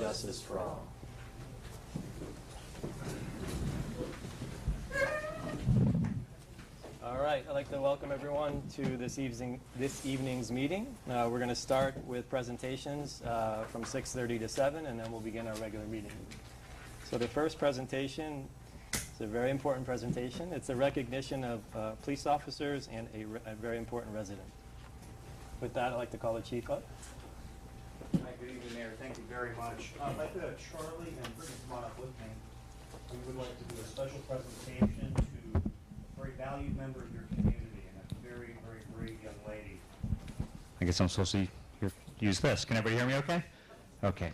justice for all. All right, I'd like to welcome everyone to this evening's meeting. We're going to start with presentations from 6:30 to 7, and then we'll begin our regular meeting. So the first presentation is a very important presentation. It's a recognition of police officers and a very important resident. With that, I'd like to call the chief up. Hi, good evening, Mayor. Thank you very much. I'd like to have Charlie and Brittany come on up with me. We would like to do a special presentation to a very valued member of your community and a very, very great young lady. I guess I'm supposed to use this. Can everybody hear me okay? Okay.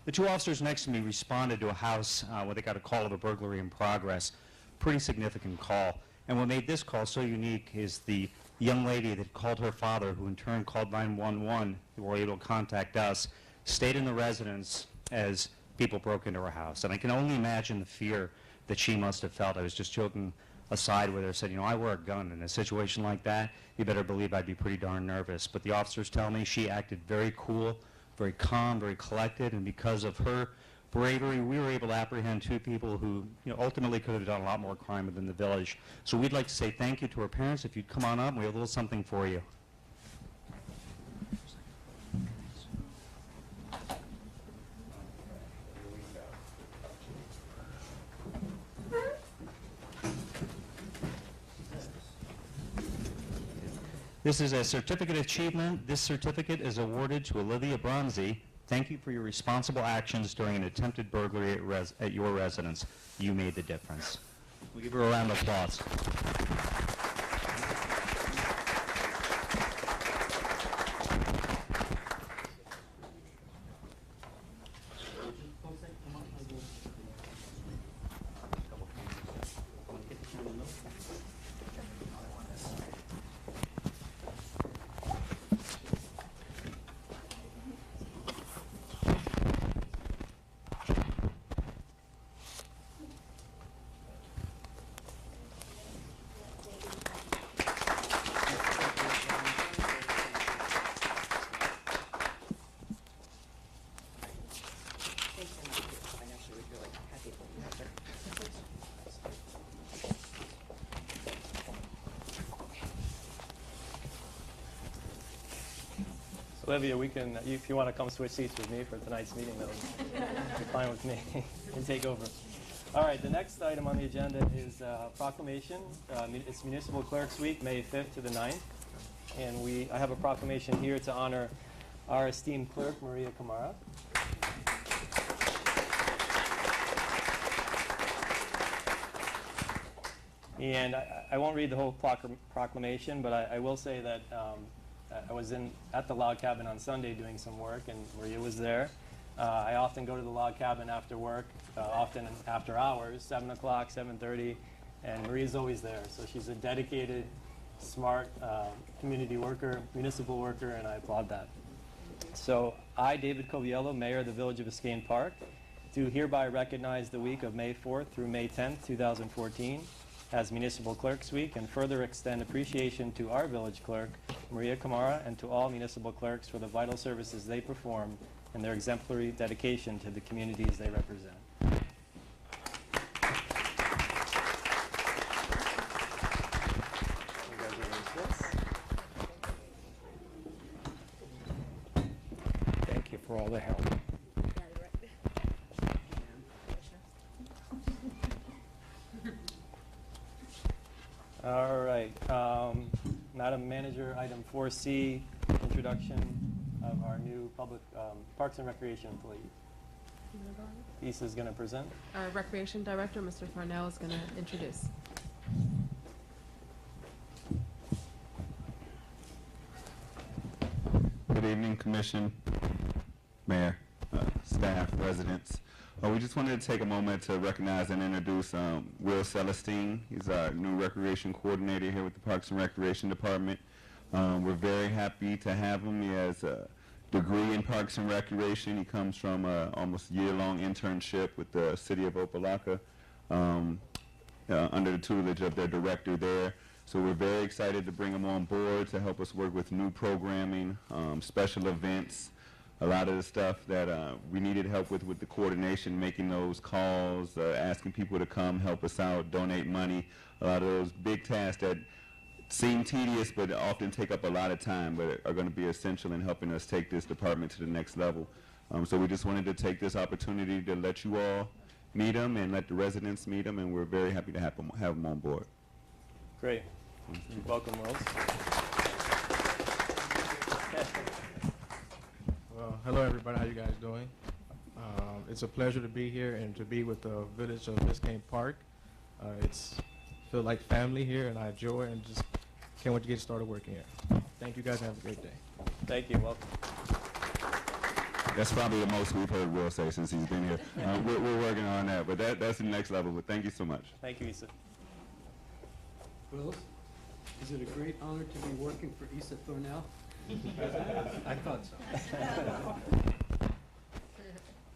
The two officers next to me responded to a house where they got a call of a burglary in progress. Pretty significant call. And what made this call so unique is the young lady that called her father, who in turn called 911, who were able to contact us, stayed in the residence as people broke into her house. And I can only imagine the fear that she must have felt. I was just joking aside with her, said, you know, I wear a gun. In a situation like that, you better believe I'd be pretty darn nervous. But the officers tell me she acted very cool, very calm, very collected, and because of her bravery, we were able to apprehend two people who, you know, ultimately could have done a lot more crime within the village. So we'd like to say thank you to our parents. If you'd come on up, we have a little something for you. This is a certificate of achievement. This certificate is awarded to Olivia Bronzy. Thank you for your responsible actions during an attempted burglary at your residence. You made the difference. We'll give her a round of applause. Olivia, we can, if you want to come switch seats with me for tonight's meeting, that'll be fine with me and take over. All right, the next item on the agenda is proclamation. It's Municipal Clerks Week, May 5th to the 9th. And I have a proclamation here to honor our esteemed clerk, Maria Camara. And I won't read the whole proclamation, but I will say that I was at the log cabin on Sunday doing some work, and Maria was there. I often go to the log cabin after work, often after hours, 7 o'clock, 7:30, and Maria's always there. So she's a dedicated, smart community worker, municipal worker, and I applaud that. So I, David Coviello, Mayor of the Village of Biscayne Park, do hereby recognize the week of May 4th through May 10th, 2014, as Municipal Clerks Week, and further extend appreciation to our village clerk, Maria Camara, and to all municipal clerks for the vital services they perform and their exemplary dedication to the communities they represent. Thank you for all the help. All right, Madam Manager, item 4C, introduction of our new public Parks and Recreation employee. Lisa's going to present. Our Recreation Director, Mr. Farnell, is going to introduce. Good evening, Commission, Mayor, staff, residents. We just wanted to take a moment to recognize and introduce Will Celestine. He's our new recreation coordinator here with the Parks and Recreation Department. We're very happy to have him. He has a degree in Parks and Recreation. He comes from almost a year-long internship with the City of Opelika under the tutelage of their director there. So we're very excited to bring him on board to help us work with new programming, special events, a lot of the stuff that we needed help with the coordination, making those calls, asking people to come help us out, donate money, a lot of those big tasks that seem tedious but often take up a lot of time but are going to be essential in helping us take this department to the next level. So we just wanted to take this opportunity to let you all meet them and let the residents meet them, and we're very happy to have them on board. Great. Welcome, Wills. Well, hello everybody. How you guys doing? It's a pleasure to be here and to be with the village of Biscayne Park. It's feel like family here, and I enjoy it and just can't wait to get started working here. Thank you guys and have a great day. Thank you. Welcome. That's probably the most we've heard Will say since he's been here. We're working on that, but that's the next level. But thank you so much. Thank you, Issa. Wills, is it a great honor to be working for Issa Thornell? I thought so.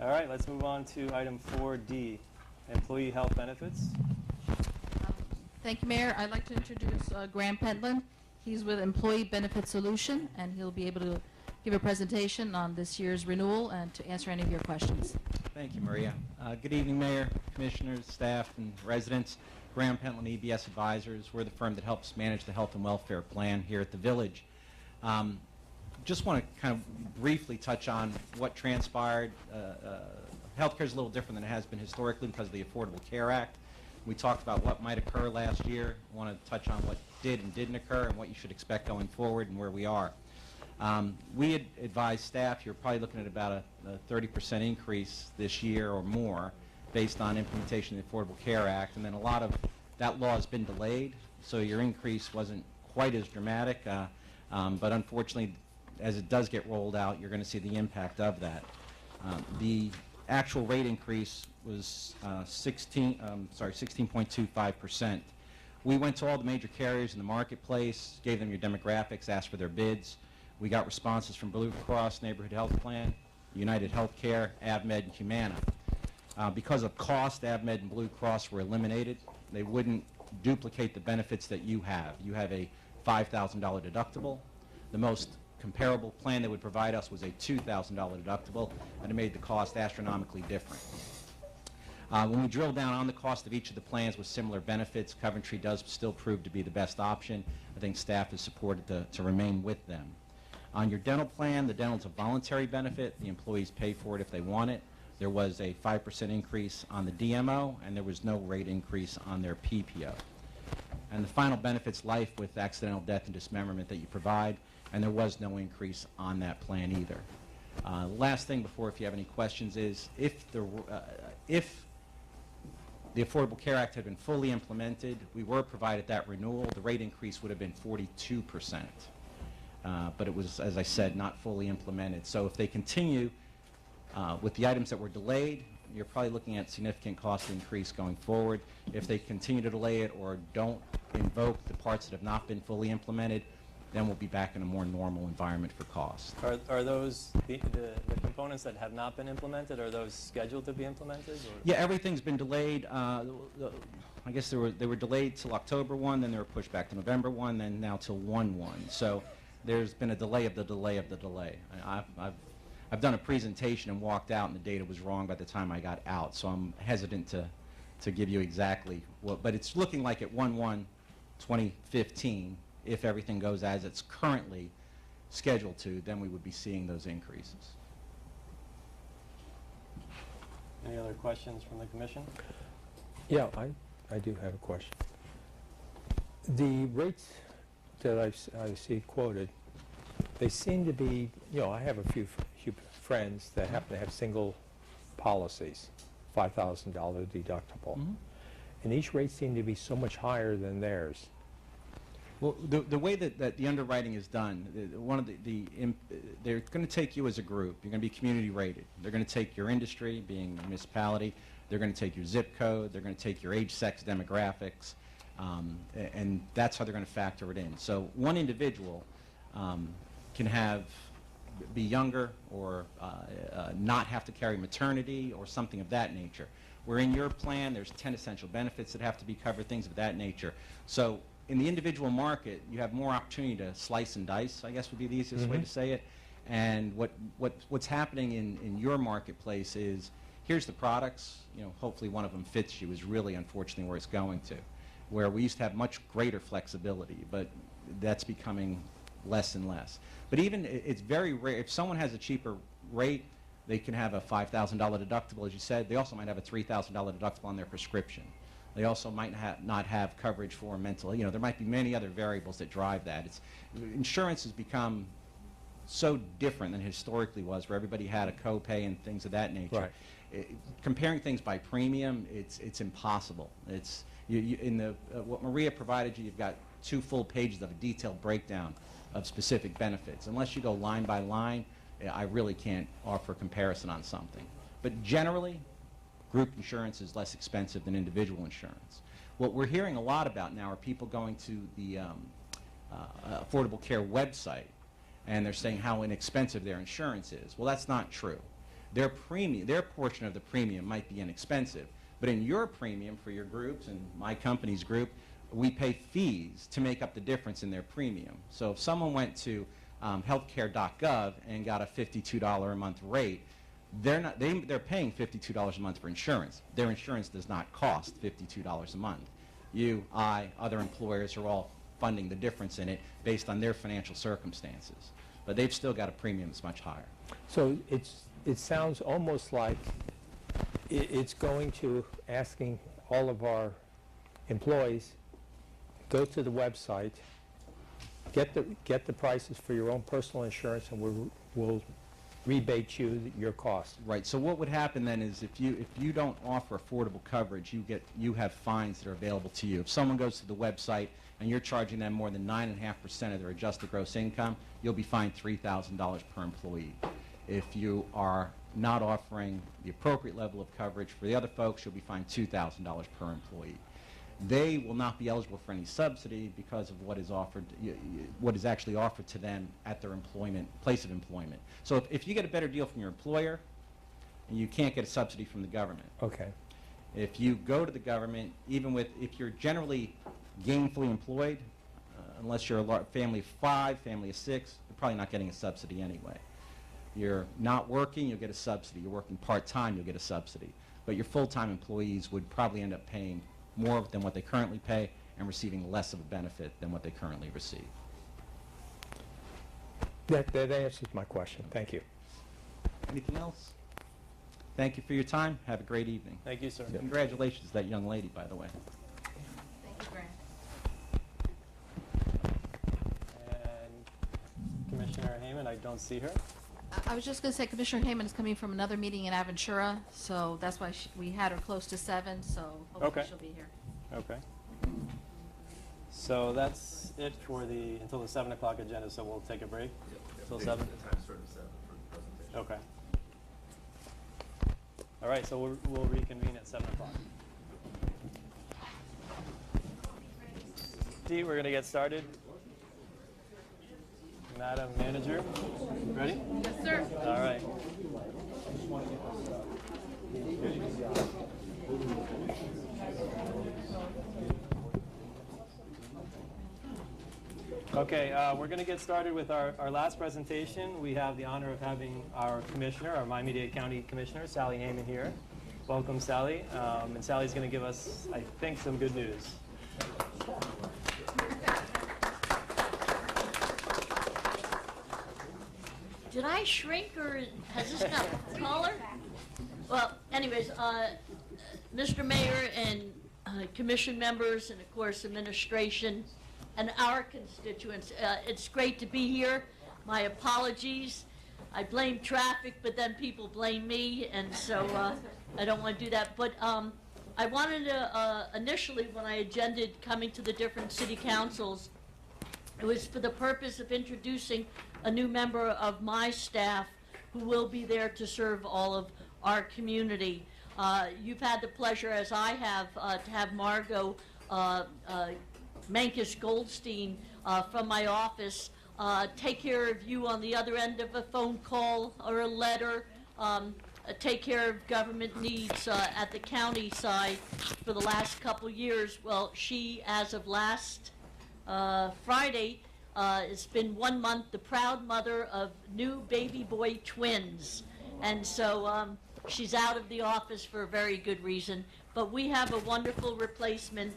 All right, let's move on to item 4D, employee health benefits. Thank you, Mayor. I'd like to introduce Graham Pentland. He's with Employee Benefit Solution, and he'll be able to give a presentation on this year's renewal and to answer any of your questions. Thank you, Maria. Good evening, Mayor, Commissioners, staff, and residents. Graham Pentland, EBS Advisors. We're the firm that helps manage the health and welfare plan here at the Village. Just want to kind of briefly touch on what transpired. Healthcare is a little different than it has been historically because of the Affordable Care Act. We talked about what might occur last year. I want to touch on what did and didn't occur and what you should expect going forward and where we are. We had advised staff you're probably looking at about a 30% increase this year or more based on implementation of the Affordable Care Act, and then a lot of that law has been delayed, so your increase wasn't quite as dramatic, but unfortunately, as it does get rolled out, you're going to see the impact of that. The actual rate increase was 16.25%. We went to all the major carriers in the marketplace, gave them your demographics, asked for their bids. We got responses from Blue Cross Neighborhood Health Plan, United Healthcare, AvMed, and Humana. Because of cost, AvMed and Blue Cross were eliminated. They wouldn't duplicate the benefits that you have. You have a $5,000 deductible. The most comparable plan they would provide us was a $2,000 deductible, and it made the cost astronomically different. When we drill down on the cost of each of the plans with similar benefits, Coventry does still prove to be the best option. I think staff is supported to remain with them. On your dental plan, the dental is a voluntary benefit. The employees pay for it if they want it. There was a 5% increase on the DMO, and there was no rate increase on their PPO. And the final benefit's life with accidental death and dismemberment that you provide, and there was no increase on that plan either. Last thing before, if you have any questions, is if the Affordable Care Act had been fully implemented, we were provided that renewal, the rate increase would have been 42%. But it was, as I said, not fully implemented. So if they continue with the items that were delayed, you're probably looking at significant cost increase going forward. If they continue to delay it or don't invoke the parts that have not been fully implemented, then we'll be back in a more normal environment for cost. Are those the components that have not been implemented, are those scheduled to be implemented? Or? Yeah, everything's been delayed. I guess they were delayed till October 1, then they were pushed back to November 1, then now till 1/1. So there's been a delay of the delay of the delay. I've done a presentation and walked out, and the data was wrong by the time I got out, so I'm hesitant to give you exactly what, but it's looking like at 1/1/2015, if everything goes as it's currently scheduled to, then we would be seeing those increases. Any other questions from the commission? Yeah, I do have a question. The rates that I see quoted, they seem to be, I have a few friends that happen to have single policies, $5,000 deductible. Mm-hmm. And each rate seemed to be so much higher than theirs. Well, the way that the underwriting is done, they're going to take you as a group. You're going to be community rated. They're going to take your industry, being a municipality. They're going to take your zip code. They're going to take your age, sex, demographics, and that's how they're going to factor it in. So one individual can be younger or not have to carry maternity or something of that nature. Where in your plan, there's 10 essential benefits that have to be covered, things of that nature. So in the individual market, you have more opportunity to slice and dice, I guess would be the easiest way to say it. And what's happening in your marketplace is, here's the products, hopefully one of them fits you, is really unfortunately where it's going to. Where we used to have much greater flexibility, but that's becoming less and less. But even, it's very rare, if someone has a cheaper rate, they can have a $5,000 deductible, as you said. They also might have a $3,000 deductible on their prescription. They also might not have coverage for mental, there might be many other variables that drive that. Insurance has become so different than it historically was, where everybody had a copay and things of that nature. Right. Comparing things by premium, it's impossible. What Maria provided you, you've got 2 full pages of a detailed breakdown of specific benefits. Unless you go line by line, I really can't offer a comparison on something. But generally, group insurance is less expensive than individual insurance. What we're hearing a lot about now are people going to the Affordable Care website, and they're saying how inexpensive their insurance is. Well, that's not true. Their portion of the premium might be inexpensive, but in your premium for your groups and my company's group, we pay fees to make up the difference in their premium. So if someone went to healthcare.gov and got a $52 a month rate, they're paying $52 a month for insurance. Their insurance does not cost $52 a month. You, I, other employers are all funding the difference in it based on their financial circumstances. But they've still got a premium that's much higher. So it sounds almost like it's going to asking all of our employees, go to the website, get the prices for your own personal insurance, and we'll rebate your cost. Right. So what would happen then is if you don't offer affordable coverage, you have fines that are available to you. If someone goes to the website and you're charging them more than 9.5% of their adjusted gross income, you'll be fined $3,000 per employee. If you are not offering the appropriate level of coverage for the other folks, you'll be fined $2,000 per employee. They will not be eligible for any subsidy because of what is actually offered to them at their place of employment. So if you get a better deal from your employer, and you can't get a subsidy from the government. Okay. If you go to the government, if you're generally gainfully employed, unless you're a family of 5, family of 6, you're probably not getting a subsidy anyway. You're not working, you'll get a subsidy. You're working part-time, you'll get a subsidy. But your full-time employees would probably end up paying more than what they currently pay and receiving less of a benefit than what they currently receive. That answers my question. Thank you. Anything else? Thank you for your time. Have a great evening. Thank you, sir. Congratulations to that young lady, by the way. Thank you, Grant. And Commissioner Hayman, I don't see her. I was just going to say Commissioner Hayman is coming from another meeting in Aventura, so that's why we had her close to 7, so hopefully Okay. she'll be here. Okay. So that's it for until the 7 o'clock agenda, so we'll take a break until 7? The time starts at 7 for the presentation. Okay. All right, so we'll reconvene at 7 o'clock. We're going to get started. Madam Manager, ready? Yes, sir. All right. Okay, we're going to get started with our last presentation. We have the honor of having our commissioner, our Miami-Dade County Commissioner, Sally Hayman here. Welcome, Sally. And Sally's going to give us, I think, some good news. Did I shrink or has this got taller? Well, anyways, Mr. Mayor and commission members and of course administration and our constituents, it's great to be here. My apologies. I blame traffic, but then people blame me, and so I don't want to do that. But I wanted to, initially when I agended coming to the different city councils, it was for the purpose of introducing a new member of my staff who will be there to serve all of our community. You've had the pleasure, as I have, to have Margot Mankish Goldstein from my office take care of you on the other end of a phone call or a letter, take care of government needs at the county side for the last couple years. Well, she, as of last Friday, It's been 1 month, the proud mother of new baby boy twins. And so she's out of the office for a very good reason. But we have a wonderful replacement,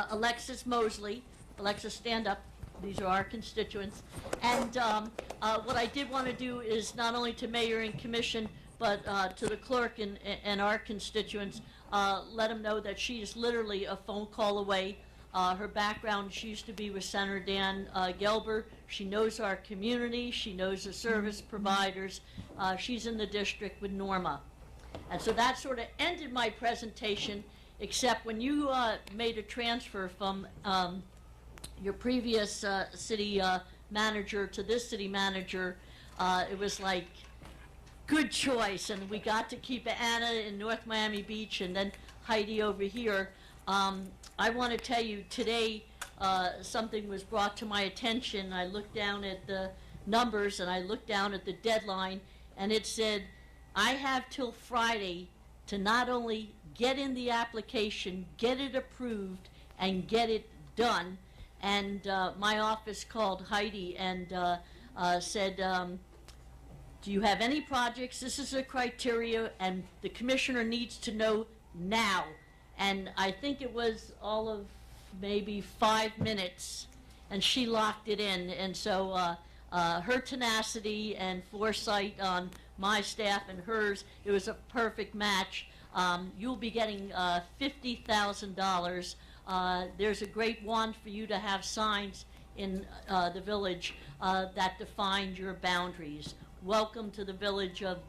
Alexis Mosley. Alexis, stand up. These are our constituents. And what I did want to do is not only to mayor and commission, but to the clerk and our constituents, let them know that she is literally a phone call away. Her background, she used to be with Senator Dan Gelber. She knows our community. She knows the service providers. She's in the district with Norma. And so that sort of ended my presentation, except when you made a transfer from your previous city manager to this city manager, it was like, good choice, and we got to keep Anna in North Miami Beach and then Heidi over here. I want to tell you, today something was brought to my attention. I looked down at the numbers and I looked down at the deadline, and it said, I have till Friday to not only get in the application, get it approved, and get it done. And my office called Heidi and said, do you have any projects? This is a criteria, and the commissioner needs to know now. And I think it was all of maybe 5 minutes, and she locked it in. And so her tenacity and foresight on my staff and hers, it was a perfect match. You'll be getting $50,000. There's a great want for you to have signs in the village that define your boundaries. Welcome to the village of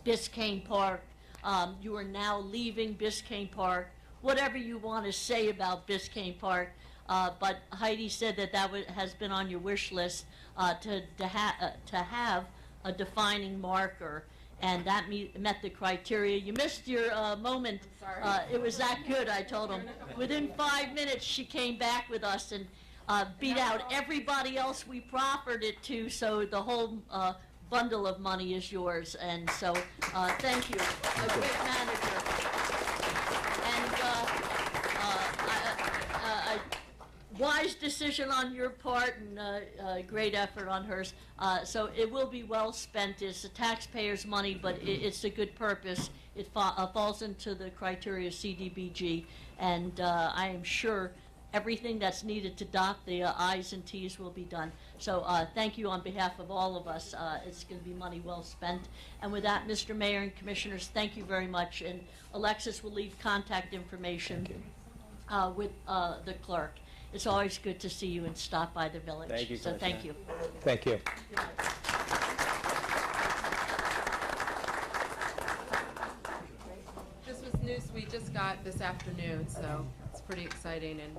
Biscayne Park. You are now leaving Biscayne Park. Whatever you want to say about Biscayne Park, but Heidi said that has been on your wish list to have a defining marker, and that met the criteria. You missed your moment. I'm sorry. It was that good, I told him. Within 5 minutes, she came back with us and beat out everybody else we proffered it to, so the whole bundle of money is yours. And so, thank you. A great manager. And a wise decision on your part, and a great effort on hers. So it will be well spent. It's the taxpayers' money, but it's a good purpose. It falls into the criteria CDBG, and I am sure everything that's needed to dot the I's and T's will be done. So thank you on behalf of all of us. It's going to be money well spent. And with that, Mr. Mayor and Commissioners, thank you very much. And Alexis will leave contact information with the clerk. It's always good to see you and stop by the village. Thank you, so thank you. Thank you. This was news we just got this afternoon, so it's pretty exciting, and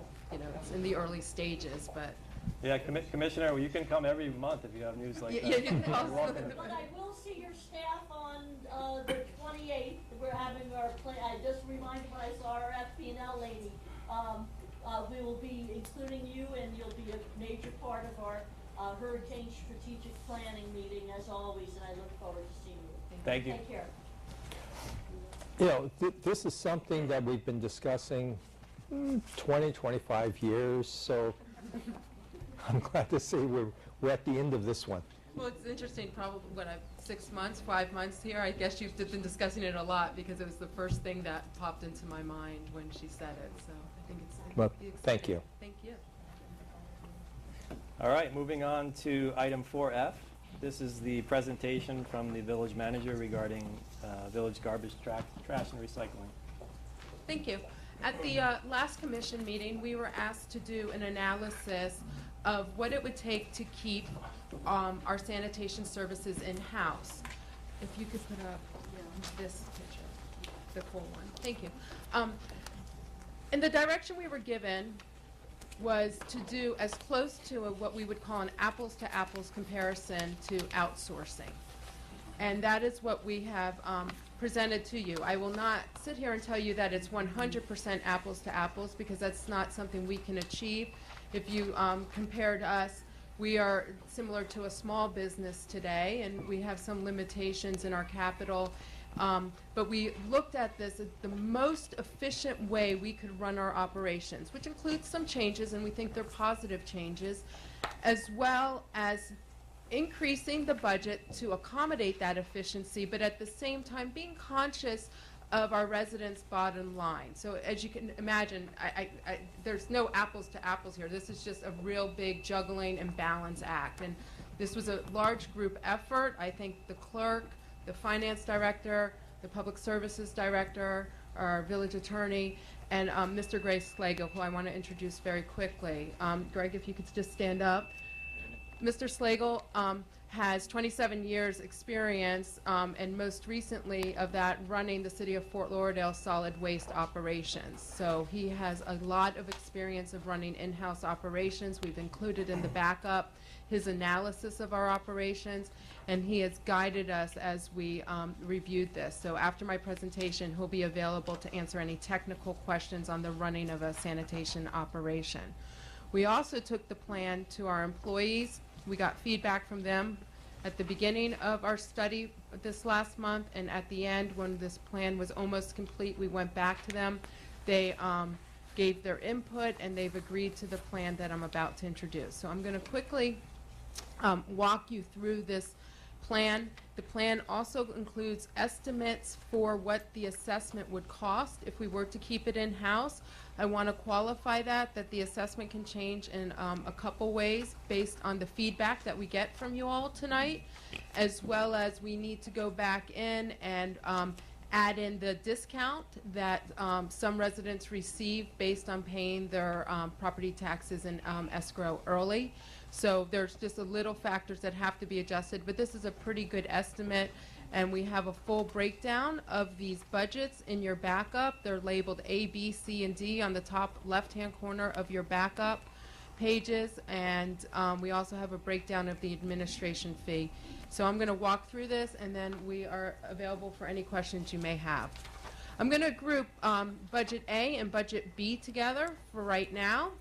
it's in the early stages, but. Yeah, Commissioner, well, you can come every month if you have news like that. Yeah, you can You're also- welcome. But I will see your staff on the 28th. We're having our play. I just reminded when I saw our FP&L lady. We will be including you, and you'll be a major part of our hurricane strategic planning meeting as always. And I look forward to seeing you. Thank you. Take care. This is something that we've been discussing 20, 25 years, so I'm glad to see we're at the end of this one. Well, it's interesting, probably, 6 months, 5 months here? I guess you've been discussing it a lot because it was the first thing that popped into my mind when she said it, so I think it's Well, exciting. thank you. Thank you. All right, moving on to item 4F. This is the presentation from the village manager regarding village garbage trash and recycling. Thank you. At the last commission meeting, we were asked to do an analysis of what it would take to keep our sanitation services in-house. If you could put up this picture, the full one. Thank you. And the direction we were given was to do as close to what we would call an apples-to-apples comparison to outsourcing. And that is what we have presented to you. I will not sit here and tell you that it's 100% apples to apples, because that's not something we can achieve. If you compare to us, we are similar to a small business today, and we have some limitations in our capital But we looked at this as the most efficient way we could run our operations, which includes some changes, and we think they're positive changes, as well as increasing the budget to accommodate that efficiency, but at the same time being conscious of our residents' bottom line. So as you can imagine, there's no apples to apples here. This is just a real big juggling and balance act. And this was a large group effort. I think the clerk, the finance director, the public services director, our village attorney, and Mr. Greg Slagle, who I want to introduce very quickly. Greg, if you could just stand up. Mr. Slagle has 27 years experience, and most recently of that running the City of Fort Lauderdale solid waste operations. So he has a lot of experience of running in-house operations. We've included in the backup his analysis of our operations, and he has guided us as we reviewed this. So after my presentation, he'll be available to answer any technical questions on the running of a sanitation operation. We also took the plan to our employees. We got feedback from them at the beginning of our study this last month, and at the end, when this plan was almost complete, we went back to them. They gave their input, and they've agreed to the plan that I'm about to introduce. So I'm going to quickly walk you through this plan. The plan also includes estimates for what the assessment would cost if we were to keep it in-house. I want to qualify that the assessment can change in a couple ways based on the feedback that we get from you all tonight, as well as we need to go back in and add in the discount that some residents receive based on paying their property taxes and escrow early. So there's just a little factors that have to be adjusted, but this is a pretty good estimate, and we have a full breakdown of these budgets in your backup. They're labeled A, B, C, and D on the top left-hand corner of your backup pages, and we also have a breakdown of the administration fee. So I'm going to walk through this, and then we are available for any questions you may have. I'm going to group Budget A and Budget B together for right now.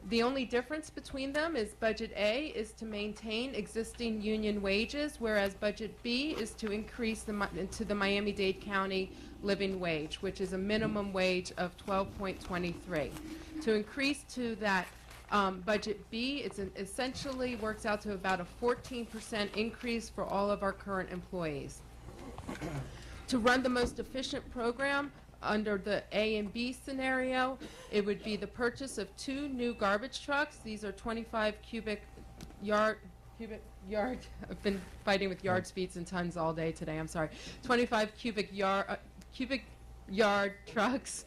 The only difference between them is Budget A is to maintain existing union wages, whereas Budget B is to increase the Miami-Dade County living wage, which is a minimum wage of $12.23. To increase to that Budget B, it essentially works out to about a 14% increase for all of our current employees. To run the most efficient program, under the A and B scenario, it would be the purchase of 2 new garbage trucks. These are 25 cubic yard, I've been fighting with yards, feet, and tons all day today, I'm sorry. 25 cubic yard trucks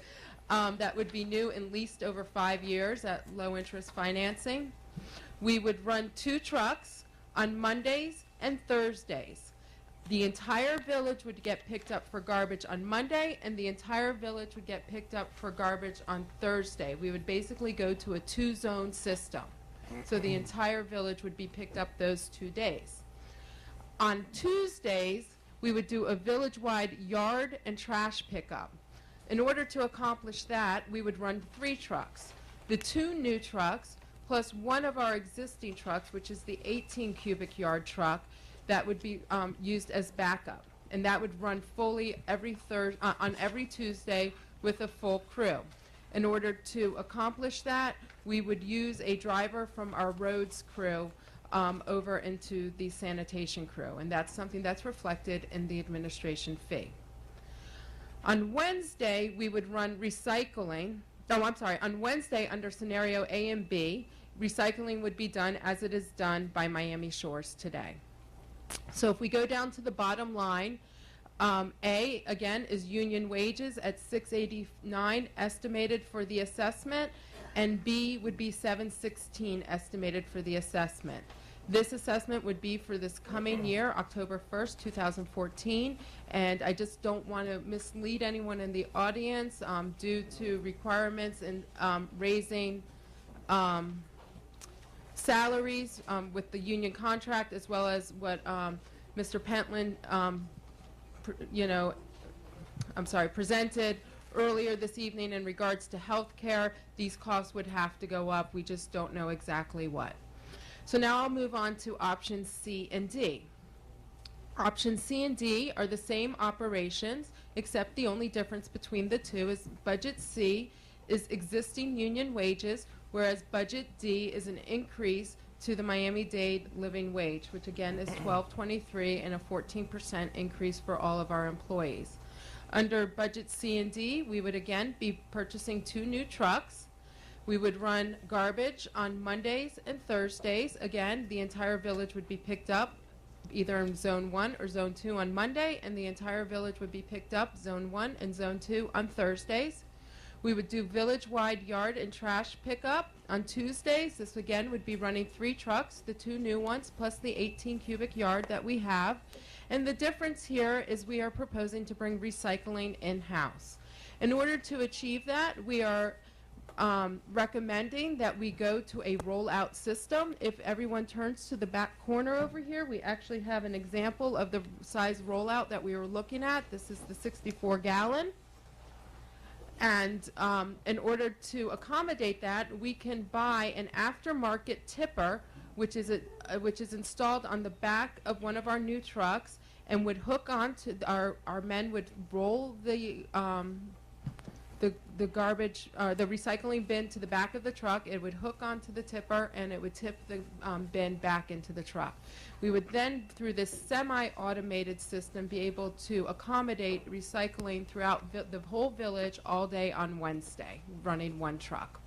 that would be new and leased over 5 years at low interest financing. We would run 2 trucks on Mondays and Thursdays. The entire village would get picked up for garbage on Monday, and the entire village would get picked up for garbage on Thursday. We would basically go to a 2-zone system. So the entire village would be picked up those 2 days. On Tuesdays, we would do a village-wide yard and trash pickup. In order to accomplish that, we would run 3 trucks. The 2 new trucks, plus one of our existing trucks, which is the 18 cubic yard truck, that would be used as backup, and that would run fully on every Tuesday with a full crew. In order to accomplish that, we would use a driver from our roads crew over into the sanitation crew, and that's something that's reflected in the administration fee. On Wednesday, we would run recycling. On Wednesday, under scenario A and B, recycling would be done as it is done by Miami Shores today. So if we go down to the bottom line, A, again, is union wages at $689 estimated for the assessment, and B would be $716 estimated for the assessment. This assessment would be for this coming year, October 1st, 2014, and I just don't want to mislead anyone in the audience due to requirements in raising salaries with the union contract, as well as what Mr. Pentland, presented earlier this evening in regards to health care. These costs would have to go up. We just don't know exactly what. So now I'll move on to options C and D. Option C and D are the same operations, except the only difference between the two is budget C is existing union wages, whereas budget D is an increase to the Miami-Dade living wage, which again is $12.23 and a 14% increase for all of our employees. Under budget C and D, we would again be purchasing 2 new trucks. We would run garbage on Mondays and Thursdays. Again, the entire village would be picked up either in Zone 1 or Zone 2 on Monday, and the entire village would be picked up, Zone 1 and Zone 2, on Thursdays. We would do village-wide yard and trash pickup on Tuesdays. This again would be running 3 trucks, the 2 new ones, plus the 18 cubic yard that we have. And the difference here is we are proposing to bring recycling in-house. In order to achieve that, we are recommending that we go to a rollout system. If everyone turns to the back corner over here, we actually have an example of the size rollout that we were looking at. This is the 64-gallon. And in order to accommodate that, we can buy an aftermarket tipper, which is installed on the back of one of our new trucks, and would hook on to our men would roll the garbage, the recycling bin to the back of the truck. It would hook onto the tipper, and it would tip the bin back into the truck. We would then, through this semi-automated system, be able to accommodate recycling throughout the whole village all day on Wednesday, running 1 truck.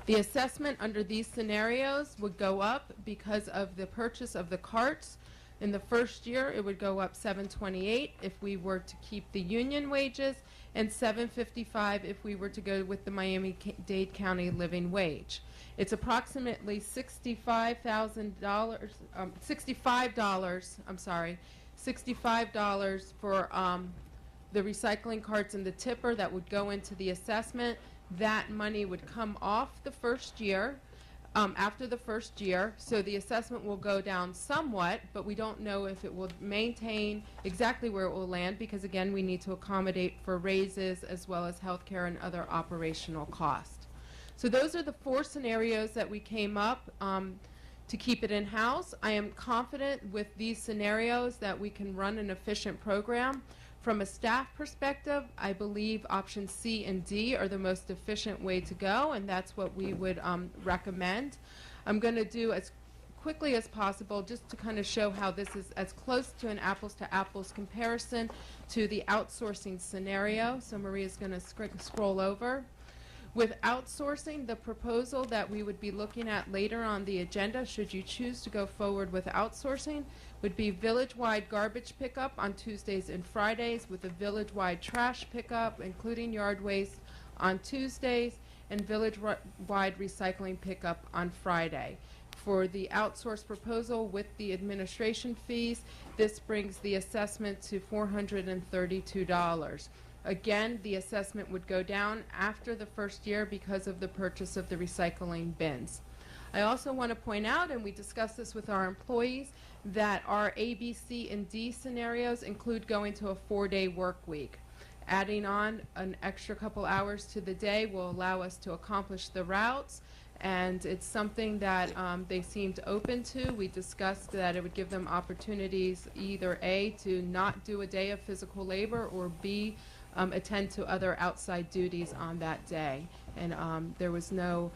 The assessment under these scenarios would go up because of the purchase of the carts. In the first year, it would go up $7.28 if we were to keep the union wages, and $7.55 if we were to go with the Miami-Dade County living wage. It's approximately $65 for the recycling carts and the tipper that would go into the assessment. That money would come off the first year. After the first year, so the assessment will go down somewhat, but we don't know if it will maintain exactly where it will land, because again, we need to accommodate for raises as well as healthcare and other operational costs. So those are the 4 scenarios that we came up to keep it in-house. I am confident with these scenarios that we can run an efficient program. From a staff perspective, I believe option C and D are the most efficient way to go, and that's what we would recommend. I'm going to do as quickly as possible just to kind of show how this is as close to an apples-to-apples comparison to the outsourcing scenario. So Maria's going to scroll over. With outsourcing, the proposal that we would be looking at later on the agenda, should you choose to go forward with outsourcing, would be village-wide garbage pickup on Tuesdays and Fridays, with a village-wide trash pickup, including yard waste, on Tuesdays, and village-wide recycling pickup on Friday. For the outsourced proposal with the administration fees, this brings the assessment to $432. Again, the assessment would go down after the first year because of the purchase of the recycling bins. I also want to point out, and we discussed this with our employees, that our A, B, C, and D scenarios include going to a 4-day work week. Adding on an extra couple hours to the day will allow us to accomplish the routes, and it's something that they seemed open to. We discussed that it would give them opportunities, either A, to not do a day of physical labor, or B, attend to other outside duties on that day. And there was no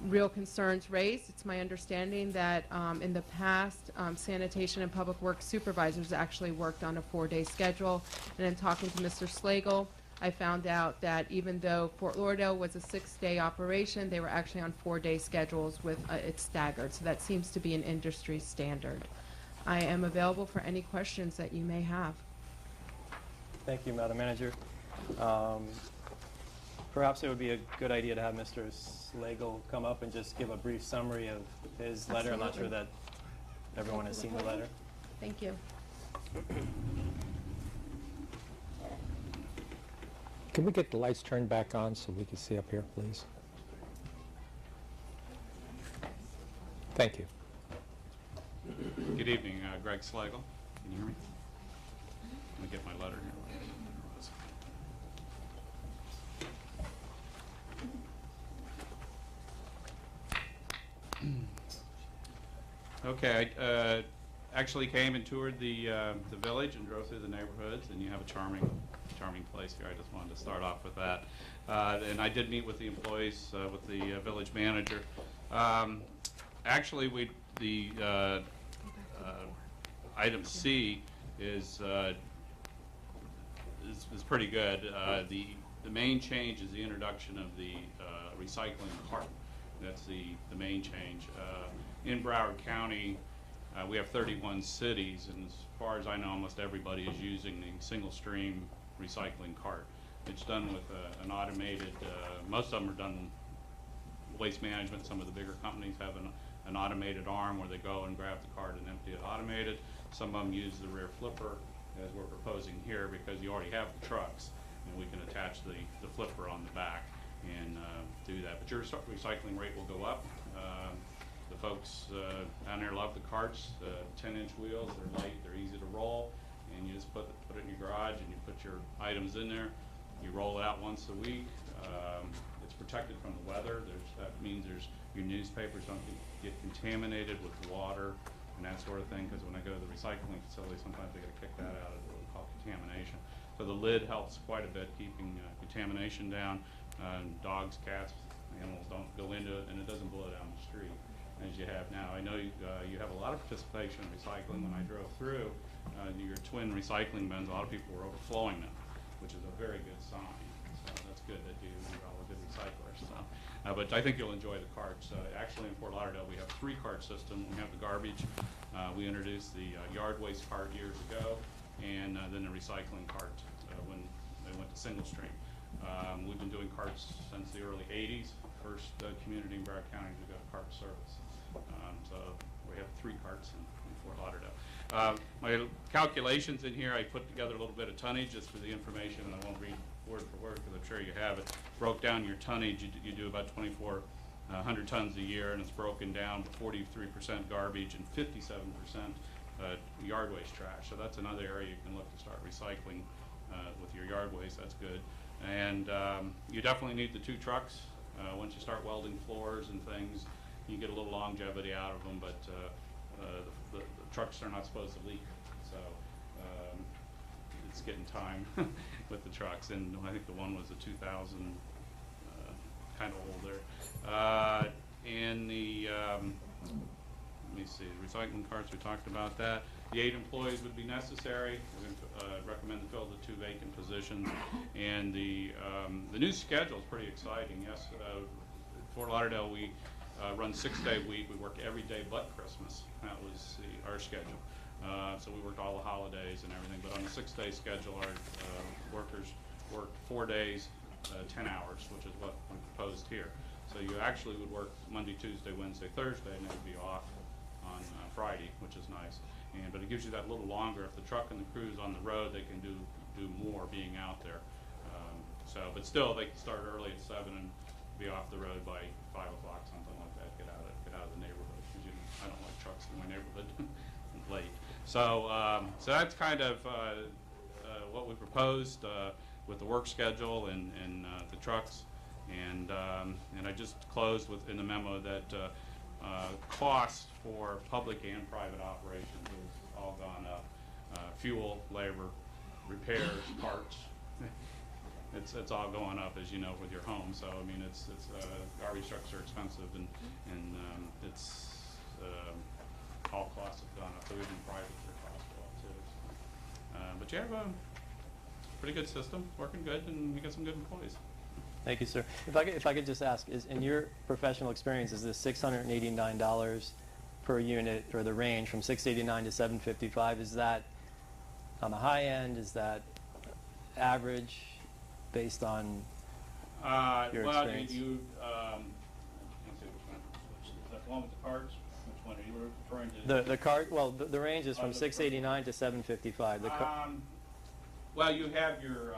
real concerns raised. It's my understanding that in the past, sanitation and public works supervisors actually worked on a 4-day schedule. And in talking to Mr. Slagle, I found out that even though Fort Lauderdale was a 6-day operation, they were actually on 4-day schedules with it staggered. So that seems to be an industry standard. I am available for any questions that you may have. Thank you, Madam Manager. Perhaps it would be a good idea to have Mr. Slagle come up and just give a brief summary of his letter. I'm not sure that everyone has seen the letter. Thank you. Can we get the lights turned back on so we can see up here, please? Thank you. Good evening, Greg Slagle. Can you hear me? Let me get my letter here. Okay, actually came and toured the village and drove through the neighborhoods, and you have a charming place here. I just wanted to start off with that. And I did meet with the employees, with the village manager. Actually, the item C is pretty good. The main change is the introduction of the recycling cart. That's the main change. In Broward County, we have 31 cities, and as far as I know, almost everybody is using the single stream recycling cart. It's done with an automated, most of them are done waste management. Some of the bigger companies have an automated arm where they go and grab the cart and empty it automated. Some of them use the rear flipper, as we're proposing here, because you already have the trucks, and we can attach the flipper on the back and do that. But your recycling rate will go up. The folks down there love the carts, 10-inch wheels. They're light, they're easy to roll, and you just put it in your garage and you put your items in there. You roll it out once a week. It's protected from the weather. That means your newspapers don't get contaminated with water and that sort of thing, because when I go to the recycling facility, sometimes they get to kick that out of what we call contamination. So the lid helps quite a bit keeping contamination down. Dogs, cats, animals don't go into it, and it doesn't blow down the street as you have now. I know you have a lot of participation in recycling. When I drove through your twin recycling bins, a lot of people were overflowing them, which is a very good sign. So that's good that you're all a good recycler. So, but I think you'll enjoy the carts. Actually, in Fort Lauderdale, we have 3 cart system. We have the garbage. We introduced the yard waste cart years ago, and then the recycling cart when they went to single stream. We've been doing carts since the early 80s. First community in Broward County to go cart service. So we have 3 carts in Fort Lauderdale. My calculations in here, I put together a little bit of tonnage just for the information, and I won't read word for word because I'm sure you have it. Broke down your tonnage, you do about 2,400 tons a year, and it's broken down to 43% garbage and 57% yard waste trash. So that's another area you can look to start recycling with your yard waste. That's good. And you definitely need the 2 trucks. Once you start welding floors and things, you get a little longevity out of them, but the trucks are not supposed to leak. So it's getting time with the trucks. And I think the one was a 2000, kind of old there. And the, let me see, recycling carts, we talked about that. The 8 employees would be necessary. We're going to recommend to fill the 2 vacant positions. And the new schedule is pretty exciting. Yes, Fort Lauderdale, we run 6-day week. We work every day but Christmas. That was our schedule. So we worked all the holidays and everything. But on the 6-day schedule, our workers work 4 days, 10 hours, which is what we proposed here. So you actually would work Monday, Tuesday, Wednesday, Thursday, and then be off on Friday, which is nice. But it gives you that little longer. If the truck and the crew's on the road, they can do more being out there. But still, they can start early at 7 and be off the road by 5 o'clock, something like that. Get out of the neighborhood, because I don't like trucks in my neighborhood late. So that's kind of what we proposed with the work schedule and the trucks. And I just closed in the memo that cost for public and private operations has all gone up. Fuel, labor, repairs, parts. It's all going up, as you know, with your home. So I mean, it's garbage trucks are expensive, and it's all costs have gone up. So even private costs go up too. But you have a pretty good system, working good, and you got some good employees. Thank you, sir. If I could just ask, in your professional experience, is this $689 per unit, or the range from $689 to $755? Is that on the high end? Is that average, based on your well, experience? let's see, which one? Is that the one with the cards? Which one are you referring to? The cart. Well, the range is from $689 to $755. Well, you have your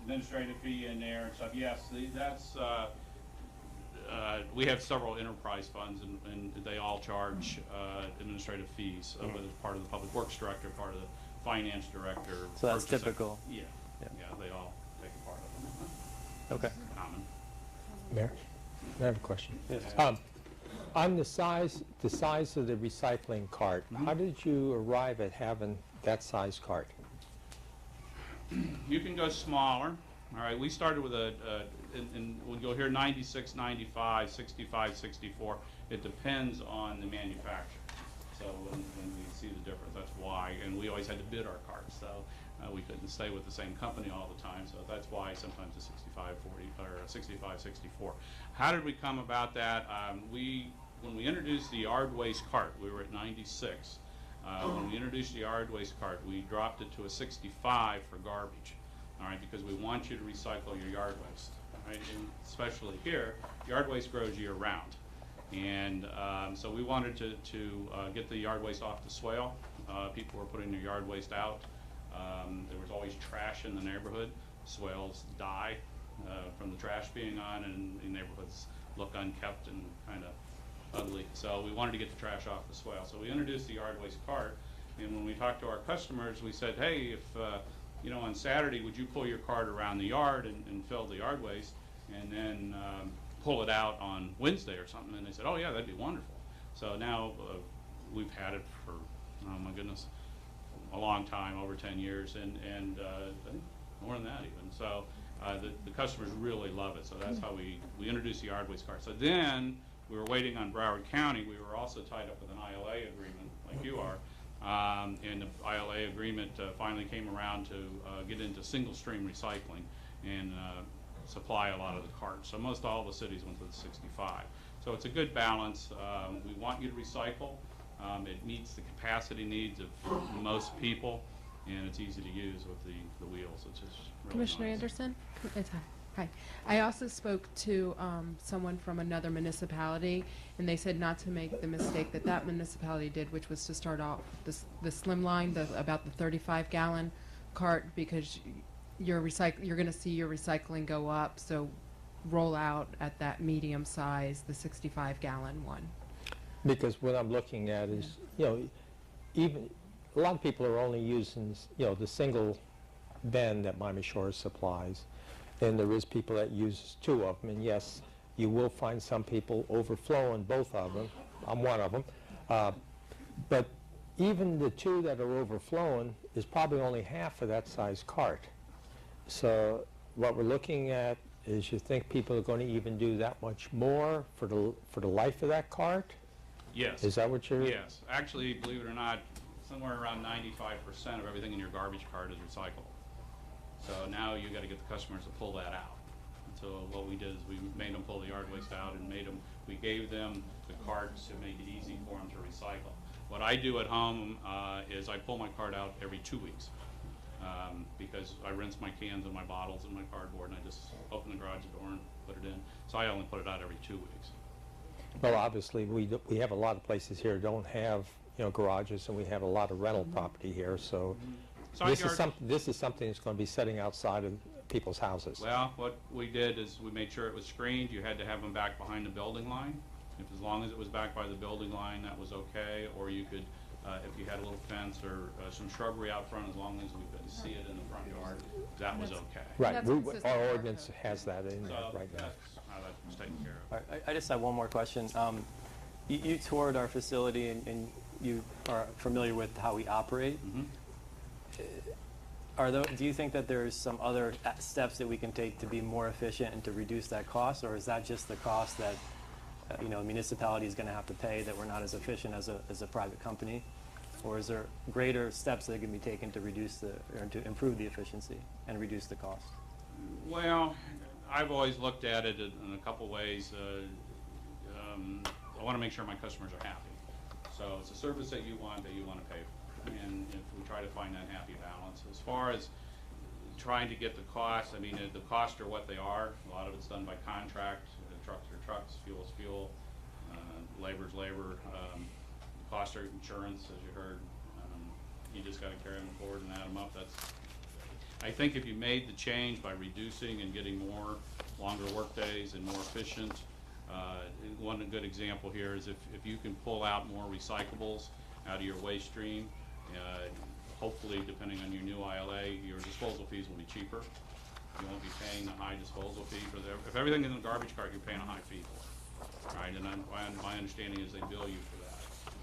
administrative fee in there and stuff. Yes, that's we have several enterprise funds, and they all charge administrative fees, whether it's part of the public works director, part of the finance director. So that's typical. Yeah, they all take a part of them. Okay. Common. Mayor, I have a question. Yes. On the size of the recycling cart, how did you arrive at having that size cart? You can go smaller. All right, we started with when you'll hear 96, 95, 65, 64, it depends on the manufacturer. So when we see the difference, that's why. And we always had to bid our carts, so we couldn't stay with the same company all the time. So that's why sometimes the 65, 40, or 65, 64. How did we come about that? When we introduced the yard waste cart, we were at 96. When we introduced the yard waste cart, we dropped it to a 65 for garbage, all right, because we want you to recycle your yard waste, right? And especially here, yard waste grows year round. And so we wanted to get the yard waste off the swale. People were putting their yard waste out. There was always trash in the neighborhood. Swales die from the trash being on, and the neighborhoods look unkept and kind of ugly. So we wanted to get the trash off the swale. So we introduced the yard waste cart, and when we talked to our customers, we said, hey, if on Saturday, would you pull your cart around the yard and fill the yard waste, and then pull it out on Wednesday or something? And they said, oh yeah, that'd be wonderful. So now we've had it for, oh my goodness, a long time, over 10 years, and I think more than that even. So the customers really love it. So that's how we introduced the yard waste cart. So then we were waiting on Broward County. We were also tied up with an ILA agreement, like you are. And the ILA agreement finally came around to get into single stream recycling and supply a lot of the carts. So most all the cities went to the 65. So it's a good balance. We want you to recycle. It meets the capacity needs of most people, and it's easy to use with the wheels. It's just really Commissioner nice. Anderson? Hi. I also spoke to someone from another municipality, and they said not to make the mistake that municipality did, which was to start off the slim line, about the 35-gallon cart, because you're going to see your recycling go up. So roll out at that medium size, the 65-gallon one. Because what I'm looking at is, even a lot of people are only using, the single bin that Miami Shores supplies, and there is people that use two of them. And yes, you will find some people overflowing both of them. I'm one of them. But even the two that are overflowing is probably only half of that size cart. So what we're looking at is, you think people are going to even do that much more for the life of that cart? Yes. Is that what you're? Yes. Actually, believe it or not, somewhere around 95% of everything in your garbage cart is recyclable. So now you got to get the customers to pull that out. So what we did is we made them pull the yard waste out, and we gave them the carts to make it easy for them to recycle. What I do at home is I pull my cart out every 2 weeks because I rinse my cans and my bottles and my cardboard, and I just open the garage door and put it in. So I only put it out every 2 weeks. Well, obviously, we have a lot of places here don't have, garages, and we have a lot of rental property here, so this is something that's going to be sitting outside of people's houses. Well, what we did is we made sure it was screened. You had to have them back behind the building line. As long as it was back by the building line, that was okay. Or you could, if you had a little fence or some shrubbery out front, as long as we couldn't see it in the front yard, that was okay. Right, That's consistent our with our ordinance has that in there So right now. that's how that was taken care of. All right, I just have one more question. You toured our facility, and you are familiar with how we operate. Mhm. Do you think that there's some other steps that we can take to be more efficient and to reduce that cost, or is that just the cost that a municipality is going to have to pay, that we're not as efficient as a private company? Or is there greater steps that can be taken to to improve the efficiency and reduce the cost? Well, I've always looked at it in a couple ways. I want to make sure my customers are happy. So it's a service that you want to pay for. And if we try to find that happy balance. As far as trying to get the cost, I mean, the costs are what they are. A lot of it's done by contract. Trucks are trucks, fuel is fuel, labor is labor. Costs are insurance, as you heard. You just got to carry them forward and add them up. I think if you made the change by reducing and getting longer work days and more efficient, one good example here is if you can pull out more recyclables out of your waste stream, hopefully, depending on your new ILA, your disposal fees will be cheaper. You won't be paying the high disposal fee for if everything is in the garbage cart, you're paying a high fee for it. right? And my understanding is they bill you for that.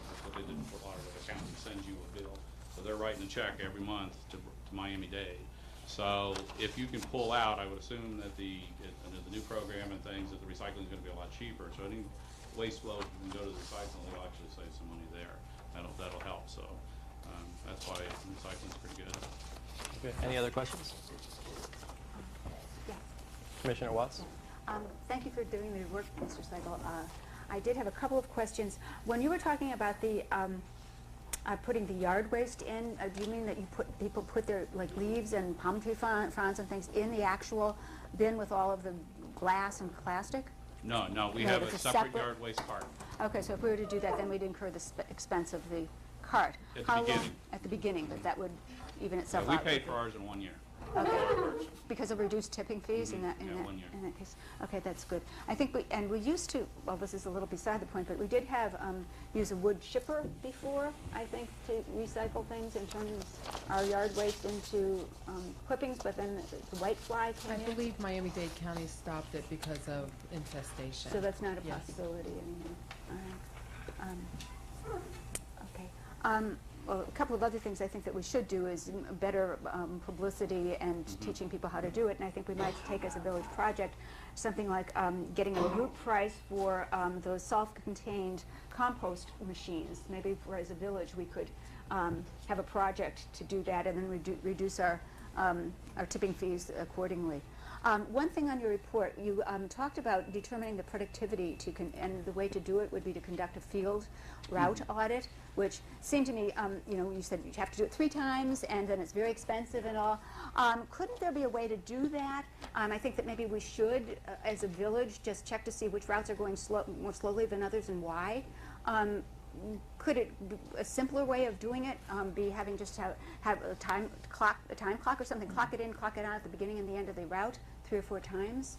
That's what they did in Fort Lauderdale. The county sends you a bill. So they're writing a check every month to Miami-Dade. So if you can pull out, I would assume that under the new program and things, that the recycling is going to be a lot cheaper. So any waste flow, if you can go to the recycling, they'll actually save some money there. That'll help. So that's why recycling is pretty good. Okay. Any other questions? Yes. Commissioner Watts? Thank you for doing the work, Mr. Seigel. I did have a couple of questions. When you were talking about the putting the yard waste in, do you mean that people put their leaves and palm tree fronds and things in the actual bin with all of the glass and plastic? No, we No, have it's a a separate separate- yard waste cart. Okay, so if we were to do that, then we'd incur the expense of the cart. At the How long- beginning. At the beginning, but that would even itself We out. paid for ours in 1 year. Okay. Because of reduced tipping fees in Mhm. that, Yeah, 1 year. in that case? Okay, that's good. I think we used to, well, this is a little beside the point, but we did have, use a wood chipper before, I think, to recycle things and turn our yard waste into clippings, but then the white fly I came in. believe Miami-Dade County stopped it because of infestation. So that's not a Yes. possibility anymore. All right. Okay. Well, a couple of other things I think that we should do is better publicity and teaching people how to do it. And I think we might take as a village project something like getting a group price for those self-contained compost machines. Maybe as a village we could have a project to do that and then reduce our tipping fees accordingly. One thing on your report, you talked about determining the productivity and the way to do it would be to conduct a field route audit, which seemed to me, you said you have to do it 3 times and then it's very expensive and all. Couldn't there be a way to do that? I think that maybe we should, as a village, just check to see which routes are going more slowly than others and why. Could a simpler way of doing it be having just have a time clock or something, clock it in, clock it out at the beginning and the end of the route 3 or 4 times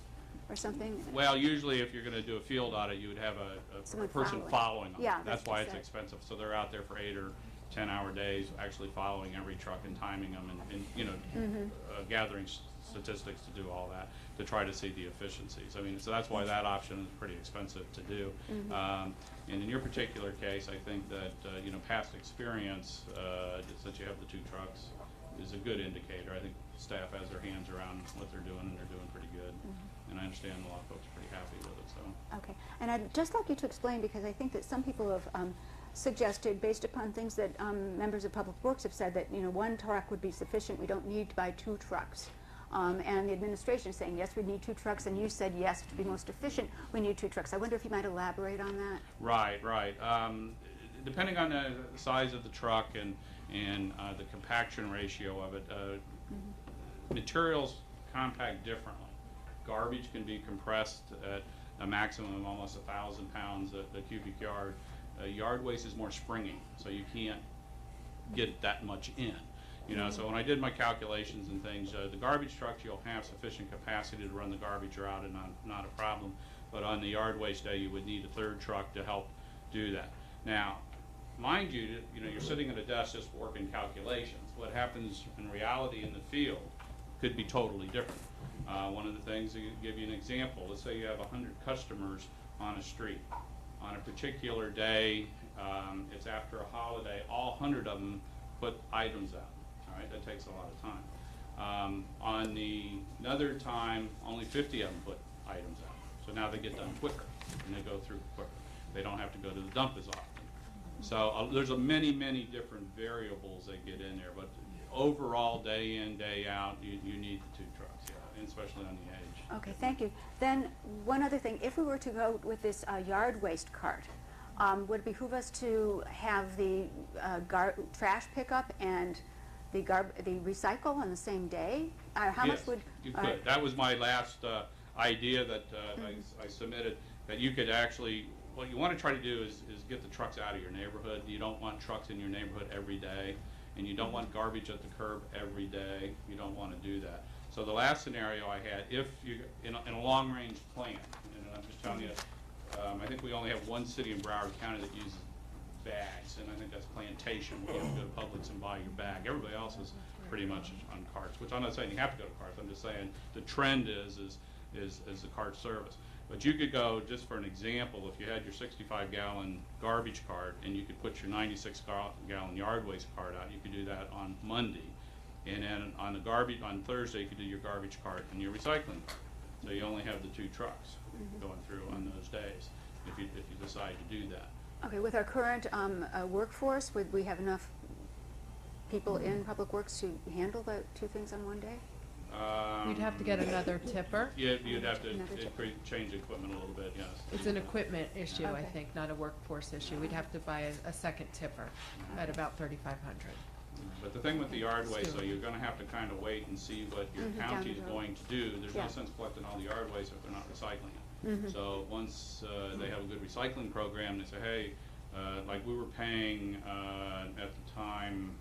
or something? Well, usually if you're going to do a field audit, you would have a Someone person following. following them. Yeah, That's that's why what it's I said. expensive. So they're out there for 8 or 10-hour days, actually following every truck and timing them and gathering statistics to do all that, to try to see the efficiencies. I mean, so that's why that option is pretty expensive to do. And in your particular case, I think that, past experience, since you have the 2 trucks, is a good indicator. I think staff has their hands around what they're doing, and they're doing pretty good. And I understand a lot of folks are pretty happy with it, so. Okay, and I'd just like you to explain, because I think that some people have suggested, based upon things that members of Public Works have said, that 1 truck would be sufficient, we don't need to buy 2 trucks. And the administration is saying, yes, we need 2 trucks, and you said, yes, to be most efficient, we need 2 trucks. I wonder if you might elaborate on that. Right. Depending on the size of the truck and the compaction ratio of it, materials compact differently. Garbage can be compressed at a maximum of almost 1,000 pounds a cubic yard. Yard waste is more springy, so you can't get that much in. So when I did my calculations and things, the garbage trucks, you'll have sufficient capacity to run the garbage route and not a problem. But on the yard waste day, you would need a 3rd truck to help do that. Now, mind you, you're sitting at a desk just working calculations. What happens in reality in the field could be totally different. One of the things, to give you an example, let's say you have 100 customers on a street. On a particular day, it's after a holiday, all 100 of them put items out. All right, that takes a lot of time. On another time, only 50 of them put items out. So now they get done quicker and they go through quicker. They don't have to go to the dump as often. So there's many different variables that get in there, but overall, day in, day out, you need the 2 trucks, yeah, and especially on the edge. Okay, thank you. Then one other thing, if we were to go with this yard waste cart, would it behoove us to have the trash pickup and the recycle on the same day? How much Yes, would? you could. That was my last idea that I submitted, that you could actually, what you want to try to do is get the trucks out of your neighborhood. You don't want trucks in your neighborhood every day, and you don't want garbage at the curb every day. You don't want to do that. So the last scenario I had, if you, in a long-range plan, and I'm just telling you, I think we only have 1 city in Broward County that uses bags, and I think that's Plantation, where you have to go to Publix and buy your bag. Everybody else is pretty much on carts, which I'm not saying you have to go to carts. I'm just saying the trend is the cart service. But you could go, just for an example, if you had your 65-gallon garbage cart and you could put your 96-gallon yard waste cart out, you could do that on Monday. And then on Thursday, you could do your garbage cart and your recycling cart. So you only have the 2 trucks going through on those days, if you decide to do that. Okay, with our current workforce, would we have enough people in Public Works to handle the 2 things on one day? We'd have to get another tipper. Yeah, you'd have to Another tipper. change the equipment a little bit, yes. It's an equipment issue, I Okay. think, not a workforce issue. We'd have to buy a second tipper at about $3,500. But the thing with the yard waste, so you're gonna have to kind of wait and see what your Down county the is road. going to do. There's Yeah. no sense collecting all the yard waste if they're not recycling it. So once they have a good recycling program, they say, hey, like we were paying at the time,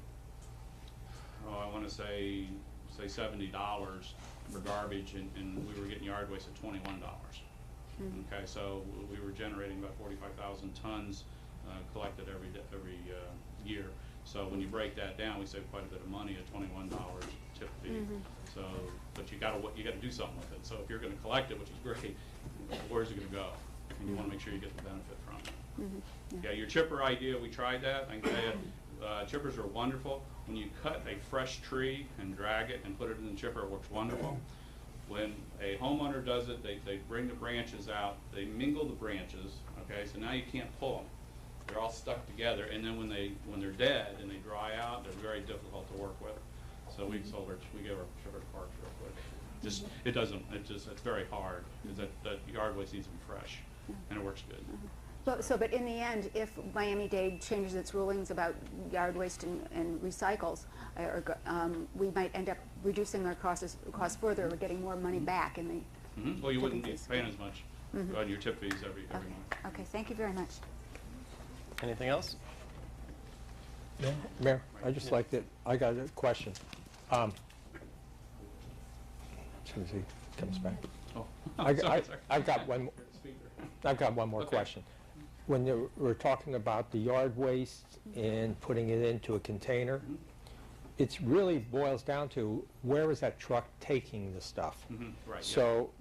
I wanna say $70 for garbage, and we were getting yard waste at $21. Okay, so we were generating about 45,000 tons collected every year. So when you break that down, we save quite a bit of money at $21 tip fee. So, but you gotta do something with it. So if you're gonna collect it, which is great, where's it gonna go? And you wanna make sure you get the benefit from it. Yeah, your chipper idea, we tried that. I can tell you, chippers are wonderful. When you cut a fresh tree and drag it and put it in the chipper, it works wonderful. When a homeowner does it, they bring the branches out, they mingle the branches, okay, so now you can't pull them. They're all stuck together, and then when they're dead and they dry out, they're very difficult to work with. So we gave our chipper to Parks real quick. It's very hard, because that yard waste needs to be fresh, and it works good. But in the end, if Miami-Dade changes its rulings about yard waste and recycles, we might end up reducing our costs further, or getting more money back in the Well, you wouldn't be fees. paying as much on your tip fees every month. Okay, thank you very much. Anything else? Mayor, I got a question. As soon as he comes back. Oh, I've sorry. got one more Okay. question. When we're talking about the yard waste and putting it into a container, it really boils down to, where is that truck taking the stuff? Right, yeah. So,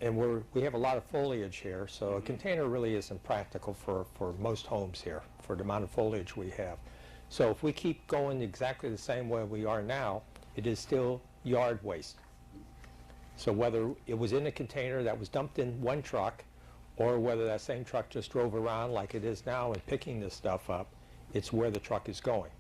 and we have a lot of foliage here, so a container really isn't practical for most homes here, for the amount of foliage we have. So if we keep going exactly the same way we are now, it is still yard waste. So whether it was in a container that was dumped in one truck, or whether that same truck just drove around like it is now and picking this stuff up, it's where the truck is going.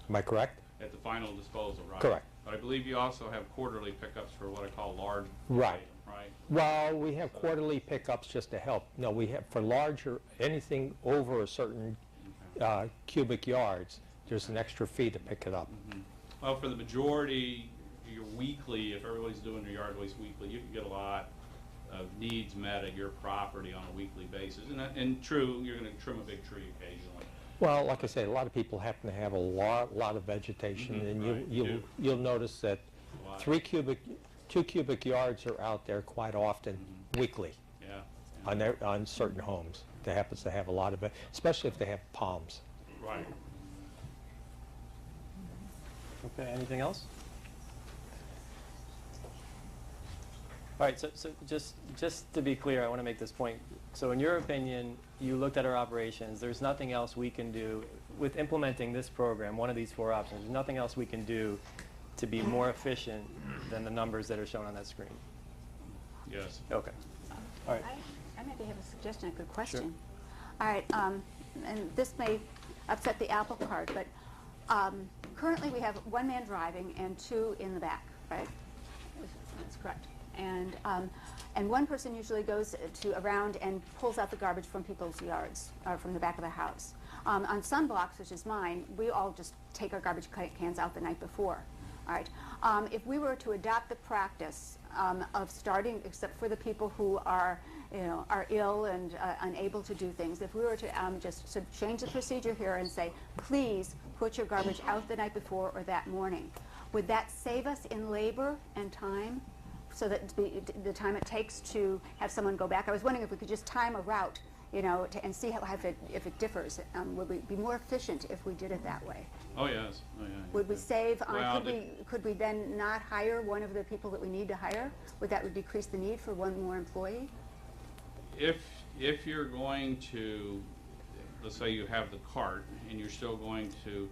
Am I correct? At the final disposal, right? Correct. But I believe you also have quarterly pickups for what I call large Right. item, right? Well, we have quarterly pickups just to help. No, we have, for larger, anything over a certain cubic yards, there's an extra fee to pick it up. Well, for the majority, your weekly, if everybody's doing their yard waste weekly, you can get a lot of needs met at your property on a weekly basis. And true, you're gonna trim a big tree occasionally. Well, like I say, a lot of people happen to have a lot of vegetation, and right, you'll notice that A lot. 2 cubic yards are out there quite often weekly Yeah, on certain homes that happens to have a lot of it, especially if they have palms. right. Okay, anything else? All right, so just to be clear, I want to make this point. So in your opinion, you looked at our operations, there's nothing else we can do with implementing this program, one of these 4 options, there's nothing else we can do to be more efficient than the numbers that are shown on that screen? Yes. Okay. All right. I maybe have a suggestion, a good question. All right, and this may upset the apple cart, but currently we have 1 man driving and 2 in the back, right? That's correct. And one person usually goes around and pulls out the garbage from people's yards, or from the back of the house. On some blocks, which is mine, we all just take our garbage cans out the night before. All right. If we were to adopt the practice of starting, except for the people who are ill and unable to do things, if we were to just change the procedure here and say, please put your garbage out the night before or that morning, would that save us in labor and time? So that the time it takes to have someone go back. I was wondering if we could just time a route, and see if it differs. Would we be more efficient if we did it that way? Oh, yes. Oh, yeah. Would we save on, Well, could we then not hire one of the people that we need to hire? Would that decrease the need for 1 more employee? if you're going to, let's say you have the cart and you're still going to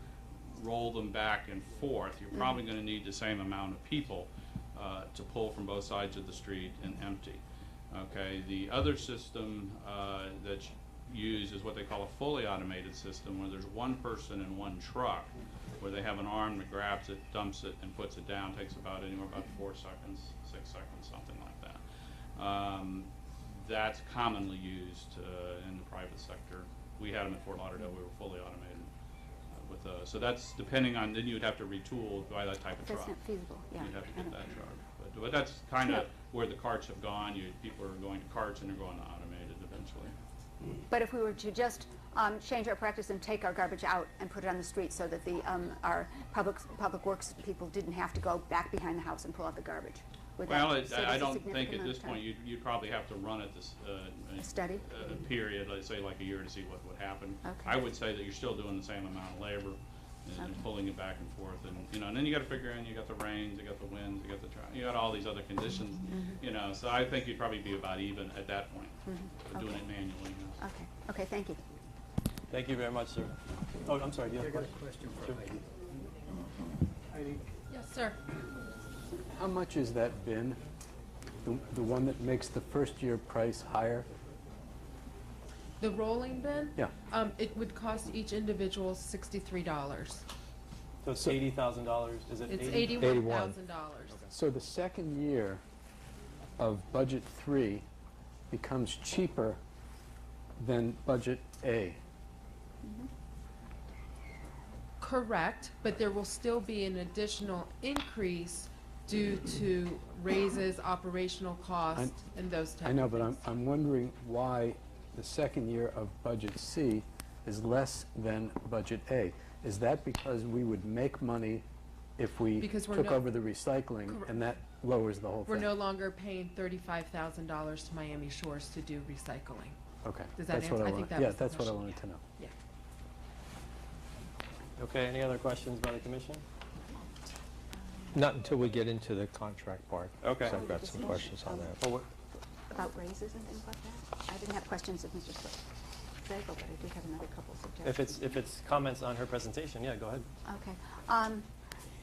roll them back and forth, you're probably going to need the same amount of people to pull from both sides of the street and empty. Okay, the other system that's used is what they call a fully automated system, where there's one person in one truck, where they have an arm that grabs it, dumps it, and puts it down. Takes about anywhere about 4 seconds, 6 seconds, something like that. That's commonly used in the private sector. We had them at Fort Lauderdale. We were fully automated. So that's depending on, then you'd have to retool, buy that type of truck. That's not feasible, yeah. You'd have to get that truck. But that's kind of where the carts have gone. People are going to carts and they're going to automated eventually. But if we were to just change our practice and take our garbage out and put it on the street so that our public works people didn't have to go back behind the house and pull out the garbage. Well, I don't think at this point you'd probably have to run it this study period, let's say like a year, to see what would happen. Okay. I would say that you're still doing the same amount of labor and pulling it back and forth, and then you got to figure in, you got the rains, you got the winds, you got all these other conditions, So I think you'd probably be about even at that point, doing it manually. Okay, thank you. Thank you very much, sir. Oh, I'm sorry, do you have a question for Sure. Heidi. Heidi, Yes, sir. how much is that bin? The one that makes the first year price higher? The rolling bin? Yeah. It would cost each individual $63. So it's $80,000, is it It's 80? $81,000. So the second year of budget 3 becomes cheaper than budget A. Correct, but there will still be an additional increase due to raises, operational costs, and those types of things. I know, but I'm wondering why the second year of budget C is less than budget A. Is that because we would make money if we Because we're took no- over the recycling, and that lowers the whole thing? We're no longer paying $35,000 to Miami Shores to do recycling. Okay. Does that that's what answer? I want- think that yeah, was the that's what I question, wanted to know. Yeah. Okay, any other questions by the commission? Not until we get into the contract part. Okay. 'Cause I've got some questions on that. Oh, what- About raises and things like that? I didn't have questions of Mr. Slagle, but I do have another couple suggestions. if it's comments on her presentation, yeah, go ahead. Okay.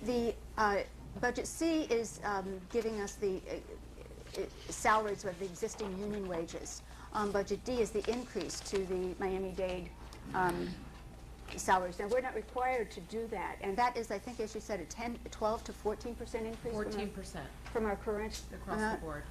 The budget C is giving us the salaries of the existing union wages. Budget D is the increase to the Miami-Dade salaries. Now, we're not required to do that, and that is, I think, as you said, a 12 to 14% increase 14% from our current across the board.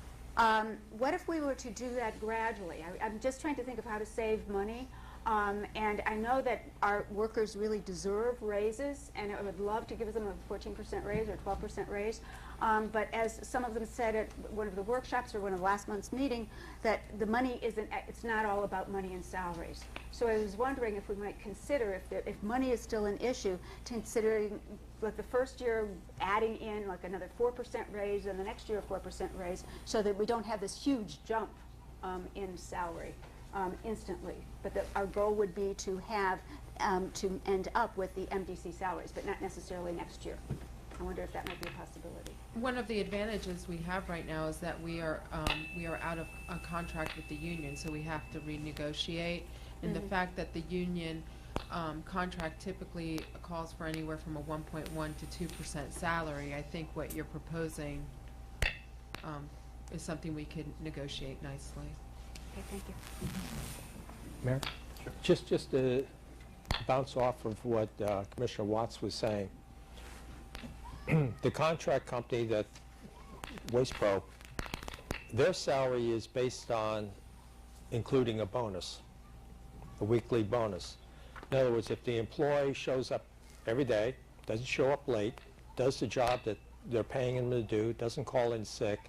What if we were to do that gradually? I'm just trying to think of how to save money. And I know that our workers really deserve raises, and I would love to give them a 14% raise or 12% raise. But as some of them said at one of the workshops or one of last month's meeting, that the money it's not all about money and salaries. So I was wondering if we might consider, if money is still an issue, considering like the first year adding in like another 4% raise and the next year a 4% raise, so that we don't have this huge jump in salary instantly. But our goal would be to have to end up with the MDC salaries, but not necessarily next year. I wonder if that might be a possibility. One of the advantages we have right now is that we are out of a contract with the union, so we have to renegotiate. And the fact that the union contract typically calls for anywhere from a 1.1 to 2% salary, I think what you're proposing is something we could negotiate nicely. Okay, thank you. Mayor? Sure. Just to bounce off of what Commissioner Watts was saying, the contract company, that Waste Pro, their salary is based on including a bonus, a weekly bonus. In other words, if the employee shows up every day, doesn't show up late, does the job that they're paying him to do, doesn't call in sick,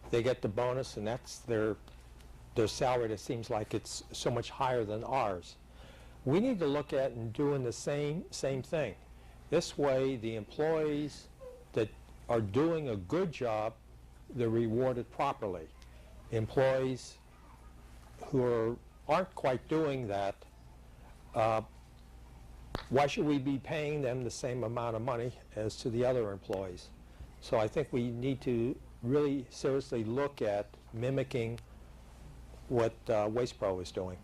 they get the bonus, and that's their salary. That seems like it's so much higher than ours. We need to look at and doing the same thing. This way, the employees that are doing a good job, they're rewarded properly. Employees who aren't quite doing that, why should we be paying them the same amount of money as to the other employees? So I think we need to really seriously look at mimicking what Waste Pro is doing.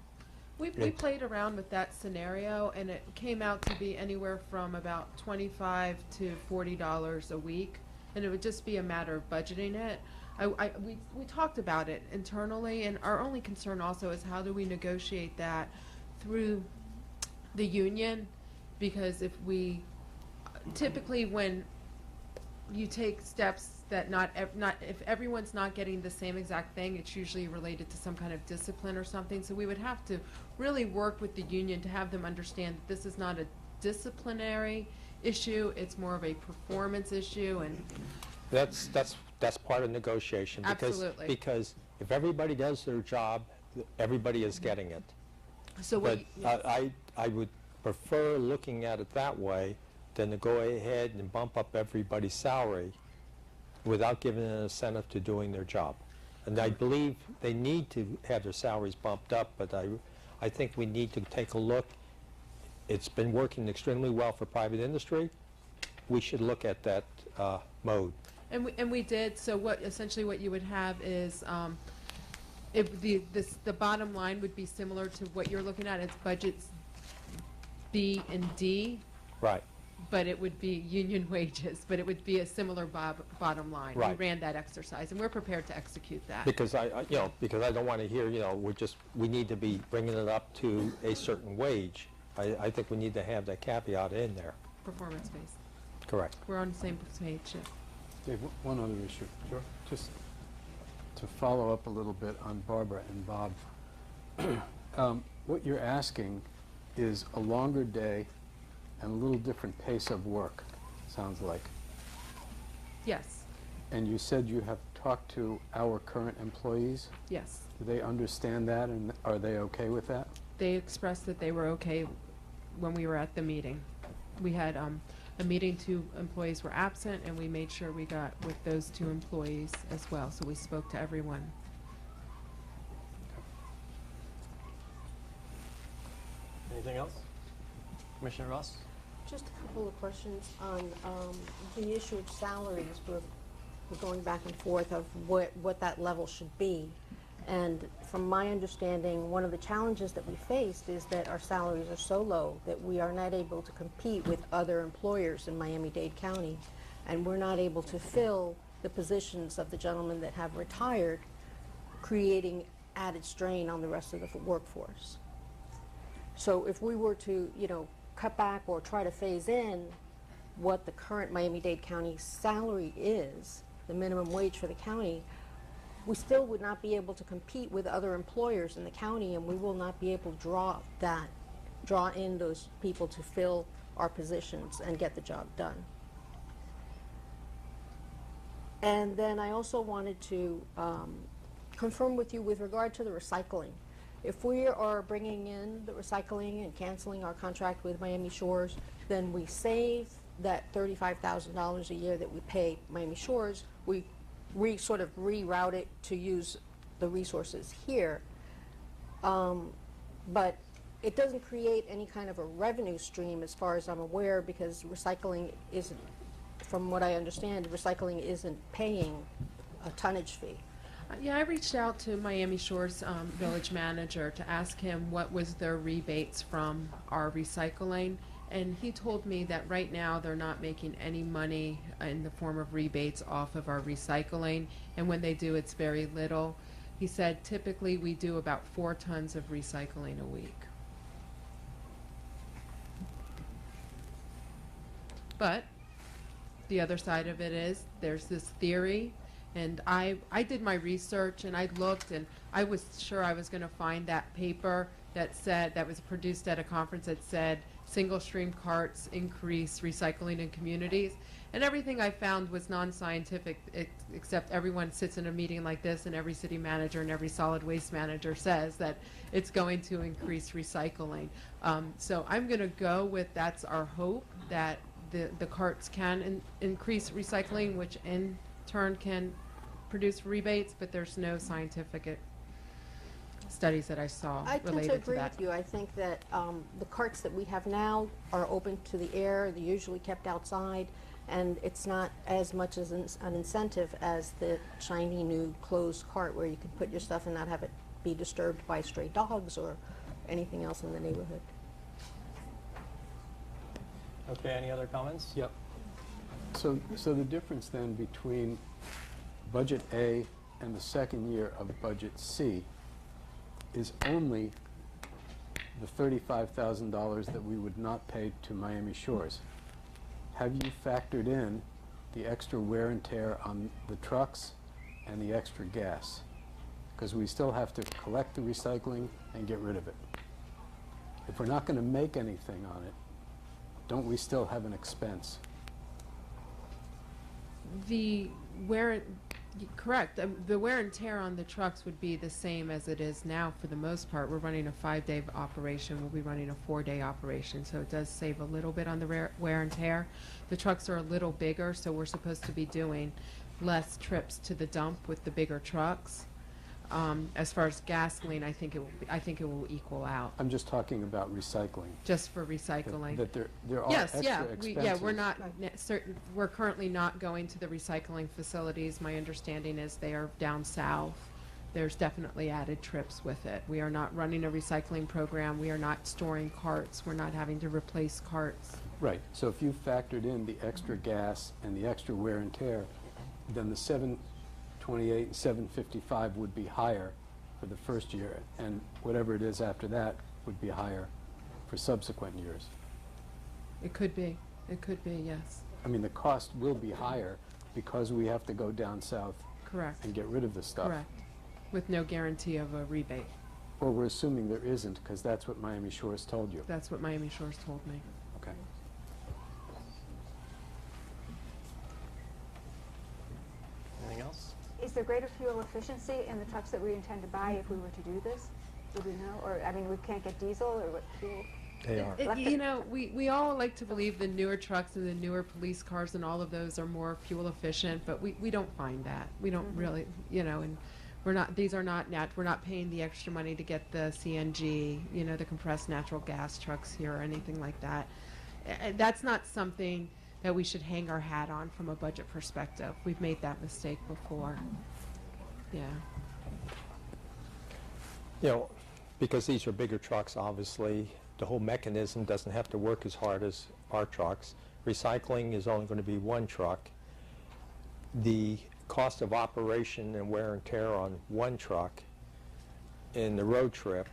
We played around with that scenario, and it came out to be anywhere from about $25 to $40 a week, and it would just be a matter of budgeting it. We talked about it internally, and our only concern also is how do we negotiate that through the union, because if we, typically when you take steps that if everyone's not getting the same exact thing, it's usually related to some kind of discipline or something. So we would have to really work with the union to have them understand that this is not a disciplinary issue, it's more of a performance issue. And That's part of negotiation. Absolutely. Because if everybody does their job, everybody is getting it. so But what, I would prefer looking at it that way than to go ahead and bump up everybody's salary without giving an incentive to doing their job. And I believe they need to have their salaries bumped up, but I think we need to take a look. It's been working extremely well for private industry. We should look at that mode. and we did. So essentially what you would have is if the bottom line would be similar to what you're looking at. It's budgets B and D, Right. but it would be union wages, but it would be a similar bottom line. Right. We ran that exercise, and we're prepared to execute that. Because because I don't want to hear, we need to be bringing it up to a certain wage. I think we need to have that caveat in there. Performance-based. Correct. We're on the same page. Yeah. Dave, one other issue. Sure. Just to follow up a little bit on Barbara and Bob. What you're asking is a longer day and a little different pace of work, sounds like. Yes. And you said you have talked to our current employees. Yes. Do they understand that, and are they okay with that? They expressed that they were okay when we were at the meeting. We had a meeting, 2 employees were absent, and we made sure we got with those 2 employees as well, so we spoke to everyone. Anything else? Commissioner Ross? Just a couple of questions on the issue of salaries. We're going back and forth of what that level should be. And from my understanding, one of the challenges that we faced is that our salaries are so low that we are not able to compete with other employers in Miami-Dade County. And we're not able to fill the positions of the gentlemen that have retired, creating added strain on the rest of the workforce. So if we were to, cut back or try to phase in what the current Miami-Dade County salary is, the minimum wage for the county, we still would not be able to compete with other employers in the county, and we will not be able to draw in those people to fill our positions and get the job done. And then I also wanted to confirm with you with regard to the recycling. If we are bringing in the recycling and canceling our contract with Miami Shores, then we save that $35,000 a year that we pay Miami Shores. We sort of reroute it to use the resources here. But it doesn't create any kind of a revenue stream as far as I'm aware, because recycling isn't, from what I understand, recycling isn't paying a tonnage fee. Yeah, I reached out to Miami Shores village manager to ask him what was their rebates from our recycling, and he told me that right now they're not making any money in the form of rebates off of our recycling, and when they do, it's very little. He said typically we do about 4 tons of recycling a week. But the other side of it is there's this theory. And I did my research, and I looked, and I was sure I was going to find that paper that was produced at a conference that said single stream carts increase recycling in communities. And everything I found was non-scientific, except everyone sits in a meeting like this, and every city manager and every solid waste manager says that it's going to increase recycling. So I'm going to go with that's our hope, that the carts can increase recycling, which in turn can produce rebates, but there's no scientific studies that I saw I tend to related to agree that. with you. I think that the carts that we have now are open to the air. They're usually kept outside, and it's not as much as an incentive as the shiny new closed cart where you can put your stuff and not have it be disturbed by stray dogs or anything else in the neighborhood. Okay, any other comments? Yep. So the difference then between Budget A and the second year of Budget C is only the $35,000 that we would not pay to Miami Shores. Have you factored in the extra wear and tear on the trucks and the extra gas? Because we still have to collect the recycling and get rid of it. If we're not going to make anything on it, don't we still have an expense? Correct. The wear and tear on the trucks would be the same as it is now for the most part. We're running a 5-day operation. We'll be running a 4-day operation, so it does save a little bit on the wear and tear. The trucks are a little bigger, so we're supposed to be doing less trips to the dump with the bigger trucks. As far as gasoline, I think it will equal out. I'm just talking about recycling. Just for recycling. That there are Yes, extra expenses. yeah, we're not certain. We're currently not going to the recycling facilities. My understanding is they are down south. There's definitely added trips with it. We are not running a recycling program. We are not storing carts. We're not having to replace carts. Right. So if you factored in the extra gas and the extra wear and tear, then the 728 and 755 would be higher for the first year, and whatever it is after that would be higher for subsequent years. It could be. It could be, yes. I mean, the cost will be higher because we have to go down south Correct. and get rid of the stuff. Correct. With no guarantee of a rebate. Or we're assuming there isn't, because that's what Miami Shores told you. That's what Miami Shores told me. Okay. Anything else? Is there greater fuel efficiency in the trucks that we intend to buy if we were to do this? Do we know? Or, I mean, we can't get diesel or what fuel? They are. You know, we all like to believe the newer trucks and the newer police cars and all of those are more fuel efficient, but we don't find that. We don't really, you know, and we're not, we're not paying the extra money to get the CNG, you know, the compressed natural gas trucks here or anything like that. That's not something that we should hang our hat on from a budget perspective. We've made that mistake before. Yeah. You know, because these are bigger trucks, obviously, the whole mechanism doesn't have to work as hard as our trucks. Recycling is only going to be one truck. The cost of operation and wear and tear on one truck in the road trip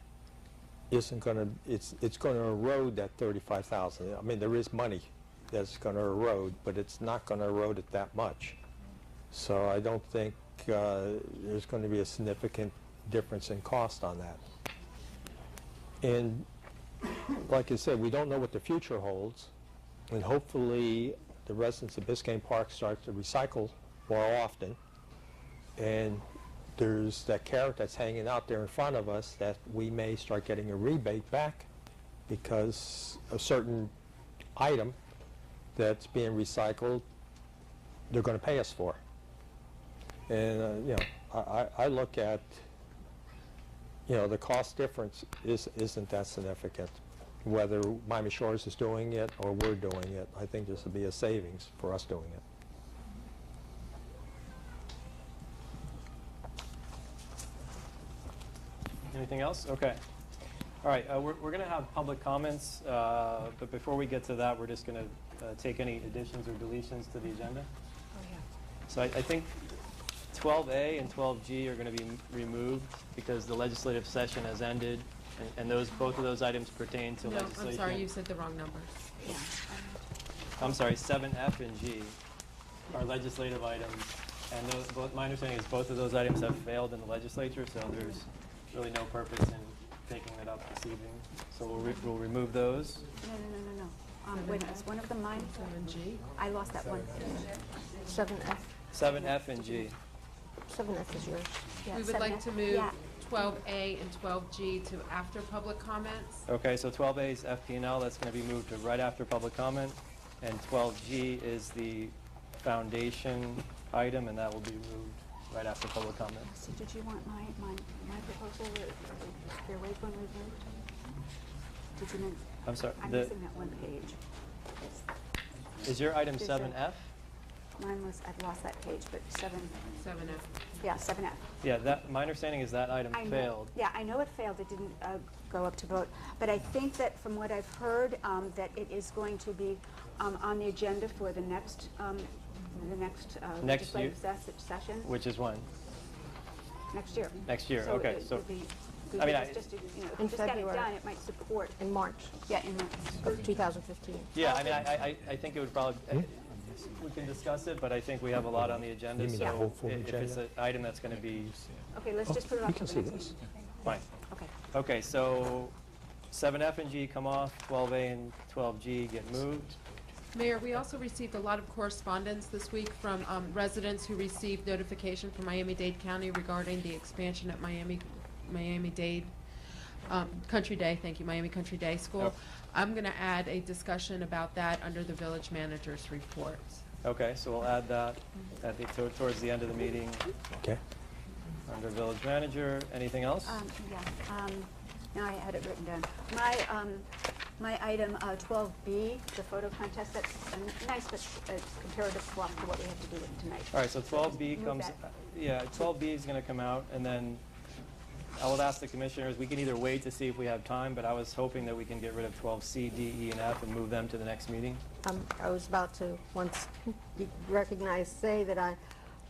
isn't going to, it's going to erode that $35,000. I mean, there is money that's going to erode, but it's not going to erode it that much. So I don't think there's going to be a significant difference in cost on that. And like I said, we don't know what the future holds, and hopefully the residents of Biscayne Park start to recycle more often, and there's that carrot that's hanging out there in front of us that we may start getting a rebate back because a certain item that's being recycled, they're going to pay us for. And you know, I look at, you know, the cost difference isn't that significant. Whether Miami Shores is doing it or we're doing it, I think this will be a savings for us doing it. Anything else? Okay. All right, we're going to have public comments, but before we get to that, we're just going to take any additions or deletions to the agenda. Oh, yeah. So I think 12A and 12G are going to be removed because the legislative session has ended, and both of those items pertain to No, legislation. I'm sorry, you said the wrong numbers. Yeah. I'm sorry, 7F and G are legislative items, and my understanding is both of those items have failed in the legislature, so there's really no purpose in taking that up this evening. So we'll remove those. No. Wait, is one of them mine? 7G? I lost that one. 7F. 7F and G. 7F is yours. Yeah, We would 7F. like to move Yeah. 12A and 12G to after public comments. Okay, so 12A is FP&L, that's going to be moved to right after public comment, and 12G is the foundation item, and that will be moved right after public comment. So did you want my proposal, the Fairways one removed? Did you mean? I'm sorry, I'm missing that one page. is your item There's a- 7F? Mine was, I've lost that page, but 7F. 7F. Yeah, that, my understanding is that item I know- failed. Yeah, I know it failed, it didn't go up to vote, but I think that from what I've heard, that it is going to be on the agenda for the next legislative session, Which is when? next year. Next year, So okay, it so, would be good I mean, if it's just, you know, if In we just got it February. done, it might support. In March Yeah, in March. of 2015. yeah, I mean, I think it would probably, we can discuss it, but I think we have a lot on the agenda, You mean the whole so full if it's an agenda? item that's gonna be, Okay, let's just put it You on can for see the next this. meeting. fine. Okay. Okay, so 7F and G come off, 12A and 12G get moved. Mayor, we also received a lot of correspondence this week from residents who received notification from Miami-Dade County regarding the expansion at Miami-Dade Country Day, thank you, Miami Country Day School. Yep. I'm going to add a discussion about that under the village manager's reports. Okay, so we'll add that at the, towards the end of the meeting, Okay. under village manager. Anything else? Now I had it written down. My item 12B, the photo contest, that's a nice but comparative fluff to what we have to do with tonight. All right, so 12B Move comes, that. yeah, 12B is going to come out, and then I would ask the commissioners, we can either wait to see if we have time, but I was hoping that we can get rid of 12C, D, E, and F and move them to the next meeting. I was about to, once you recognize, say that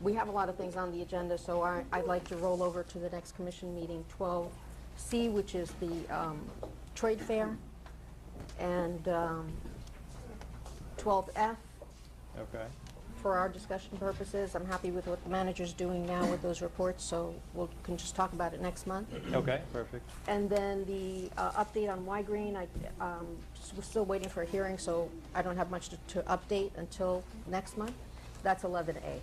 we have a lot of things on the agenda, so I'd like to roll over to the next commission meeting, 12C, which is the trade fair, and 12F Okay. for our discussion purposes. I'm happy with what the manager's doing now with those reports, so we can just talk about it next month. Okay, perfect. And then the update on Y-Green, we're still waiting for a hearing, so I don't have much to update until next month. That's 11A.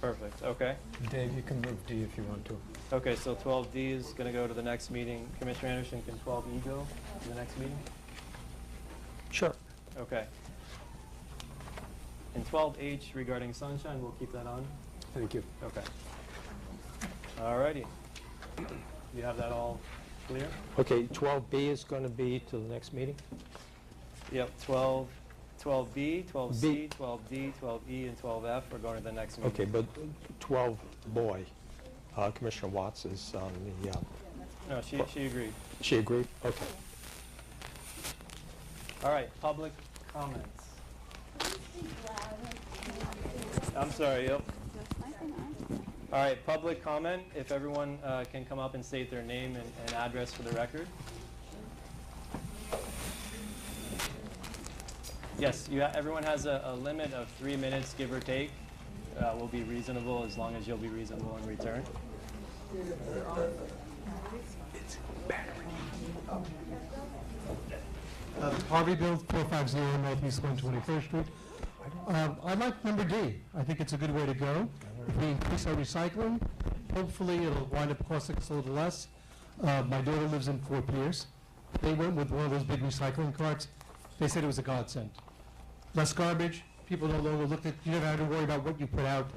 Perfect, okay. Dave, you can move D if you want to. Okay, so 12D is going to go to the next meeting. Commissioner Anderson, can 12E go to the next meeting? Sure. Okay. And 12H regarding sunshine, we'll keep that on? Thank you. Okay. All righty. You have that all clear? Okay, 12B is going to be to the next meeting? Yep, 12B, 12C, B. 12D, 12E, and 12F are going to the next meeting. Okay, but 12 boy, Commissioner Watts is on the, No, she agreed. she agreed? Okay. All right, public comments. I'm sorry, yep. All right, public comment, if everyone can come up and state their name and address for the record. Yes, everyone has a limit of 3 minutes, give or take. Will be reasonable as long as you'll be reasonable in return. Harvey Bill, 450 Northeast 121st Street. I like number D. I think it's a good way to go. If we increase our recycling, hopefully it'll wind up costing us a little less. My daughter lives in Fort Pierce. They went with one of those big recycling carts. They said it was a godsend. Less garbage. People no longer looked at, you never had to worry about what you put out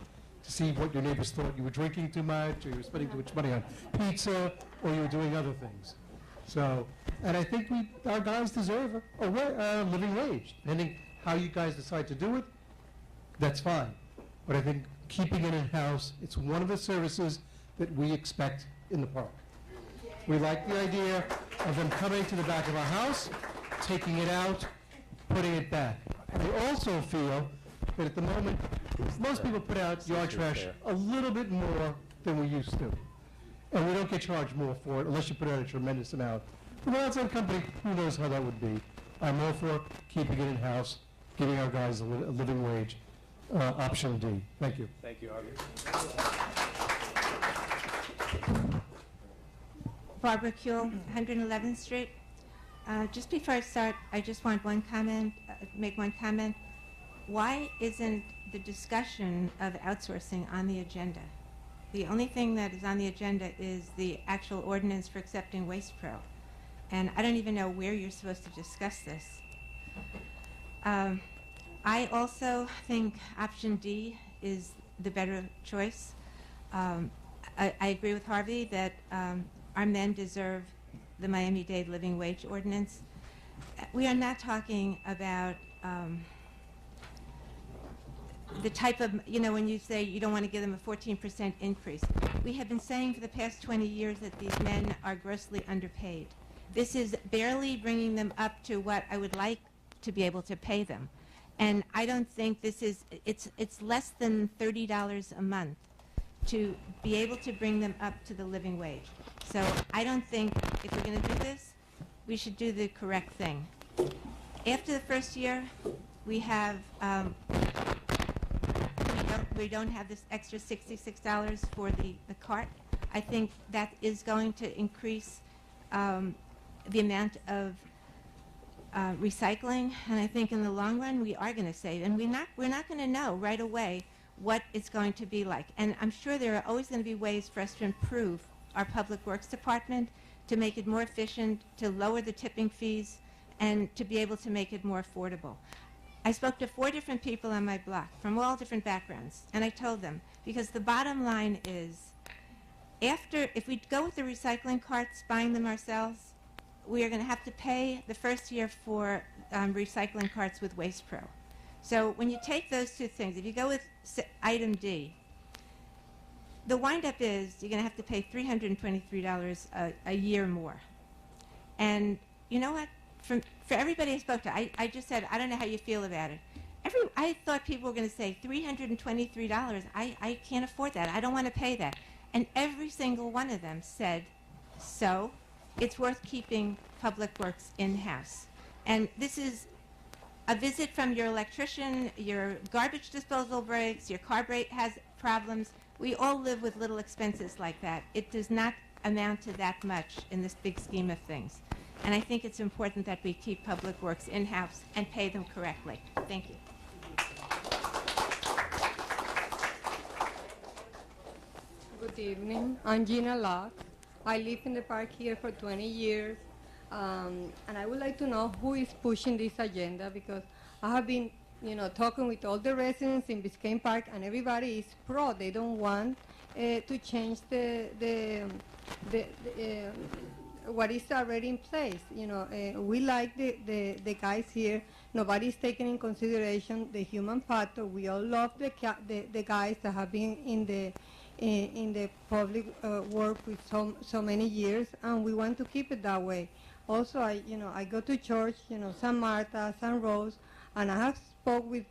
to see what your neighbors thought you were drinking too much, or you were spending too much money on pizza, or you were doing other things. So, and I think our guys deserve a living wage. Depending how you guys decide to do it, that's fine. But I think keeping it in-house, it's one of the services that we expect in the park. We like the idea of them coming to the back of our house, taking it out, putting it back. We also feel that at the moment, most people put out yard trash a little bit more than we used to. And we don't get charged more for it unless you put out a tremendous amount. For an outside company, who knows how that would be. I'm all for keeping it in-house, giving our guys a living wage. Option D. Thank you. Thank you, Harvey. Barbara Kuehl, 111th Street. Just before I start, I just want make one comment. Why isn't the discussion of outsourcing on the agenda? The only thing that is on the agenda is the actual ordinance for accepting Waste Pro. And I don't even know where you're supposed to discuss this. I also think option D is the better choice. I agree with Harvey that our men deserve the Miami-Dade living wage ordinance. We are not talking about the type of, when you say you don't want to give them a 14% increase. We have been saying for the past 20 years that these men are grossly underpaid. This is barely bringing them up to what I would like to be able to pay them. And I don't think it's less than $30 a month to be able to bring them up to the living wage. So I don't think if we're going to do this, we should do the correct thing. After the first year, we have we don't have this extra $66 for the cart. I think that is going to increase the amount of recycling, and I think in the long run we are going to save. And we're not going to know right away what it's going to be like. And I'm sure there are always going to be ways for us to improve our Public Works Department, to make it more efficient, to lower the tipping fees, and to be able to make it more affordable. I spoke to 4 different people on my block from all different backgrounds, and I told them, because the bottom line is, if we go with the recycling carts, buying them ourselves, we are going to have to pay the first year for recycling carts with Waste Pro. So when you take those 2 things, if you go with item D, the windup is you're going to have to pay $323 a year more. And you know what? For everybody I spoke to, I just said, I don't know how you feel about it. I thought people were going to say, $323, I can't afford that. I don't want to pay that. And every single one of them said, so it's worth keeping Public Works in-house. And this is a visit from your electrician, your garbage disposal breaks, your car brake has problems. We all live with little expenses like that. It does not amount to that much in this big scheme of things. And I think it's important that we keep Public Works in-house and pay them correctly. Thank you. Good evening. I'm Gina Locke. I live in the park here for 20 years. And I would like to know who is pushing this agenda, because I have been, talking with all the residents in Biscayne Park, and everybody is pro. They don't want to change what is already in place. We like the guys here. Nobody's taking in consideration the human factor. We all love the guys that have been in the public work with so many years, and we want to keep it that way. Also, I go to church, San Marta, San Rose, and I have spoke with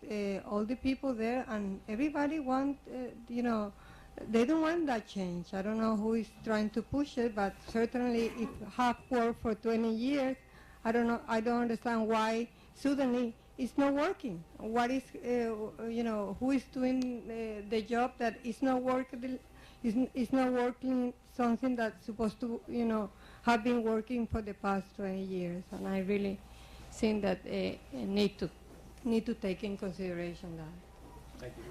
all the people there, and everybody want, they don't want that change. I don't know who is trying to push it, but certainly if have worked for 20 years, I don't understand why suddenly it's not working. What is, who is doing the job that is not working? Is not working something that's supposed to, have been working for the past 20 years, and I really think that need to take in consideration that. Thank you.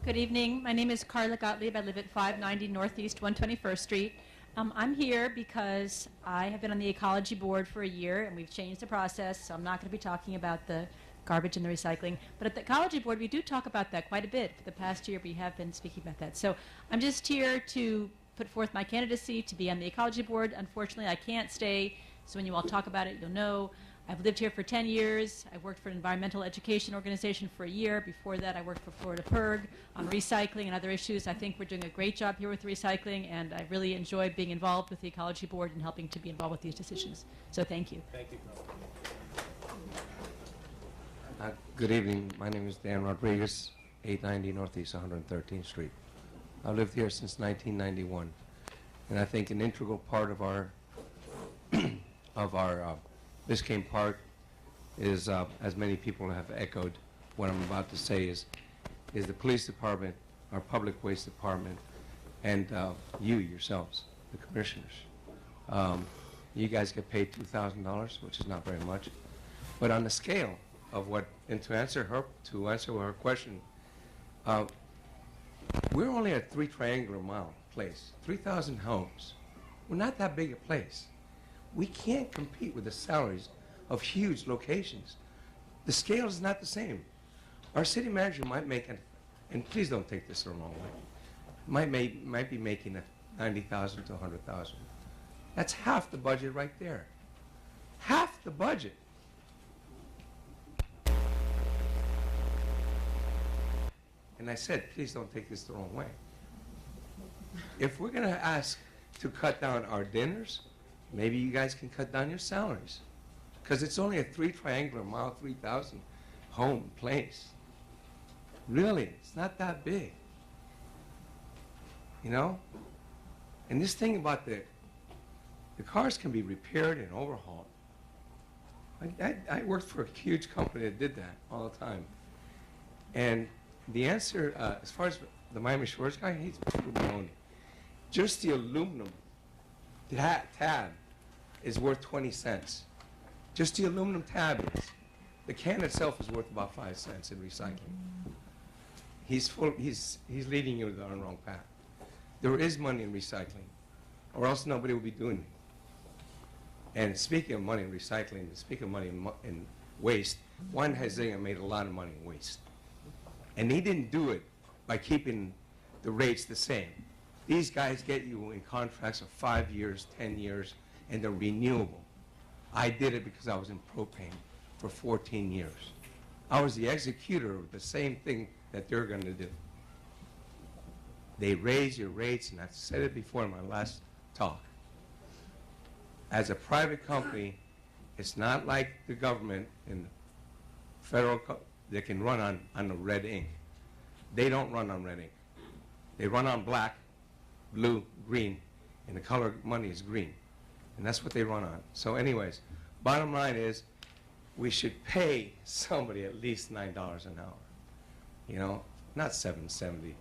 Good evening. My name is Carla Gottlieb. I live at 590 Northeast 121st Street. I'm here because I have been on the Ecology Board for a year, and we've changed the process, so I'm not going to be talking about the garbage and the recycling. But at the Ecology Board, we do talk about that quite a bit. For the past year, we have been speaking about that. So I'm just here to put forth my candidacy to be on the Ecology Board. Unfortunately, I can't stay, so when you all talk about it, you'll know. I've lived here for 10 years. I worked for an environmental education organization for a year. Before that, I worked for Florida PIRG on recycling and other issues. I think we're doing a great job here with recycling, and I really enjoy being involved with the Ecology Board and helping to be involved with these decisions. So thank you. Thank you. Good evening. My name is Dan Rodriguez, 890 Northeast 113th Street. I've lived here since 1991, and I think an integral part of our Biscayne Park is, as many people have echoed what I'm about to say, is the police department, our public waste department, and you yourselves, the commissioners. You guys get paid $2,000, which is not very much, but on the scale of what, and to answer her question, we're only a 3 triangular mile place, 3,000 homes. We're not that big a place. We can't compete with the salaries of huge locations. The scale is not the same. Our city manager might make, and please don't take this the wrong way, might be making $90,000 to $100,000. That's half the budget right there. Half the budget. And I said, please don't take this the wrong way. If we're going to ask to cut down our dinners, maybe you guys can cut down your salaries. Because it's only a 3 triangular mile, 3,000 home place. Really, it's not that big. You know? And this thing about the cars can be repaired and overhauled. I worked for a huge company that did that all the time. And the answer, as far as the Miami Shores guy, he's known. Just the aluminum tab is worth 20 cents. Just the aluminum tab is. The can itself is worth about 5 cents in recycling. He's leading you down the wrong path. There is money in recycling, or else nobody will be doing it. And speaking of money in recycling, speaking of money in waste, Juan Hezega made a lot of money in waste. And he didn't do it by keeping the rates the same. These guys get you in contracts of 5 years, 10 years, and they're renewable. I did it because I was in propane for 14 years. I was the executor of the same thing that they're going to do. They raise your rates, and I've said it before in my last talk. As a private company, it's not like the government and federal they can run on the red ink. They don't run on red ink. They run on black, blue, green, and the color of money is green. And that's what they run on. So anyways, bottom line is we should pay somebody at least $9 an hour. You know, not $7.70.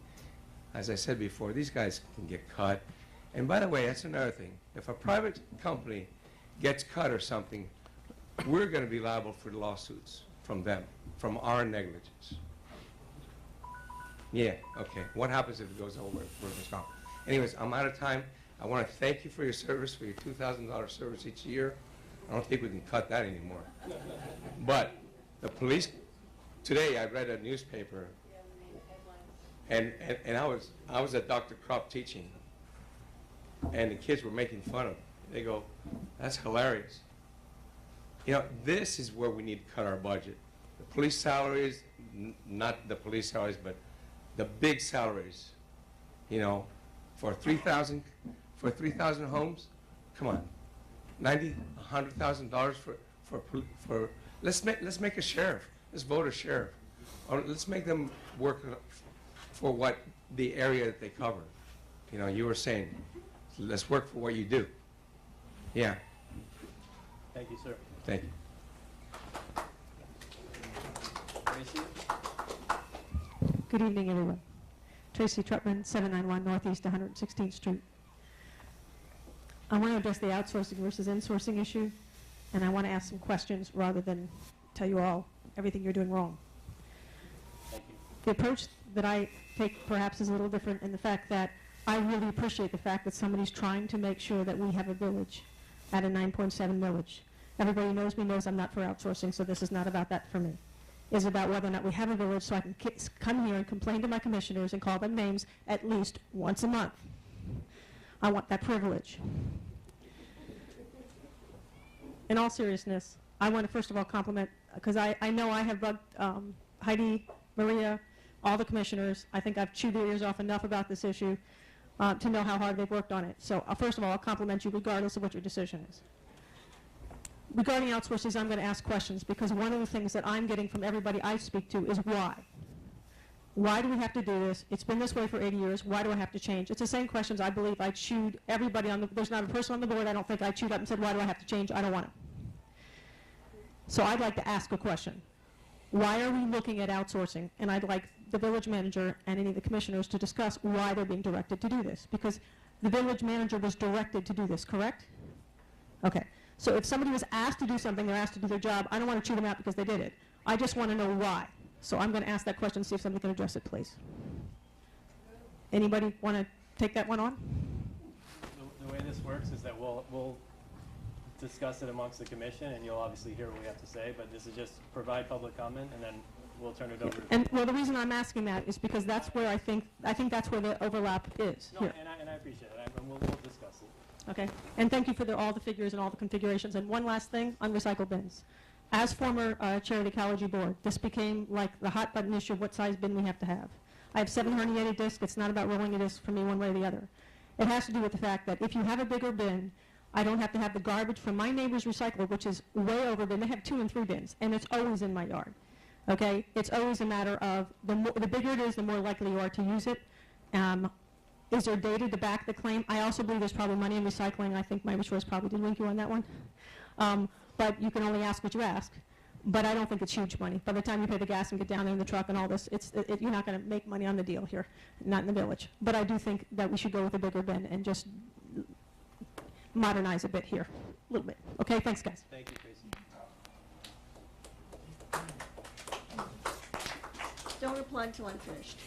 As I said before, these guys can get cut. And by the way, that's another thing. If a private company gets cut or something, we're going to be liable for lawsuits from them, from our negligence. Yeah, okay. What happens if it goes over workers' comp? Anyways, I'm out of time. I want to thank you for your service, for your $2,000 service each year. I don't think we can cut that anymore. But the police, today I read a newspaper, and I was at Dr. Kropp teaching, and the kids were making fun of me. They go, that's hilarious. You know, this is where we need to cut our budget. The police salaries, not the police salaries, but the big salaries, you know, for 3,000 homes, come on, $100,000 for let's make a sheriff. Let's vote a sheriff, or let's make them work for what the area that they cover. You know, you were saying, let's work for what you do. Yeah. Thank you, sir. Thank you. Tracy? Good evening, everyone. Tracy Trutman, 791 Northeast 116th Street. I want to address the outsourcing versus insourcing issue, and I want to ask some questions rather than tell you all everything you're doing wrong. Thank you. The approach that I take perhaps is a little different in the fact that I really appreciate the fact that somebody's trying to make sure that we have a village at a 9.7 millage. Everybody who knows me knows I'm not for outsourcing, so this is not about that for me. It's about whether or not we have a village so I can come here and complain to my commissioners and call them names at least once a month. I want that privilege. In all seriousness, I want to first of all compliment, because I know I have bugged Heidi, Maria, all the commissioners. I think I've chewed their ears off enough about this issue to know how hard they've worked on it. So first of all, I'll compliment you regardless of what your decision is. Regarding outsourcing, I'm going to ask questions because one of the things that I'm getting from everybody I speak to is why. Why do we have to do this? It's been this way for 80 years. Why do I have to change? It's the same questions I believe I chewed everybody on the, there's not a person on the board I don't think I chewed up and said, why do I have to change? I don't want to. So I'd like to ask a question. Why are we looking at outsourcing? And I'd like the village manager and any of the commissioners to discuss why they're being directed to do this. Because the village manager was directed to do this, correct? Okay. So if somebody was asked to do something, they're asked to do their job, I don't want to chew them out because they did it. I just want to know why. So I'm going to ask that question and see if somebody can address it, please. Anybody want to take that one on? The way this works is that we'll discuss it amongst the commission, and you'll obviously hear what we have to say, but this is just provide public comment, and then we'll turn it over to And well, the reason I'm asking that is because that's where I think that's where the overlap is. No, here. and I appreciate it, and we'll discuss it. Okay, and thank you for all the figures and all the configurations. And one last thing on recycle bins. As former chair of the ecology board, this became like the hot button issue of what size bin we have to have. I have 7 herniated discs. It's not about rolling a disc for me one way or the other. It has to do with the fact that if you have a bigger bin, I don't have to have the garbage from my neighbor's recycler, which is way over bin. They have 2 and 3 bins, and it's always in my yard. Okay? It's always a matter of the bigger it is, the more likely you are to use it. Is there data to back the claim? I also believe there's probably money in recycling. I think my choice probably did link you on that one. But you can only ask what you ask. But I don't think it's huge money. By the time you pay the gas and get down there in the truck and all this, you're not going to make money on the deal here, not in the village. But I do think that we should go with a bigger bin and just modernize a bit here, a little bit. Okay, thanks, guys. Thank you, Tracy. Don't reply until I'm finished.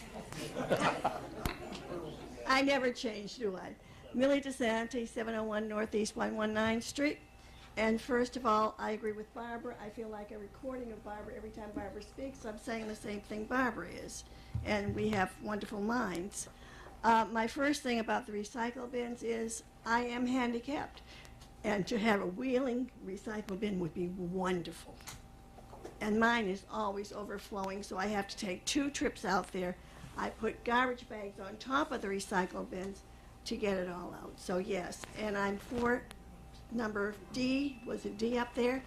I never change, do I? Millie DeSanti, 701 Northeast 119th Street. And first of all, I agree with Barbara. I feel like a recording of Barbara every time Barbara speaks. I'm saying the same thing Barbara is. And we have wonderful minds. My first thing about the recycle bins is I am handicapped. And to have a wheeling recycle bin would be wonderful. And mine is always overflowing, so I have to take 2 trips out there. I put garbage bags on top of the recycle bins to get it all out. So yes, and I'm for number D. Was it D up there?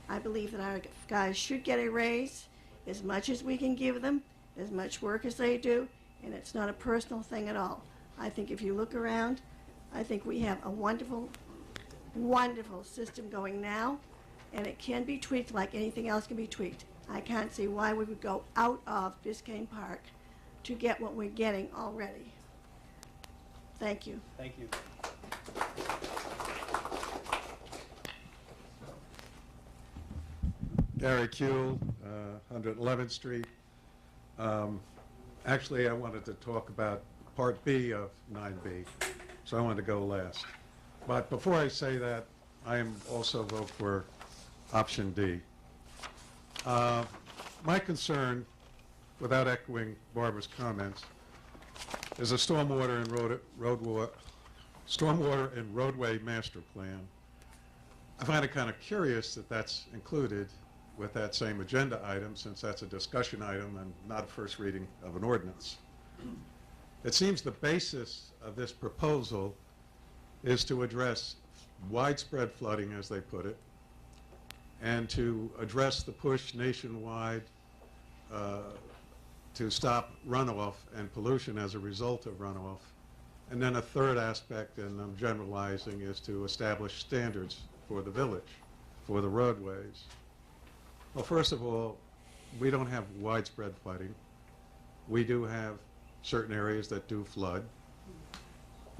I believe that our guys should get a raise as much as we can give them, as much work as they do, and it's not a personal thing at all. I think if you look around, I think we have a wonderful, wonderful system going now, and it can be tweaked like anything else can be tweaked. I can't see why we would go out of Biscayne Park to get what we're getting already. Thank you. Thank you. Gary Kuehl, 111th Street. Actually, I wanted to talk about Part B of 9B, so I wanted to go last. But before I say that, I am also vote for option D. My concern, without echoing Barbara's comments, is a stormwater and roadway master plan. I find it kind of curious that that's included with that same agenda item, since that's a discussion item and not a first reading of an ordinance. It seems the basis of this proposal is to address widespread flooding, as they put it, and to address the push nationwide to stop runoff and pollution as a result of runoff. And then a third aspect, and I'm generalizing, is to establish standards for the village, for the roadways. Well, first of all, we don't have widespread flooding. We do have certain areas that do flood.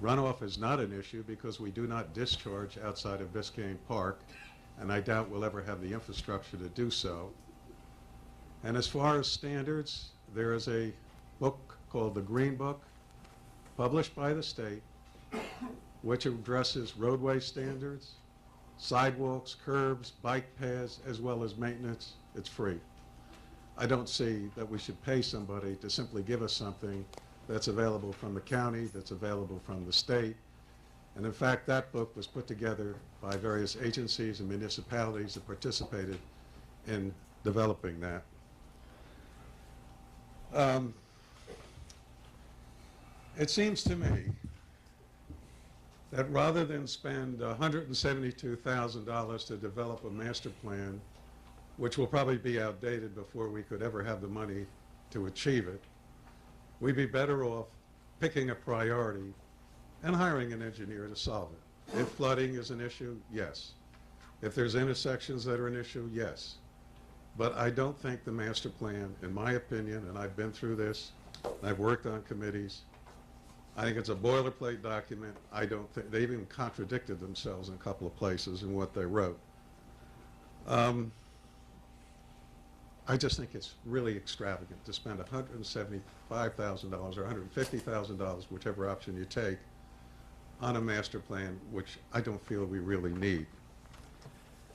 Runoff is not an issue because we do not discharge outside of Biscayne Park, and I doubt we'll ever have the infrastructure to do so. And as far as standards, there is a book called the Green Book, published by the state, which addresses roadway standards, sidewalks, curbs, bike paths, as well as maintenance. It's free. I don't see that we should pay somebody to simply give us something that's available from the county, that's available from the state. And in fact, that book was put together by various agencies and municipalities that participated in developing that. It seems to me that rather than spend $172,000 to develop a master plan, which will probably be outdated before we could ever have the money to achieve it, we'd be better off picking a priority and hiring an engineer to solve it. If flooding is an issue, yes. If there's intersections that are an issue, yes. But I don't think the master plan, in my opinion, and I've been through this, and I've worked on committees, I think it's a boilerplate document. I don't think, they even contradicted themselves in a couple of places in what they wrote. I just think it's really extravagant to spend $175,000 or $150,000, whichever option you take, on a master plan, which I don't feel we really need.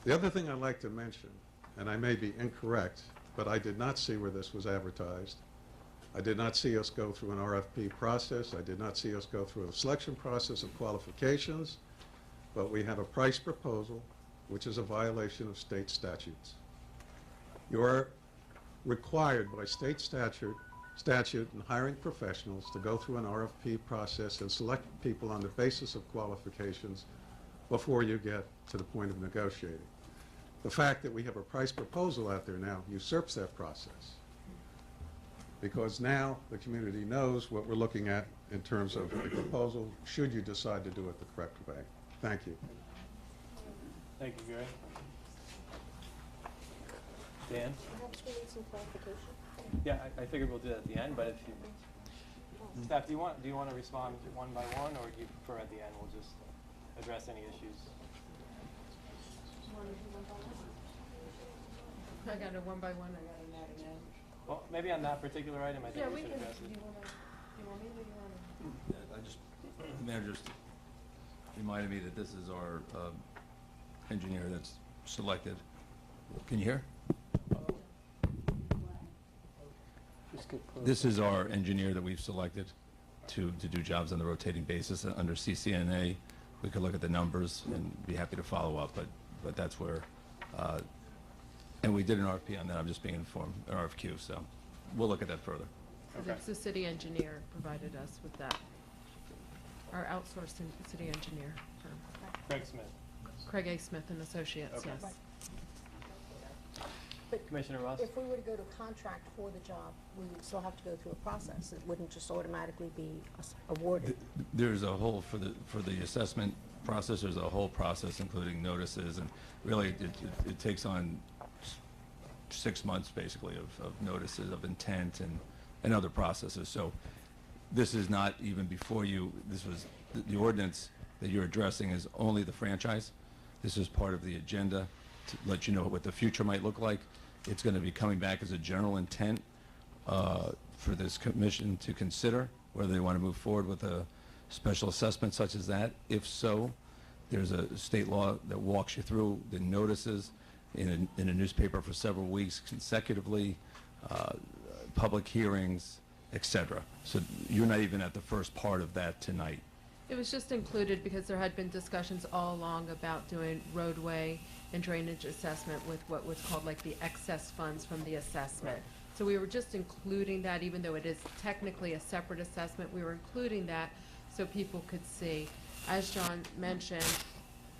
The other thing I'd like to mention, and I may be incorrect, but I did not see where this was advertised. I did not see us go through an RFP process. I did not see us go through a selection process of qualifications, but we have a price proposal, which is a violation of state statutes. You are required by state statute statute and hiring professionals to go through an RFP process and select people on the basis of qualifications before you get to the point of negotiating. The fact that we have a price proposal out there now usurps that process, because now the community knows what we're looking at in terms of a proposal, should you decide to do it the correct way. Thank you. Thank you, Gary. Dan? Perhaps we need some clarification. Yeah, I figured we'll do that at the end, but if you, Steph, do you want to respond one by one, or do you prefer at the end we'll just address any issues? I got a one by one, I got an at and end. Well, maybe on that particular item, I think we should address it. Do you want me or you want Yeah, the mayor just reminded me that this is our engineer that's selected. Can you hear? This is our engineer that we've selected to do jobs on the rotating basis under CCNA. We could look at the numbers and be happy to follow up, but that's where, and we did an RFP on that, I'm just being informed, an RFQ, so we'll look at that further. to? It's the city engineer provided us with that. Our outsourced city engineer firm. Craig Smith. Craig A. Smith and Associates, Okay. yes. But Commissioner Ross? if we were to go to contract for the job, we would still have to go through a process. It wouldn't just automatically be awarded. There's a whole, for the assessment process, there's a whole process including notices, and really it takes on 6 months basically of notices of intent and other processes. So this is not even before you, this was, the ordinance that you're addressing is only the franchise. This is part of the agenda to let you know what the future might look like. It's going to be coming back as a general intent for this commission to consider whether they want to move forward with a special assessment such as that. If so, there's a state law that walks you through the notices in a newspaper for several weeks consecutively, public hearings, etc. So you're not even at the first part of that tonight. It was just included because there had been discussions all along about doing roadway and drainage assessment with what was called like the excess funds from the assessment. So we were just including that, even though it is technically a separate assessment, we were including that so people could see. As John mentioned,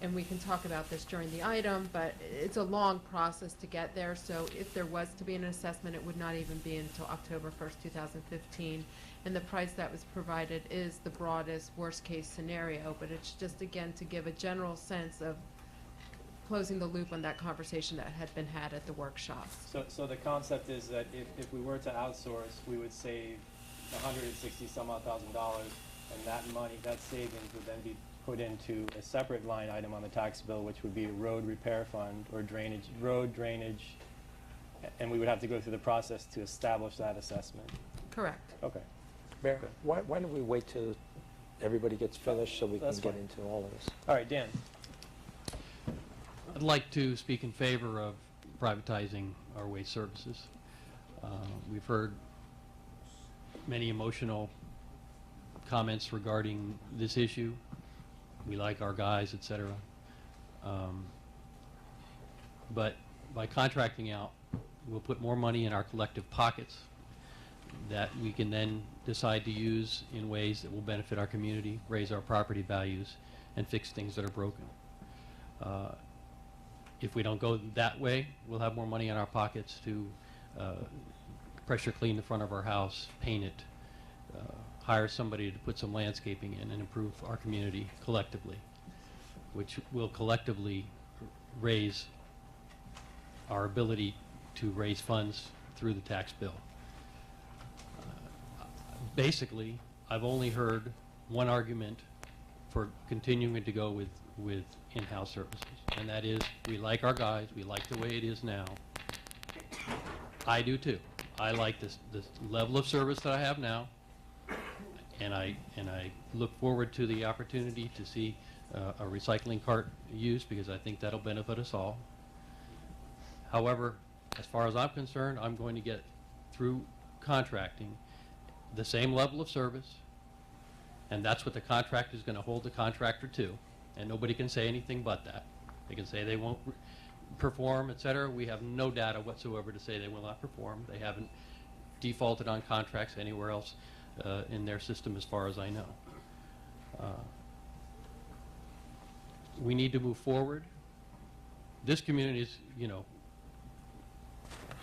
and we can talk about this during the item, but it's a long process to get there, so if there was to be an assessment, it would not even be until October 1st, 2015. And the price that was provided is the broadest, worst-case scenario, but it's just, again, to give a general sense of closing the loop on that conversation that had been had at the workshops. So the concept is that if we were to outsource, we would save $160,000, and that money, that savings would then be put into a separate line item on the tax bill, which would be a road repair fund or drainage, road drainage, and we would have to go through the process to establish that assessment. Correct. Okay. Mayor, why don't we wait till everybody gets finished so we can That's get fine. into all of this? All right, Dan. I'd like to speak in favor of privatizing our waste services. We've heard many emotional comments regarding this issue. We like our guys, et cetera. But by contracting out, we'll put more money in our collective pockets that we can then decide to use in ways that will benefit our community, raise our property values, and fix things that are broken. If we don't go that way, we'll have more money in our pockets to pressure clean the front of our house, paint it, hire somebody to put some landscaping in and improve our community collectively, which will collectively raise our ability to raise funds through the tax bill. Basically, I've only heard one argument for continuing to go with in-house services, and that is we like our guys, we like the way it is now. I do too. I like this level of service that I have now, and I look forward to the opportunity to see a recycling cart used, because I think that'll benefit us all. However, as far as I'm concerned, I'm going to get through contracting the same level of service, and that's what the contract is going to hold the contractor to, and nobody can say anything but that. They can say they won't perform, et cetera. We have no data whatsoever to say they will not perform. They haven't defaulted on contracts anywhere else in their system as far as I know. We need to move forward. This community is, you know,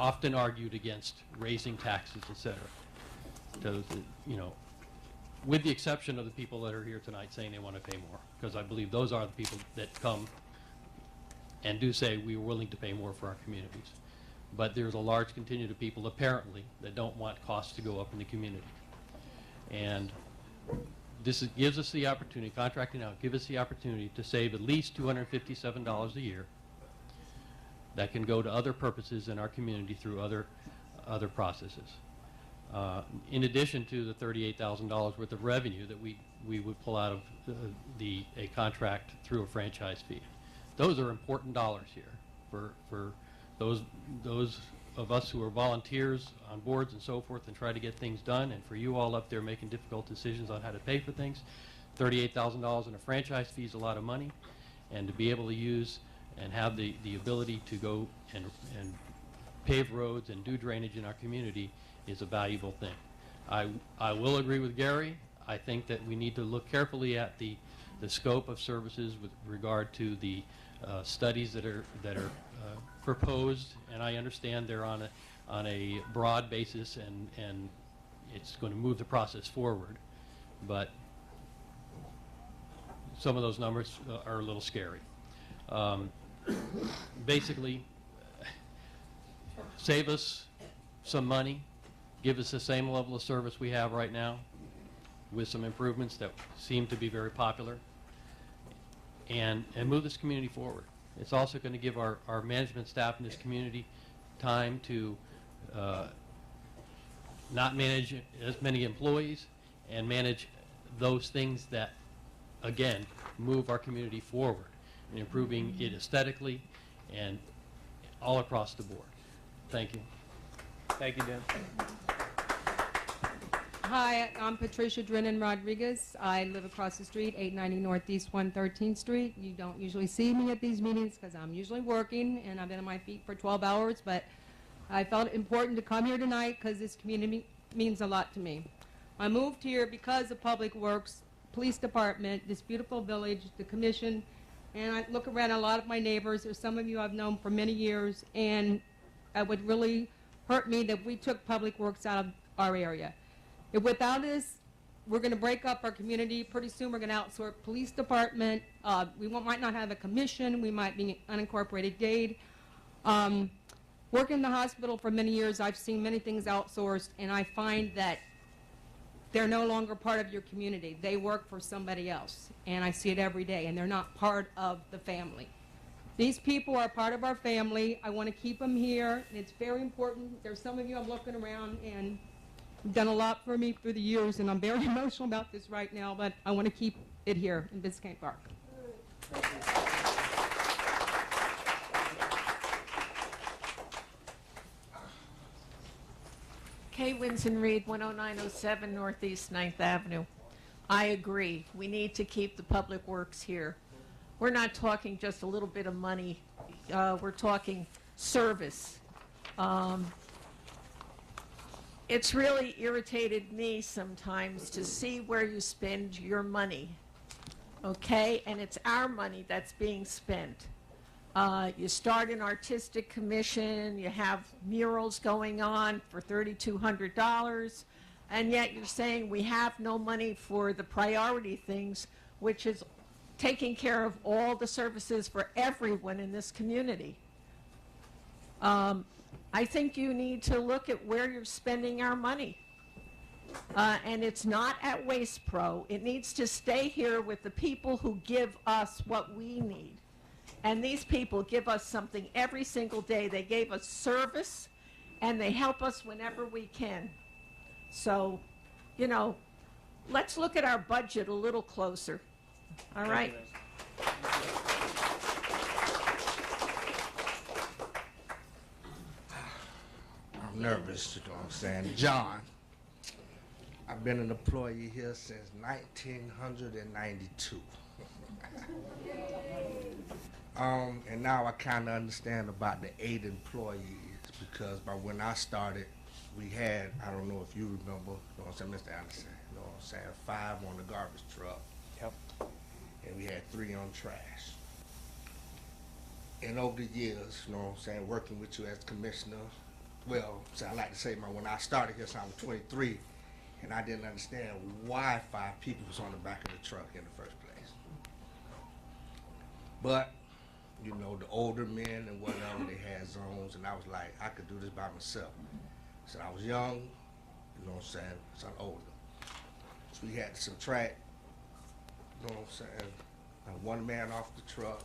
often argued against raising taxes, et cetera. Because, you know, with the exception of the people that are here tonight saying they want to pay more, because I believe those are the people that come and do say we are willing to pay more for our communities. But there's a large contingent of people, apparently, that don't want costs to go up in the community. And gives us the opportunity, contracting out, gives us the opportunity to save at least $257 a year that can go to other purposes in our community through other processes. In addition to the $38,000 worth of revenue that we would pull out of a contract through a franchise fee. Those are important dollars here for those of us who are volunteers on boards and so forth and try to get things done, and for you all up there making difficult decisions on how to pay for things. $38,000 in a franchise fee is a lot of money, and to be able to use and have the ability to go and pave roads and do drainage in our community is a valuable thing. I will agree with Gary. I think that we need to look carefully at the scope of services with regard to the studies that are proposed, and I understand they're on a broad basis, and it's going to move the process forward. But some of those numbers are a little scary. Basically, save us some money, give us the same level of service we have right now, with some improvements that seem to be very popular, and move this community forward. It's also going to give our management staff in this community time to not manage as many employees and manage those things that, again, move our community forward and improving it aesthetically and all across the board. Thank you. Thank you, Dan. Hi, I'm Patricia Drennan Rodriguez. I live across the street, 890 Northeast 113th Street. You don't usually see me at these meetings because I'm usually working, and I've been on my feet for 12 hours, but I felt it important to come here tonight because this community means a lot to me. I moved here because of Public Works, Police Department, this beautiful village, the commission, and I look around at a lot of my neighbors. There's some of you I've known for many years, and it would really hurt me that we took Public Works out of our area. If without this, we're going to break up our community. Pretty soon we're going to outsource police department. We might not have a commission. We might be unincorporated aid. Working in the hospital for many years, I've seen many things outsourced, and I find that they're no longer part of your community. They work for somebody else, and I see it every day, and they're not part of the family. These people are part of our family. I want to keep them here, and it's very important. There's some of you I'm looking around, and you've done a lot for me through the years, and I'm very emotional about this right now, but I want to keep it here in Biscayne Park. Kay Winson Reed, 10907 Northeast 9th Avenue. I agree. We need to keep the Public Works here. We're not talking just a little bit of money. We're talking service. It's really irritated me sometimes to see where you spend your money, okay? And it's our money that's being spent. You start an artistic commission, you have murals going on for $3,200, and yet you're saying we have no money for the priority things, which is taking care of all the services for everyone in this community. I think you need to look at where you're spending our money. And it's not at Waste Pro. It needs to stay here with the people who give us what we need. And these people give us something every single day. They gave us service, and they help us whenever we can. So, you know, let's look at our budget a little closer. All right? I'm nervous, you know what I'm saying. John, I've been an employee here since 1992. And now I kind of understand about the 8 employees, because by when I started, we had, I don't know if you remember, you know what I'm saying, Mr. Anderson, you know what I'm saying, 5 on the garbage truck. Yep. And we had 3 on trash. And over the years, you know what I'm saying, working with you as commissioner, well, so I like to say when I started here, so I was 23, and I didn't understand why 5 people was on the back of the truck in the first place. But, you know, the older men and whatever, they had zones, and I was like, I could do this by myself. So I was young, you know what I'm saying, so I'm older. So we had to subtract, you know what I'm saying, one man off the truck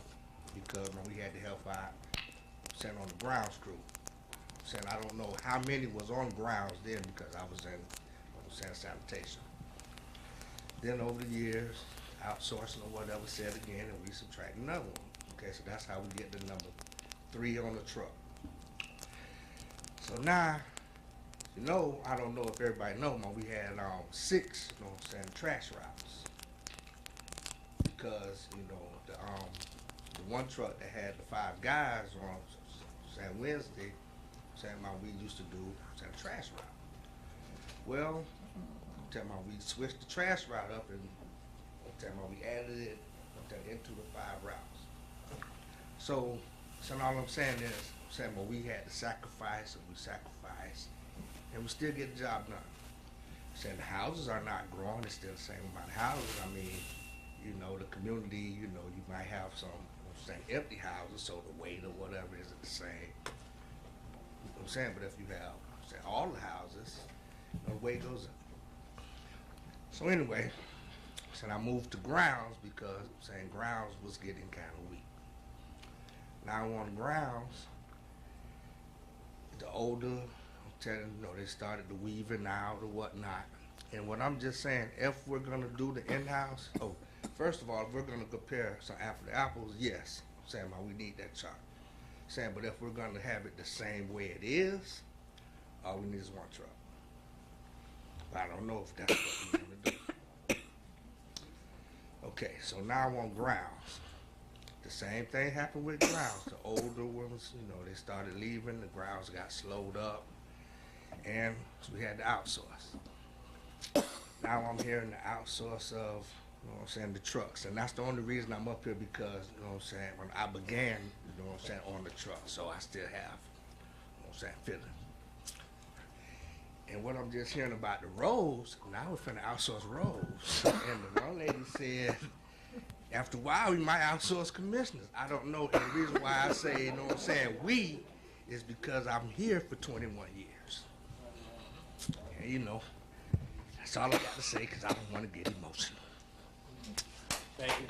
because we had to help out, saying on the grounds crew. Saying I don't know how many was on grounds then because I was in sanitation. Then over the years, outsourcing or whatever said again, and we subtract another one. Okay, so that's how we get the number 3 on the truck. So now, you know, I don't know if everybody know, but we had 6, you know what I'm saying, trash routes. Because, you know, the one truck that had the 5 guys on saying Wednesday, saying we used to do saying trash route. Well, we switched the trash route up and we added it into the 5 routes. So all I'm saying is, we had to sacrifice and we sacrificed, and we still get the job done. Saying the houses are not growing, it's still the same amount of houses. I mean, you know, the community, you know, you might have some, empty houses, so the weight or whatever isn't the same. You know what I'm saying? But if you have, all the houses, the weight goes up. So anyway, I moved to grounds because grounds was getting kind of weak. Now on grounds, the older, they started the weaving out or whatnot. And what I'm just saying, if we're gonna do the in-house, first of all, if we're gonna compare some apple to apples, yes, we need that chart. But if we're gonna have it the same way it is, all we need is 1 truck. But I don't know if that's what we're gonna do. Okay, so now on grounds. The same thing happened with grounds. The older ones, you know, they started leaving, the grounds got slowed up, and so we had to outsource. Now I'm hearing the outsource of, you know what I'm saying, the trucks. And that's the only reason I'm up here because, you know what I'm saying, when I began, you know what I'm saying, on the truck. So I still have, you know what I'm saying, feeling. And what I'm just hearing about the roads, now we're finna outsource roads. And the one lady said, after a while, we might outsource commissioners. I don't know. And the reason why I say, you know what I'm saying, we, is because I'm here for 21 years. And, you know, that's all I got to say because I don't want to get emotional. Thank you.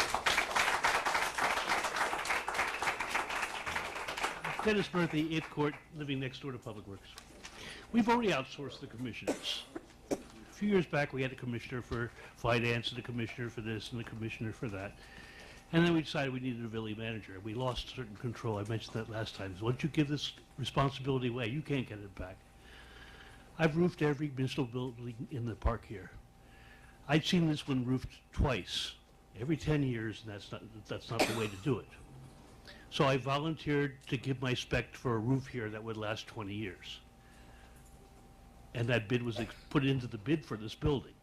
Dennis Murphy, 8th Court, living next door to Public Works. We've already outsourced the commissioners. A few years back, we had a commissioner for finance and a commissioner for this and a commissioner for that. And then we decided we needed a village manager. We lost certain control. I mentioned that last time. So once you give this responsibility away, you can't get it back. I've roofed every municipal building in the park here. I've seen this one roofed twice, every 10 years, and that's not the way to do it. So I volunteered to give my spec for a roof here that would last 20 years. And that bid was put into the bid for this building.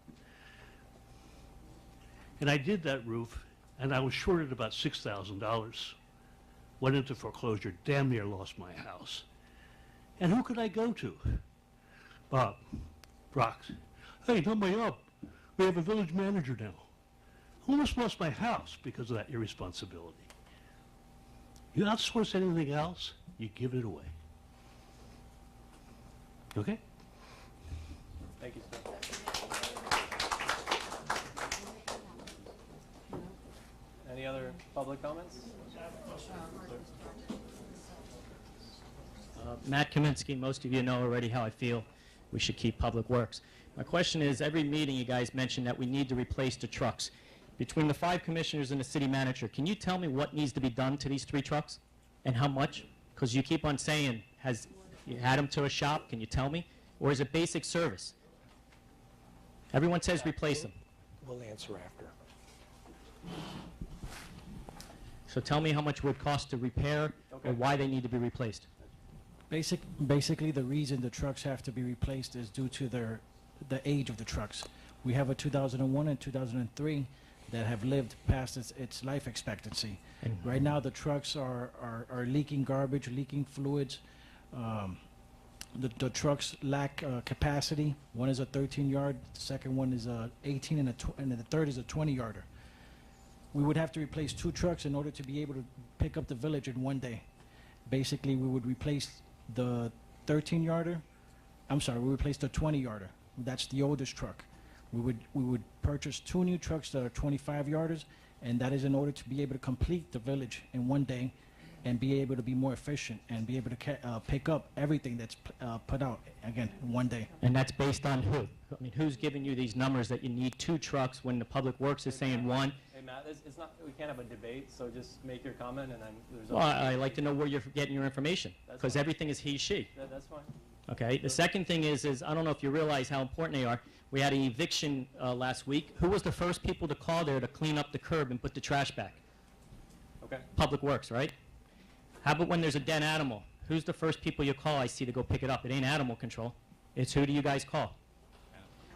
And I did that roof, and I was shorted about $6,000. Went into foreclosure, damn near lost my house. And who could I go to? Bob, Brock. Hey, not my up. We have a village manager now. I almost lost my house because of that irresponsibility. You outsource anything else, you give it away. Okay? Thank you, sir. Any other public comments? Matt Kaminsky, most of you know already how I feel we should keep public works. My question is, every meeting you guys mention that we need to replace the trucks. Between the 5 commissioners and the city manager, can you tell me what needs to be done to these 3 trucks and how much? Because you keep on saying, you had them to a shop, can you tell me? Or is it basic service? Everyone says replace them. We'll answer after. So tell me how much it would cost to repair or why they need to be replaced. Basically, the reason the trucks have to be replaced is due to the age of the trucks. We have a 2001 and 2003 that have lived past its life expectancy. Right now, the trucks are leaking garbage, leaking fluids. The trucks lack capacity. One is a 13-yard, the second one is a 18, and the third is a 20-yarder. We would have to replace 2 trucks in order to be able to pick up the village in one day. Basically, we would replace the 13-yarder. I'm sorry, we replaced the 20-yarder. That's the oldest truck. We would purchase 2 new trucks that are 25-yarders, and that is in order to be able to complete the village in one day and be able to be more efficient and be able to pick up everything that's put out, again, in one day. And that's based on who? I mean, who's giving you these numbers that you need 2 trucks when the Public Works is saying 1? Hey, Matt, it's not, we can't have a debate, so just make your comment and then there's... Well, I like to know where you're getting your information, because everything is he, she. That's fine. Okay, the second thing is I don't know if you realize how important they are. We had an eviction last week. Who was the first people to call there to clean up the curb and put the trash back? Okay. Public Works, right? How about when there's a dead animal? Who's the first people you call, I see, to go pick it up? It ain't animal control. It's who do you guys call?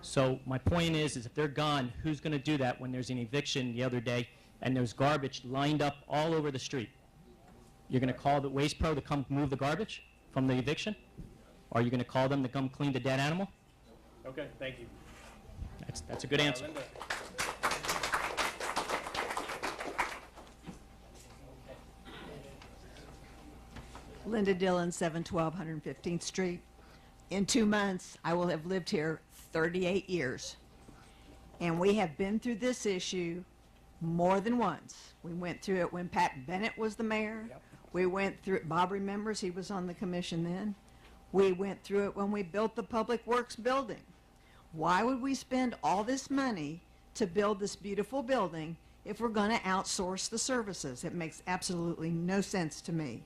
So my point is if they're gone, who's going to do that when there's an eviction the other day and there's garbage lined up all over the street? You're going to call the Waste Pro to come move the garbage from the eviction? Or are you going to call them to come clean the dead animal? Okay, thank you. That's a good answer. Linda. Linda Dillon, 712 115th Street. In 2 months, I will have lived here 38 years. And we have been through this issue more than once. We went through it when Pat Bennett was the mayor. Yep. We went through it, Bob remembers, he was on the commission then. We went through it when we built the Public Works building. Why would we spend all this money to build this beautiful building if we're going to outsource the services? It makes absolutely no sense to me.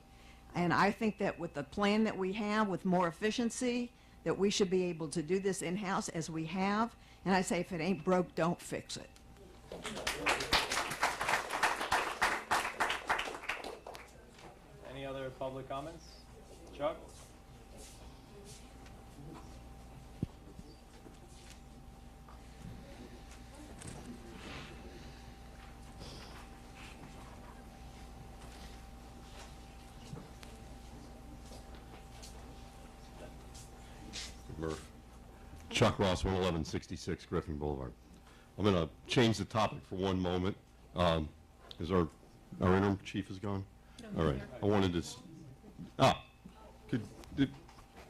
And I think that with the plan that we have, with more efficiency, that we should be able to do this in-house as we have. And I say, if it ain't broke, don't fix it. Any other public comments? Chuck? Murph. Chuck Ross, 11166 Griffin Boulevard. I'm going to change the topic for one moment. Is our interim chief is gone? No, all right. I wanted to...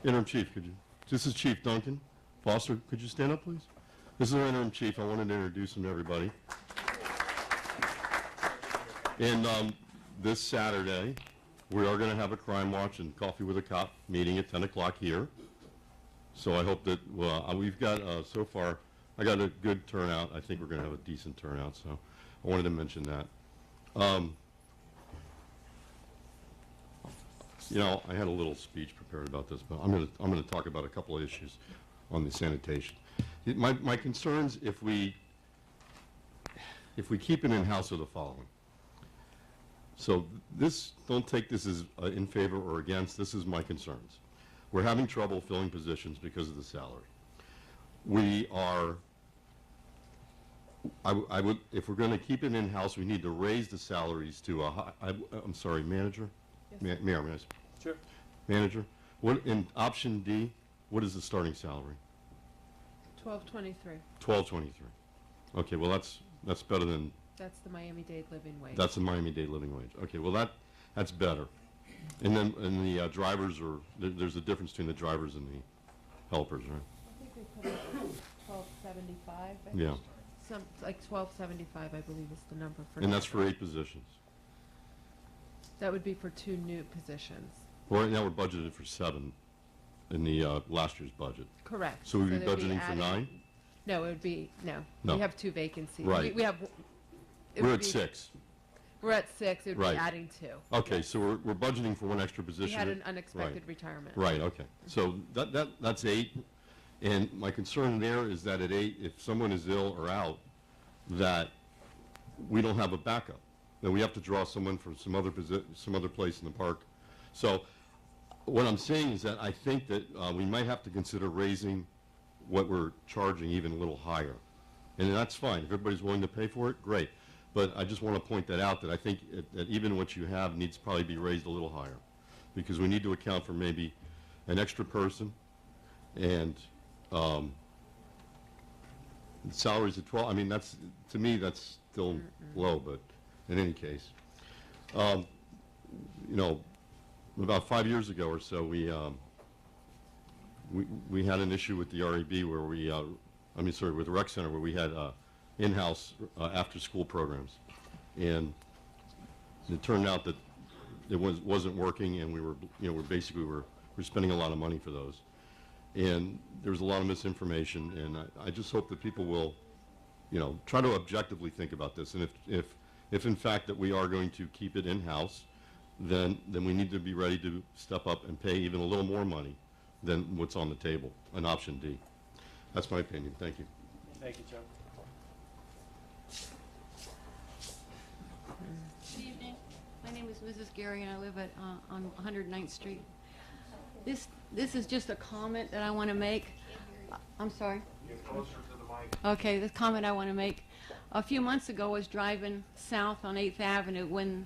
interim chief, could you... This is Chief Duncan Foster. Could you stand up, please? This is our interim chief. I wanted to introduce him to everybody. And this Saturday, we are going to have a crime watch and coffee with a cop meeting at 10 o'clock here. So I hope that, we've got, so far, I got a good turnout. I think we're going to have a decent turnout, so I wanted to mention that. You know, I had a little speech prepared about this, but I'm going to talk about a couple of issues on the sanitation. My concerns, if we keep it in-house, are the following. So this, don't take this as in favor or against. This is my concerns. We're having trouble filling positions because of the salary. We are, I would, if we're going to keep it in-house, we need to raise the salaries to a high, I'm sorry, manager? Yes. Mayor, may I speak? Sure. Manager, what, in option D, what is the starting salary? $12.23. $12.23. Okay, well that's better than. That's the Miami-Dade living wage. That's the Miami-Dade living wage. Okay, well that's better. And then the drivers are, there's a difference between the drivers and the helpers, right? I think we put it at $12.75. Yeah. Like $12.75, I believe, is the number for. And that's for 8 positions. That would be for 2 new positions. Well, right now we're budgeted for 7 in the last year's budget. Correct. So we'd be they'd be budgeting for adding- 9? No, it would be, no. No. We have 2 vacancies. Right. We have. We're at 6. We're at 6, it would Right. be adding 2. Okay, so we're budgeting for 1 extra position. We had an unexpected Right. retirement. Right, okay. So that's 8. And my concern there is that at 8, if someone is ill or out, that we don't have a backup. Then we have to draw someone from some other place in the park. So what I'm saying is that I think that we might have to consider raising what we're charging even a little higher. And that's fine. If everybody's willing to pay for it, great. But I just want to point that out, that I think that even what you have needs to probably be raised a little higher, because we need to account for maybe an extra person, and salaries at 12, I mean, that's, to me, that's still low, but in any case. You know, about 5 years ago or so, we had an issue with the REB where we, with the rec center, where we had in-house after-school programs, and it turned out that it wasn't working, and we were, we're spending a lot of money for those, and there was a lot of misinformation, and I just hope that people will, try to objectively think about this, and if in fact that we are going to keep it in-house, then we need to be ready to step up and pay even a little more money than what's on the table, an option D. That's my opinion. Thank you. Thank you, Chuck. Good evening. My name is Mrs. Gary, and I live at on 109th Street. This is just a comment that I want to make. I'm sorry. Get closer to the mic. Okay, this comment I want to make. A few months ago, I was driving south on 8th Avenue when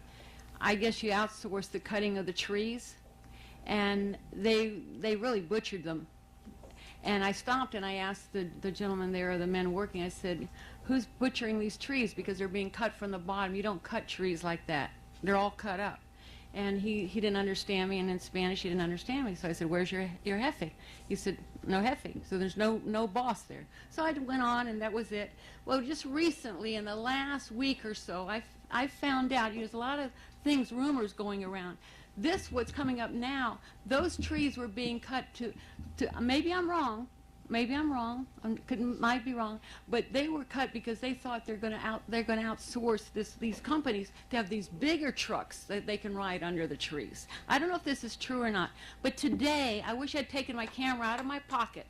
I guess you outsourced the cutting of the trees, and they really butchered them. And I stopped and I asked the gentleman there, the men working, I said, who's butchering these trees? Because they're being cut from the bottom. You don't cut trees like that. They're all cut up. And he didn't understand me, and in Spanish he didn't understand me. So I said, where's your jefe? He said, no jefe. So there's no boss there. So I went on, and that was it. Well, just recently, in the last week or so, I found out, there's a lot of things, rumors going around. What's coming up now, those trees were being cut to maybe I'm wrong, might be wrong, but they were cut because they thought they're going to outsource these companies to have these bigger trucks that they can ride under the trees. I don't know if this is true or not, but today, I wish I'd taken my camera out of my pocket.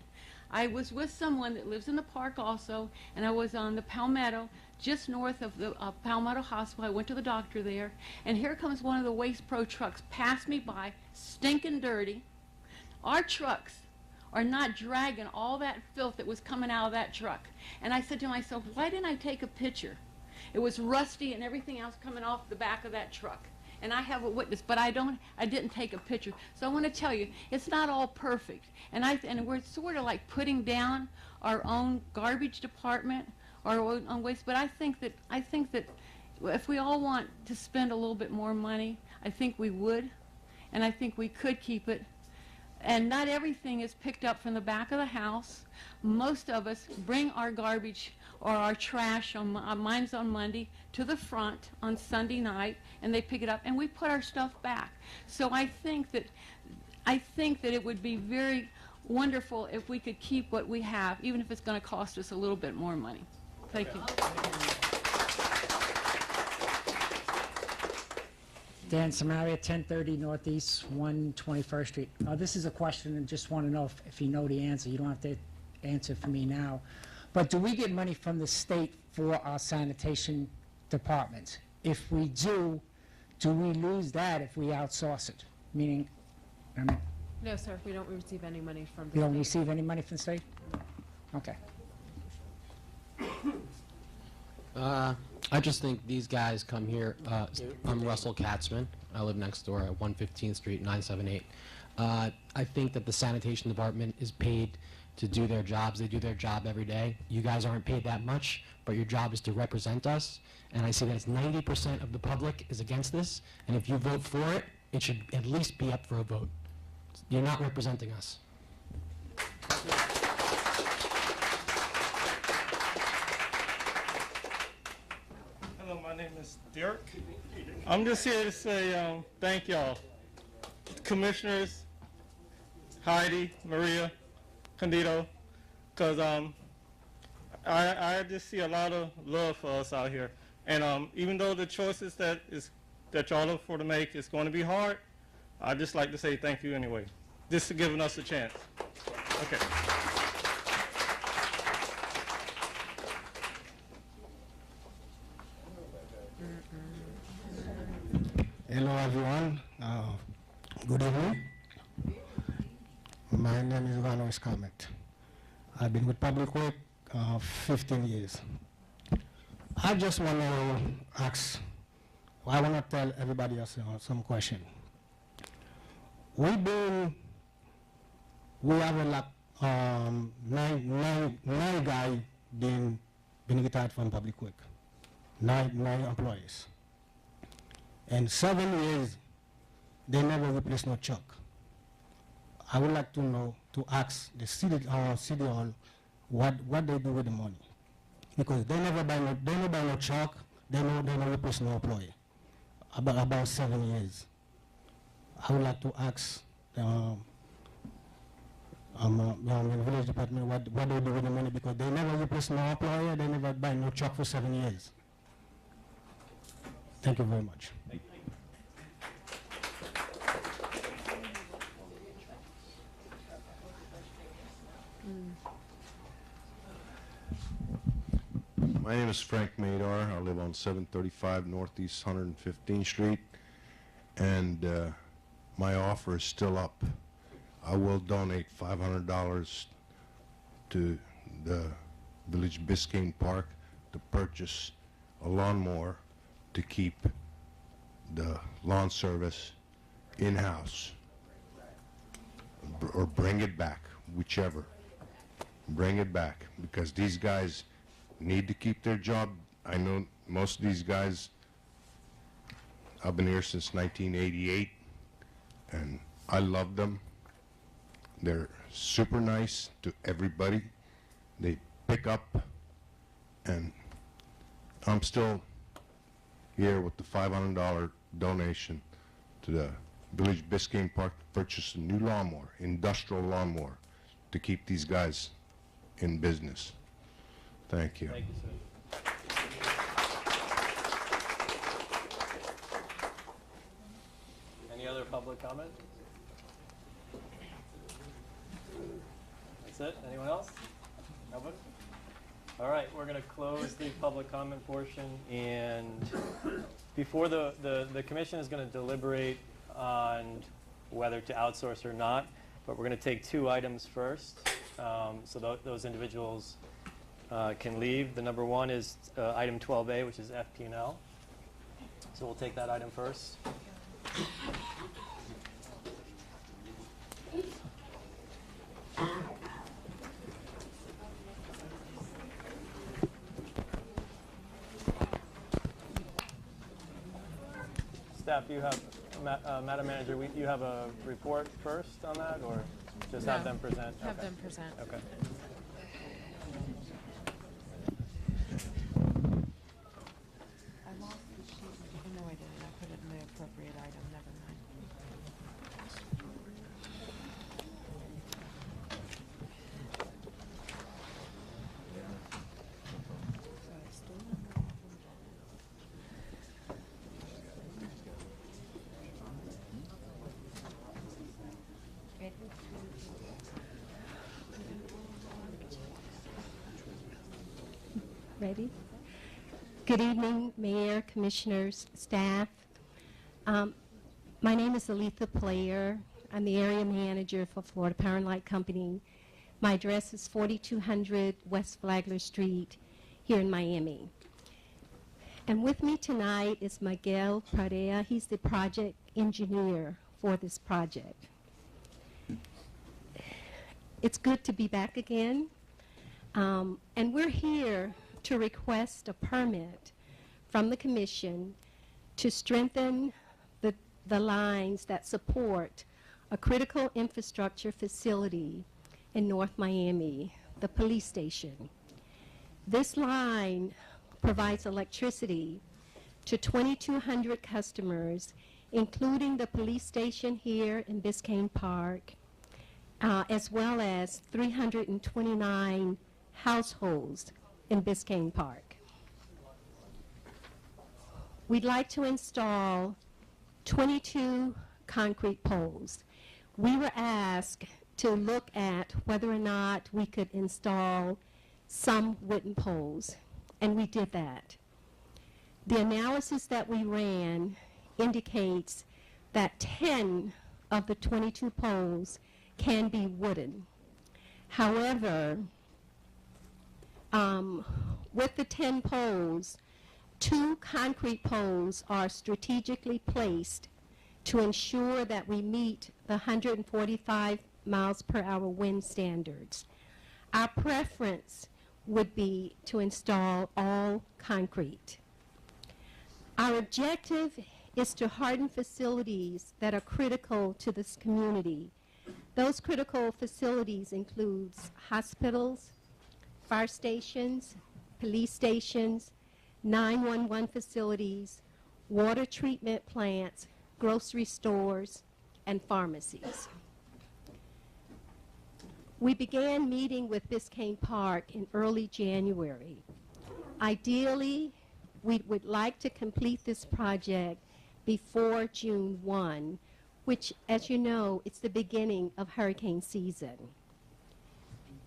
I was with someone that lives in the park also, and I was on the Palmetto, just north of the Palmetto Hospital. I went to the doctor there, and here comes one of the Waste Pro trucks, passed me by, stinking dirty. Our trucks are not dragging all that filth that was coming out of that truck. And I said to myself, why didn't I take a picture? It was rusty and everything else coming off the back of that truck. And I have a witness, but I didn't take a picture. So I want to tell you, it's not all perfect. And we're sort of like putting down our own garbage department, our own waste. But I think that if we all want to spend a little bit more money, I think we would, and I think we could keep it. And not everything is picked up from the back of the house. Most of us bring our garbage or our trash, mine's on Monday, to the front on Sunday night, and they pick it up, and we put our stuff back. So I think that it would be very wonderful if we could keep what we have, even if it's going to cost us a little bit more money. Thank you. Dan Samaria, 1030 Northeast 121st Street. This is a question, and just want to know if you know the answer. You don't have to answer for me now. But do we get money from the state for our sanitation departments? If we do we lose that if we outsource it? Meaning, No, sir, we don't receive any money from the you don't state. receive any money from the state? Okay. I just think these guys come here. I'm Russell Katzman. I live next door at 115th Street, 978. I think that the sanitation department is paid to do their jobs. They do their job every day. You guys aren't paid that much, but your job is to represent us. And I see that it's 90% of the public is against this. And if you vote for it, it should at least be up for a vote. You're not representing us. Hello, my name is Derek. I'm just here to say thank y'all. Commissioners, Heidi, Maria, Candido, because I just see a lot of love for us out here. And even though the choices that y'all are for to make is going to be hard, I'd just like to say thank you anyway, just for giving us a chance. Okay. Hello everyone, good evening. first comment. I've been with Public Work 15 years. I just want to ask, I want to tell everybody else some question. We have a lot, nine guys been retired from Public Work, nine employees. And 7 years, they never replaced no truck. I would like to know, to ask the city hall what they do with the money. Because they never buy no truck, they never replace no employee. About 7 years. I would like to ask the village department what they do with the money, because they never replace no employee, they never buy no truck for 7 years. Thank you very much. Thank you. My name is Frank Madar. I live on 735 Northeast 115th Street, and my offer is still up. I will donate $500 to the Village Biscayne Park to purchase a lawnmower to keep the lawn service in-house, or bring it back, whichever. Bring it back, because these guys need to keep their job. I know most of these guys, I've been here since 1988, and I love them. They're super nice to everybody. They pick up, and I'm still here with the $500 donation to the Village Biscayne Park to purchase a new lawnmower, industrial lawnmower, to keep these guys in business. Thank you. Thank you, sir. Any other public comment? That's it? Anyone else? Nobody? All right, we're going to close the public comment portion, and before the commission is going to deliberate on whether to outsource or not, but we're going to take two items first, so those individuals can leave. The number one is item 12A, which is FP&L. So we'll take that item first. Staff, you have, Madam Manager, you have a report first on that, or just have them present? Have them present. Okay. I lost the sheet. Oh, no, I didn't. I put it in the appropriate item. Never mind. Ready? Good evening, Mayor, Commissioners, staff. My name is Aletha Player. I'm the area manager for Florida Power and Light Company. My address is 4200 West Flagler Street here in Miami. And with me tonight is Miguel Pradea. He's the project engineer for this project. It's good to be back again. And we're here to request a permit from the commission to strengthen the lines that support a critical infrastructure facility in North Miami, the police station. This line provides electricity to 2,200 customers, including the police station here in Biscayne Park, as well as 329 households in Biscayne Park. We'd like to install 22 concrete poles. We were asked to look at whether or not we could install some wooden poles, and we did that. The analysis that we ran indicates that 10 of the 22 poles can be wooden. However, with the 10 poles, 2 concrete poles are strategically placed to ensure that we meet the 145 miles per hour wind standards. Our preference would be to install all concrete. Our objective is to harden facilities that are critical to this community. Those critical facilities includes hospitals, fire stations, police stations, 911 facilities, water treatment plants, grocery stores, and pharmacies. We began meeting with Biscayne Park in early January. Ideally, we would like to complete this project before June 1, which, as you know, it's the beginning of hurricane season.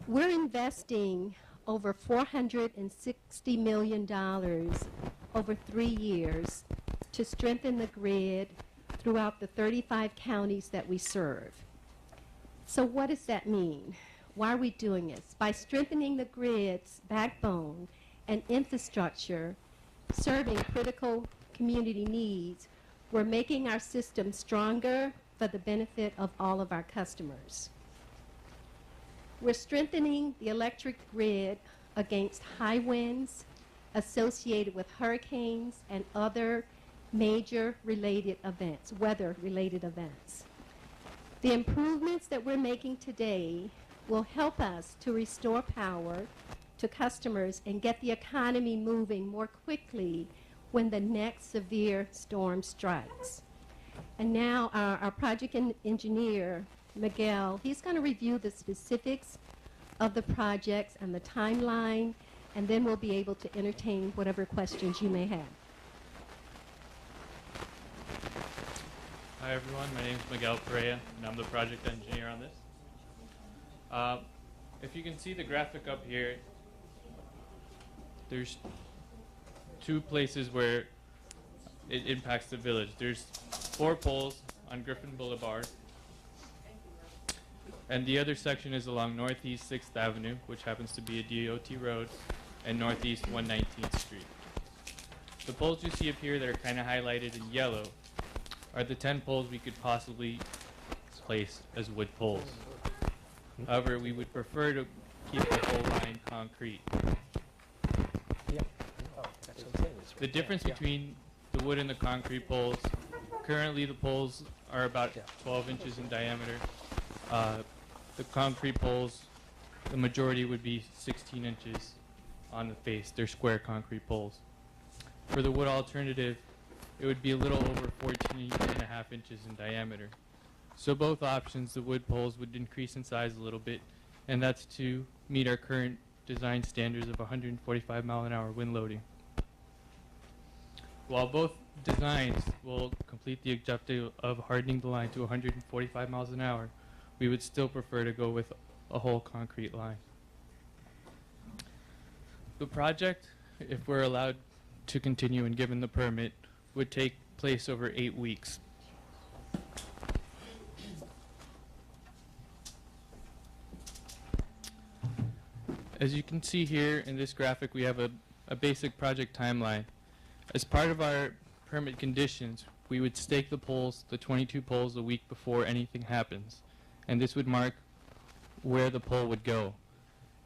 We're investing over $460 million over 3 years to strengthen the grid throughout the 35 counties that we serve. So what does that mean? Why are we doing this? By strengthening the grid's backbone and infrastructure, serving critical community needs, we're making our system stronger for the benefit of all of our customers. We're strengthening the electric grid against high winds associated with hurricanes and other major related events, weather-related events. The improvements that we're making today will help us to restore power to customers and get the economy moving more quickly when the next severe storm strikes. And now our project engineer, Miguel, he's going to review the specifics of the projects and the timeline, and then we'll be able to entertain whatever questions you may have. Hi everyone, my name is Miguel Perea, and I'm the project engineer on this. If you can see the graphic up here, there's 2 places where it impacts the village. There's 4 poles on Griffin Boulevard, and the other section is along Northeast 6th Avenue, which happens to be a DOT road, and Northeast 119th Street. The poles you see up here that are kind of highlighted in yellow are the 10 poles we could possibly place as wood poles. However, we would prefer to keep the whole line concrete. The difference between the wood and the concrete poles, currently the poles are about 12 inches in diameter. The concrete poles, the majority would be 16 inches on the face. They're square concrete poles. For the wood alternative, it would be a little over 14.5 inches in diameter. So both options, the wood poles would increase in size a little bit, and that's to meet our current design standards of 145 mile an hour wind loading. While both designs will complete the objective of hardening the line to 145 miles an hour, we would still prefer to go with a whole concrete line. The project, if we're allowed to continue and given the permit, would take place over 8 weeks. As you can see here in this graphic, we have a basic project timeline. As part of our permit conditions, we would stake the poles, the 22 poles, a week before anything happens. And this would mark where the pole would go.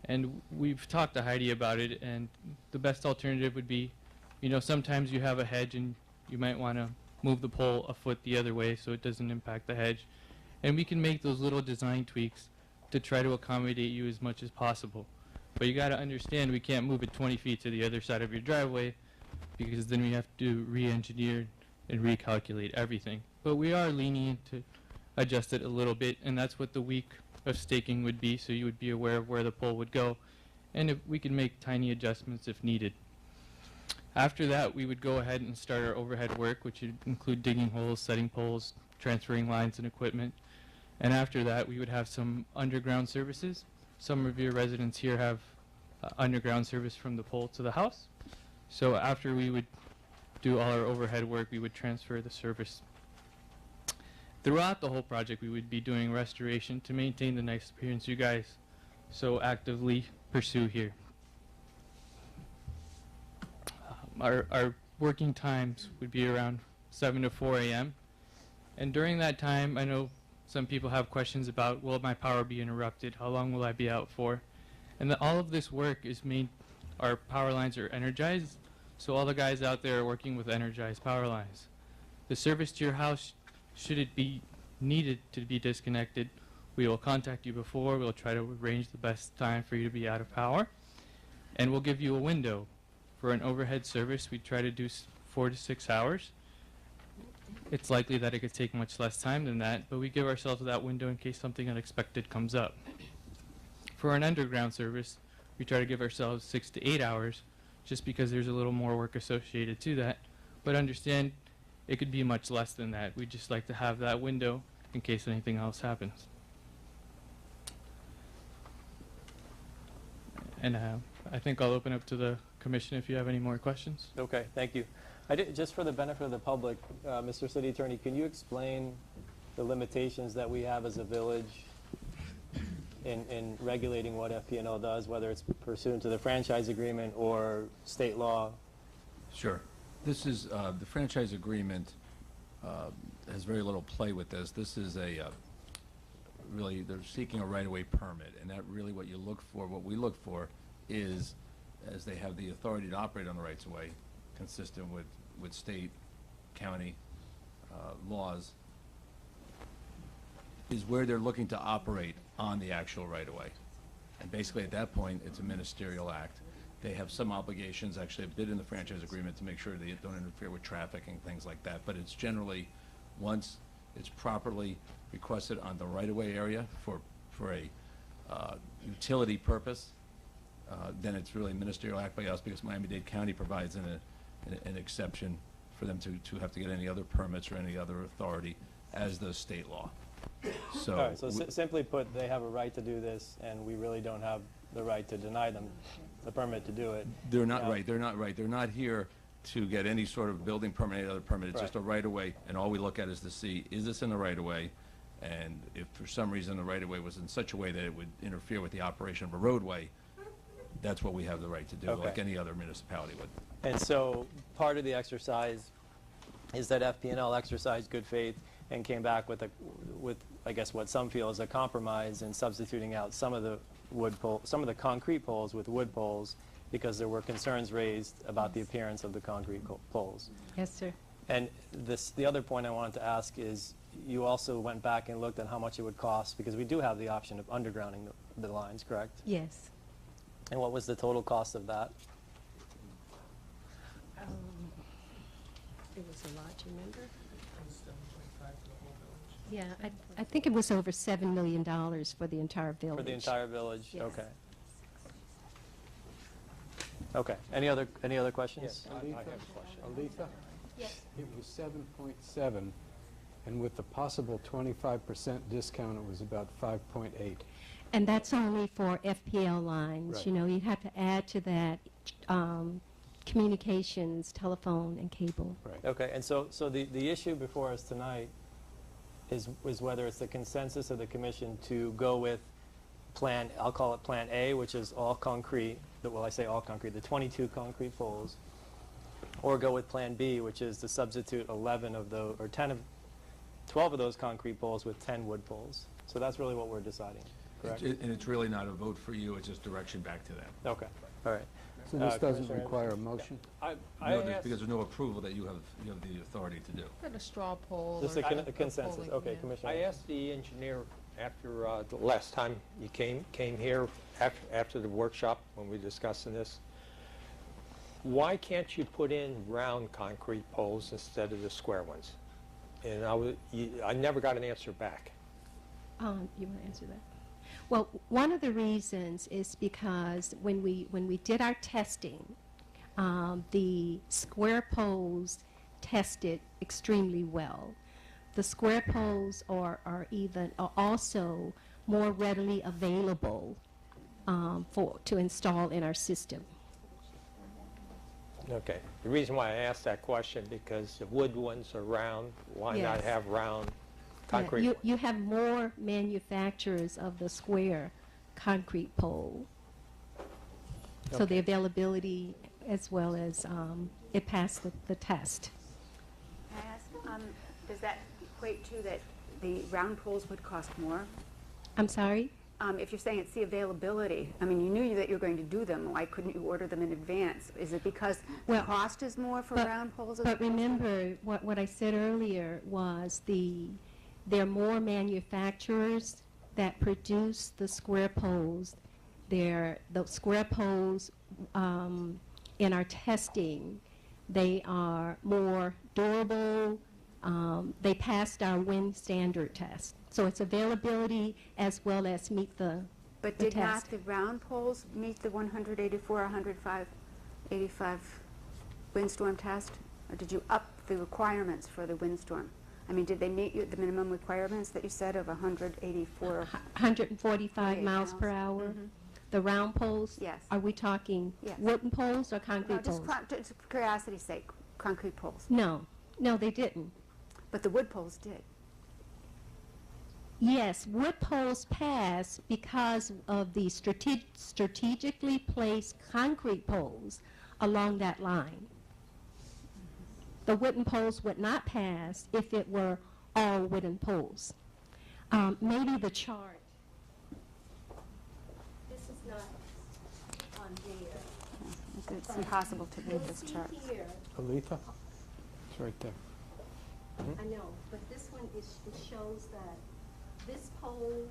And we've talked to Heidi about it, and the best alternative would be, you know, sometimes you have a hedge and you might want to move the pole a foot the other way so it doesn't impact the hedge. And we can make those little design tweaks to try to accommodate you as much as possible. But you got to understand, we can't move it 20 feet to the other side of your driveway, because then we have to re-engineer and recalculate everything. But we are lenient to adjust it a little bit, and that's what the week of staking would be, so you would be aware of where the pole would go, and if we can make tiny adjustments if needed. After that, we would go ahead and start our overhead work, which would include digging holes, setting poles, transferring lines and equipment. And after that, we would have some underground services. Some of your residents here have underground service from the pole to the house. So after we would do all our overhead work, we would transfer the service. Throughout the whole project, we would be doing restoration to maintain the nice appearance you guys so actively pursue here. Our working times would be around 7 to 4 a.m. And during that time, I know some people have questions about, will my power be interrupted? How long will I be out for? And all of this work is made, our power lines are energized, so all the guys out there are working with energized power lines. The service to your house, should it be needed to be disconnected, we will contact you before, we'll try to arrange the best time for you to be out of power, and we'll give you a window. For an overhead service, we try to do 4 to 6 hours. It's likely that it could take much less time than that, but we give ourselves that window in case something unexpected comes up. For an underground service, we try to give ourselves 6 to 8 hours, just because there's a little more work associated to that. But understand, it could be much less than that. We just like to have that window in case anything else happens. And I think I'll open up to the commission if you have any more questions. Okay, thank you. Just for the benefit of the public, Mr. City Attorney, can you explain the limitations that we have as a village in regulating what FP&L does, whether it's pursuant to the franchise agreement or state law? Sure. This is, the franchise agreement has very little play with this. This is really, they're seeking a right-of-way permit, and that really what you look for, what we look for is, as they have the authority to operate on the rights-of-way, consistent with state, county laws, is where they're looking to operate on the actual right-of-way. And basically at that point, it's a ministerial act. They have some obligations, actually a bid in the franchise agreement to make sure they don't interfere with traffic and things like that. But it's generally, once it's properly requested on the right-of-way area for a utility purpose, then it's really a ministerial act by us, because Miami-Dade County provides an exception for them to have to get any other permits or any other authority, as does state law. So, all right, so simply put, they have a right to do this, and we really don't have the right to deny them the permit to do it. They're not right. They're not right. They're not here to get any sort of building permit, any other permit. It's just a right-of-way, and all we look at is to see, is this in the right-of-way? And if for some reason the right-of-way was in such a way that it would interfere with the operation of a roadway, that's what we have the right to do, like any other municipality would. And so part of the exercise is that FP&L exercised good faith and came back with I guess what some feel is a compromise in substituting out some of the some of the concrete poles with wood poles, because there were concerns raised about the appearance of the concrete poles. Yes, sir. And the other point I wanted to ask is, you also went back and looked at how much it would cost, because we do have the option of undergrounding the lines, correct? Yes. And what was the total cost of that? It was a lot, you remember? Yeah, I think it was over $7 million for the entire village. For the entire village? Yes. Okay. Okay. Any other questions? Yes, I have a question. Aletha? Yes. It was 7.7, and with the possible 25% discount, it was about 5.8. And that's only for FPL lines. Right. You know, you'd have to add to that communications, telephone, and cable. Right. Okay. And so the issue before us tonight is whether it's the consensus of the commission to go with plan, I'll call it Plan A, which is all concrete, well, I say all concrete, the 22 concrete poles, or go with Plan B, which is to substitute 11 of those, or 12 of those concrete poles with 10 wood poles. So that's really what we're deciding, correct? And it's really not a vote for you, it's just direction back to them. Okay, all right. So this doesn't Commissioner require a motion? No, because there's no approval that you have the authority to do. Put a straw poll. Just or a consensus. polling, Okay, yeah. Commissioner. I asked the engineer after the last time you came here, after the workshop when we were discussing this, why can't you put in round concrete poles instead of the square ones? And I never got an answer back. You want to answer that? Well, one of the reasons is because when we did our testing, the square poles tested extremely well. The square poles are also more readily available to install in our system. Okay. The reason why I asked that question, because the wood ones are round, why not Yes. have round Yeah, concrete? you have more manufacturers of the square concrete pole. So the availability as well as it passed the test. Can I ask, does that equate to that the round poles would cost more? I'm sorry? If you're saying it's the availability, I mean, you knew that you were going to do them. Why couldn't you order them in advance? Is it because the cost is more for round poles? But remember, what I said earlier was there are more manufacturers that produce the square poles. The square poles in our testing, they are more durable. They passed our wind standard test. So it's availability as well as meet the But the did not test. the round poles meet the 184, 105, 85 windstorm test? Or did you up the requirements for the windstorm? I mean, did they meet the minimum requirements that you said of 184? 145 miles per hour. The round poles? Yes. Are we talking Yes. wooden poles or concrete No, just poles? just for curiosity's sake, concrete poles. No, they didn't. But the wood poles did. Yes, wood poles pass because of the strategically placed concrete poles along that line. The wooden poles would not pass if it were all wooden poles. Maybe the chart. This is not on there. It's impossible to read this chart. Here, Aletha? It's right there. I know, but this one it shows that this pole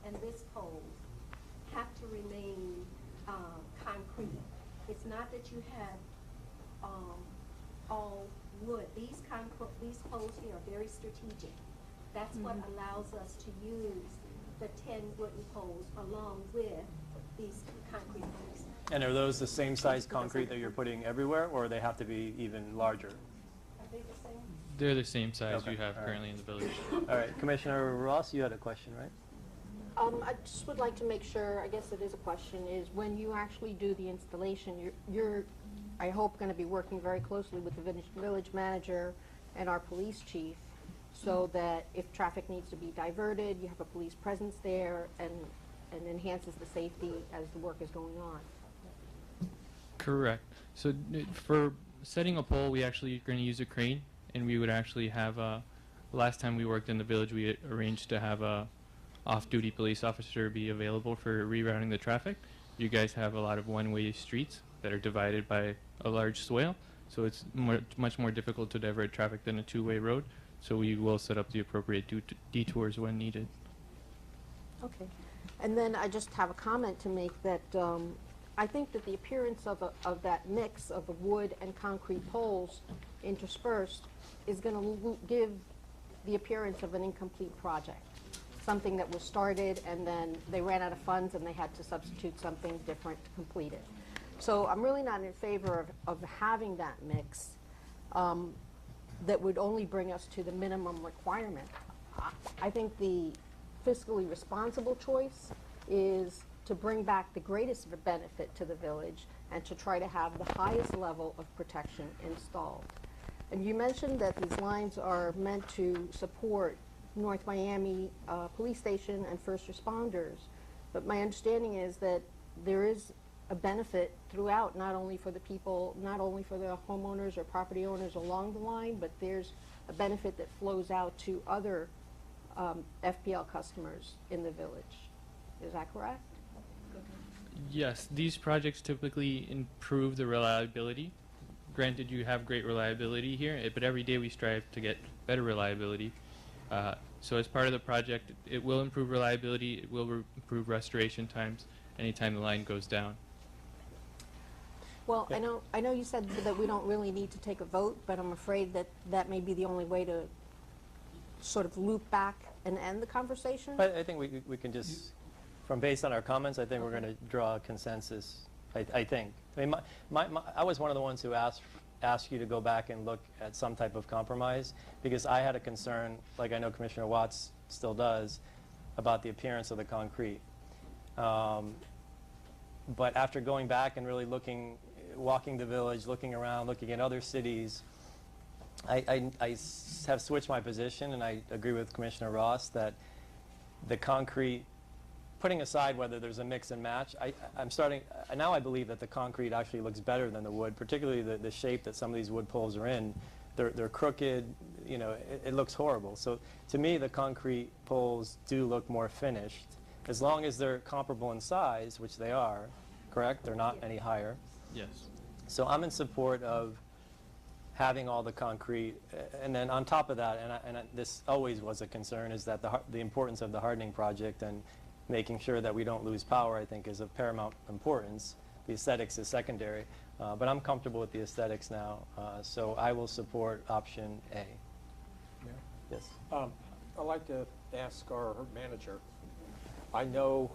and this pole have to remain concrete. It's not that you have all wood. These poles here are very strategic. That's what allows us to use the 10 wooden poles along with these concrete poles. And are those the same size concrete that you're putting everywhere, or they have to be even larger? Are they the same? They're the same size Okay, you have all right. currently in the village. All right, Commissioner Ross, you had a question, right? I just would like to make sure, I guess it is a question, is when you actually do the installation, you're I hope, going to be working very closely with the village manager and our police chief so that if traffic needs to be diverted, you have a police presence there and enhances the safety as the work is going on. Correct. So for setting a pole, we actually are going to use a crane, and we would actually have last time we worked in the village, we arranged to have a off-duty police officer be available for rerouting the traffic. You guys have a lot of one-way streets that are divided by a large swale, so it's much more difficult to divert traffic than a two-way road. So we will set up the appropriate detours when needed. Okay. And then I just have a comment to make that I think that the appearance of that mix of the wood and concrete poles interspersed is going to give the appearance of an incomplete project. Something that was started and then they ran out of funds and they had to substitute something different to complete it. So I'm really not in favor of having that mix that would only bring us to the minimum requirement. I think the fiscally responsible choice is to bring back the greatest benefit to the village and to try to have the highest level of protection installed. And you mentioned that these lines are meant to support North Miami Police Station and first responders, but my understanding is that there is a benefit throughout, not only for the people, not only for the homeowners or property owners along the line, but there's a benefit that flows out to other FPL customers in the village. Is that correct? Yes, these projects typically improve the reliability. Granted, you have great reliability here, but every day we strive to get better reliability. So as part of the project, it will improve reliability, it will improve restoration times anytime the line goes down. Well, I know you said that we don't really need to take a vote, but I'm afraid that that may be the only way to sort of loop back and end the conversation. I think we can just, from based on our comments, I think we're going to draw a consensus, I think. I mean, I was one of the ones who asked you to go back and look at some type of compromise, because I had a concern, like I know Commissioner Watts still does, about the appearance of the concrete. But after going back and really walking the village, looking around, looking at other cities, I have switched my position, and I agree with Commissioner Ross that the concrete putting aside whether there's a mix and match, I'm starting, now I believe that the concrete actually looks better than the wood, particularly the shape that some of these wood poles are in. They're crooked, you know, it looks horrible. So to me, the concrete poles do look more finished, as long as they're comparable in size, which they are, correct? They're not any higher. Yes. So I'm in support of having all the concrete, and then on top of that, this always was a concern, is that the importance of the hardening project and making sure that we don't lose power, I think, is of paramount importance. The aesthetics is secondary, but I'm comfortable with the aesthetics now, so I will support option A. Yeah. Yes. I'd like to ask our manager. I know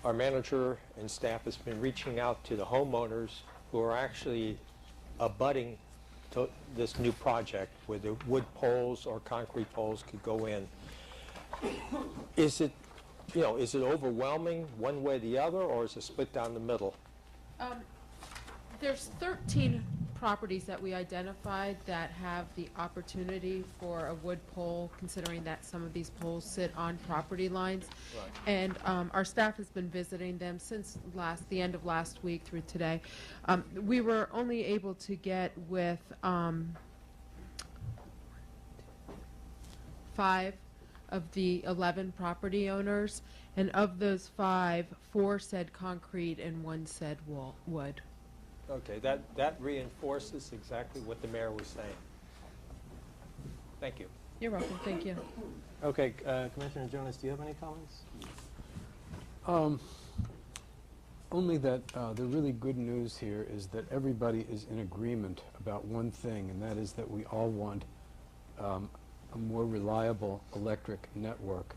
our manager and staff has been reaching out to the homeowners who are actually abutting to this new project where the wood poles or concrete poles could go in. Is it, you know, is it overwhelming one way or the other, or is it split down the middle? There's 13 properties that we identified that have the opportunity for a wood pole, considering that some of these poles sit on property lines. Right. And our staff has been visiting them since the end of last week through today. We were only able to get with 5 of the 11 property owners, and of those 5, 4 said concrete and 1 said wood. Okay, that reinforces exactly what the mayor was saying. Thank you. You're welcome. Thank you. Okay, Commissioner Jonas, do you have any comments? Only that the really good news here is that everybody is in agreement about one thing, and that is that we all want a more reliable electric network.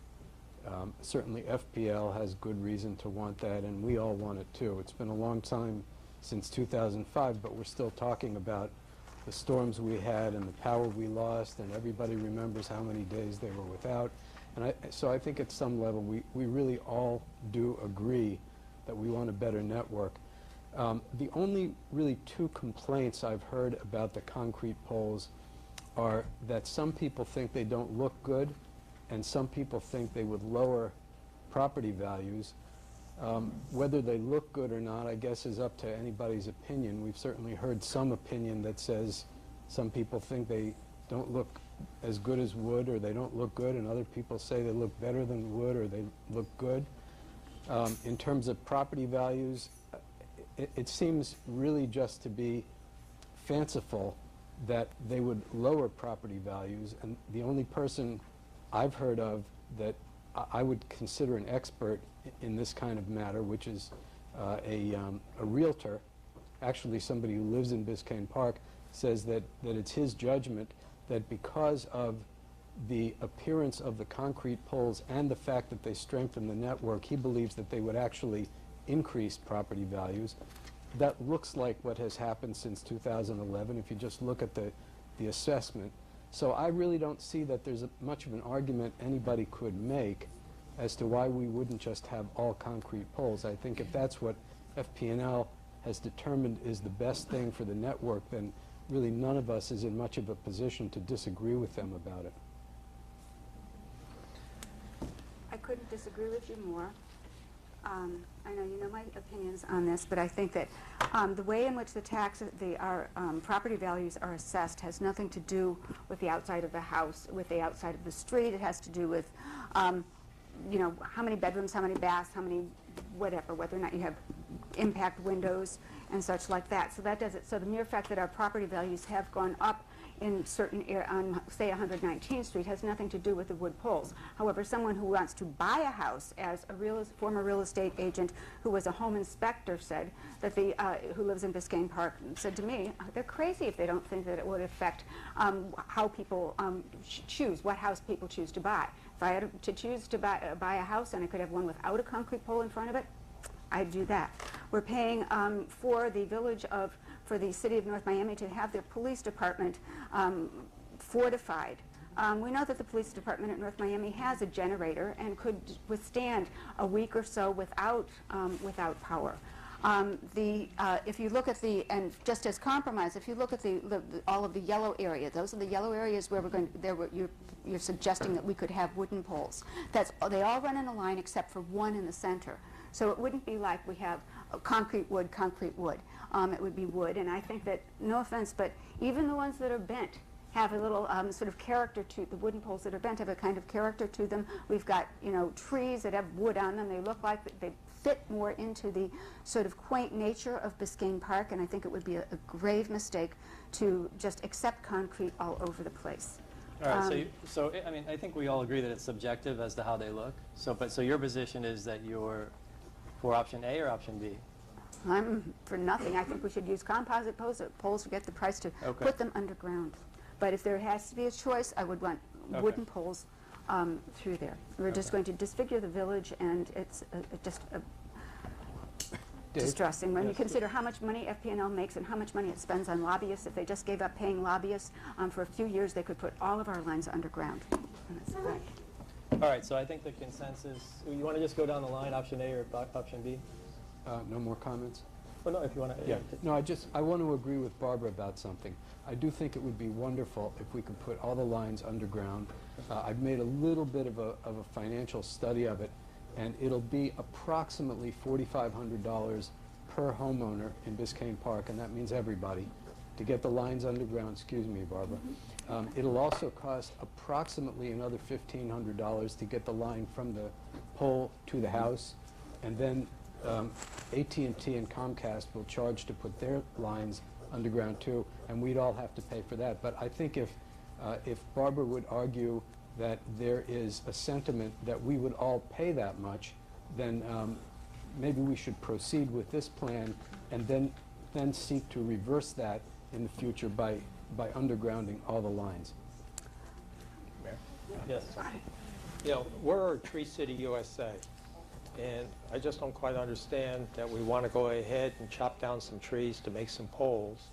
Certainly FPL has good reason to want that, and we all want it too. It's been a long time since 2005, but we're still talking about the storms we had and the power we lost, and everybody remembers how many days they were without. And so I think at some level we really all do agree that we want a better network. The only really 2 complaints I've heard about the concrete poles are that some people think they don't look good, and some people think they would lower property values. Whether they look good or not, I guess, is up to anybody's opinion. We've certainly heard some opinion that says some people think they don't look as good as wood, or they don't look good, and other people say they look better than wood, or they look good. In terms of property values, it seems really just to be fanciful that they would lower property values, and the only person I've heard of that I would consider an expert in this kind of matter, which is a realtor, actually somebody who lives in Biscayne Park, says that it's his judgment that because of the appearance of the concrete poles and the fact that they strengthen the network, he believes that they would actually increase property values. That looks like what has happened since 2011 if you just look at the assessment. So I really don't see that there's much of an argument anybody could make as to why we wouldn't just have all concrete poles. I think if that's what FP&L has determined is the best thing for the network, then really none of us is in much of a position to disagree with them about it. I couldn't disagree with you more. I know you know my opinions on this, but I think that the way in which our property values are assessed has nothing to do with the outside of the house, with the outside of the street. It has to do with, you know, how many bedrooms, how many baths, how many whatever, whether or not you have impact windows and such like that. So that does it. So the mere fact that our property values have gone up in certain on, say, 119th Street has nothing to do with the wood poles. However, someone who wants to buy a house, as a former real estate agent who was a home inspector said, that who lives in Biscayne Park, said to me, they're crazy if they don't think that it would affect how people choose, what house people choose to buy. If I had to choose to buy a house and I could have one without a concrete pole in front of it, I'd do that. We're paying for the city of North Miami to have their police department fortified. We know that the police department at North Miami has a generator and could withstand a week or so without power. If you look at and just as compromise, if you look at all of the yellow area, those are the yellow areas where you're suggesting that we could have wooden poles. They all run in a line except for one in the center. So it wouldn't be like we have concrete wood, concrete wood. It would be wood, and I think that, no offense, but even the ones that are bent have a little sort of character to the wooden poles that are bent have a kind of character to them. We've got, trees that have wood on them. They look like they fit more into the sort of quaint nature of Biscayne Park, and I think it would be a grave mistake to just accept concrete all over the place. All right, I think we all agree that it's subjective as to how they look. So your position is that you're for option A or option B? I'm for nothing. I think we should use composite poles to get the price to put them underground. But if there has to be a choice, I would want wooden poles through there. We're just going to disfigure the village, and it's just distressing when you consider how much money FP&L makes and how much money it spends on lobbyists. If they just gave up paying lobbyists for a few years, they could put all of our lines underground. All right, so I think the consensus, you want to just go down the line, option A or option B? No more comments? Well, no, if you want to. Yeah. No, I want to agree with Barbara about something. I do think it would be wonderful if we could put all the lines underground. I've made a little bit of a financial study of it, and it'll be approximately $4,500 per homeowner in Biscayne Park, and that means everybody, to get the lines underground. Excuse me, Barbara. It'll also cost approximately another $1,500 to get the line from the pole to the house, and then AT&T and Comcast will charge to put their lines underground too, and we'd all have to pay for that. But I think if Barbara would argue that there is a sentiment that we would all pay that much, then maybe we should proceed with this plan and then seek to reverse that in the future by undergrounding all the lines. Yes. We're a Tree City, USA, and I just don't quite understand that we want to go ahead and chop down some trees to make some poles.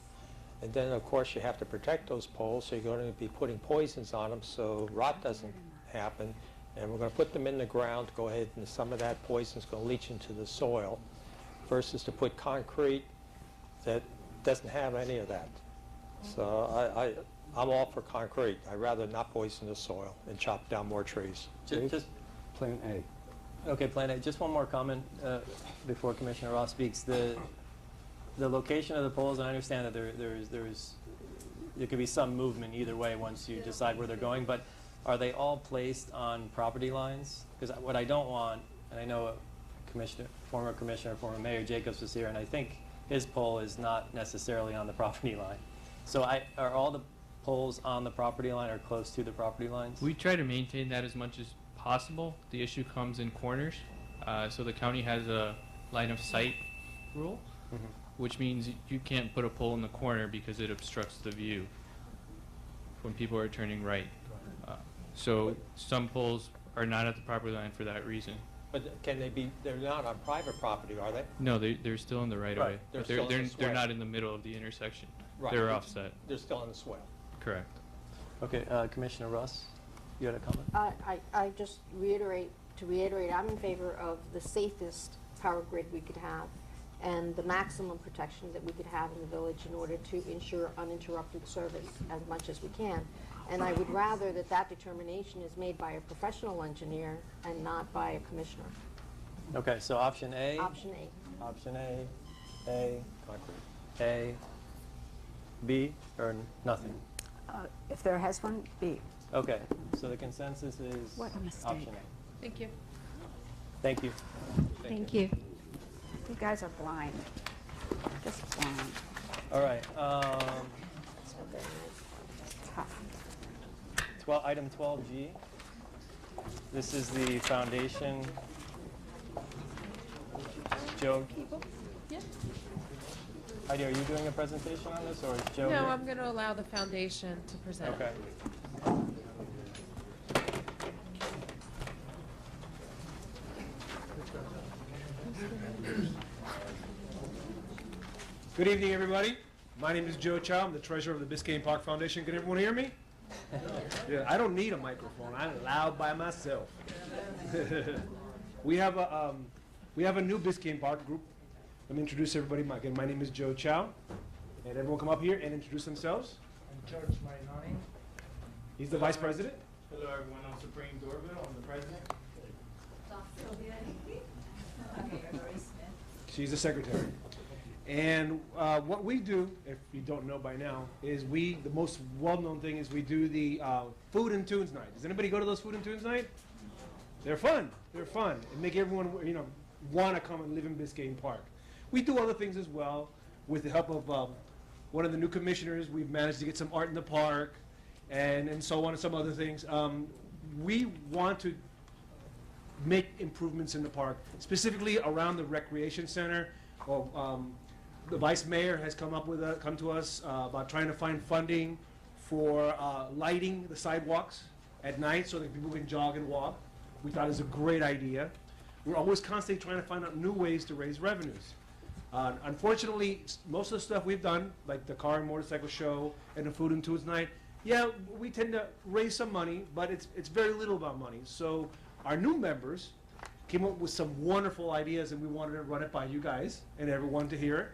And then, of course, you have to protect those poles, so you're going to be putting poisons on them so rot doesn't happen. And we're going to put them in the ground to go ahead, and some of that poison is going to leach into the soil, versus to put concrete that doesn't have any of that. So I'm all for concrete. I'd rather not poison the soil and chop down more trees. Just Plan A. Okay, Plan A. Just one more comment before Commissioner Ross speaks. The location of the poles, I understand that there could be some movement either way once you decide where they're going, but are they all placed on property lines? Because what I don't want, and I know former Mayor Jacobs was here, and I think his pole is not necessarily on the property line. So are all the poles on the property line or close to the property lines? We try to maintain that as much as possible. The issue comes in corners. So the county has a line of sight rule, which means you can't put a pole in the corner because it obstructs the view when people are turning right. So some poles are not at the property line for that reason. But can they be, they're not on private property, are they? No, they're still in the right of way. But they're not in the middle of the intersection. Right. They're offset. They're still in the swale. Correct. Okay, Commissioner Russ, you had a comment? I just reiterate, I'm in favor of the safest power grid we could have and the maximum protection that we could have in the village in order to ensure uninterrupted service as much as we can. And I would rather that determination is made by a professional engineer and not by a commissioner. Okay, so option A? Option A. Option A, concrete. A, B, or nothing? If there has one, B. Okay, so the consensus is What a mistake. option A. Thank you. Thank you. Thank you. You guys are blind. Just blind. All right. Item 12G. This is the foundation. Joe? Yeah. Heidi, are you doing a presentation on this, or is Joe No, here? I'm going to allow the foundation to present. Okay. Good evening, everybody. My name is Joe Chow. I'm the treasurer of the Biscayne Park Foundation. Can everyone hear me? Yeah, I don't need a microphone. I'm loud by myself. We have a new Biscayne Park group. Let me introduce everybody. Again, my name is Joe Chow. And everyone come up here and introduce themselves. I'm George Marinoni. He's the vice president. Hello, everyone. I'm Supreme Doorbell. I'm the president. She's the secretary. And what we do, if you don't know by now, is the most well-known thing is we do the Food and Tunes night. Does anybody go to those Food and Tunes night? They're fun. They're fun. And make everyone, want to come and live in Biscayne Park. We do other things as well. With the help of one of the new commissioners, we've managed to get some art in the park and so on and some other things. We want to make improvements in the park, specifically around the recreation center. The vice mayor has come to us about trying to find funding for lighting the sidewalks at night so that people can jog and walk. We thought it was a great idea. We're always constantly trying to find out new ways to raise revenues. Unfortunately, most of the stuff we've done, like the car and motorcycle show and the Food and Tunes night, yeah, we tend to raise some money, but it's very little about money. So our new members came up with some wonderful ideas, and we wanted to run it by you guys and everyone to hear it.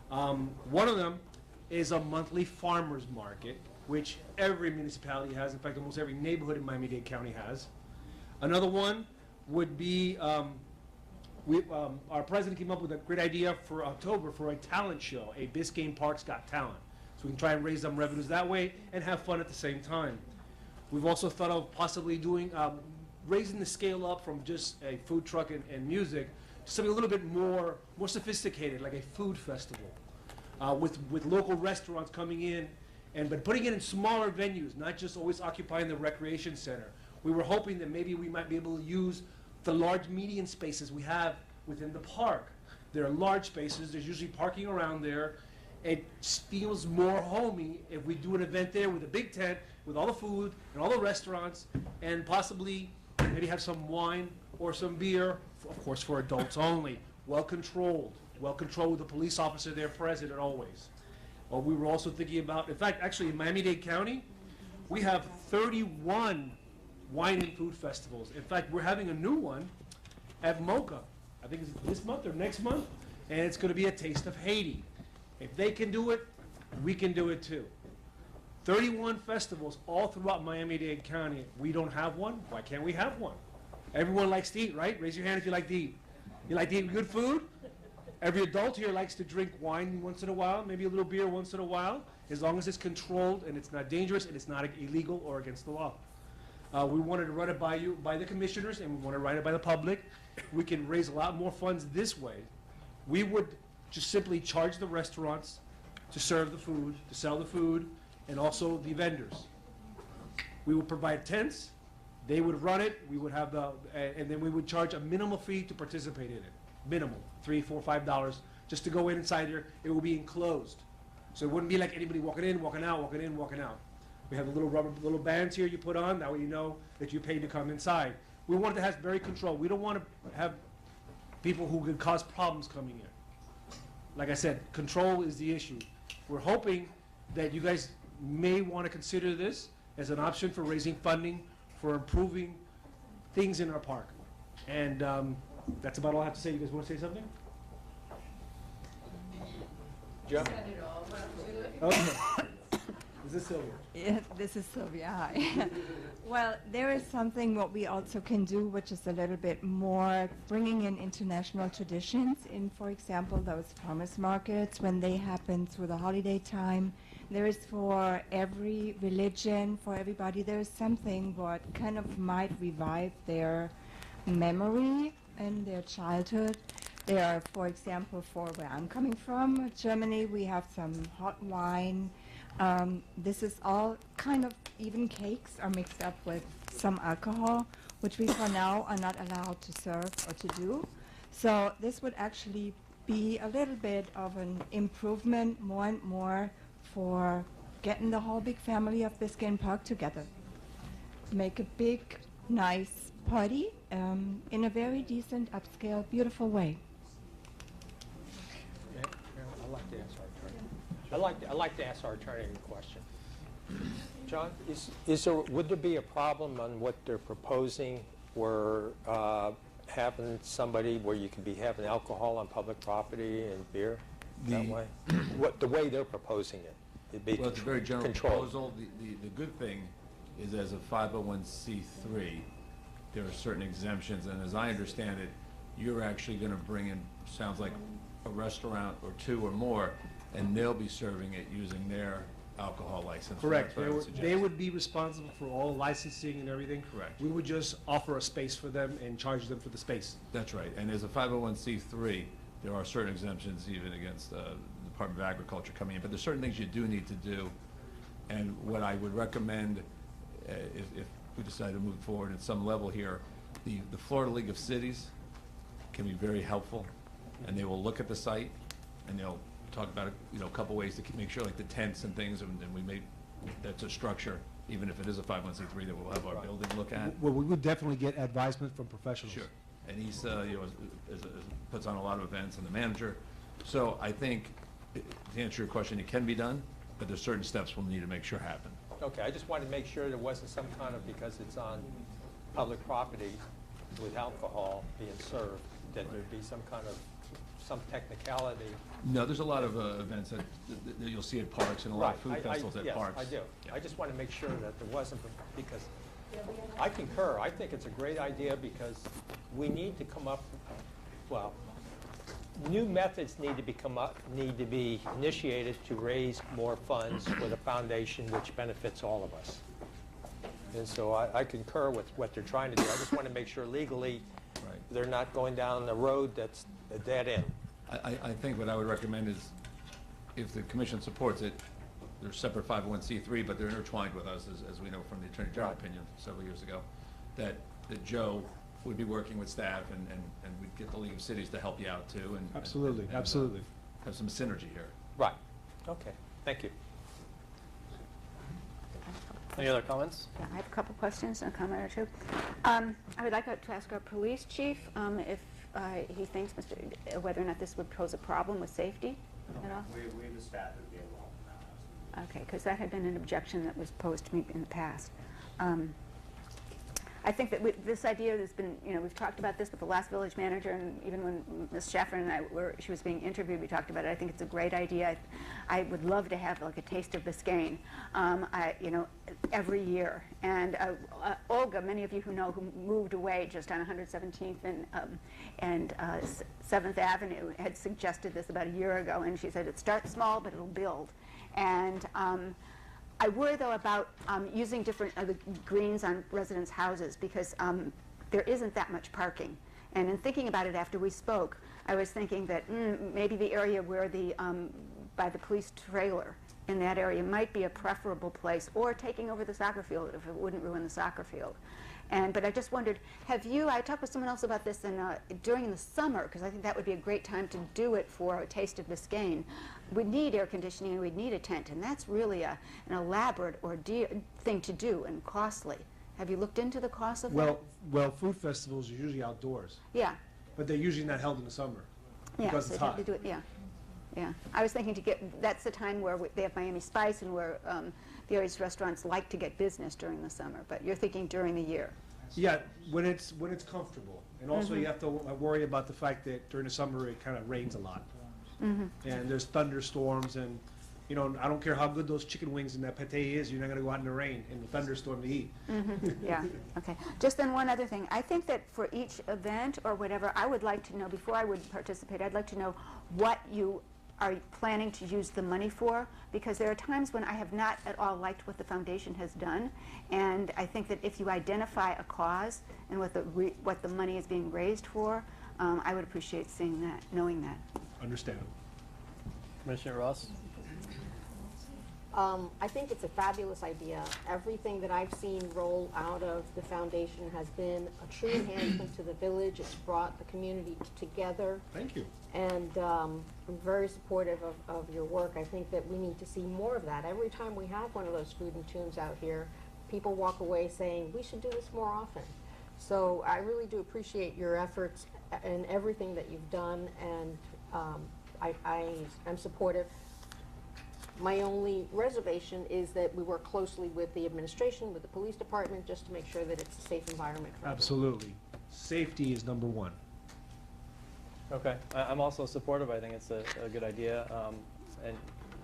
One of them is a monthly farmers market, which every municipality has. In fact, almost every neighborhood in Miami-Dade County has. Another one would be, our president came up with a great idea for October for a talent show, a Biscayne Park's Got Talent. So we can try and raise some revenues that way and have fun at the same time. We've also thought of possibly doing, raising the scale up from just a food truck and music to something a little bit more sophisticated, like a food festival, with local restaurants coming in, but putting it in smaller venues, not just always occupying the recreation center. We were hoping that maybe we might be able to use the large median spaces we have within the park. There are large spaces, there's usually parking around there. It feels more homey if we do an event there with a big tent, with all the food and all the restaurants, and possibly maybe have some wine or some beer, of course for adults only, well controlled with a police officer there present always. We were also thinking about, in fact, actually in Miami-Dade County, we have 31 wine and food festivals. In fact, we're having a new one at Mocha. I think it's this month or next month, and it's going to be a Taste of Haiti. If they can do it, we can do it too. 31 festivals all throughout Miami-Dade County. We don't have one. Why can't we have one? Everyone likes to eat, right? Raise your hand if you like to eat. You like to eat good food? Every adult here likes to drink wine once in a while, maybe a little beer once in a while, as long as it's controlled and it's not dangerous and it's not illegal or against the law. We wanted to run it by the commissioners, and we want to run it by the public. We can raise a lot more funds this way. We would just simply charge the restaurants to serve the food, to sell the food, and also the vendors. We would provide tents, they would run it, we would have and then we would charge a minimal fee to participate in it. Minimal, $3, $4, $5, just to go inside there. It will be enclosed. So it wouldn't be like anybody walking in, walking out, walking in, walking out. We have the little bands here you put on, that way you know that you paid to come inside. We want it to have very control. We don't want to have people who could cause problems coming in. Like I said, control is the issue. We're hoping that you guys may want to consider this as an option for raising funding for improving things in our park. And that's about all I have to say. You guys want to say something? Joe? Okay. Is this Sylvia? Yeah, this is Sylvia. Hi. Well, there is something what we also can do, which is a little bit more bringing in international traditions in, for example, those farmers markets when they happen through the holiday time. There is for every religion, for everybody, there is something what kind of might revive their memory and their childhood. There are, for example, for where I'm coming from, Germany, we have some hot wine. This is all kind of, even cakes are mixed up with some alcohol, which we for now are not allowed to serve or to do. So this would actually be a little bit of an improvement more and more for getting the whole big family of Biscayne Park together. Make a big, nice party in a very decent, upscale, beautiful way. I'd like to ask our attorney a question. John, would there be a problem on what they're proposing where having somebody where you can be having alcohol on public property and beer that way? The way they're proposing it, it'd be Well, it's a very general controlled. proposal. The good thing is as a 501c3, there are certain exemptions, and as I understand it, you're actually going to bring in, sounds like a restaurant or two or more, and they'll be serving it using their alcohol license. Correct. That's what I would suggest. They would be responsible for all licensing and everything. Correct. We would just offer a space for them and charge them for the space. That's right. And as a 501c3, there are certain exemptions even against the Department of Agriculture coming in. But there's certain things you do need to do. And what I would recommend, if we decide to move forward at some level here, the Florida League of Cities can be very helpful. And they will look at the site and they'll talk about a couple ways to make sure, like the tents and things, and we may, that's a structure, even if it is a 501c3, that we'll have our building look at. Well, we would definitely get advisement from professionals. Sure. And he's, puts on a lot of events, and the manager. So I think, to answer your question, it can be done, but there's certain steps we'll need to make sure happen. Okay, I just wanted to make sure there wasn't some kind of, because it's on public property with alcohol being served, that there'd be some kind of, some technicality. No, there's a lot of events that you'll see at parks and a lot of food festivals at parks. Yes, I do. Yeah. I just want to make sure that there wasn't, because I concur. I think it's a great idea because we need to come up, well, new methods need to be initiated to raise more funds for the foundation, which benefits all of us. And so I concur with what they're trying to do. I just want to make sure legally they're not going down the road that's a dead end. I think what I would recommend is, if the commission supports it, they're separate 501c3, but they're intertwined with us, as we know from the Attorney General opinion several years ago, that Joe would be working with staff and we'd get the League of Cities to help you out too. And Absolutely, and, absolutely. Have some synergy here. Right. Okay. Thank you. Any other comments? Yeah, I have a couple questions and a comment or two. I would like to ask our police chief if he thinks whether or not this would pose a problem with safety at all. We the staff would be involved in that. Okay, because that had been an objection that was posed to me in the past. I think that this idea has been, we've talked about this with the last village manager, and even when Ms. Schaffer and she was being interviewed, we talked about it. I think it's a great idea. I would love to have like a taste of Biscayne, every year. And Olga, many of you who know, who moved away just on 117th and 7th Avenue, had suggested this about a year ago, and she said it starts small, but it'll build. And I worry, though, about using different greens on residents' houses because there isn't that much parking. And in thinking about it after we spoke, I was thinking that maybe the area where by the police trailer in that area might be a preferable place, or taking over the soccer field if it wouldn't ruin the soccer field. But I just wondered, I talked with someone else about this during the summer, because I think that would be a great time to do it for a taste of Biscayne. We'd need air conditioning and we'd need a tent, and that's really an elaborate thing to do and costly. Have you looked into the cost of that? Well, food festivals are usually outdoors. Yeah. But they're usually not held in the summer Yeah, because so it's you'd have hot. to do it, yeah. Yeah. I was thinking that's the time where they have Miami Spice and where various restaurants like to get business during the summer, but you're thinking during the year. Yeah, when it's comfortable. And also you have to worry about the fact that during the summer it kind of rains a lot. And there's thunderstorms, and I don't care how good those chicken wings and that pate is, you're not going to go out in the rain in the thunderstorm to eat. Yeah, okay. Just then one other thing. I think that for each event or whatever, I would like to know, before I would participate, I'd like to know what you are planning to use the money for, because there are times when I have not at all liked what the foundation has done, and I think that if you identify a cause and what the money is being raised for, I would appreciate seeing that, knowing that. Understandable. Commissioner Ross? I think it's a fabulous idea. Everything that I've seen roll out of the foundation has been a true enhancement to the village. It's brought the community together. Thank you. And I'm very supportive of your work. I think that we need to see more of that. Every time we have one of those food and tunes out here, people walk away saying, we should do this more often. So I really do appreciate your efforts and everything that you've done, and I'm supportive. My only reservation is that we work closely with the administration, with the police department, just to make sure that it's a safe environment for everyone. Absolutely. Safety is number one. Okay, I'm also supportive. I think it's a good idea. And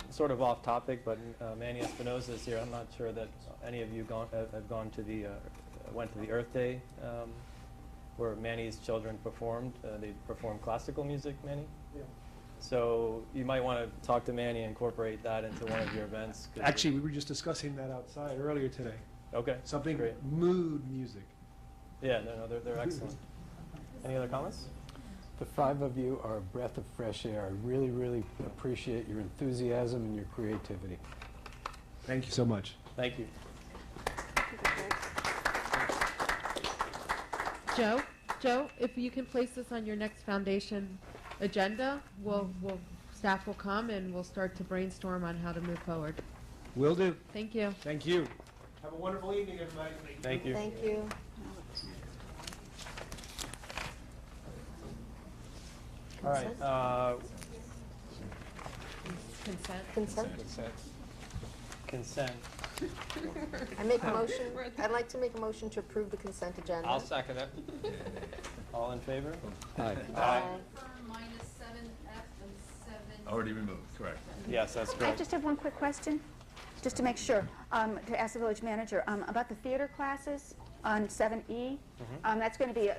sort of off topic, but Manny Espinosa is here. I'm not sure that any of you have gone to the went to the Earth Day where Manny's children performed. They performed classical music, Manny. Yeah. So you might want to talk to Manny and incorporate that into one of your events. Actually, we were just discussing that outside earlier today. Okay. Something Great. mood music. Yeah, no, they're excellent. Any other comments? The five of you are a breath of fresh air. I really, really appreciate your enthusiasm and your creativity. Thank you so much. Thank you. Joe, if you can place this on your next foundation agenda, staff will come and we'll start to brainstorm on how to move forward. Will do. Thank you. Thank you. Have a wonderful evening, everybody. Thank you. Thank you. All right. Consent. Consent. I make a motion, I'd like to make a motion to approve the consent agenda. I'll second it. All in favor? Aye. Aye. Minus 7F and 7. Already removed, correct. Yes, that's I correct. just have one quick question, just to make sure, to ask the village manager, about the theater classes on 7E. That's going to be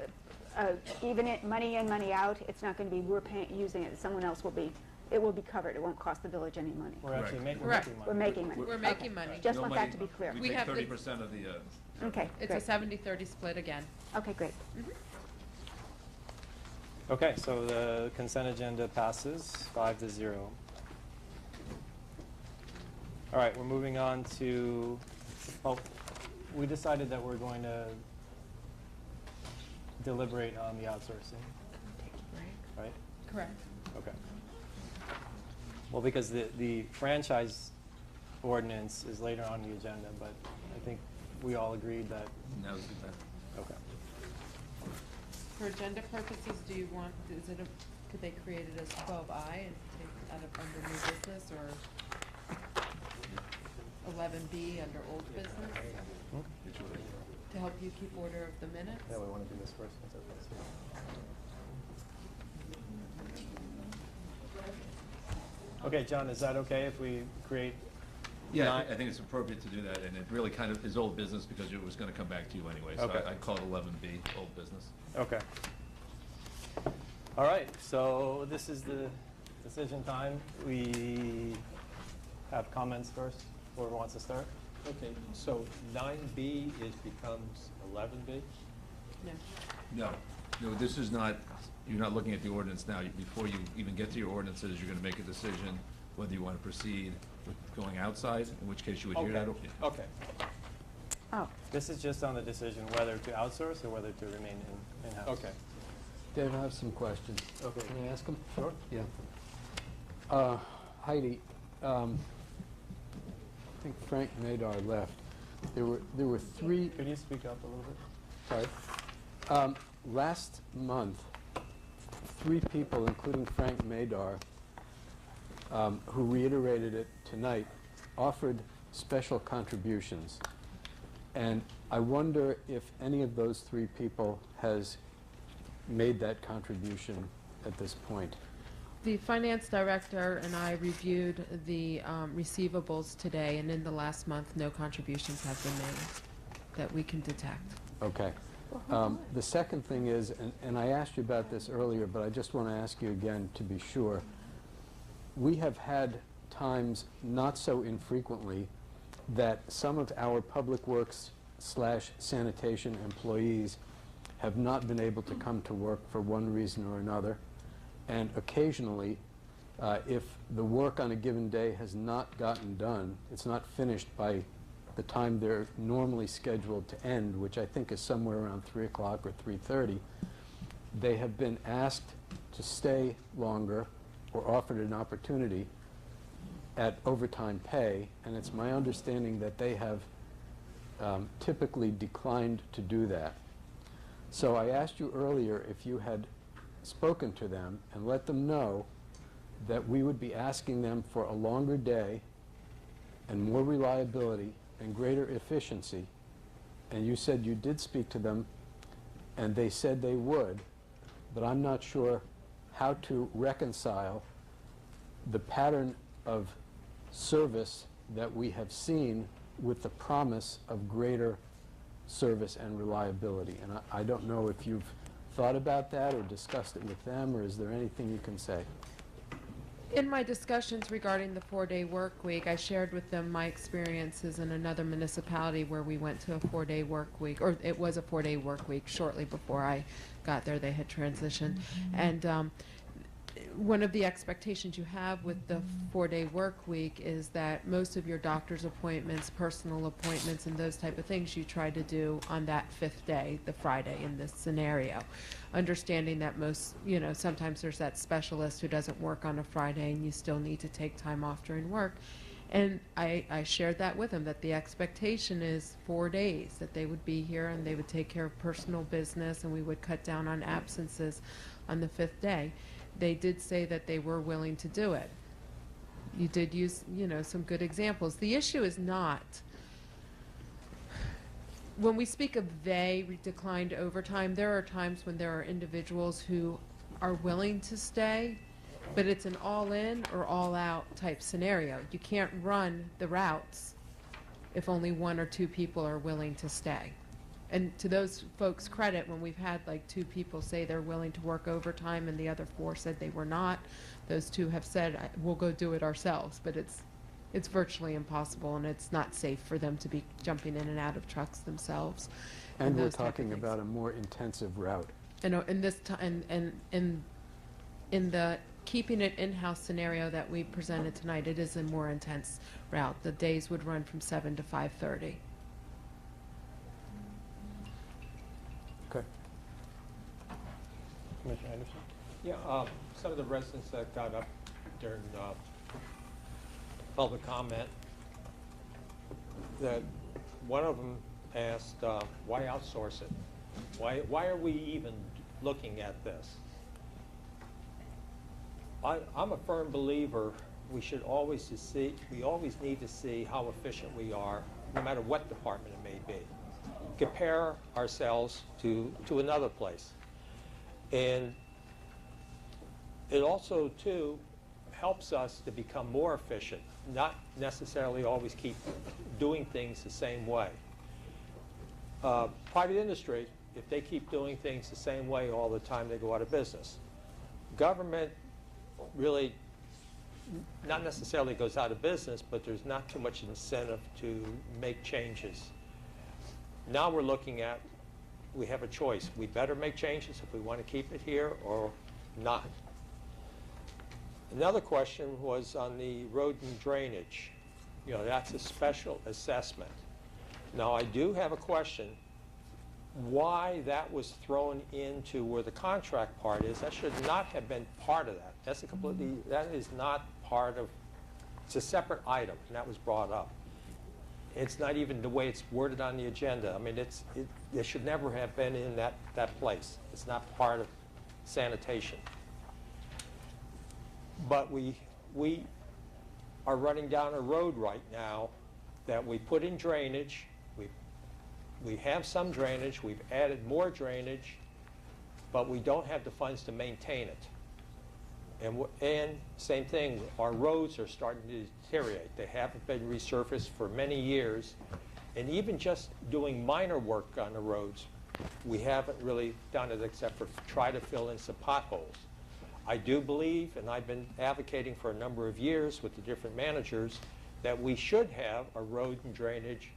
even it, money in, money out. It's not going to be we're using it, someone else will be. It will be covered. It won't cost the village any money. We're actually making Correct. money. We're making money. We're Okay. making money. Just No want money. that to be clear. We We take have the- 30% of the, Okay, It's great. a 70-30 split again. Okay, great. Okay, so the consent agenda passes 5-0. All right, we're moving on to, we decided that we're going to deliberate on the outsourcing, right? Correct. Okay. Well, because the franchise ordinance is later on the agenda, but I think we all agreed that, now's the time. okay. For agenda purposes, do you want, could they create it as 12I and take it out of under new business, or 11B under old business? To help you keep order of the minutes? Yeah, we want to do this first. That's okay. Okay, John, is that okay if we create? Yeah, nine- I think it's appropriate to do that, and it really kind of is old business because it was going to come back to you anyway. So Okay. I'd call it 11B, old business. Okay. All right, so this is the decision time. We have comments first. Whoever wants to start? Okay, so 9B becomes 11B? No. No, this is not, you're not looking at the ordinance now. Before you even get to your ordinances, you're going to make a decision whether you want to proceed with going outside, in which case you would hear that. Okay. Oh, This is just on the decision whether to outsource or whether to remain in-house. Okay. Dave, I have some questions. Okay. Can I ask them? Sure. Yeah. Heidi, I think Frank Madar left. There were three. Could you speak up a little bit? Sorry. Last month, three people, including Frank Madar, who reiterated it tonight, offered special contributions. And I wonder if any of those three people has made that contribution at this point. The finance director and I reviewed the receivables today, and in the last month, no contributions have been made that we can detect. Okay. The second thing is, and I asked you about this earlier, but I just want to ask you again to be sure. We have had times, not so infrequently, that some of our public works / sanitation employees have not been able to come to work for one reason or another. And occasionally, if the work on a given day has not gotten done, it's not finished by the time they're normally scheduled to end, which I think is somewhere around 3 o'clock or 3:30, they have been asked to stay longer or offered an opportunity at overtime pay, and it's my understanding that they have typically declined to do that. So I asked you earlier if you had spoken to them and let them know that we would be asking them for a longer day and more reliability and greater efficiency. And you said you did speak to them, and they said they would, but I'm not sure how to reconcile the pattern of service that we have seen with the promise of greater service and reliability. And I don't know if you've thought about that or discussed it with them, or is there anything you can say? In my discussions regarding the 4-day work week, I shared with them my experiences in another municipality where we went to a 4-day work week, or it was a 4-day work week shortly before I got there. They had transitioned. And one of the expectations you have with the 4-day work week is that most of your doctor's appointments, personal appointments, and those type of things you try to do on that 5th day, the Friday in this scenario. Understanding that most, sometimes there's that specialist who doesn't work on a Friday and you still need to take time off during work. And I shared that with them, that the expectation is 4 days, that they would be here and they would take care of personal business and we would cut down on absences on the 5th day. They did say that they were willing to do it. You did use, some good examples. The issue is not, when we speak of they declined overtime, there are times when there are individuals who are willing to stay, but it's an all-in or all-out type scenario. You can't run the routes if only 1 or 2 people are willing to stay. And to those folks' credit, when we've had like 2 people say they're willing to work overtime and the other 4 said they were not, those 2 have said, we'll go do it ourselves. But it's virtually impossible, and it's not safe for them to be jumping in and out of trucks themselves. And we're talking about a more intensive route. And in the keeping it in-house scenario that we presented tonight, it is a more intense route. The days would run from 7 to 5:30. Okay. Commissioner Anderson? Yeah, some of the residents that got up during public comment, that one of them asked, why outsource it? Why are we even looking at this? I'm a firm believer we should always need to see how efficient we are, no matter what department it may be. Compare ourselves to another place. And it also, too, helps us to become more efficient, not necessarily always keep doing things the same way. Private industry, if they keep doing things the same way all the time, they go out of business. Government really not necessarily goes out of business, but there's not too much incentive to make changes. Now we're looking at, we have a choice. We better make changes if we want to keep it here or not. Another question was on the road and drainage. That's a special assessment. Now, I do have a question. Why that was thrown into where the contract part is, that should not have been part of that. That is not part of, it's a separate item, and that was brought up. It's not even the way it's worded on the agenda. I mean, it should never have been in that place. It's not part of sanitation. But we are running down a road right now that we put in drainage. We have some drainage. We've added more drainage, but we don't have the funds to maintain it. And same thing, our roads are starting to deteriorate. They haven't been resurfaced for many years. And even just doing minor work on the roads, we haven't really done it except for try to fill in some potholes. I do believe, and I've been advocating for a number of years with the different managers, that we should have a road and drainage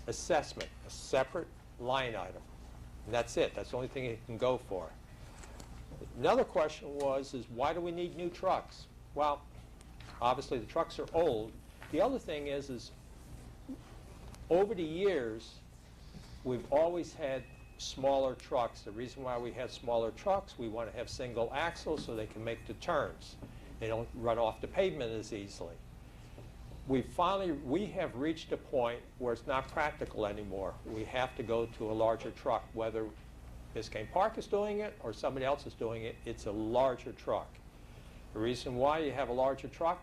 assessment, a separate line item. And that's it. That's the only thing it can go for. Another question is why do we need new trucks? Well, obviously the trucks are old. The other thing is over the years, we've always had smaller trucks. The reason why we have smaller trucks, we want to have single axles so they can make the turns. They don't run off the pavement as easily. We have reached a point where it's not practical anymore. We have to go to a larger truck, whether Biscayne Park is doing it or somebody else is doing it. It's a larger truck. The reason why you have a larger truck,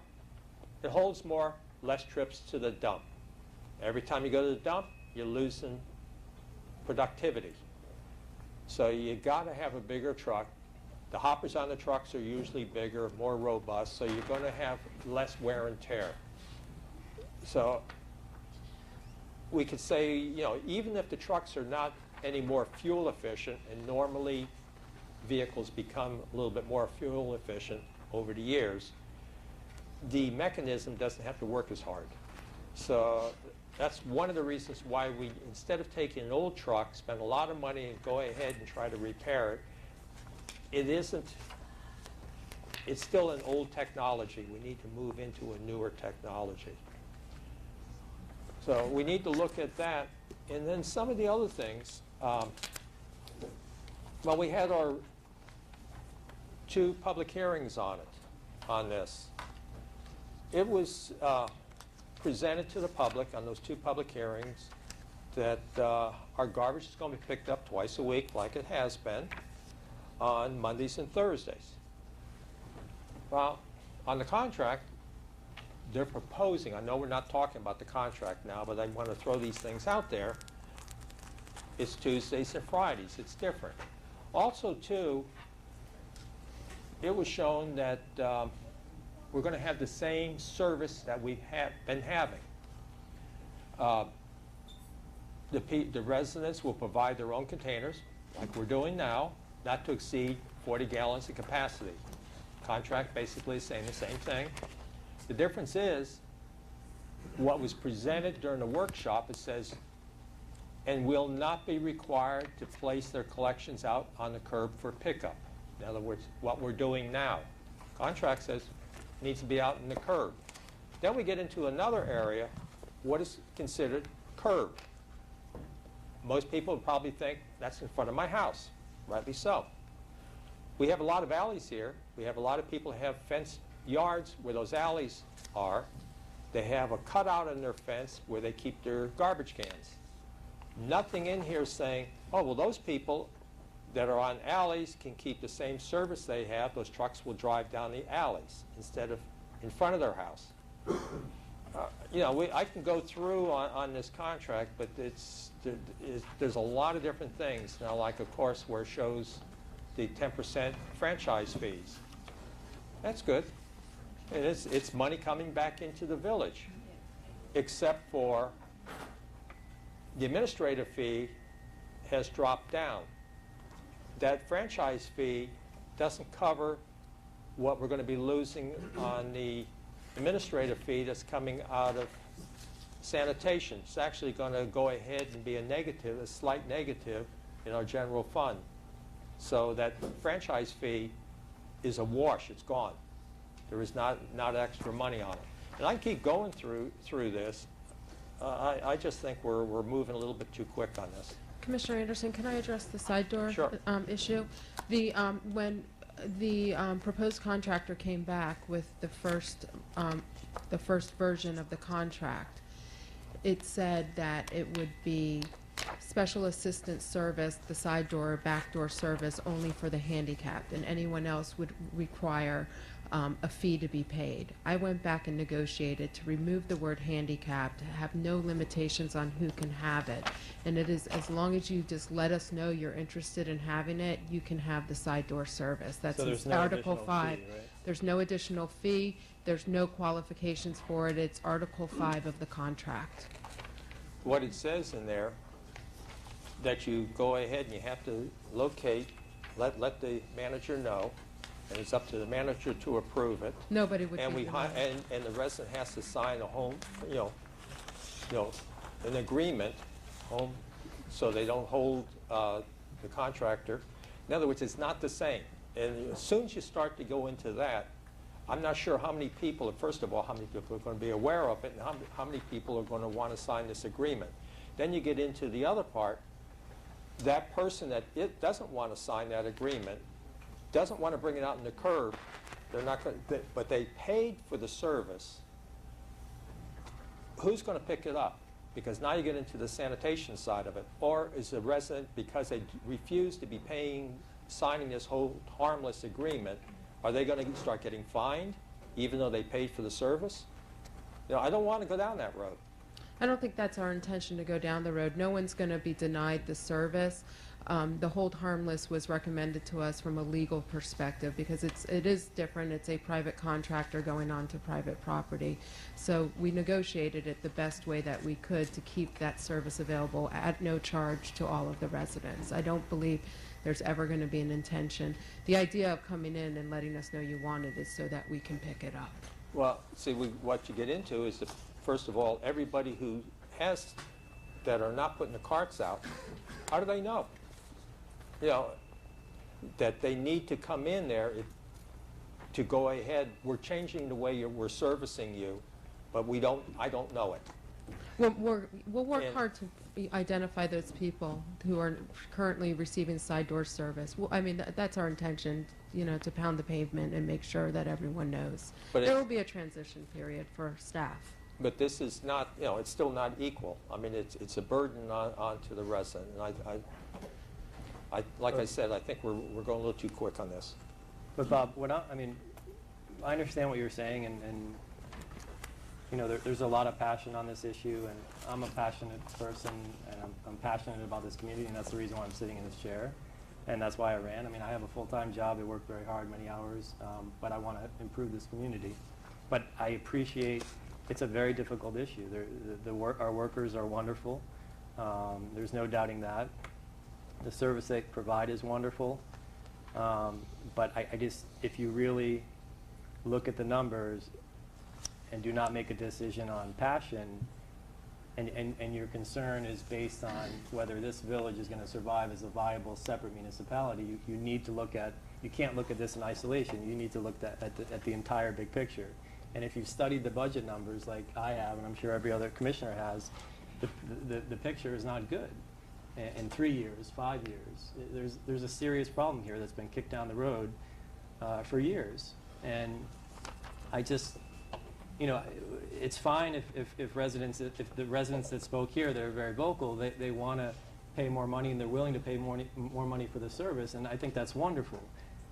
it holds more, less trips to the dump. Every time you go to the dump, you're losing productivity. So you got to have a bigger truck. The hoppers on the trucks are usually bigger, more robust, so you're going to have less wear and tear. So we could say, you know, even if the trucks are not any more fuel efficient, and normally vehicles become a little bit more fuel efficient over the years, the mechanism doesn't have to work as hard. So that's one of the reasons why we, instead of taking an old truck, spend a lot of money and go ahead and try to repair it. It's still an old technology. We need to move into a newer technology. So we need to look at that. And then some of the other things. Well, we had our 2 public hearings on this. It was presented to the public on those 2 public hearings that our garbage is going to be picked up twice a week, like it has been, on Mondays and Thursdays. Well, on the contract, they're proposing, I know we're not talking about the contract now, but I want to throw these things out there. It's Tuesdays and Fridays. It's different. Also, too, it was shown that we're going to have the same service that we've been having. The residents will provide their own containers, like we're doing now, not to exceed 40 gallons of capacity. Contract basically is saying the same thing. The difference is what was presented during the workshop. It says, and will not be required to place their collections out on the curb for pickup. In other words, what we're doing now. Contract says it needs to be out in the curb. Then we get into another area, what is considered curb. Most people would probably think that's in front of my house, rightly so. We have a lot of alleys here. We have a lot of people who have fenced yards where those alleys are. They have a cutout in their fence where they keep their garbage cans. Nothing in here saying, oh, well, those people that are on alleys can keep the same service they have. Those trucks will drive down the alleys instead of in front of their house. You know, I can go through on this contract, but there's a lot of different things. Now, like, of course, where it shows the 10% franchise fees. That's good. And it's money coming back into the village, except for the administrative fee has dropped down. That franchise fee doesn't cover what we're going to be losing on the administrative fee that's coming out of sanitation. It's actually going to go ahead and be a negative, a slight negative in our general fund. So that franchise fee is a wash. It's gone. There is not extra money on it. And I can keep going through this. I just think we're moving a little bit too quick on this. Commissioner Anderson, can I address the side door Sure. issue? When the proposed contractor came back with the first version of the contract, it said that it would be special assistance service, the side door or back door service only for the handicapped, and anyone else would require a fee to be paid. I went back and negotiated to remove the word handicapped, to have no limitations on who can have it. And it is, as long as you just let us know you're interested in having it, you can have the side door service. That's So there's in no Article additional 5. fee, right? There's no additional fee. There's no qualifications for it. It's Article 5 of the contract. What it says in there, that you go ahead and you have to locate, let the manager know, and it's up to the manager to approve it. Nobody would And be denied. and the resident has to sign a home, an agreement, so they don't hold the contractor. In other words, it's not the same. And as soon as you start to go into that, I'm not sure how many people, first of all, how many people are going to be aware of it, and how many people are going to want to sign this agreement. Then you get into the other part. That person that doesn't want to sign that agreement, doesn't want to bring it out in the curb, they're not going to, but they paid for the service. Who's going to pick it up? Because now you get into the sanitation side of it. Or is the resident, because they refuse to be signing this whole harmless agreement, are they going to start getting fined even though they paid for the service? I don't want to go down that road. I don't think that's our intention to go down the road. No one's going to be denied the service. The hold harmless was recommended to us from a legal perspective because it is different. It's a private contractor going on to private property. So we negotiated it the best way that we could to keep that service available at no charge to all of the residents. I don't believe there's ever going to be an intention. The idea of coming in and letting us know you want it is so that we can pick it up. Well, see, what you get into is, first of all, everybody who has, that are not putting the carts out, how do they know? You know, that they need to come in there to go ahead. We're changing the way we're servicing you, but I don't know it. We'll work hard to identify those people who are currently receiving side door service. Well, I mean, that's our intention, you know, to pound the pavement and make sure that everyone knows. But there will be a transition period for staff. But this is not, you know, it's still not equal. I mean, it's a burden onto the resident. And like I said, I think we're going a little too quick on this. But Bob, I understand what you're saying, and you know, there's a lot of passion on this issue, and I'm a passionate person, and I'm passionate about this community, and that's the reason why I'm sitting in this chair, and that's why I ran. I mean, I have a full-time job. I work very hard, many hours, but I want to improve this community. But I appreciate it's a very difficult issue. Our workers are wonderful. There's no doubting that. The service they provide is wonderful. But I just, if you really look at the numbers and do not make a decision on passion, and your concern is based on whether this village is going to survive as a viable separate municipality, you need to look at, you can't look at this in isolation. You need to look at the entire big picture. And if you've studied the budget numbers like I have, and I'm sure every other commissioner has, the picture is not good. In 3 years, 5 years, there's a serious problem here that's been kicked down the road for years. And I just, you know, it's fine if the residents that spoke here, they're very vocal, they want to pay more money and they're willing to pay more money for the service, and I think that's wonderful.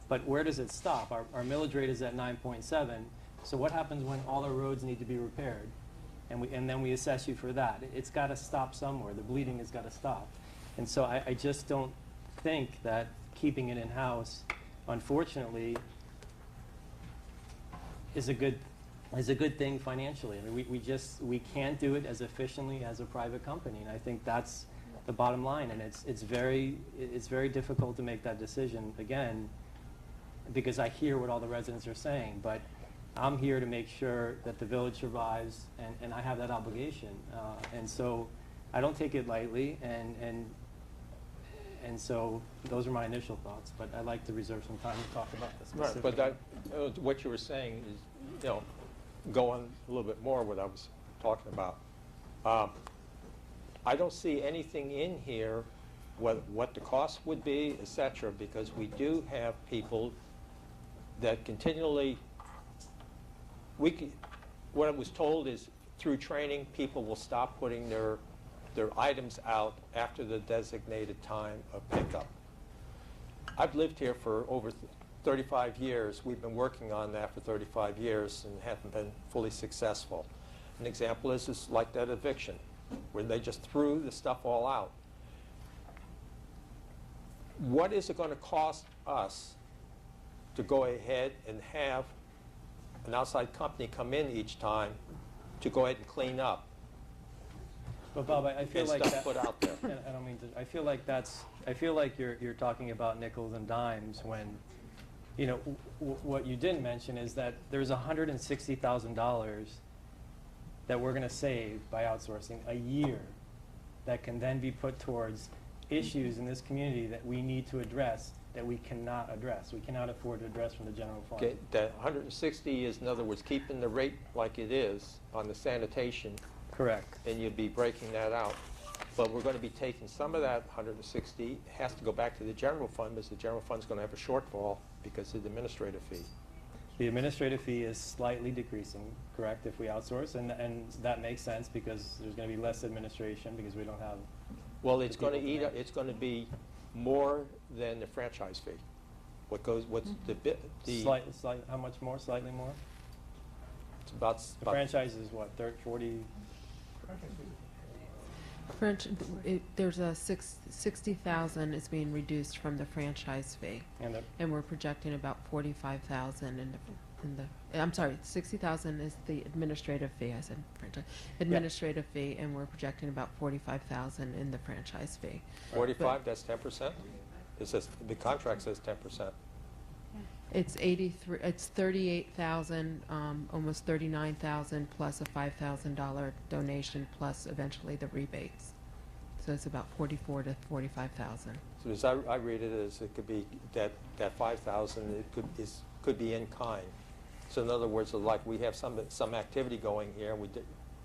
But where does it stop? Our millage rate is at 9.7, so what happens when all our roads need to be repaired? And then we assess you for that. It's got to stop somewhere. The bleeding has got to stop. And so I just don't think that keeping it in-house, unfortunately, is a good thing financially. I mean, we can't do it as efficiently as a private company, and I think that's the bottom line. And it's very difficult to make that decision again, because I hear what all the residents are saying, but I'm here to make sure that the village survives, and I have that obligation. And so I don't take it lightly, and so those are my initial thoughts, but I'd like to reserve some time to talk about this. Right, but what you were saying is, you know, go on a little bit more what I was talking about. I don't see anything in here what the cost would be, etc., because we do have people that continually, what I was told is through training, people will stop putting their items out after the designated time of pickup. I've lived here for over 35 years. We've been working on that for 35 years and haven't been fully successful. An example is like that eviction, where they just threw the stuff all out. What is it going to cost us to go ahead and have an outside company come in each time to go ahead and clean up? But Bob, I feel like stuff put out there. I don't mean to. I feel like you're talking about nickels and dimes when, you know, what you didn't mention is that there's $160,000 that we're going to save by outsourcing a year, that can then be put towards issues in this community that we need to address, that we cannot address. We cannot afford to address from the general fund. Okay, that 160 is, in other words, keeping the rate like it is on the sanitation. Correct. And you'd be breaking that out. But we're going to be taking some of that 160, has to go back to the general fund, because the general fund's going to have a shortfall because of the administrative fee. The administrative fee is slightly decreasing, correct, if we outsource, and that makes sense because there's going to be less administration because we don't have. Well, it's going to eat. It's going to be more than the franchise fee. What's the Slight, how much more? Slightly more. It's about the franchise is what, 40. There's a 60,000 is being reduced from the franchise fee, and we're projecting about 45,000 in the. I'm sorry, 60,000 is the administrative fee. I said franchise administrative fee, and we're projecting about 45,000 in the franchise fee. 45, that's 10%? It says, the contract says 10%. It's 83. It's 38,000, almost 39,000, plus a $5,000 donation, plus eventually the rebates. So it's about 44 to 45,000. So as I read it as it could be that 5,000 it could be in kind. So in other words, like we have some activity going here, we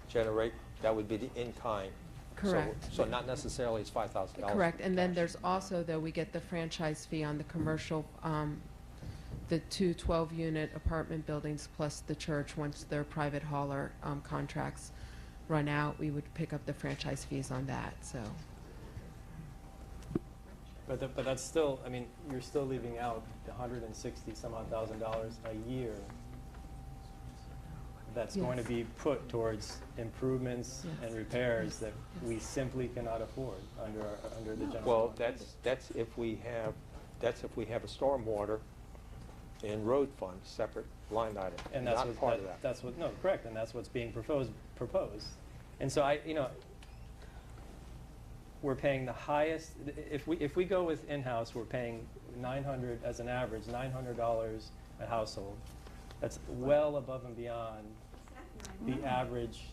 generate, that would be the in kind. Correct. So not necessarily it's $5,000. Correct. And then there's also, though, we get the franchise fee on the commercial, the two 12-unit apartment buildings plus the church. Once their private hauler contracts run out, we would pick up the franchise fees on that. So. But that's still, I mean, you're still leaving out the $160,000 a year that's going to be put towards improvements and repairs that we simply cannot afford under the general. Well, that's if we have a stormwater and road fund separate line item. And that's not part of that. That's what correct, and that's what's being proposed. And so we're paying the highest. If we go with in-house, we're paying $900 as an average, $900 a household. That's well above and beyond the average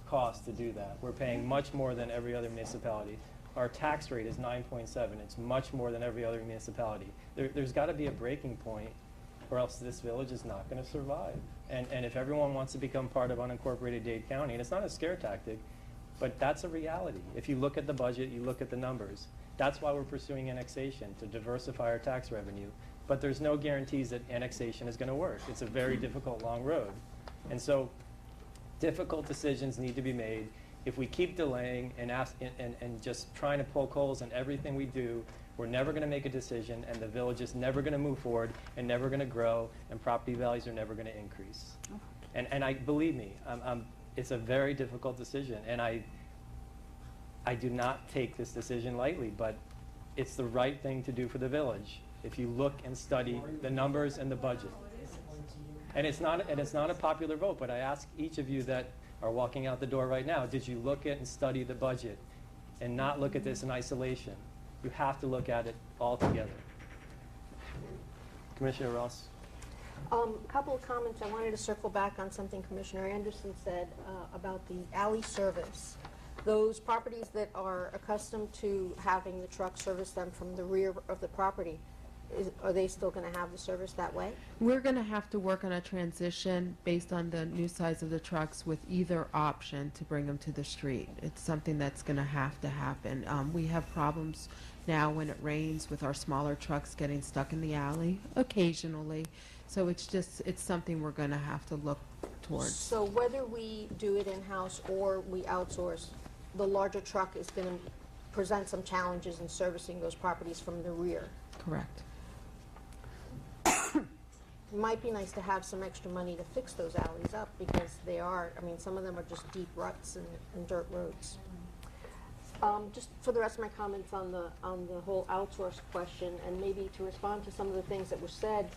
cost to do that. We're paying much more than every other municipality. Our tax rate is 9.7. It's much more than every other municipality. There's got to be a breaking point, or else this village is not going to survive. And if everyone wants to become part of unincorporated Dade County, and it's not a scare tactic, but that's a reality. If you look at the budget, you look at the numbers. That's why we're pursuing annexation, to diversify our tax revenue. But there's no guarantees that annexation is going to work. It's a very difficult, long road. And so difficult decisions need to be made. If we keep delaying and just trying to poke holes in everything we do, we're never going to make a decision, and the village is never going to move forward and never going to grow, and property values are never going to increase. And believe me, it's a very difficult decision, and I do not take this decision lightly, but it's the right thing to do for the village if you look and study the numbers and the budget. And it's not a popular vote, but I ask each of you that are walking out the door right now, did you look at and study the budget and not look at this in isolation? You have to look at it all together. Commissioner Ross. A couple of comments. I wanted to circle back on something Commissioner Anderson said about the alley service. Those properties that are accustomed to having the truck service them from the rear of the property, are they still going to have the service that way? We're going to have to work on a transition based on the new size of the trucks with either option to bring them to the street. It's something that's going to happen. We have problems now when it rains with our smaller trucks getting stuck in the alley occasionally. So it's something we're going to have to look towards. So whether we do it in-house or we outsource, the larger truck is going to present some challenges in servicing those properties from the rear. Correct. It might be nice to have some extra money to fix those alleys up because they are, I mean, some of them are just deep ruts and dirt roads. Just for the rest of my comments on the whole outsource question, and maybe to respond to some of the things that were said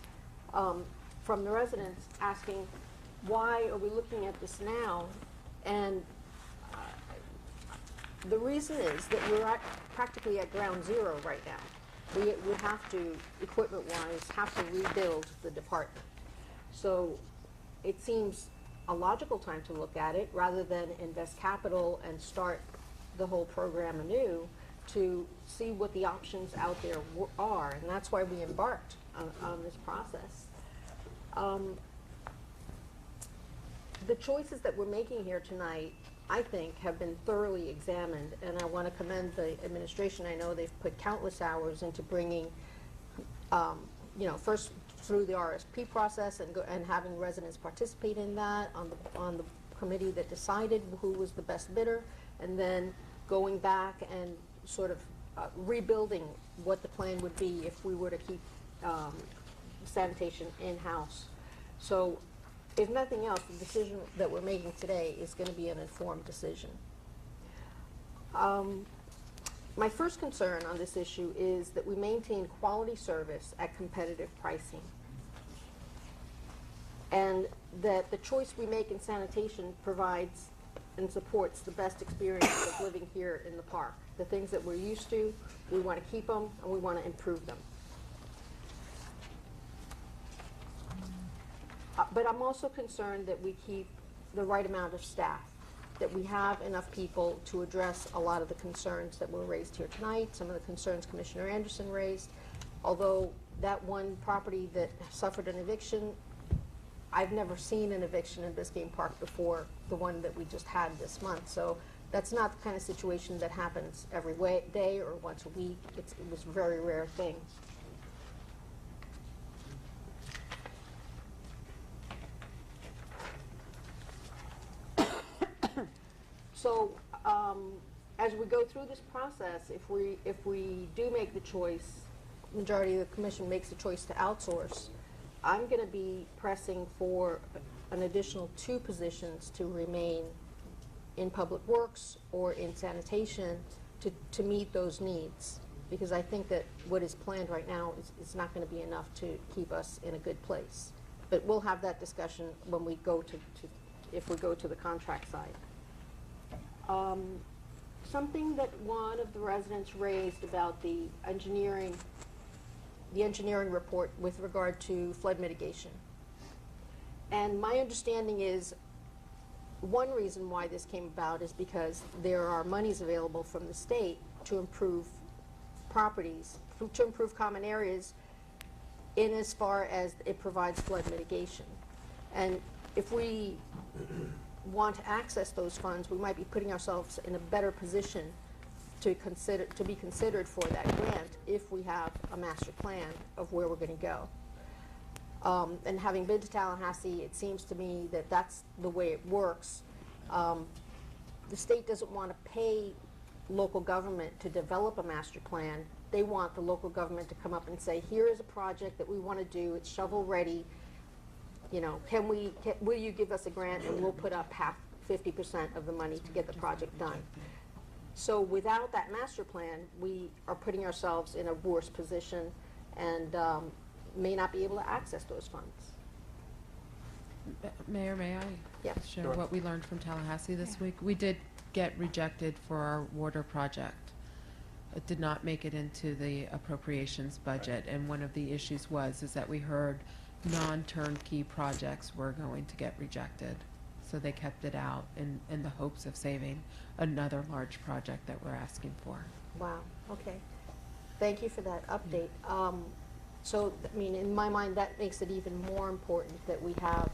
from the residents asking, why are we looking at this now? And the reason is that we're practically at ground zero right now. We would have to, equipment-wise, have to rebuild the department. So it seems a logical time to look at it rather than invest capital and start the whole program anew, to see what the options out there are. And that's why we embarked on this process. The choices that we're making here tonight, I think, have been thoroughly examined, and I want to commend the administration. I know they've put countless hours into bringing, first through the RSP process and having residents participate in that on the committee that decided who was the best bidder, and then going back and sort of rebuilding what the plan would be if we were to keep sanitation in-house. So if nothing else, the decision that we're making today is going to be an informed decision. My first concern on this issue is that we maintain quality service at competitive pricing, and that the choice we make in sanitation provides and supports the best experience of living here in the park. The things that we're used to, we want to keep them and we want to improve them. But I'm also concerned that we keep the right amount of staff, that we have enough people to address a lot of the concerns that were raised here tonight, some of the concerns Commissioner Anderson raised. Although that one property that suffered an eviction, I've never seen an eviction in Biscayne Park before the one that we just had this month. So that's not the kind of situation that happens every day or once a week. It was a very rare thing. So as we go through this process, if we do make the choice, majority of the commission makes the choice to outsource, I'm going to be pressing for an additional 2 positions to remain in public works or in sanitation to meet those needs, because I think that what is planned right now is not going to be enough to keep us in a good place. But we'll have that discussion when we go if we go to the contract side. Something that one of the residents raised about the engineering report with regard to flood mitigation. And my understanding is one reason why this came about is because there are monies available from the state to improve properties, to improve common areas in as far as it provides flood mitigation. And if we want to access those funds, we might be putting ourselves in a better position to be considered for that grant if we have a master plan of where we're going to go. And having been to Tallahassee, it seems to me that that's the way it works. The state doesn't want to pay local government to develop a master plan. They want the local government to come up and say, here is a project that we want to do, it's shovel ready. You know, will you give us a grant and we'll put up 50% of the money to get the project done. So without that master plan, we are putting ourselves in a worse position and may not be able to access those funds. Mayor, may I share Sure. what we learned from Tallahassee this week? We did get rejected for our water project. It did not make it into the appropriations budget, and one of the issues is that we heard non-turnkey projects were going to get rejected. So they kept it out in the hopes of saving another large project that we're asking for. Wow, okay. Thank you for that update. So, I mean, in my mind, that makes it even more important that we have,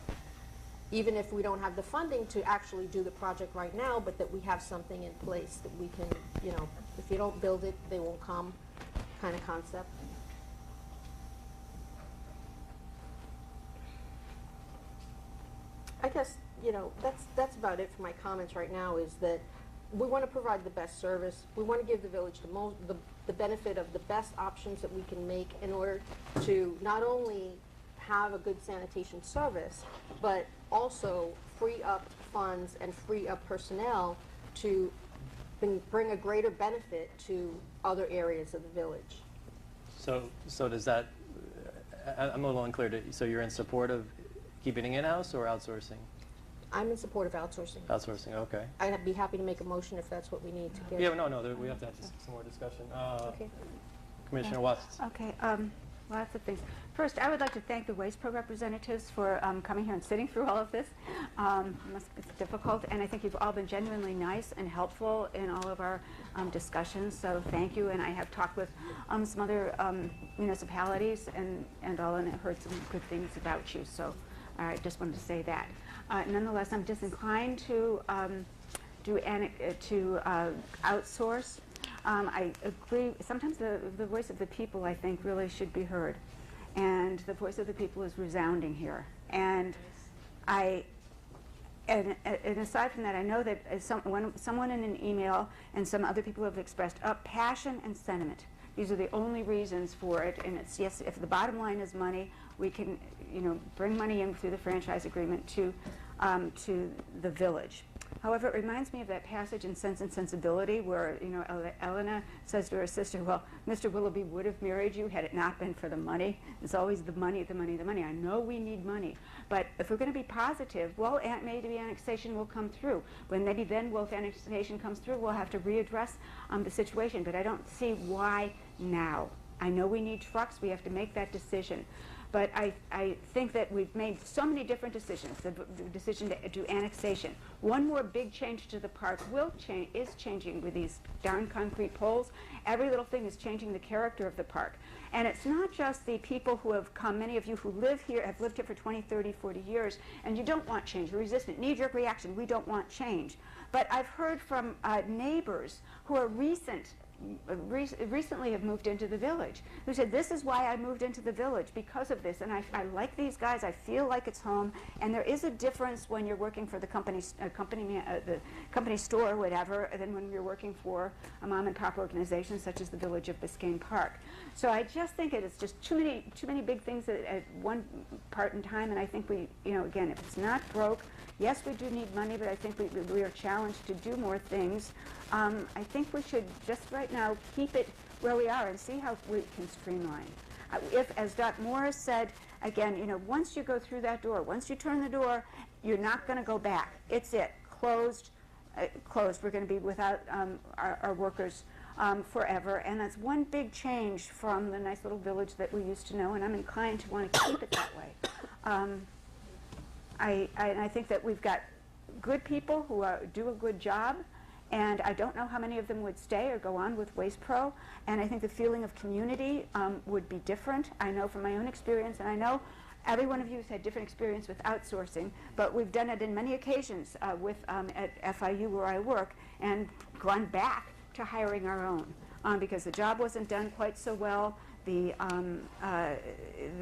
even if we don't have the funding to actually do the project right now, but that we have something in place that we can, you know, if you don't build it, they won't come kind of concept. I guess, you know, that's about it for my comments right now, is that we want to provide the best service. We want to give the village the benefit of the best options that we can make in order to not only have a good sanitation service, but also free up funds and free up personnel to bring a greater benefit to other areas of the village. So does that, I'm a little unclear, so you're in support of keeping it in-house or outsourcing? I'm in support of outsourcing. Outsourcing, okay. I'd be happy to make a motion if that's what we need to get. Yeah, no, we have to have some more discussion. Okay. Commissioner Watts. Okay, lots of things. First, I would like to thank the Waste Pro representatives for coming here and sitting through all of this. It's difficult, and I think you've all been genuinely nice and helpful in all of our discussions, so thank you. And I have talked with some other municipalities and all, and I've heard some good things about you, so I just wanted to say that. Nonetheless, I'm disinclined to outsource. I agree. Sometimes the voice of the people, I think, really should be heard, and the voice of the people is resounding here. And aside from that, I know that someone in an email and some other people have expressed passion and sentiment. These are the only reasons for it, and it's yes. If the bottom line is money, we can, bring money in through the franchise agreement to the village. However, it reminds me of that passage in Sense and Sensibility where, you know, Elena says to her sister, well, Mr. Willoughby would have married you had it not been for the money. It's always the money, the money, the money. I know we need money, but if we're going to be positive, well, maybe annexation will come through. When maybe then, well, if annexation comes through, we'll have to readdress the situation, but I don't see why now. I know we need trucks. We have to make that decision. But I think that we've made so many different decisions. The decision to do annexation. One more big change to the park is changing with these darn concrete poles. Every little thing is changing the character of the park. And it's not just the people who have come, many of you who live here, have lived here for 20, 30, 40 years, and you don't want change. You're resistant. Knee-jerk reaction. We don't want change. But I've heard from neighbors who are recently have moved into the village, who said, this is why I moved into the village, because of this, and I like these guys, I feel like it's home, and there is a difference when you're working for the company store or whatever, than when you're working for a mom and pop organization such as the Village of Biscayne Park. So I just think it is just too many big things at one part in time, and I think we, you know, again, if it's not broke, yes, we do need money, but I think we are challenged to do more things. I think we should just right now keep it where we are and see how we can streamline. If, as Doc Morris said, again, you know, once you go through that door, once you turn the door, you're not going to go back. It's it. Closed. Closed. We're going to be without our workers forever, and that's one big change from the nice little village that we used to know, and I'm inclined to want to keep it that way. I think that we've got good people who do a good job, and I don't know how many of them would stay or go on with Waste Pro, and I think the feeling of community would be different. I know from my own experience, and I know every one of you has had different experience with outsourcing, but we've done it in many occasions at FIU where I work, and gone back to hiring our own because the job wasn't done quite so well. It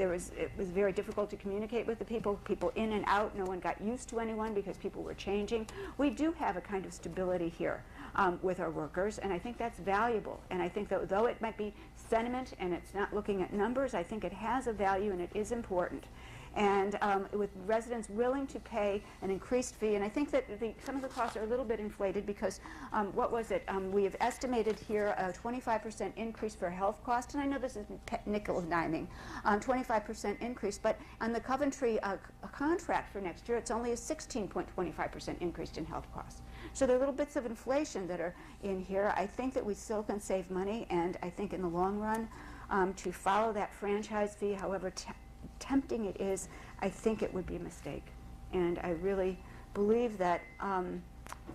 was very difficult to communicate with the people in and out. No one got used to anyone because people were changing. We do have a kind of stability here with our workers, and I think that's valuable. And I think that though it might be sentiment and it's not looking at numbers, I think it has a value and it is important. And with residents willing to pay an increased fee, and I think that some of the costs are a little bit inflated because, what was it? We have estimated here a 25% increase for health costs, and I know this is nickel and diming, 25% increase, but on the Coventry contract for next year, it's only a 16.25% increase in health costs. So there are little bits of inflation that are in here. I think that we still can save money, and I think in the long run, to follow that franchise fee, however tempting it is, I think it would be a mistake. And I really believe that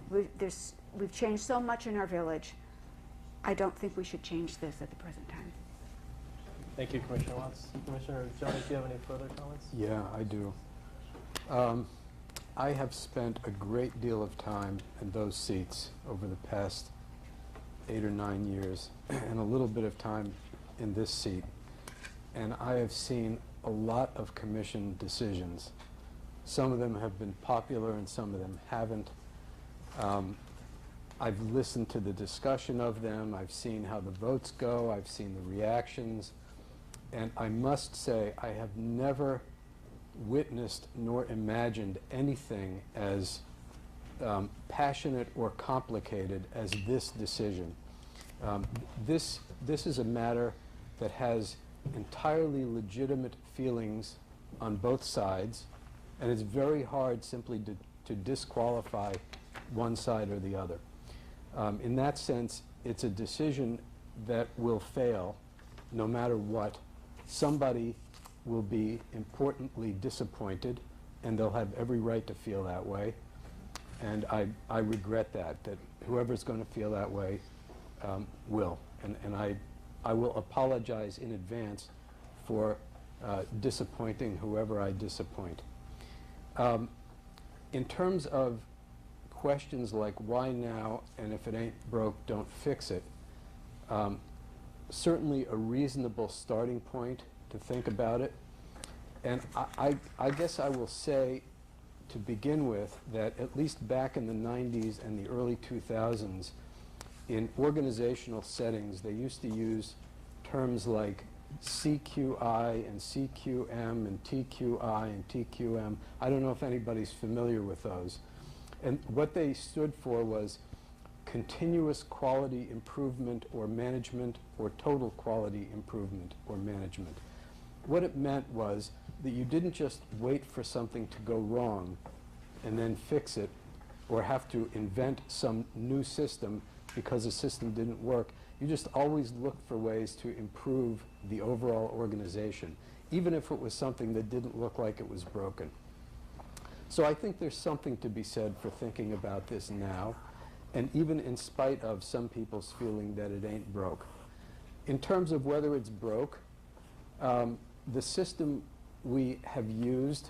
we've changed so much in our village. I don't think we should change this at the present time. Thank you, Commissioner Watts. Commissioner Jones, do you have any further comments? Yeah, I do. I have spent a great deal of time in those seats over the past 8 or 9 years, and a little bit of time in this seat. And I have seen a lot of commission decisions. Some of them have been popular and some of them haven't. I've listened to the discussion of them. I've seen how the votes go. I've seen the reactions. And I must say, I have never witnessed nor imagined anything as passionate or complicated as this decision. This is a matter that has entirely legitimate feelings on both sides, and it's very hard simply to disqualify one side or the other. In that sense, it's a decision that will fail no matter what. Somebody will be importantly disappointed, and they'll have every right to feel that way. And I regret that whoever's going to feel that way will. And I will apologize in advance for disappointing whoever I disappoint. In terms of questions like why now, and if it ain't broke, don't fix it, certainly a reasonable starting point to think about it. And I guess I will say to begin with that at least back in the 90s and the early 2000s, in organizational settings, they used to use terms like CQI and CQM and TQI and TQM. I don't know if anybody's familiar with those. And what they stood for was continuous quality improvement or management or total quality improvement or management. What it meant was that you didn't just wait for something to go wrong and then fix it or have to invent some new system because the system didn't work. You just always looked for ways to improve the overall organization, even if it was something that didn't look like it was broken. So I think there's something to be said for thinking about this now, and even in spite of some people's feeling that it ain't broke. In terms of whether it's broke, the system we have used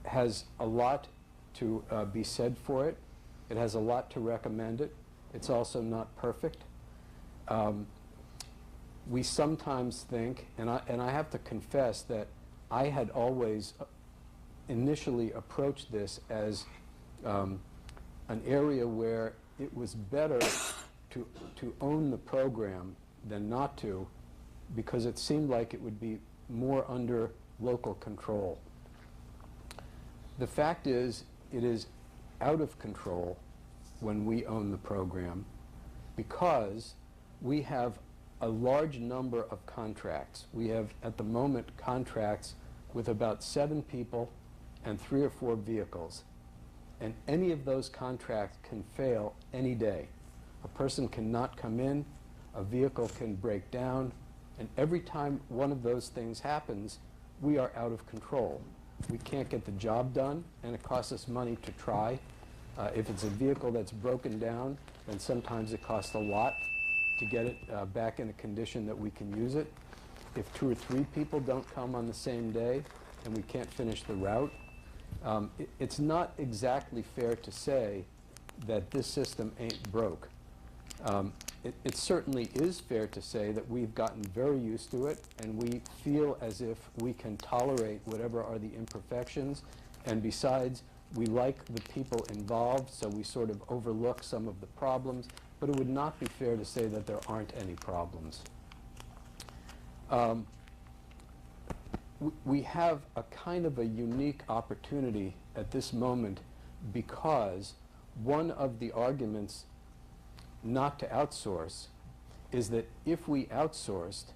has a lot to be said for it. It has a lot to recommend it. It's also not perfect. We sometimes think, and I have to confess that I had always initially approached this as an area where it was better to own the program than not to, because it seemed like it would be more under local control. The fact is, it is out of control when we own the program because we have a large number of contracts. We have, at the moment, contracts with about 7 people and 3 or 4 vehicles. And any of those contracts can fail any day. A person cannot come in, a vehicle can break down, and every time one of those things happens, we are out of control. We can't get the job done, and it costs us money to try. If it's a vehicle that's broken down, then sometimes it costs a lot to get it back in a condition that we can use it. If 2 or 3 people don't come on the same day and we can't finish the route, it's not exactly fair to say that this system ain't broke. It certainly is fair to say that we've gotten very used to it, and we feel as if we can tolerate whatever are the imperfections, and besides, we like the people involved, so we sort of overlook some of the problems, but it would not be fair to say that there aren't any problems. We have a kind of a unique opportunity at this moment because one of the arguments not to outsource is that if we outsourced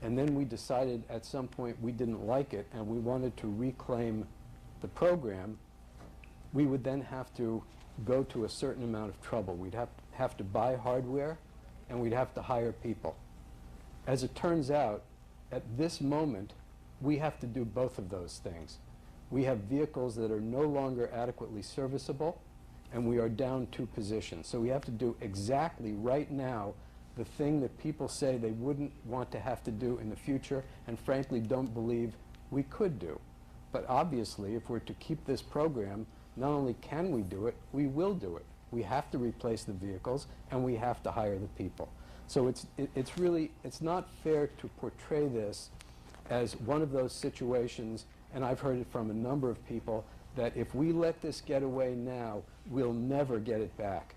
and then we decided at some point we didn't like it and we wanted to reclaim the program, we would then have to go to a certain amount of trouble. We'd have to buy hardware and we'd have to hire people. As it turns out, at this moment, we have to do both of those things. We have vehicles that are no longer adequately serviceable, and we are down 2 positions. So we have to do exactly right now the thing that people say they wouldn't want to have to do in the future, and frankly don't believe we could do. But obviously, if we're to keep this program, not only can we do it, we will do it. We have to replace the vehicles, and we have to hire the people. So it's not fair to portray this as one of those situations, and I've heard it from a number of people, that if we let this get away now, we'll never get it back.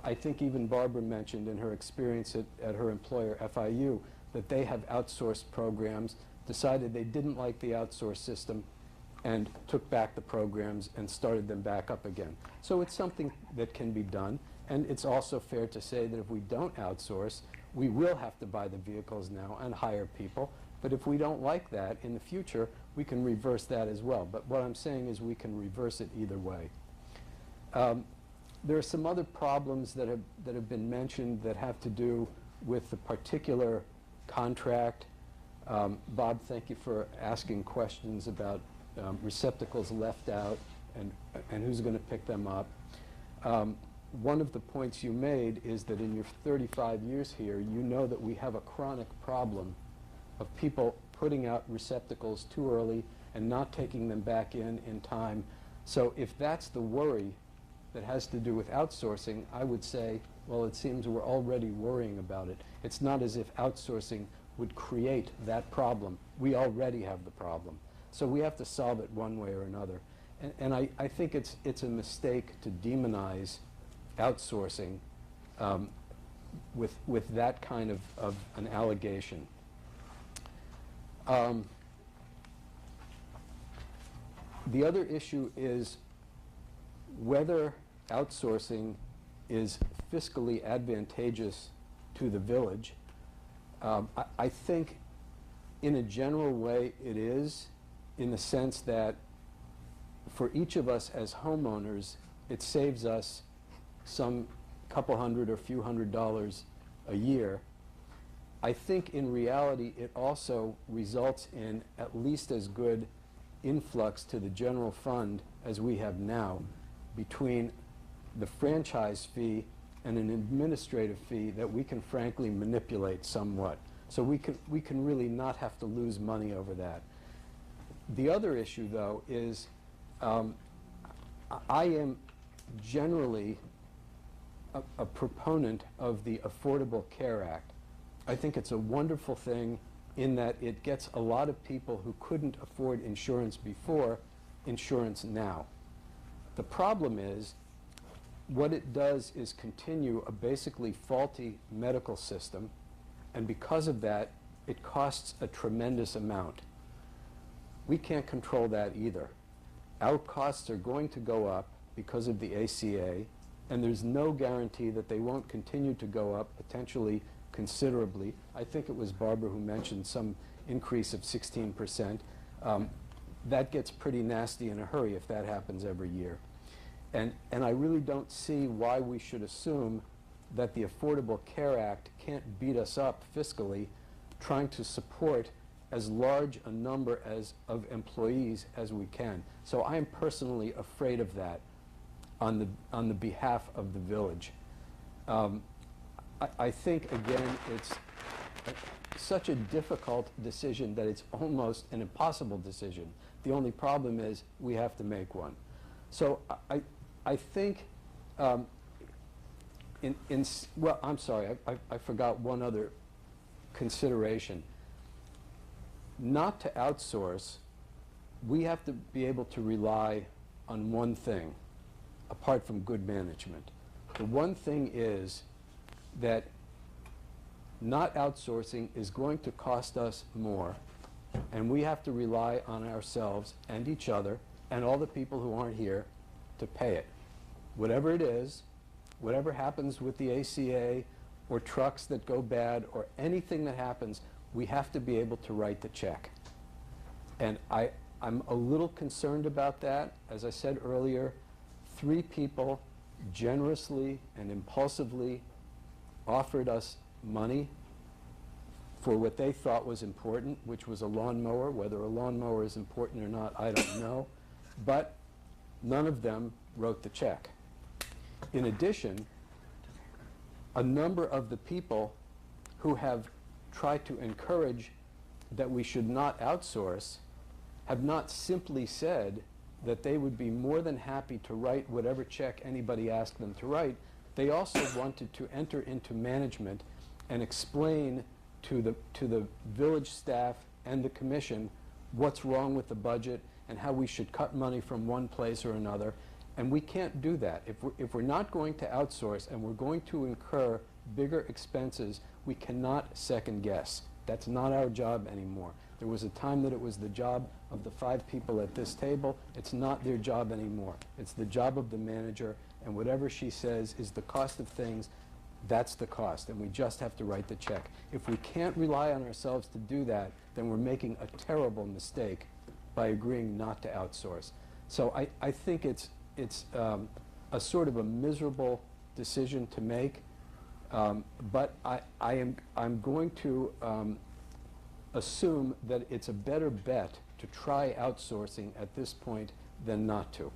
I think even Barbara mentioned in her experience at her employer, FIU, that they have outsourced programs, decided they didn't like the outsourced system, and took back the programs and started them back up again. So it's something that can be done, and it's also fair to say that if we don't outsource, we will have to buy the vehicles now and hire people. But if we don't like that in the future, we can reverse that as well. But what I'm saying is we can reverse it either way. There are some other problems that have been mentioned that have to do with the particular contract. Bob, thank you for asking questions about receptacles left out and who's going to pick them up. One of the points you made is that in your 35 years here, you know that we have a chronic problem of people putting out receptacles too early and not taking them back in time. So if that's the worry that has to do with outsourcing, I would say, well, it seems we're already worrying about it. It's not as if outsourcing would create that problem. We already have the problem. So we have to solve it one way or another. And I think it's a mistake to demonize outsourcing with that kind of an allegation. The other issue is whether outsourcing is fiscally advantageous to the village, I think in a general way it is, in the sense that for each of us as homeowners, it saves us some couple hundred or few $100s a year. I think in reality it also results in at least as good influx to the general fund as we have now, between the franchise fee and an administrative fee that we can frankly manipulate somewhat. So we can really not have to lose money over that. The other issue, though, is I am generally a proponent of the Affordable Care Act. I think it's a wonderful thing in that it gets a lot of people who couldn't afford insurance before insurance now. The problem is what it does is continue a basically faulty medical system, and because of that, it costs a tremendous amount. We can't control that either. Our costs are going to go up because of the ACA, and there's no guarantee that they won't continue to go up, potentially considerably. I think it was Barbara who mentioned some increase of 16%. That gets pretty nasty in a hurry if that happens every year. And I really don't see why we should assume that the Affordable Care Act can't beat us up fiscally trying to support as large a number of employees as we can. So I am personally afraid of that on the behalf of the village. I think, again, it's such a difficult decision that it's almost an impossible decision. The only problem is we have to make one. So I think, well, I'm sorry, I forgot one other consideration. Not to outsource, we have to be able to rely on one thing, apart from good management. The one thing is that not outsourcing is going to cost us more, and we have to rely on ourselves and each other and all the people who aren't here to pay it. Whatever it is, whatever happens with the ACA or trucks that go bad or anything that happens, we have to be able to write the check. And I'm a little concerned about that. As I said earlier, 3 people generously and impulsively offered us money for what they thought was important, which was a lawnmower. Whether a lawnmower is important or not, I don't know. But none of them wrote the check. In addition, a number of the people who have tried to encourage that we should not outsource have not simply said that they would be more than happy to write whatever check anybody asked them to write. They also wanted to enter into management and explain to the village staff and the commission what's wrong with the budget and how we should cut money from one place or another. And we can't do that. If we're not going to outsource and we're going to incur bigger expenses, we cannot second guess. That's not our job anymore. There was a time that it was the job of the 5 people at this table. It's not their job anymore. It's the job of the manager, and whatever she says is the cost of things, that's the cost, and we just have to write the check. If we can't rely on ourselves to do that, then we're making a terrible mistake by agreeing not to outsource. So I think it's a sort of a miserable decision to make, but I'm going to assume that it's a better bet to try outsourcing at this point than not to.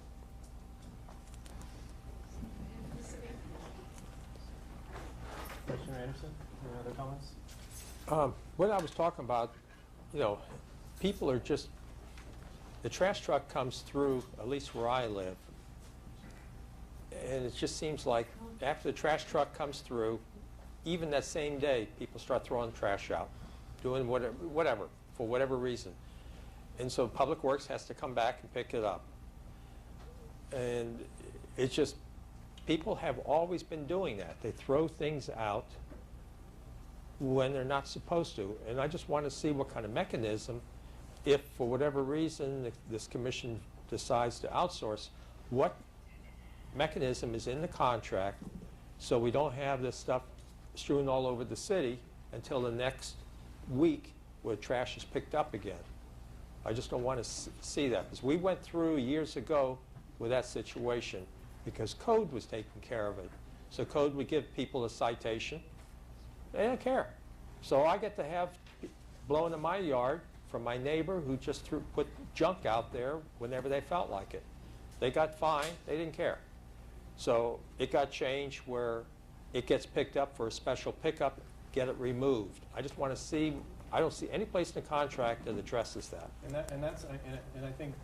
Commissioner Anderson, any other comments? What I was talking about, people are just, the trash truck comes through, at least where I live, and it just seems like after the trash truck comes through, even that same day, people start throwing trash out, doing whatever, for whatever reason. And so Public Works has to come back and pick it up. And it's just, people have always been doing that. They throw things out when they're not supposed to. And I just want to see what kind of mechanism, if for whatever reason this commission decides to outsource, what mechanism is in the contract, so we don't have this stuff strewn all over the city until the next week where trash is picked up again. I just don't want to see that, because we went through years ago with that situation because code was taking care of it. So code would give people a citation. They don't care. So I get to have blowing in my yard from my neighbor who just put junk out there whenever they felt like it. They got fined. They didn't care. So it got changed where it gets picked up for a special pickup, get it removed. I just want to see, I don't see any place in the contract that addresses that. And I think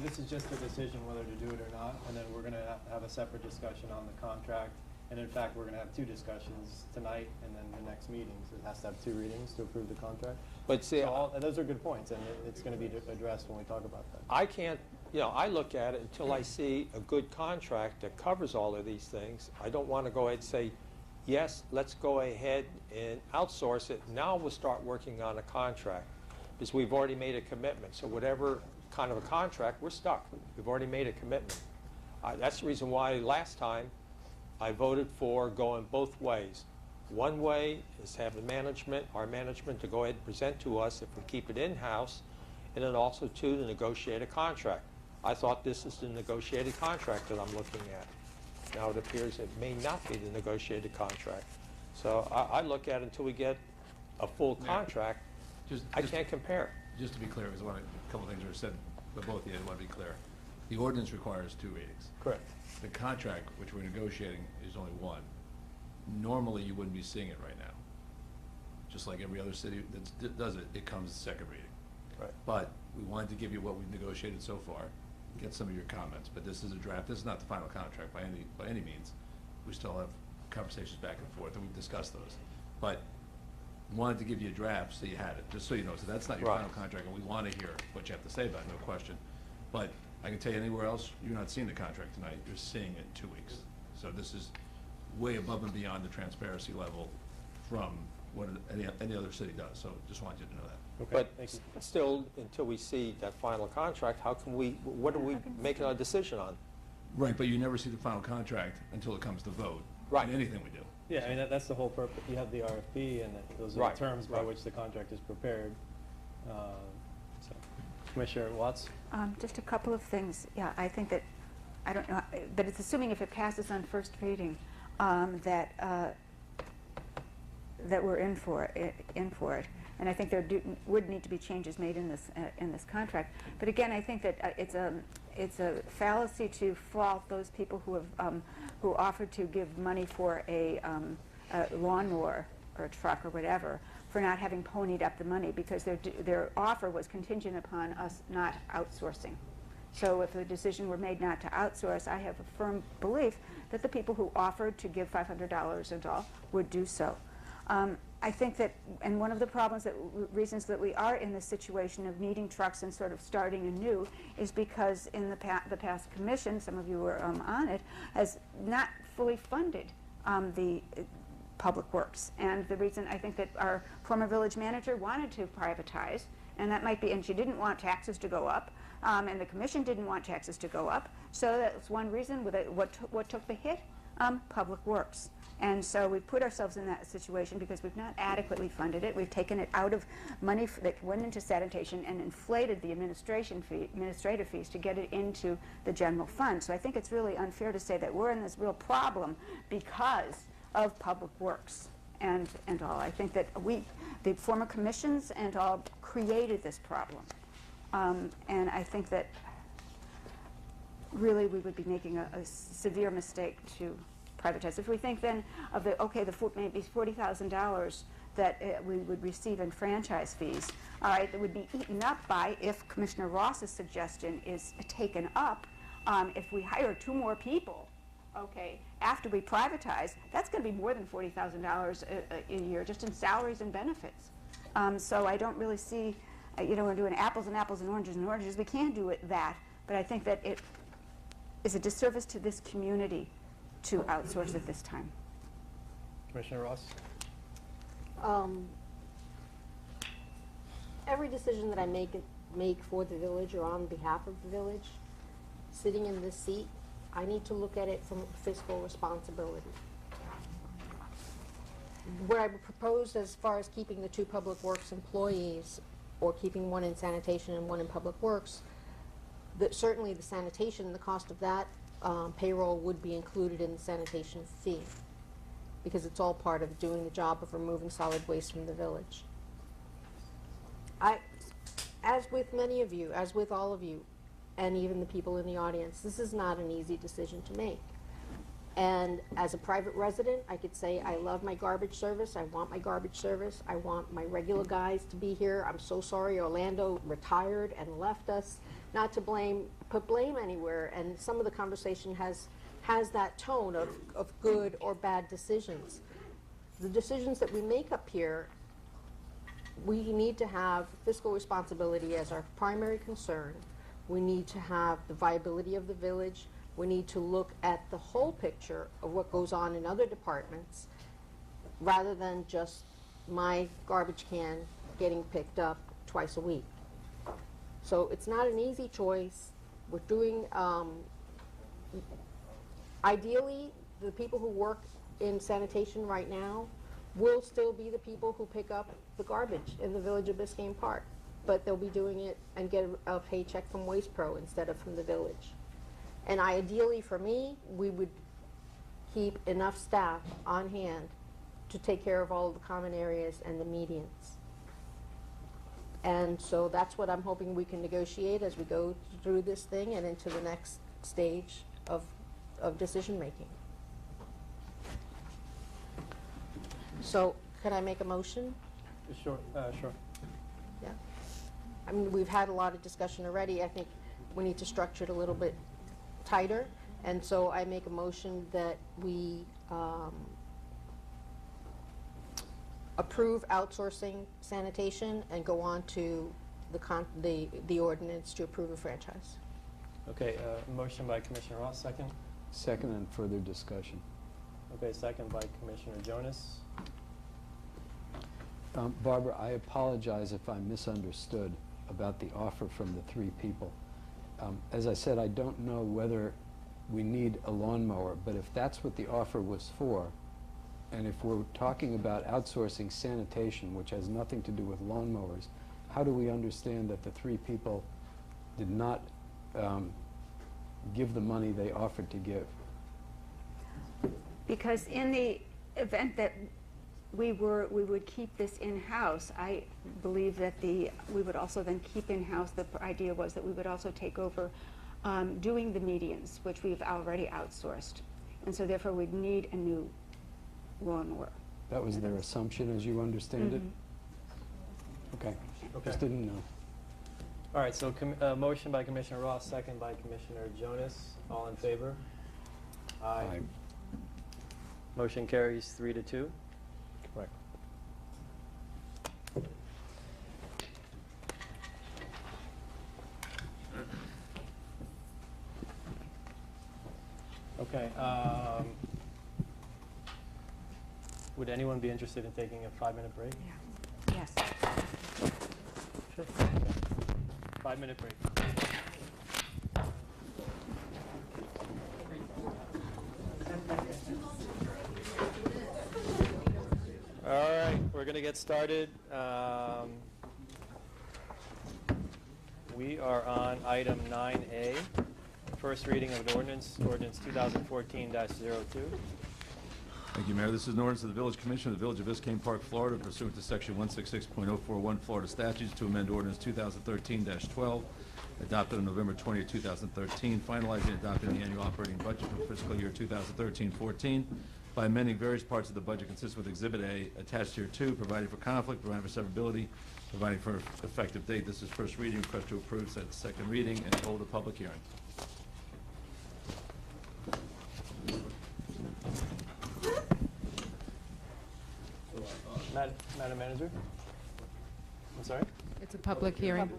this is just a decision whether to do it or not, and then we're going to have a separate discussion on the contract. And in fact, we're going to have 2 discussions tonight and then the next meeting. So it has to have 2 readings to approve the contract. But see, so those are good points, and it's going to be addressed when we talk about that. I can't, I look at it until I see a good contract that covers all of these things. I don't want to go ahead and say, yes, let's go ahead and outsource it. Now we'll start working on a contract, because we've already made a commitment. So whatever kind of a contract, we're stuck. We've already made a commitment. That's the reason why last time I voted for going both ways. One way is have our management to go ahead and present to us if we keep it in-house, and then also to negotiate a contract. I thought this is the negotiated contract that I'm looking at. Now it appears it may not be the negotiated contract. So I look at it until we get a full contract. I can't compare. Just to be clear, because a couple of things were said by both of you, I want to be clear. The ordinance requires 2 readings. Correct. The contract, which we're negotiating, is only 1. Normally, you wouldn't be seeing it right now. Just like every other city that does it, it comes second reading. Right. But we wanted to give you what we've negotiated so far, get some of your comments. But this is a draft. This is not the final contract by any means. We still have conversations back and forth, and we've discussed those. But wanted to give you a draft so you had it, just so you know. So that's not your final contract, and we want to hear what you have to say about it, no question. But I can tell you anywhere else, you're not seeing the contract tonight. You're seeing it in 2 weeks. So this is way above and beyond the transparency level from what any other city does. So just wanted you to know that. Okay. But still, until we see that final contract, what are we making our decision on? Right, but you never see the final contract until it comes to vote. Right. In anything we do. Yeah, I mean, that's the whole purpose. You have the RFP, and those are the terms by which the contract is prepared. So, Commissioner Watts? Just a couple of things. Yeah, I think that, I don't know, but it's assuming if it passes on first reading, that we're in for it. And I think there would need to be changes made in this contract. But again, I think that it's a fallacy to fault those people who offered to give money for a lawnmower or a truck or whatever for not having ponied up the money, because their offer was contingent upon us not outsourcing. So if a decision were made not to outsource, I have a firm belief that the people who offered to give $500 and all would do so. I think that, and one of the reasons that we are in this situation of needing trucks and sort of starting anew is because in the past commission, some of you were on it, has not fully funded the public works. And the reason I think that our former village manager wanted to privatize, and that might be, and she didn't want taxes to go up, and the commission didn't want taxes to go up. So that's one reason. What took the hit? Public works. And so we put ourselves in that situation because we've not adequately funded it. We've taken it out of money that went into sanitation and inflated the administrative fees to get it into the general fund. So I think it's really unfair to say that we're in this real problem because of public works and all. I think that the former commissions and all, created this problem. And I think that really we would be making a severe mistake to privatize. If we think then of maybe $40,000 that we would receive in franchise fees, all right, that would be eaten up by, if Commissioner Ross's suggestion is taken up, if we hire 2 more people, okay, after we privatize, that's going to be more than $40,000 a year just in salaries and benefits. So I don't really see, we're doing apples and apples and oranges. We can't do it that, but I think that it is a disservice to this community to outsource at this time. Commissioner Ross? Every decision that I make for the village or on behalf of the village, sitting in this seat, I need to look at it from fiscal responsibility. What I would propose as far as keeping the 2 public works employees, or keeping one in sanitation and one in public works, that certainly the sanitation, the cost of that payroll would be included in the sanitation fee, because it's all part of doing the job of removing solid waste from the village. As with many of you, as with all of you, and even the people in the audience, this is not an easy decision to make. And as a private resident, I could say I love my garbage service, I want my garbage service, I want my regular guys to be here. I'm so sorry Orlando retired and left us. Not to put blame anywhere, and some of the conversation has that tone of good or bad decisions. The decisions that we make up here, we need to have fiscal responsibility as our primary concern. We need to have the viability of the village. We need to look at the whole picture of what goes on in other departments, rather than just my garbage can getting picked up twice a week. So it's not an easy choice. We're doing, ideally, the people who work in sanitation right now will still be the people who pick up the garbage in the village of Biscayne Park, but they'll be doing it and get a paycheck from Waste Pro instead of from the village. And ideally for me, we would keep enough staff on hand to take care of all of the common areas and the medians. And so that's what I'm hoping we can negotiate as we go through this thing and into the next stage of decision making. So could I make a motion? Sure. Sure. Yeah. I mean, we've had a lot of discussion already. I think we need to structure it a little bit tighter, and so I make a motion that we approve outsourcing sanitation and go on to the ordinance to approve a franchise. Okay, motion by Commissioner Ross, second. Second, and further discussion. Okay, second by Commissioner Jonas. Barbara, I apologize if I misunderstood about the offer from the 3 people. As I said, I don't know whether we need a lawnmower, but if that's what the offer was for, and if we're talking about outsourcing sanitation, which has nothing to do with lawnmowers, how do we understand that the 3 people did not give the money they offered to give? Because in the event that we would keep this in-house, I believe that we would also then keep in-house, the idea was that we would also take over doing the medians, which we've already outsourced. And so therefore we'd need a new lawnmower. That was their assumption, as you understand it? Okay. Just didn't know. All right, so motion by Commissioner Ross, second by Commissioner Jonas. All in favor? Aye. Motion carries 3-2. Correct. Okay. Would anyone be interested in taking a 5-minute break? Yeah. Yes. Sure. Okay. 5-minute break. All right, we're going to get started. We are on item 9A, first reading of an ordinance 2014-02. Thank you, Mayor. This is an ordinance of the Village Commission of the Village of Biscayne Park, Florida, pursuant to Section 166.041 Florida statutes to amend Ordinance 2013-12, adopted on November 20, 2013, finalizing and adopting the annual operating budget for fiscal year 2013-14 by amending various parts of the budget consistent with Exhibit A attached here too, providing for conflict, providing for severability, providing for effective date. This is first reading. Request to approve, set second reading, and hold a public hearing. Madam Manager? I'm sorry? It's a public hearing.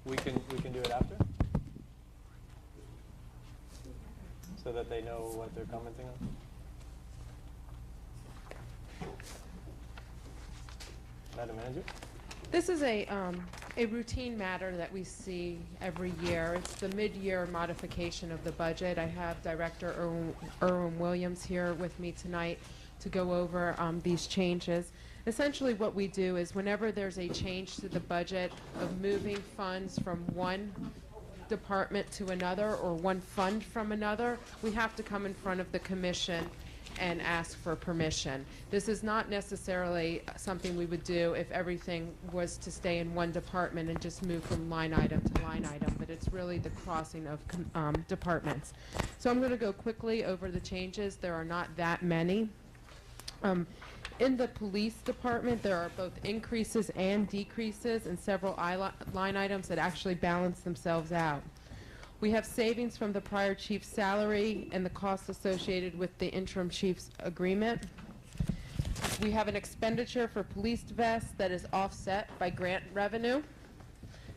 We can do it after? So that they know what they're commenting on? Madam Manager? This is a a routine matter that we see every year. It's the mid-year modification of the budget. I have Director Irwin Williams here with me tonight to go over these changes. Essentially what we do is whenever there's a change to the budget of moving funds from one department to another or one fund from another, we have to come in front of the commission and ask for permission. This is not necessarily something we would do if everything was to stay in one department and just move from line item to line item, but it's really the crossing of departments. So I'm going to go quickly over the changes. There are not that many. In the police department, there are both increases and decreases in several line items that actually balance themselves out. We have savings from the prior chief's salary and the costs associated with the interim chief's agreement. We have an expenditure for police vests that is offset by grant revenue.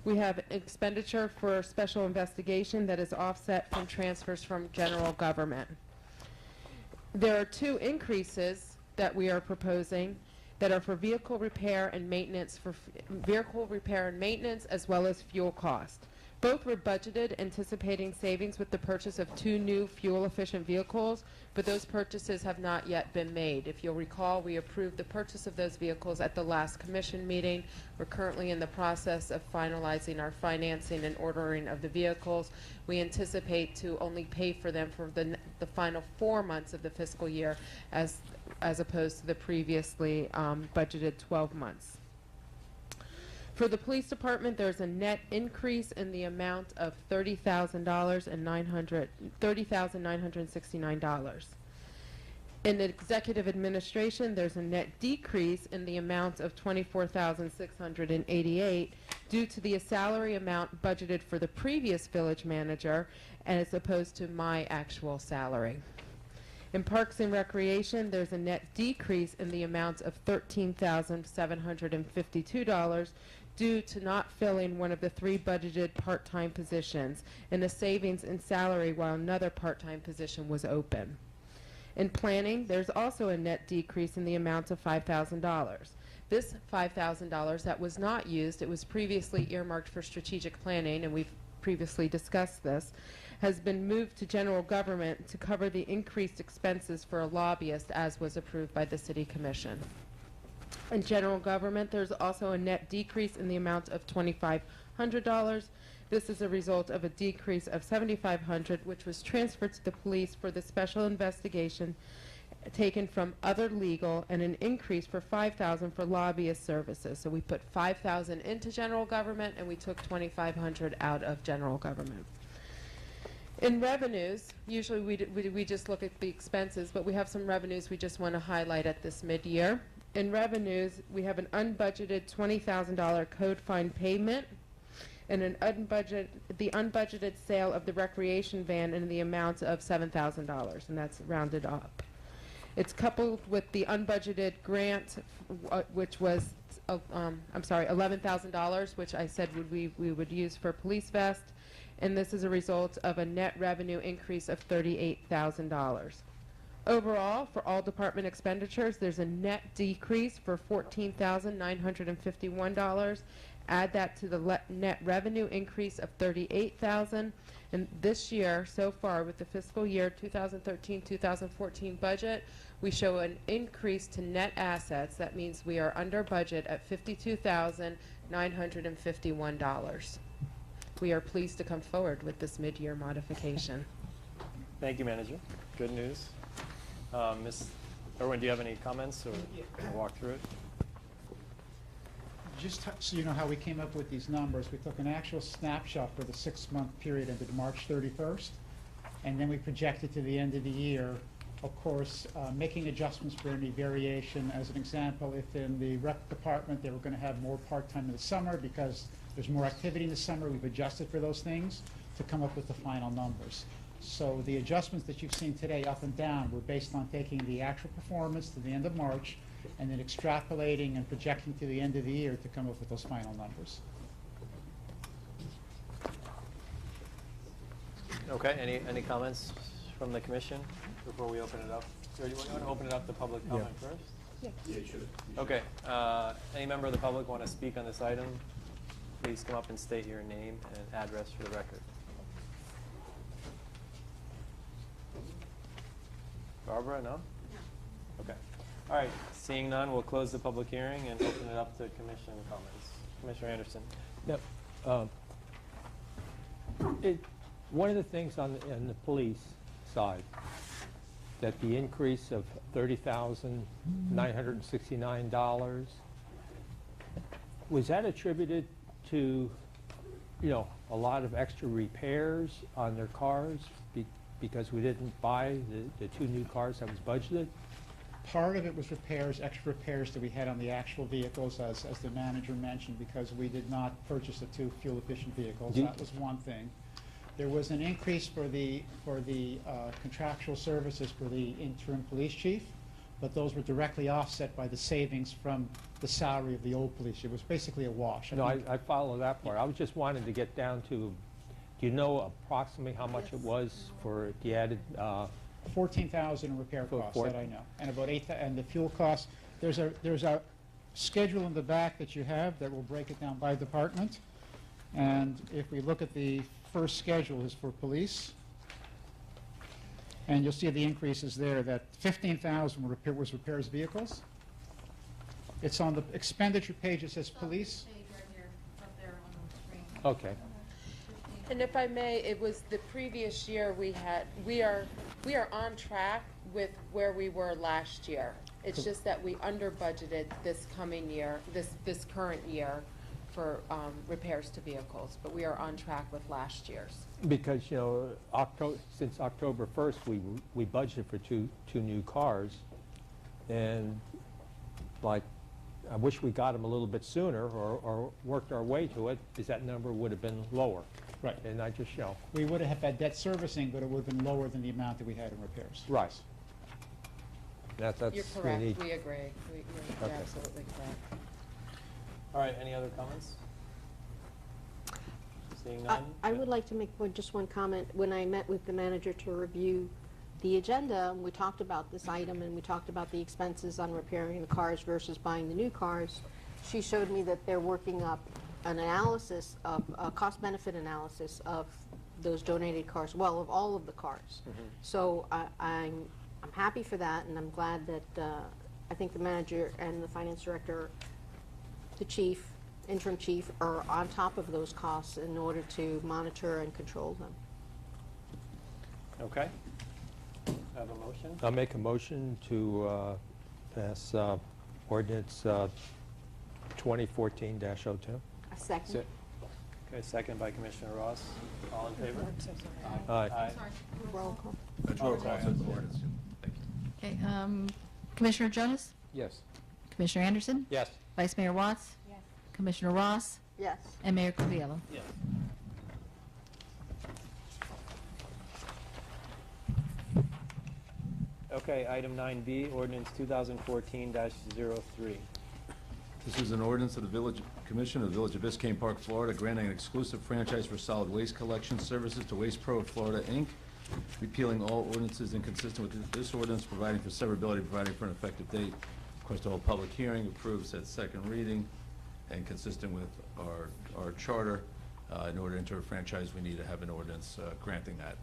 We have expenditure for special investigation that is offset from transfers from general government. There are two increases that we are proposing that are for vehicle repair and maintenance, as well as fuel cost. Both were budgeted anticipating savings with the purchase of 2 new fuel-efficient vehicles, but those purchases have not yet been made. If you'll recall, we approved the purchase of those vehicles at the last commission meeting. We're currently in the process of finalizing our financing and ordering of the vehicles. We anticipate to only pay for them for the final 4 months of the fiscal year as opposed to the previously budgeted 12 months. For the police department, there's a net increase in the amount of $30,969. In the executive administration, there's a net decrease in the amount of $24,688 due to the salary amount budgeted for the previous village manager as opposed to my actual salary. In Parks and Recreation, there's a net decrease in the amount of $13,752 due to not filling one of the 3 budgeted part-time positions and a savings in salary while another part-time position was open. In planning, there's also a net decrease in the amount of $5,000. This $5,000 that was not used, it was previously earmarked for strategic planning, and we've previously discussed this, has been moved to general government to cover the increased expenses for a lobbyist as was approved by the City Commission. In general government, there's also a net decrease in the amount of $2,500. This is a result of a decrease of $7,500, which was transferred to the police for the special investigation taken from other legal, and an increase for $5,000 for lobbyist services. So we put $5,000 into general government, and we took $2,500 out of general government. In revenues, usually we just look at the expenses, but we have some revenues we just want to highlight at this mid-year. In revenues, we have an unbudgeted $20,000 code fine payment and the unbudgeted sale of the recreation van in the amount of $7,000, and that's rounded up. It's coupled with the unbudgeted grant, which was, $11,000, which I said we would use for police vest, and this is a result of a net revenue increase of $38,000. Overall, for all department expenditures, there's a net decrease for $14,951. Add that to the net revenue increase of $38,000. And this year, so far, with the fiscal year 2013-2014 budget, we show an increase to net assets. That means we are under budget at $52,951. We are pleased to come forward with this mid-year modification. Thank you, Manager. Good news. Ms. Irwin, do you have any comments or walk through it? Just so you know how we came up with these numbers, we took an actual snapshot for the 6-month period ended March 31st, and then we projected to the end of the year, of course, making adjustments for any variation. As an example, if in the rec department they were going to have more part-time in the summer because there's more activity in the summer, we've adjusted for those things to come up with the final numbers. So the adjustments that you've seen today up and down were based on taking the actual performance to the end of March and then extrapolating and projecting to the end of the year to come up with those final numbers. Okay, any comments from the commission before we open it up? Or do you want to open it up to public comment first? Yeah, you should. Okay, any member of the public want to speak on this item? please come up and state your name and address for the record. Barbara, no? Okay. All right, seeing none, we'll close the public hearing and open it up to commission comments. Commissioner Anderson. Yep. One of the things on the police side, that the increase of $30,969, was that attributed to, a lot of extra repairs on their cars because we didn't buy the 2 new cars that was budgeted? Part of it was repairs, extra repairs that we had on the actual vehicles, as the manager mentioned, because we did not purchase the 2 fuel-efficient vehicles. That was one thing. There was an increase for the contractual services for the interim police chief, but those were directly offset by the savings from the salary of the old police chief. It was basically a wash. No, I follow that part. I was just wanting to get down to, do you know approximately how much it was for the added? 14,000 in repair costs, that I know, and about 8,000, and the fuel costs. There's a schedule in the back that you have that will break it down by department, and if we look at the first schedule is for police, and you'll see the increases there, that 15,000 was repairs vehicles. It's on the expenditure page, it says police. Okay. And if I may, it was the previous year we are on track with where we were last year. It's just that we under budgeted this coming year, this current year, for repairs to vehicles, but we are on track with last year's. Because, since October 1st, we budgeted for two new cars, and I wish we got them a little bit sooner or worked our way to it, because that number would have been lower. Right. And I just, We would have had debt servicing, but it would have been lower than the amount that we had in repairs. Right. That's You're correct, need. we agree. You're Okay. absolutely correct. All right, any other comments? Seeing none? I would like to make just one comment. When I met with the manager to review the agenda, we talked about this item and we talked about the expenses on repairing the cars versus buying the new cars. She showed me that they're working up an analysis of a cost-benefit analysis of those donated cars, well, of all of the cars. So I'm happy for that, and I'm glad that I think the manager and the finance director, the chief, interim chief, are on top of those costs in order to monitor and control them. Okay. I have a motion. I'll make a motion to pass ordinance 2014-02. A second. Okay, second by Commissioner Ross. All in favor? Aye. Roll call. Roll call, so the ordinance. Thank you. Okay, Commissioner Jonas? Yes. Commissioner Anderson? Yes. Vice Mayor Watts? Yes. Commissioner Ross? Yes. And Mayor Coviello? Yes. Okay, item 9B, ordinance 2014-03. This is an ordinance of the Village Commission of the Village of Biscayne Park, Florida, granting an exclusive franchise for solid waste collection services to Waste Pro of Florida, Inc., repealing all ordinances inconsistent with this ordinance, providing for severability, providing for an effective date. Of course, the whole public hearing approves at second reading, and consistent with our charter. In order to enter a franchise, we need to have an ordinance granting that.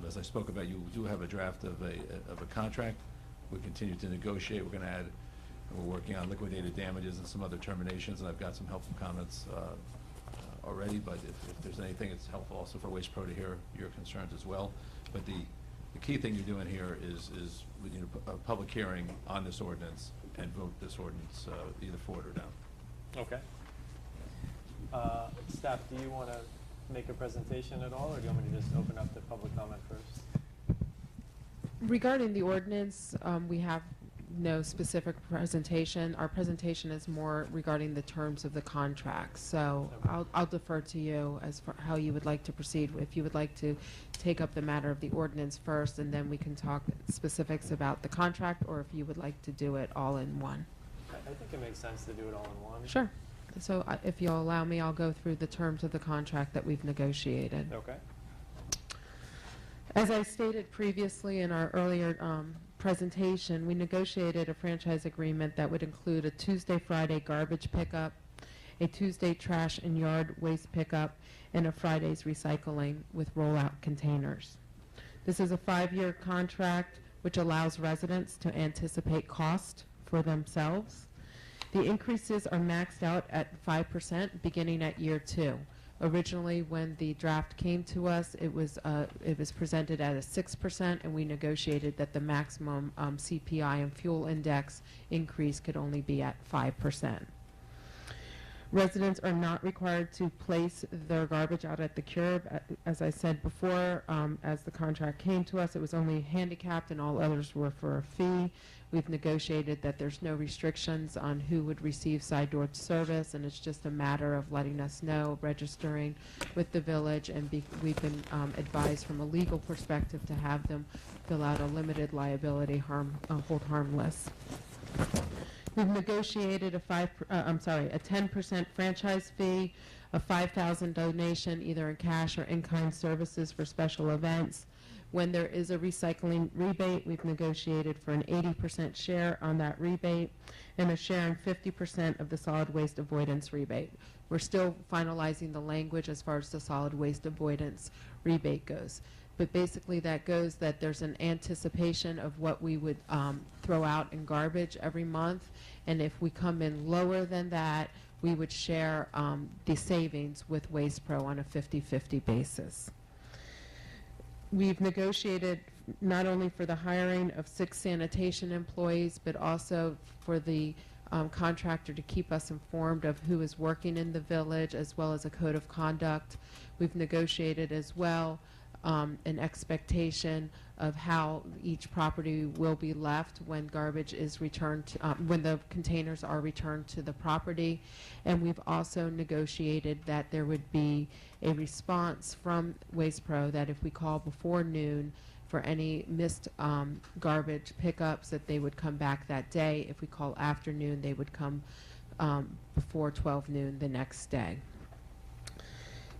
As I spoke about, you do have a draft of a contract. We continue to negotiate. We're going to add. We're working on liquidated damages and some other terminations, and I've got some helpful comments already, but if there's anything, it's helpful also for Waste Pro to hear your concerns as well. But the key thing you're doing here is a public hearing on this ordinance and vote this ordinance either for it or down. Okay. Staff, do you want to make a presentation at all, or do you want me to just open up the public comment first? Regarding the ordinance, we have no specific presentation. Our presentation is more regarding the terms of the contract. So I'll defer to you as far how you would like to proceed. If you would like to take up the matter of the ordinance first, and then we can talk specifics about the contract, or if you would like to do it all in one. I think it makes sense to do it all in one. Sure. So if you'll allow me, I'll go through the terms of the contract that we've negotiated. Okay. As I stated previously in our earlier presentation, we negotiated a franchise agreement that would include a Tuesday, Friday garbage pickup, a Tuesday trash and yard waste pickup, and a Friday's recycling with rollout containers. This is a 5-year contract which allows residents to anticipate cost for themselves. The increases are maxed out at 5% beginning at year 2. Originally, when the draft came to us, it was presented at a 6%, and we negotiated that the maximum CPI and fuel index increase could only be at 5%. Residents are not required to place their garbage out at the curb. As I said before, as the contract came to us, it was only handicapped and all others were for a fee. We've negotiated that there's no restrictions on who would receive side door service, and it's just a matter of letting us know, registering with the village, and we've been advised from a legal perspective to have them fill out a limited liability hold harmless. We've negotiated a 10% franchise fee, a $5,000 donation either in cash or in-kind services for special events. When there is a recycling rebate, we've negotiated for an 80% share on that rebate and a share in 50% of the solid waste avoidance rebate. We're still finalizing the language as far as the solid waste avoidance rebate goes. But basically that goes that there's an anticipation of what we would throw out in garbage every month, and if we come in lower than that, we would share the savings with Waste Pro on a 50-50 basis. We've negotiated not only for the hiring of 6 sanitation employees, but also for the contractor to keep us informed of who is working in the village, as well as a code of conduct. We've negotiated as well an expectation of how each property will be left when garbage is returned, when the containers are returned to the property. And we've also negotiated that there would be a response from Waste Pro that if we call before noon for any missed garbage pickups, that they would come back that day. If we call afternoon, they would come before 12 noon the next day.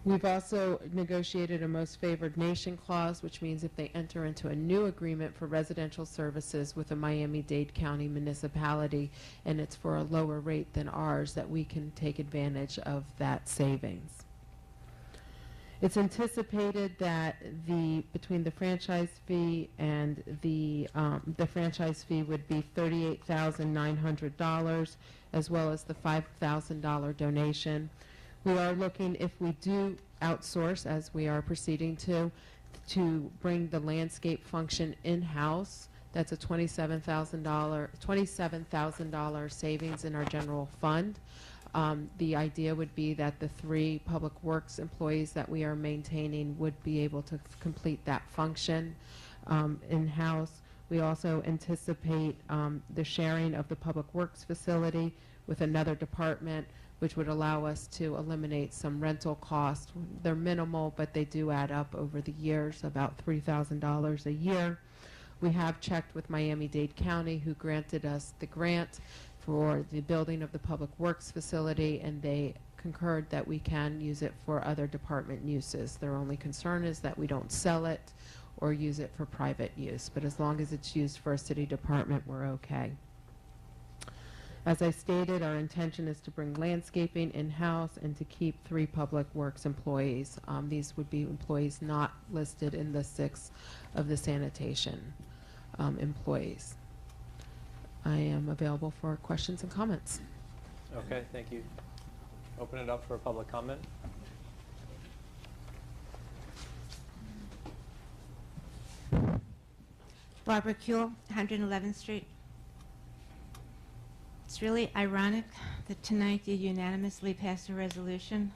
We've also negotiated a most favored nation clause, which means if they enter into a new agreement for residential services with a Miami-Dade County municipality and it's for a lower rate than ours, that we can take advantage of that savings. It's anticipated that between the franchise fee and the franchise fee would be $38,900, as well as the $5,000 donation. We are looking, if we do outsource, as we are proceeding to bring the landscape function in-house. That's a $27,000 savings in our general fund. The idea would be that the 3 public works employees that we are maintaining would be able to complete that function in-house. We also anticipate the sharing of the public works facility with another department, which would allow us to eliminate some rental costs. They're minimal, but they do add up over the years, about $3,000 a year. We have checked with Miami-Dade County, who granted us the grant for the building of the public works facility, and they concurred that we can use it for other department uses. Their only concern is that we don't sell it or use it for private use, but as long as it's used for a city department, we're okay. As I stated, our intention is to bring landscaping in-house and to keep 3 public works employees. These would be employees not listed in the 6 of the sanitation employees. I am available for questions and comments. Okay, thank you. Open it up for public comment. Barbara Kuehl, 111th Street. It's really ironic that tonight you unanimously passed a resolution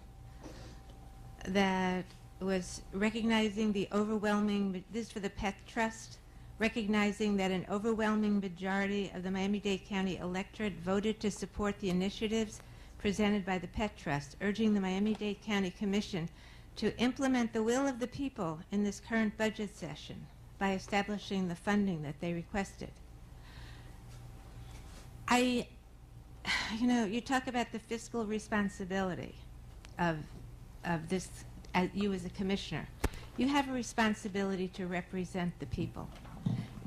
that was recognizing the overwhelming, this is for the Pet Trust, recognizing that an overwhelming majority of the Miami-Dade County electorate voted to support the initiatives presented by the Pet Trust, urging the Miami-Dade County Commission to implement the will of the people in this current budget session by establishing the funding that they requested. You know, you talk about the fiscal responsibility of this, you as a commissioner. You have a responsibility to represent the people.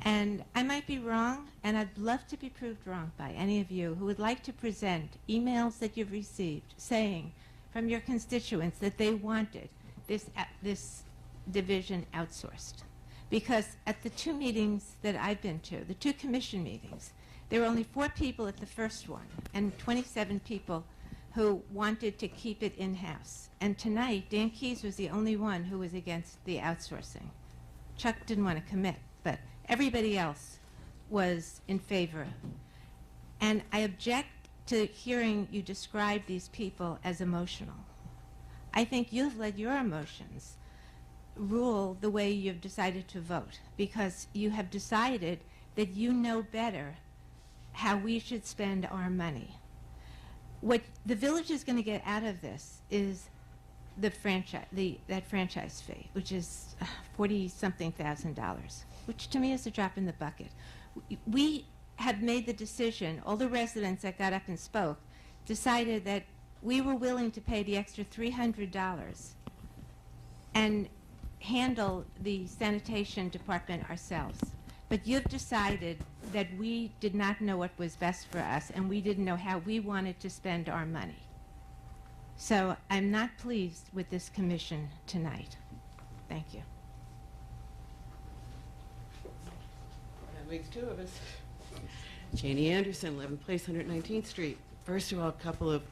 And I might be wrong, and I'd love to be proved wrong by any of you who would like to present emails that you've received saying from your constituents that they wanted this division outsourced. Because at the 2 meetings that I've been to, the 2 commission meetings, there were only 4 people at the first one and 27 people who wanted to keep it in-house. And tonight, Dan Keyes was the only one who was against the outsourcing. Chuck didn't want to commit, but everybody else was in favor. And I object to hearing you describe these people as emotional. I think you've let your emotions rule the way you've decided to vote, because you have decided that you know better how we should spend our money. What the village is going to get out of this is the franchise, that franchise fee, which is $40-something thousand, which to me is a drop in the bucket. We have made the decision, all the residents that got up and spoke decided that we were willing to pay the extra $300 and handle the sanitation department ourselves. But you've decided that we did not know what was best for us, and we didn't know how we wanted to spend our money. So I'm not pleased with this commission tonight. Thank you. That makes 2 of us. Janie Anderson, 11th Place, 119th Street. First of all, a couple of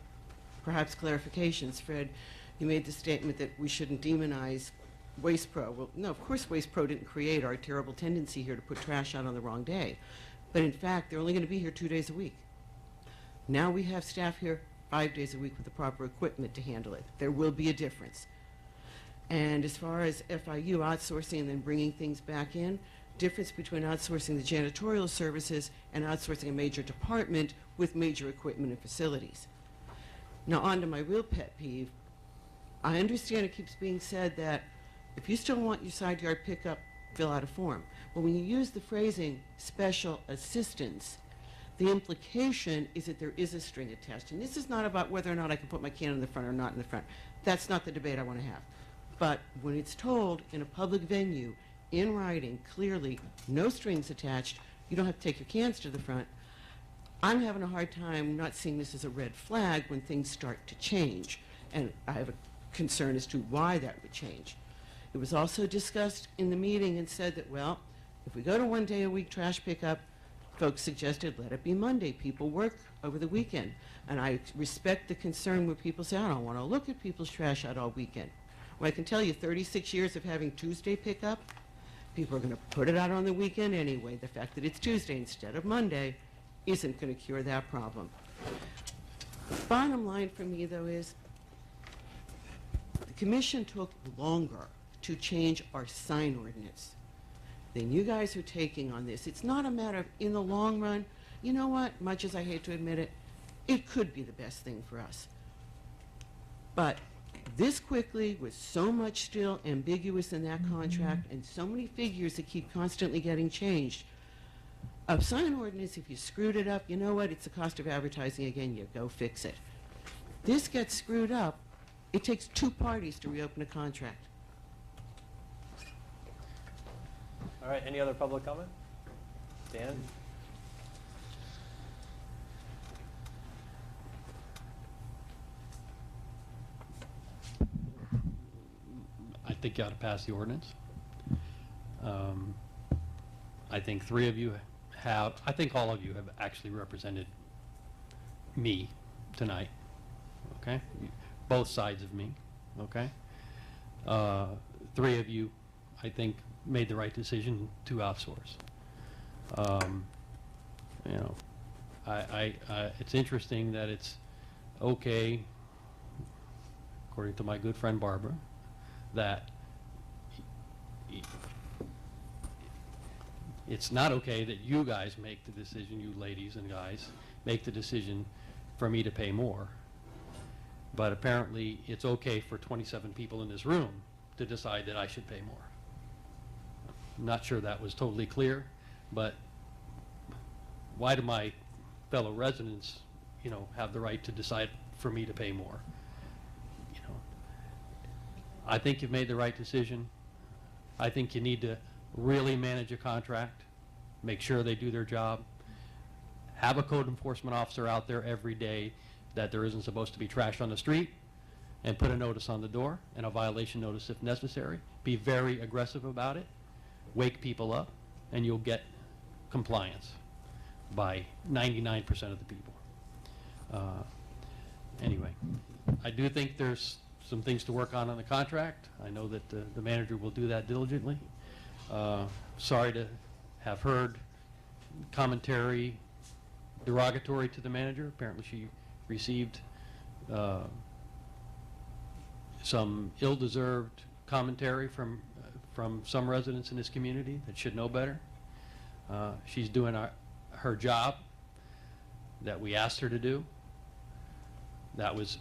perhaps clarifications. Fred, you made the statement that we shouldn't demonize Waste Pro. Well, no, of course Waste Pro didn't create our terrible tendency here to put trash out on the wrong day. But in fact, they're only going to be here 2 days a week. Now we have staff here 5 days a week with the proper equipment to handle it. There will be a difference. And as far as FIU outsourcing and then bringing things back in, difference between outsourcing the janitorial services and outsourcing a major department with major equipment and facilities. Now on to my real pet peeve. I understand it keeps being said that if you still want your side yard pickup, fill out a form. But when you use the phrasing special assistance, the implication is that there is a string attached. And this is not about whether or not I can put my can in the front or not in the front. That's not the debate I want to have. But when it's told in a public venue, in writing, clearly, no strings attached, you don't have to take your cans to the front, I'm having a hard time not seeing this as a red flag when things start to change. And I have a concern as to why that would change. It was also discussed in the meeting and said that, well, if we go to 1 day a week trash pickup, folks suggested let it be Monday. People work over the weekend. And I respect the concern where people say, I don't want to look at people's trash out all weekend. Well, I can tell you 36 years of having Tuesday pickup, people are going to put it out on the weekend anyway. The fact that it's Tuesday instead of Monday isn't going to cure that problem. Bottom line for me, though, is the commission took longer to change our sign ordinance than you guys are taking on this. It's not a matter of, in the long run, you know what, much as I hate to admit it, it could be the best thing for us. But this quickly, with so much still ambiguous in that contract and so many figures that keep constantly getting changed, a sign ordinance, if you screwed it up, you know what, it's the cost of advertising again, you go fix it. This gets screwed up, it takes 2 parties to reopen a contract. All right, any other public comment? Dan? I think you ought to pass the ordinance. I think 3 of you have, I think all of you have actually represented me tonight, okay? Both sides of me, okay? 3 of you, I think, made the right decision to outsource. You know, it's interesting that it's okay, according to my good friend Barbara, that it's not okay that you guys make the decision, you ladies and guys, make the decision for me to pay more. But apparently it's okay for 27 people in this room to decide that I should pay more. I'm not sure that was totally clear, but why do my fellow residents, you know, have the right to decide for me to pay more? You know, I think you've made the right decision. I think you need to really manage a contract make sure they do their job. Have a code enforcement officer out there every day that there isn't supposed to be trash on the street, and put a notice on the door and a violation notice if necessary. Be very aggressive about it. Wake people up, and you'll get compliance by 99% of the people. Anyway, I do think there's some things to work on the contract. I know that the manager will do that diligently. Sorry to have heard commentary derogatory to the manager. Apparently she received some ill-deserved commentary from some residents in this community that should know better. She's doing her job that we asked her to do. That was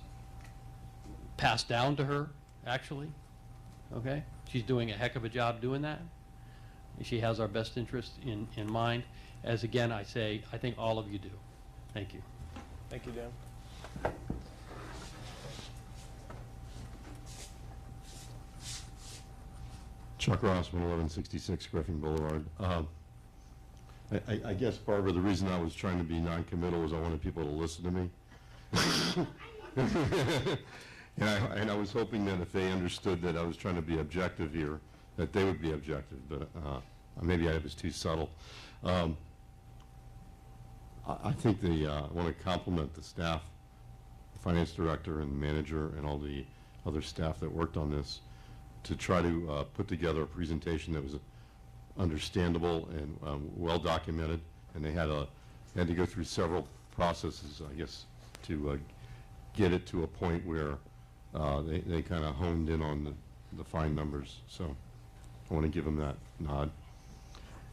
passed down to her, actually. Okay? She's doing a heck of a job doing that. She has our best interest in mind. As again, I say, I think all of you do. Thank you. Thank you, Dan. Chuck Ross, 1166 Griffin Boulevard. I guess, Barbara, the reason I was trying to be non-committal was I wanted people to listen to me. and I was hoping that if they understood that I was trying to be objective here, that they would be objective, but maybe I was too subtle. I think I want to compliment the staff, the finance director and the manager and all the other staff that worked on this to try to put together a presentation that was understandable and well documented, and they had to go through several processes, I guess, to get it to a point where they kind of honed in on the fine numbers. So I want to give them that nod.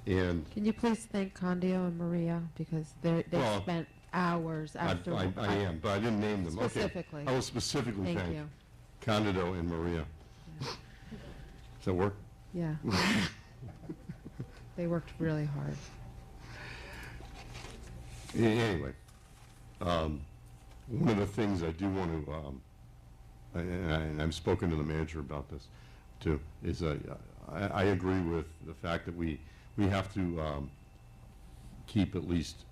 And can you please thank Condio and Maria, because they well, spent hours after. I am, but I didn't name them. Specifically. Okay. I will specifically Thank thank you. Candido and Maria. Yeah. Does that work? Yeah. They worked really hard. Anyway, one of the things I do want to, and I've spoken to the manager about this too, is I agree with the fact that we have to keep at least,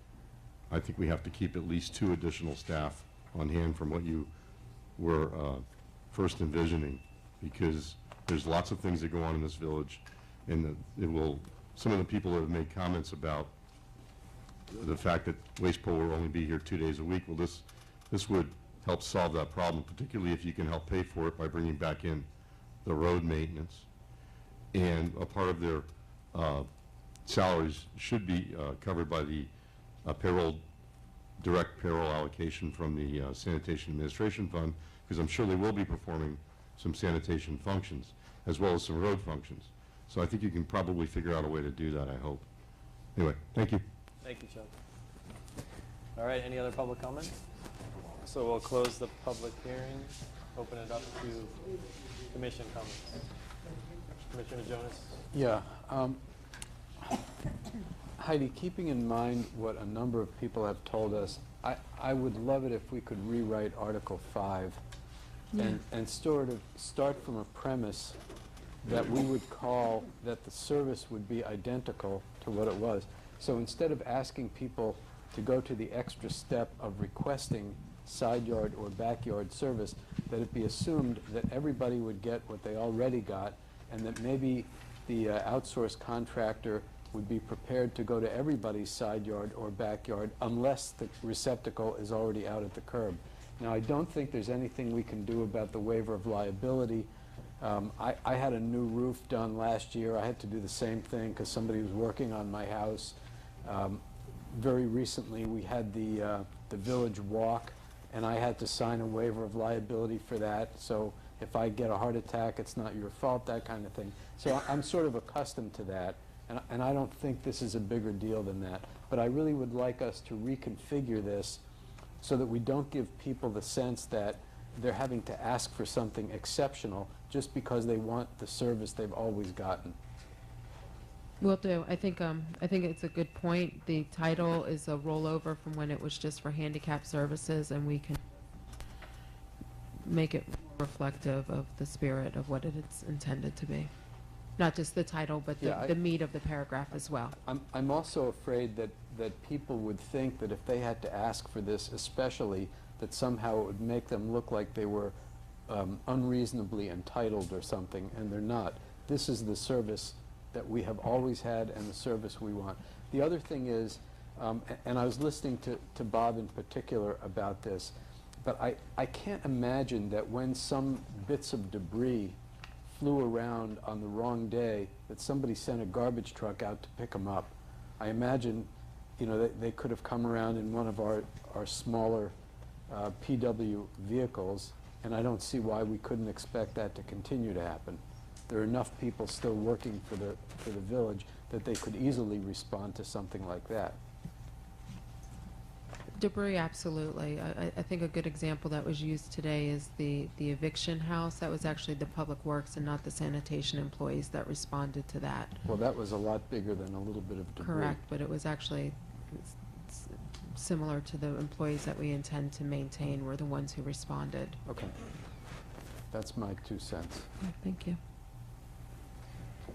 I think we have to keep at least 2 additional staff on hand from what you were first envisioning, because there's lots of things that go on in this village, and some of the people that have made comments about the fact that Waste Pro will only be here 2 days a week. Well, this would help solve that problem, particularly if you can help pay for it by bringing back in the road maintenance. And a part of their salaries should be covered by the direct payroll allocation from the Sanitation Administration Fund, because I'm sure they will be performing some sanitation functions as well as some road functions. So I think you can probably figure out a way to do that, I hope. Anyway, thank you. Thank you, Chuck. All right, any other public comment? So we'll close the public hearing, open it up to commission comments. Commissioner Jonas? Yeah. Heidi, keeping in mind what a number of people have told us, I would love it if we could rewrite Article 5 and sort of start from a premise that we would call that the service would be identical to what it was. So instead of asking people to go to the extra step of requesting side yard or backyard service, that it be assumed that everybody would get what they already got, and that maybe the outsourced contractor would be prepared to go to everybody's side yard or backyard unless the receptacle is already out at the curb. Now, I don't think there's anything we can do about the waiver of liability. I had a new roof done last year. I had to do the same thing because somebody was working on my house. Very recently, we had the village walk, and I had to sign a waiver of liability for that. So if I get a heart attack, it's not your fault, that kind of thing. So I'm sort of accustomed to that, and I don't think this is a bigger deal than that. But I really would like us to reconfigure this so that we don't give people the sense that they're having to ask for something exceptional just because they want the service they've always gotten. Will do. I think it's a good point. The title is a rollover from when it was just for handicap services, and we can make it reflective of the spirit of what it's intended to be. Not just the title, but Yeah, the meat of the paragraph as well. I'm also afraid that people would think that if they had to ask for this especially, that somehow it would make them look like they were unreasonably entitled or something, and they're not. This is the service that we have always had and the service we want. The other thing is, and I was listening to Bob in particular about this, but I can't imagine that when some bits of debris flew around on the wrong day, that somebody sent a garbage truck out to pick them up. I imagine, you know, they could have come around in one of our smaller PW vehicles, and I don't see why we couldn't expect that to continue to happen. There are enough people still working for the village that they could easily respond to something like that. Debris, absolutely. I think a good example that was used today is the eviction house. That was actually the Public Works and not the sanitation employees that responded to that. Well, that was a lot bigger than a little bit of debris. Correct, but it was actually similar to the employees that we intend to maintain were the ones who responded. Okay. That's my 2 cents. Yeah, thank you.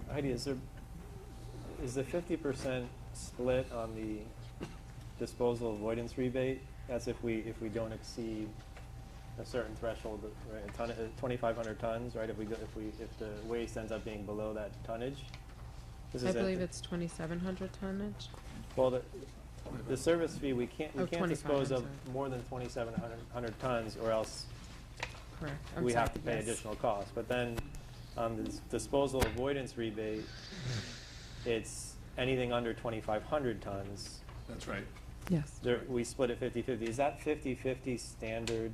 Heidi, is the 50% split on the disposal avoidance rebate? That's if we don't exceed a certain threshold, right? 2,500 tons, right? If the waste ends up being below that tonnage. I believe it's 2,700 tonnage. Well, the service fee, we can't Oh, 25, dispose I'm of sorry. more than 2,700 tons, or else Correct. we have to pay additional costs. But then on the disposal avoidance rebate, it's anything under 2,500 tons. That's right. Yes. We split it 50-50. Is that 50-50 standard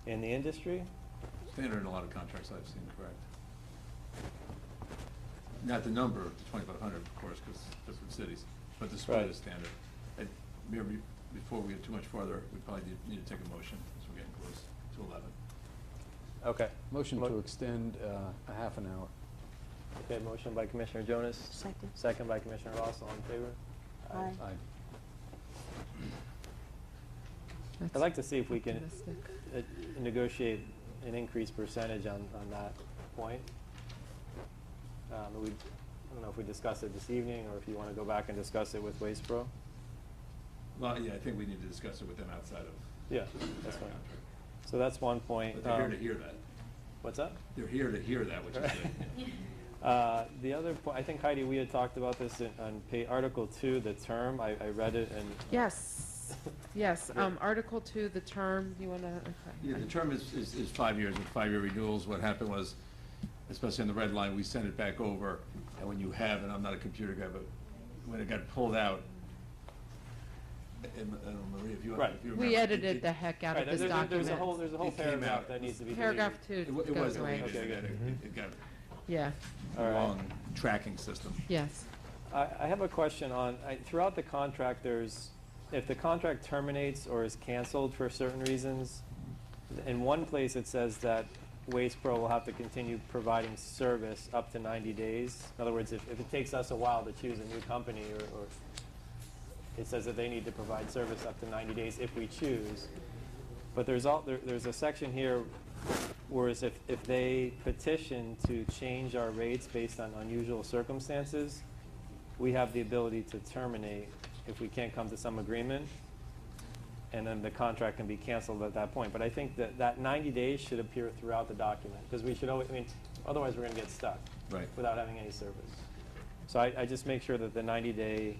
in the industry? Standard in a lot of contracts I've seen, correct. Not the number of the 2,500, of course, because different cities, but the split Right. is standard. And maybe before we get too much farther, we probably need to take a motion, as we're getting close to 11. Okay. Motion to extend a half an hour. Okay, motion by Commissioner Jonas. Second. Second by Commissioner Ross. All in favor? Aye. I'd like to see if we can optimistic. negotiate an increased percentage on that point. I don't know if we discuss it this evening, or if you want to go back and discuss it with Waste Pro. Well, yeah, I think we need to discuss it with them outside of. Yeah, that's fine. So that's one point. But they're here to hear that. What's that? They're here to hear that, which is good. The other point, I think, Heidi, we had talked about this on Article 2, the term. I read it and. Yes, yes. Article 2, the term, you want to? Yeah, the term is 5 years with 5-year renewals. What happened was, especially on the red line, we sent it back over, and when you have, and I'm not a computer guy, but when it got pulled out, and, Maria, if you Right. if you remember. We edited the heck out of this document. There's a whole It came paragraph out. that needs to be deleted. Paragraph 2 It goes was away. deleted. Okay, good. It got Yeah, All a right. long tracking system. yes. I have a question on, throughout the contract, if the contract terminates or is canceled for certain reasons, in one place it says that Waste Pro will have to continue providing service up to 90 days. In other words, if it takes us a while to choose a new company, or it says that they need to provide service up to 90 days if we choose. But there's a section here, whereas if they petition to change our rates based on unusual circumstances, we have the ability to terminate if we can't come to some agreement, and then the contract can be canceled at that point. But I think that 90 days should appear throughout the document, because we should always, otherwise we're going to get stuck Right. without having any service. So I just make sure that the 90-day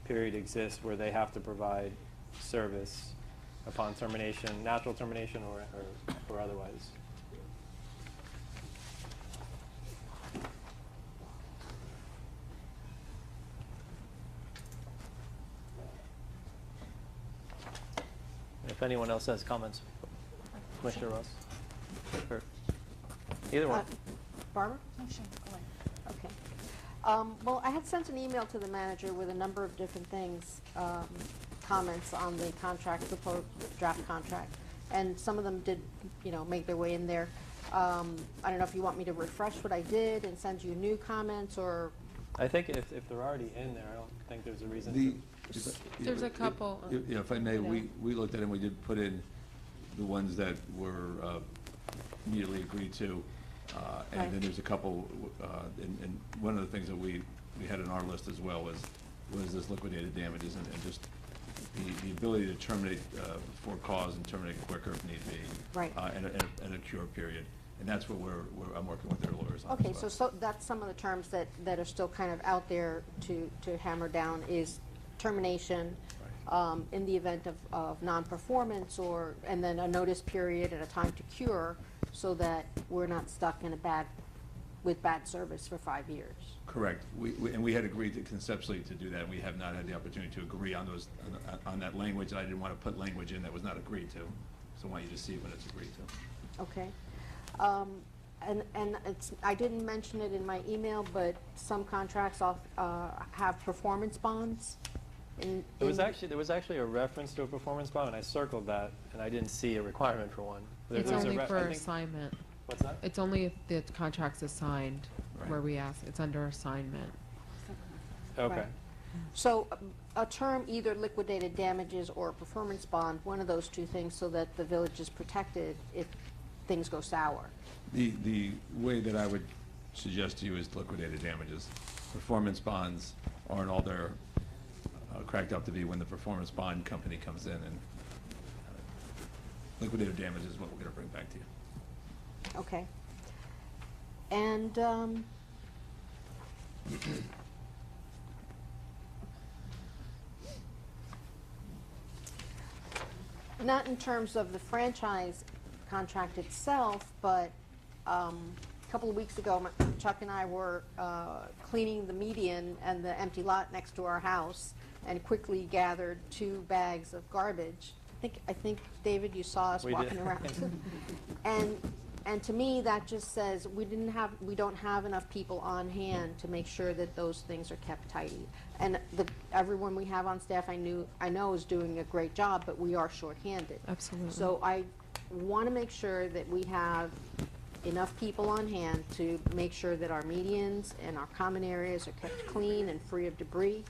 period exists where they have to provide service upon termination, natural termination or otherwise. If anyone else has comments, Commissioner Ross? Or either one. Barbara? Oh, sure, go ahead. Okay. Well, I had sent an email to the manager with a number of different things, comments on the contract, proposed draft contract, and some of them did, make their way in there. I don't know if you want me to refresh what I did and send you new comments, or... I think if they're already in there, I don't think there's a reason The- to. There's a couple. Yeah, if I may, we looked at it and we did put in the ones that were immediately agreed to. And Right. then there's a couple, and one of the things that we had on our list as well was this liquidated damages and just the ability to terminate before cause and terminate quicker if need be. Right. And a cure period. And that's what I'm working with their lawyers on as Okay, well. so that's some of the terms that are still kind of out there to hammer down is termination in the event of non-performance and then a notice period and a time to cure so that we're not stuck with bad service for 5 years. Correct. And we had agreed to conceptually to do that, and we have not had the opportunity to agree on on that language, and I didn't want to put language in that was not agreed to. So I want you to see when it's agreed to. Okay. And I didn't mention it in my email, but some contracts have performance bonds. There was actually a reference to a performance bond, and I circled that, and I didn't see a requirement for one. It's only for assignment. What's that? It's only if the contract's assigned where we ask. It's under assignment. Okay. Right. So a term, either liquidated damages or a performance bond, one of those two things, so that the village is protected if things go sour. The way that I would suggest to you is liquidated damages. Performance bonds aren't all they're cracked up to be when the performance bond company comes in, and liquidated damages is what we're going to bring back to you. Okay. And not in terms of the franchise contract itself, but a couple of weeks ago, Chuck and I were cleaning the median and the empty lot next to our house and quickly gathered 2 bags of garbage. I think David, you saw us walking around. And to me, that just says we don't have enough people on hand to make sure that those things are kept tidy. And everyone we have on staff, I know is doing a great job, but we are shorthanded. Absolutely. So I want to make sure that we have enough people on hand to make sure that our medians and our common areas are kept clean and free of debris.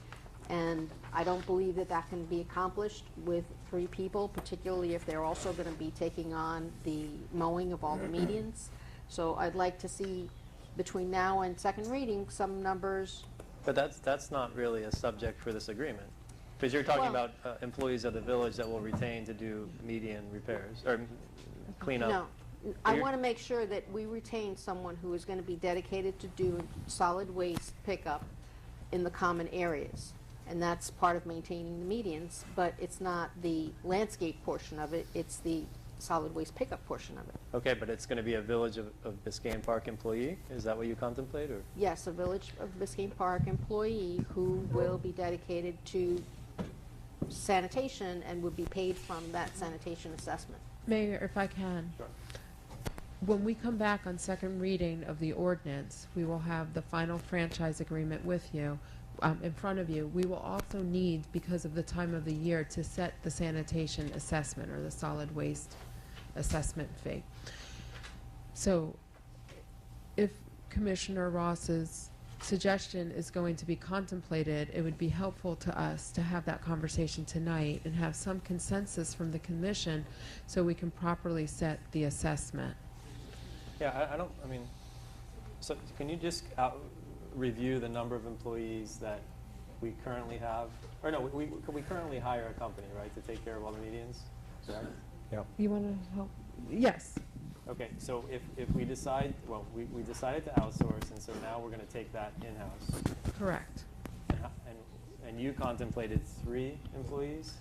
And I don't believe that can be accomplished with 3 people, particularly if they're also going to be taking on the mowing of all the medians. So I'd like to see, between now and second reading, some numbers. But that's not really a subject for this agreement, because you're talking about employees of the village that will retain to do median repairs or cleanup. No, I want to make sure that we retain someone who is going to be dedicated to do solid waste pickup in the common areas. And that's part of maintaining the medians, but it's not the landscape portion of it, it's the solid waste pickup portion of it. Okay, but it's going to be a Village of Biscayne Park employee? Is that what you contemplate, or? Yes, a Village of Biscayne Park employee who will be dedicated to sanitation and would be paid from that sanitation assessment. Mayor, if I can. Sure. When we come back on second reading of the ordinance, we will have the final franchise agreement with you. In front of you. We will also need, because of the time of the year, to set the sanitation assessment or the solid waste assessment fee. So if Commissioner Ross's suggestion is going to be contemplated, it would be helpful to us to have that conversation tonight and have some consensus from the commission so we can properly set the assessment. Yeah, so can you just review the number of employees that we currently have? Or no, we currently hire a company, right, to take care of all the medians, correct? Yep. You want to help? Yes. Okay, so if we decide, we decided to outsource, and so now we're going to take that in-house. Correct. And you contemplated 3 employees?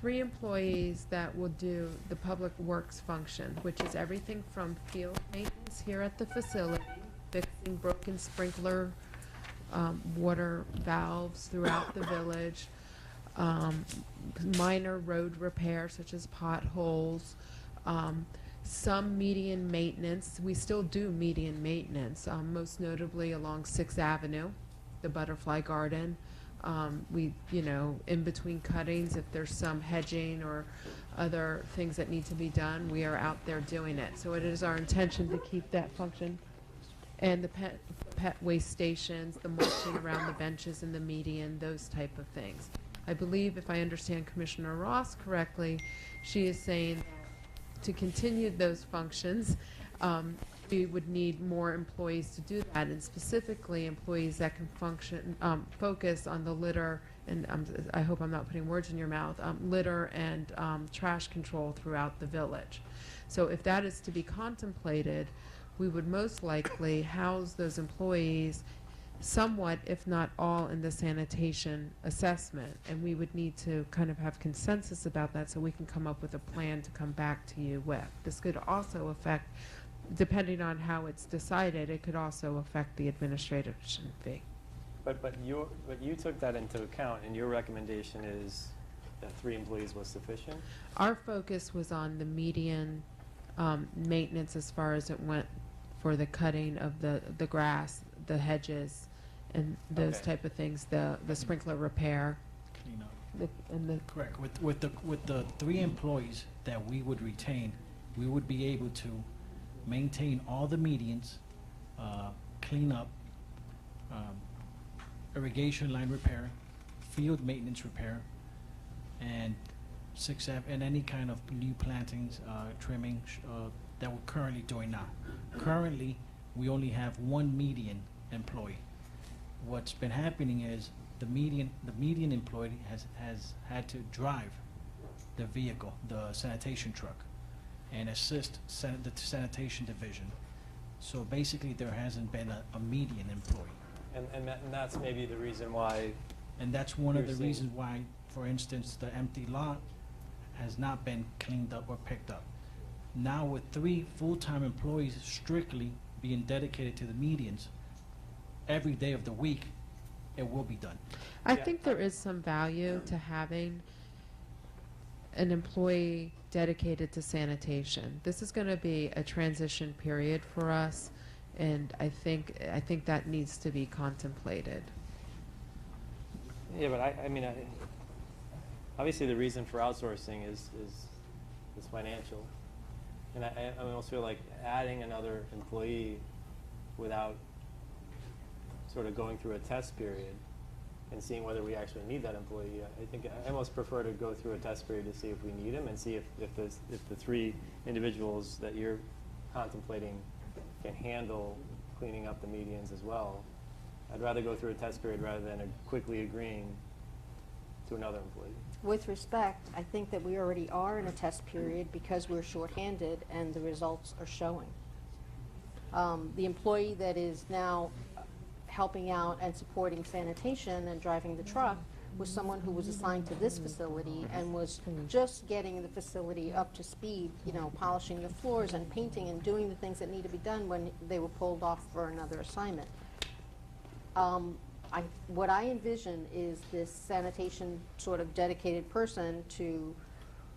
3 employees that will do the public works function, which is everything from field maintenance here at the facility, fixing broken sprinkler water valves throughout the village, minor road repair such as potholes, some median maintenance. We still do median maintenance, most notably along 6th Avenue, the Butterfly Garden. In between cuttings, if there's some hedging or other things that need to be done, we are out there doing it. So it is our intention to keep that function. And the pet waste stations, the mulching around the benches and the median, those type of things. I believe, if I understand Commissioner Ross correctly, she is saying to continue those functions, we would need more employees to do that, and specifically employees that can function, focus on the litter, and I hope I'm not putting words in your mouth, litter and trash control throughout the village. So if that is to be contemplated, we would most likely house those employees somewhat, if not all, in the sanitation assessment. And we would need to kind of have consensus about that so we can come up with a plan to come back to you with. This could also affect, depending on how it's decided, it could also affect the administration fee. But you took that into account, and your recommendation is that 3 employees was sufficient? Our focus was on the median maintenance as far as it went for the cutting of the grass, the hedges, and those Okay. type of things, the sprinkler repair. Clean up. And the Correct. With the 3 employees that we would retain, we would be able to maintain all the medians, clean up, irrigation line repair, field maintenance repair, and and any kind of new plantings, trimming that we're currently doing now. Currently, we only have 1 median employee. What's been happening is the median employee has had to drive the vehicle, the sanitation truck, and assist the sanitation division. So basically, there hasn't been a median employee. And that's maybe the reason why. And that's one of you're the seeing- reasons why, for instance, the empty lot has not been cleaned up or picked up. Now with 3 full-time employees strictly being dedicated to the medians, every day of the week, it will be done. I think there is some value to having an employee dedicated to sanitation. This is going to be a transition period for us, and I think that needs to be contemplated. Yeah, but I mean, obviously the reason for outsourcing is financial. And I almost feel like adding another employee without sort of going through a test period and seeing whether we actually need that employee, I think I almost prefer to go through a test period to see if we need him and see if the 3 individuals that you're contemplating can handle cleaning up the medians as well. I'd rather go through a test period rather than quickly agreeing to another employee. With respect, I think that we already are in a test period because we're shorthanded and the results are showing. The employee that is now helping out and supporting sanitation and driving the truck was someone who was assigned to this facility and was just getting the facility up to speed, you know, polishing the floors and painting and doing the things that need to be done when they were pulled off for another assignment. What I envision is this sanitation sort of dedicated person to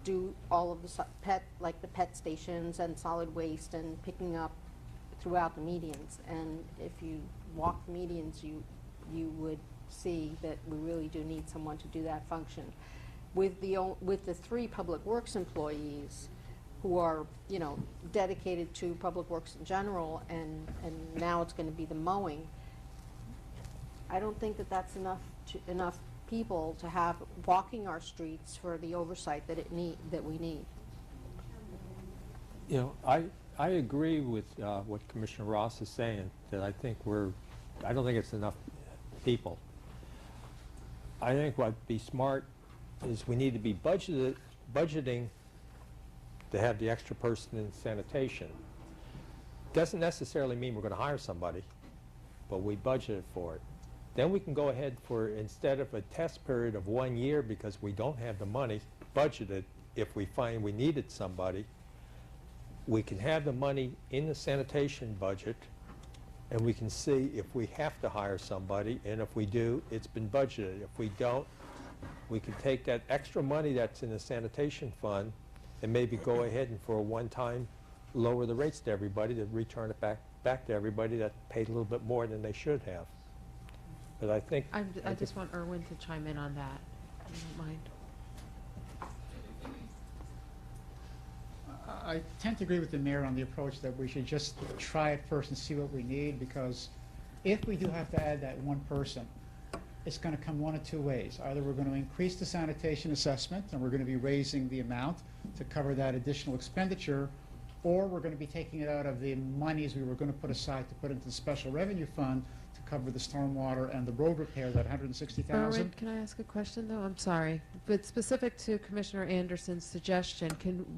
do all of the like the pet stations and solid waste and picking up throughout the medians. And if you walk the medians, you would see that we really do need someone to do that function. With the 3 public works employees who are, you know, dedicated to public works in general, and now it's going to be the mowing, I don't think that that's enough people to have walking our streets for the oversight that we need. You know, I agree with what Commissioner Ross is saying, that I don't think it's enough people. I think what'd be smart is we need to be budgeting to have the extra person in sanitation. Doesn't necessarily mean we're going to hire somebody, but we budgeted for it. Then we can go ahead for, instead of a test period of 1 year because we don't have the money budgeted, if we find we needed somebody, we can have the money in the sanitation budget, and we can see if we have to hire somebody, and if we do, it's been budgeted. If we don't, we can take that extra money that's in the sanitation fund and maybe go ahead and for a one-time lower the rates to everybody, to return it back to everybody that paid a little bit more than they should have. But I think... I just want Erwin to chime in on that, if you don't mind. I tend to agree with the mayor on the approach that we should just try it first and see what we need, because if we do have to add that 1 person, it's going to come one of 2 ways. Either we're going to increase the sanitation assessment and we're going to be raising the amount to cover that additional expenditure, or we're going to be taking it out of the monies we were going to put aside to put into the special revenue fund to cover the stormwater and the road repair, that 160,000. Berwin, can I ask a question, though? I'm sorry. But specific to Commissioner Anderson's suggestion,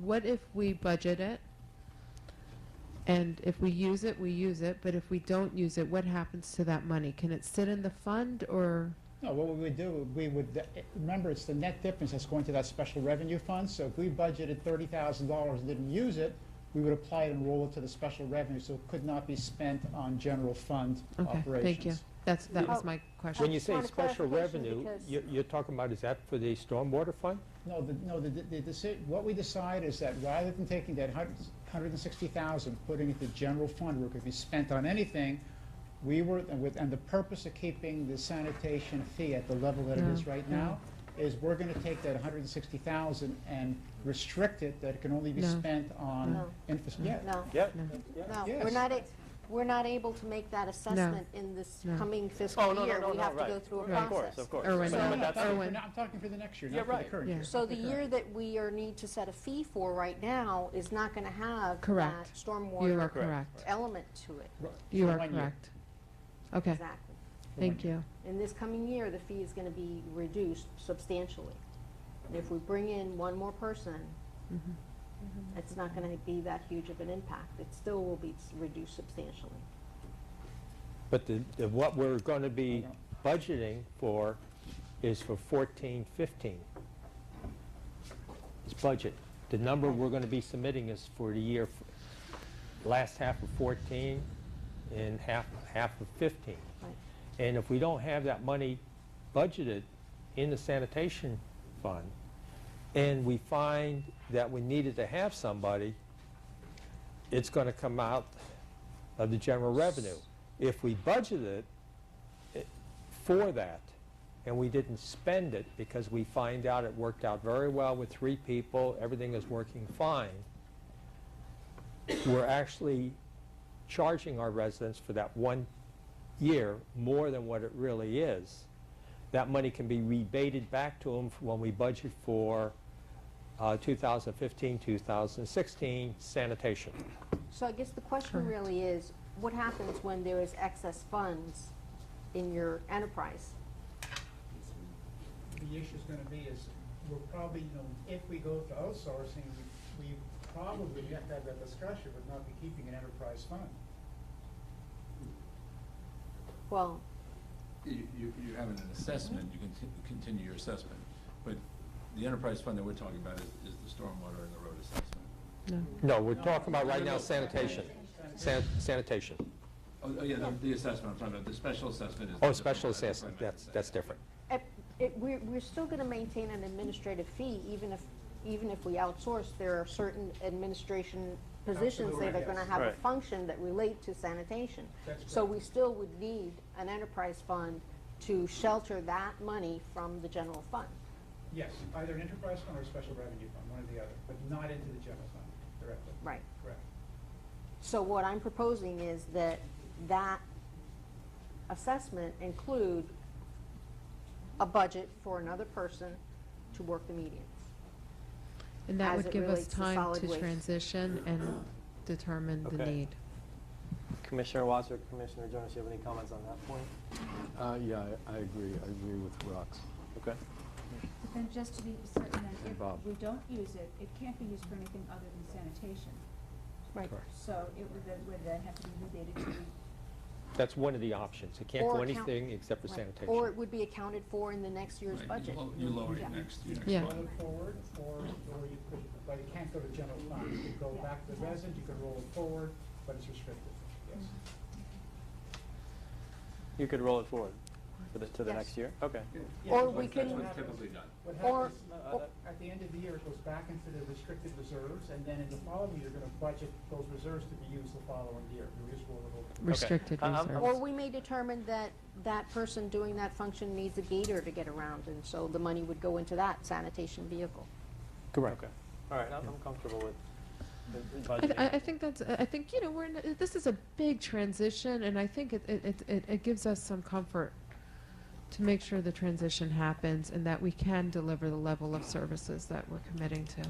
what if we budget it? And if we use it, we use it, but if we don't use it, what happens to that money? Can it sit in the fund, or? No, what we would do, we would, remember, it's the net difference that's going to that special revenue fund. So if we budgeted $30,000 and didn't use it, we would apply it and roll it to the special revenue, so it could not be spent on general fund operations. Okay, thank you. That was my question. When you say want a special clarification revenue, because- you're talking about, is that for the stormwater fund? No, what we decide is that rather than taking that 160,000, putting it to general fund where it could be spent on anything, and the purpose of keeping the sanitation fee at the level that it is right now is we're going to take that 160,000 and restrict it, that it can only be spent on No. infrastructure. No. Yeah. No, Yes. we're not able to make that assessment in this No. coming Oh, fiscal no, year. no, We no, have to right. go through a Of course, process. of course. Erwin, But I'm that's- talking for the next year, Yeah, not for the right. current Yeah. year. So not the the year current. that we need to set a fee for right now is not going to have Correct. that You are stormwater correct. element to it. You For are 1 year. correct. Okay, Exactly. thank you. In this coming year, the fee is going to be reduced substantially. And if we bring in one more person, it's not going to be that huge of an impact. It still will be reduced substantially. But what we're going to be budgeting for is for 14-15. It's budget. The number we're going to be submitting is for the year, last half of 14 and half of 15. Right. And if we don't have that money budgeted in the sanitation fund, and we find that we needed to have somebody, it's going to come out of the general revenue. If we budgeted it for that, and we didn't spend it because we find out it worked out very well with 3 people, everything is working fine, we're actually charging our residents for that 1 year more than what it really is. That money can be rebated back to them when we budget for 2015, 2016 sanitation. So I guess the question really is, what happens when there is excess funds in your enterprise? The issue is going to be is, we're probably, if we go to outsourcing, we probably have to have that discussion, but not be keeping an enterprise fund. Well, You're having an assessment, you can continue your assessment, but the enterprise fund that we're talking about is the stormwater and the road assessment. No, we're talking about right now sanitation. Sanitation. Oh, yeah, the assessment, I'm talking about, the special assessment is. Oh, special assessment, that's different. we're still going to maintain an administrative fee, even if we outsource. There are certain administration positions that are going to have a Right. function that relate to sanitation. That's So we still would need an enterprise fund to shelter that money from the general fund. Yes, either an enterprise fund or a special revenue fund, one or the other, but not into the general fund directly. Right. Correct. So what I'm proposing is that assessment include a budget for another person to work the medians. And that as would it give us relates to time solid to waste. transition and determine the Okay. need. Commissioner Watts or Commissioner Jonas, do you have any comments on that point? Yeah, I agree. I agree with Rox. Okay. But then just to be certain that Bob. if we don't use it, it can't be used for anything other than sanitation. Right. So it would then have to be rebated to That's one of the options. It can't Or go account- anything except for Right. sanitation. Or it would be accounted for in the next year's Right, budget. You lower Yeah. it next year. Yeah. Roll it forward, or you could, but it can't go to general fund. You could go back to the resident, you could roll it forward, but it's restricted, yes. You could roll it forward to the Yes. next year? Okay. Or we That's can, what's typically done. What Or- happens, at the end of the year, it goes back into the restricted reserves, and then in the following year, you're gonna budget those reserves to be used the following year. You just roll it over. Restricted I'm- reserves. or we may determine that that person doing that function needs a gator to get around, and so the money would go into that sanitation vehicle. Correct. Okay. All right, I'm comfortable with the I budgeting. think that's, I think, we're in, this is a big transition, and I think it gives us some comfort to make sure the transition happens and that we can deliver the level of services that we're committing to.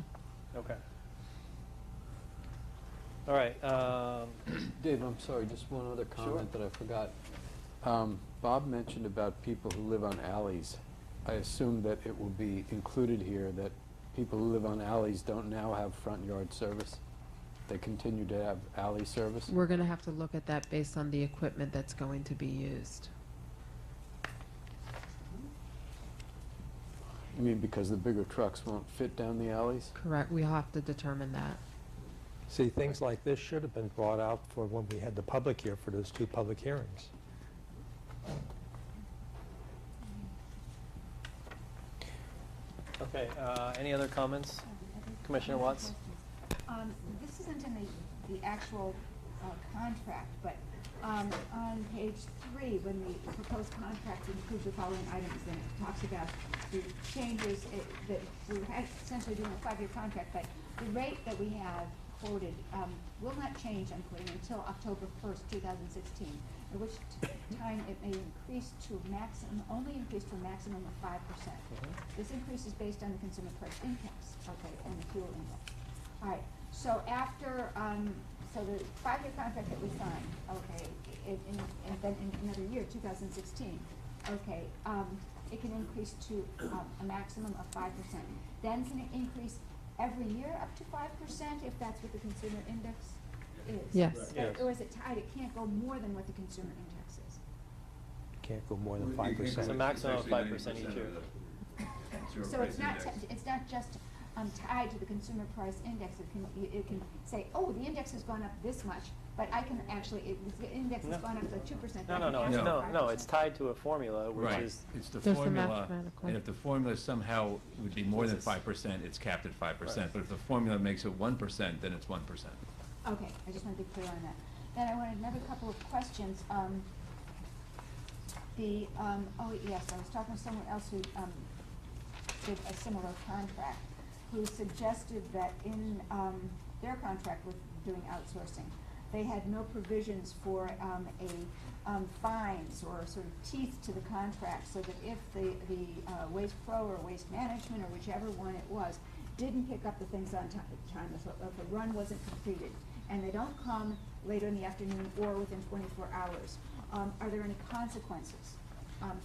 Okay. All right, Dave, I'm sorry, just one other comment that I forgot. Bob mentioned about people who live on alleys. I assume that it will be included here that people who live on alleys don't now have front yard service? They continue to have alley service? We're going to have to look at that based on the equipment that's going to be used. You mean because the bigger trucks won't fit down the alleys? Correct. We'll have to determine that. See, things like this should have been brought out for when we had the public here for those 2 public hearings. okay, any other comments? Commissioner Watts? This isn't in the actual contract, but on page 3, when the proposed contract includes the following items, then it talks about the changes that we're essentially doing a 5-year contract, but the rate that we have quoted will not change, I'm quoting, until October 1st, 2016, at which time it may increase to only increase to a maximum of 5%. This increase is based on the consumer price index, okay, and the fuel index. All right, so after, so the 5-year contract that we signed, okay, and then in another year, 2016, okay, it can increase to a maximum of 5%. Then can it increase every year up to 5% if that's what the consumer index is? Yes. Yes. Or is it tied? It can't go more than what the consumer index is. Can't go more than Well, you can't 5%. go It's a maximum of 5% actually each 90% year. of the consumer So price it's not, index. it's not just tied to the consumer price index. It can say, oh, the index has gone up this much, but I can actually, the index has No. gone up to 2%. No, it's tied to a formula, which Right, is, it's the There's the formula, mathematical. and if the formula somehow would be more than 5%, it's capped at 5%. Right. But if the formula makes it 1%, then it's 1%. Okay, I just want to be clear on that. Then I wanted another couple of questions. Oh yes, I was talking to someone else who did a similar contract, who suggested that in their contract with doing outsourcing, they had no provisions for fines or sort of teeth to the contract, so that if the Waste Pro or Waste Management or whichever one it was didn't pick up the things on time, if a run wasn't completed, and they don't come later in the afternoon or within 24 hours, are there any consequences,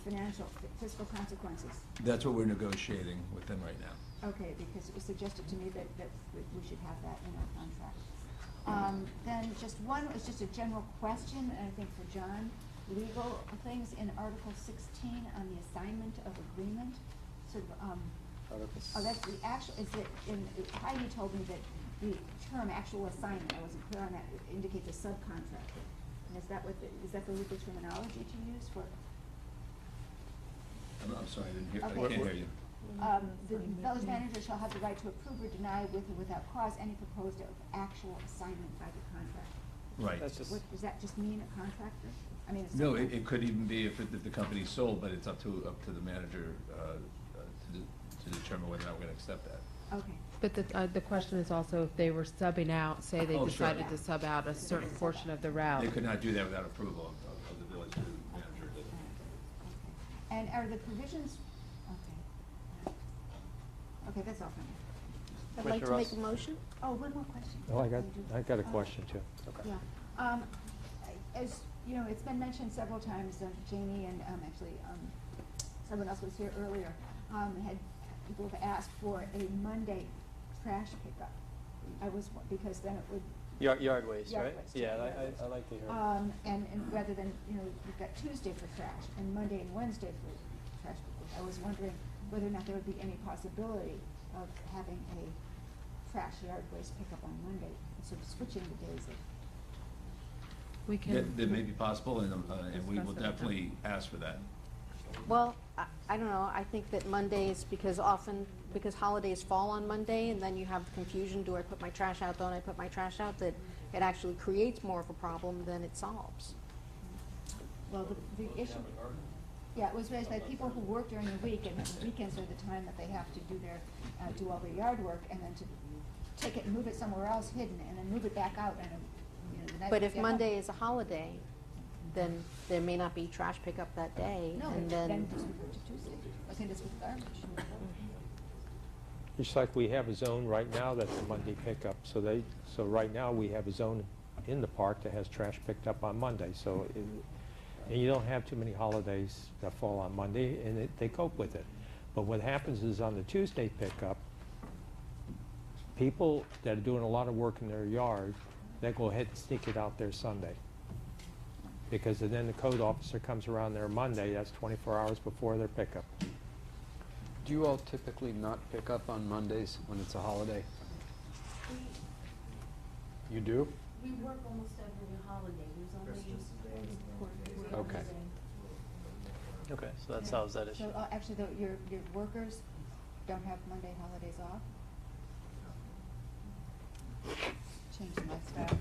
financial, fiscal consequences? That's what we're negotiating with them right now. Okay, because it was suggested to me that we should have that in our contract. Then just one, it's just a general question, and I think for John, legal things in Article 16 on the assignment of agreement, sort of, oh, that's the actual, is it, Heidi told me that the term actual assignment, I wasn't clear on that, it indicates a subcontractor. And is that is that the legal terminology to use for? I'm sorry, I didn't hear, Okay. I can't hear you. The village manager shall have the right to approve or deny with or without cause any proposed actual assignment by the contractor. Right. that's just, Does that just mean a contractor? I mean, No, it could even be if the company's sold, but it's up to the manager to determine whether or not we're going to accept that. Okay. But the question is also if they were subbing out, say they Oh, sure. decided to sub out a certain portion of the route. They could not do that without approval of the village manager. Okay. And are the provisions, okay. Okay, that's all for me. I'd like to Commissioner make a Ross? motion. Oh, one more question. Oh, I got a question too. okay. Yeah. As, you know, it's been mentioned several times, Janie and actually someone else was here earlier, people have asked for a Monday trash pickup. Because then it would. Yard waste, Yard right? waste, Yeah, yard I waste. like to hear. And rather than, you know, you've got Tuesday for trash and Monday and Wednesday for trash pickup. I was wondering whether or not there would be any possibility of having a trash yard waste pickup on Monday, sort of switching the days of. We can. That may be possible, and we will Discuss it. definitely ask for that. Well, I don't know, I think that Mondays, because holidays fall on Monday, and then you have the confusion, do I put my trash out, don't I put my trash out, that it actually creates more of a problem than it solves. Well, the issue, yeah, it was raised by people who work during the week, and the weekends are the time that they have to do all their yard work, and then to take it and move it somewhere else hidden, and then move it back out, and, you know, the night. But they if get home. Monday is a holiday, then there may not be trash pickup that day, No, and then then, just move it to Tuesday, I think it's with garbage. Just like we have a zone right now that's a Monday pickup, so right now we have a zone in the park that has trash picked up on Monday, and you don't have too many holidays that fall on Monday, and they cope with it. But what happens is on the Tuesday pickup, people that are doing a lot of work in their yard, they go ahead and sneak it out there Sunday. Because then the code officer comes around there Monday, that's 24 hours before their pickup. Do you all typically not pick up on Mondays when it's a holiday? You do? We work almost every holiday. There's only Okay. Okay, so that solves that issue. So actually, your workers don't have Monday holidays off? Changing my style,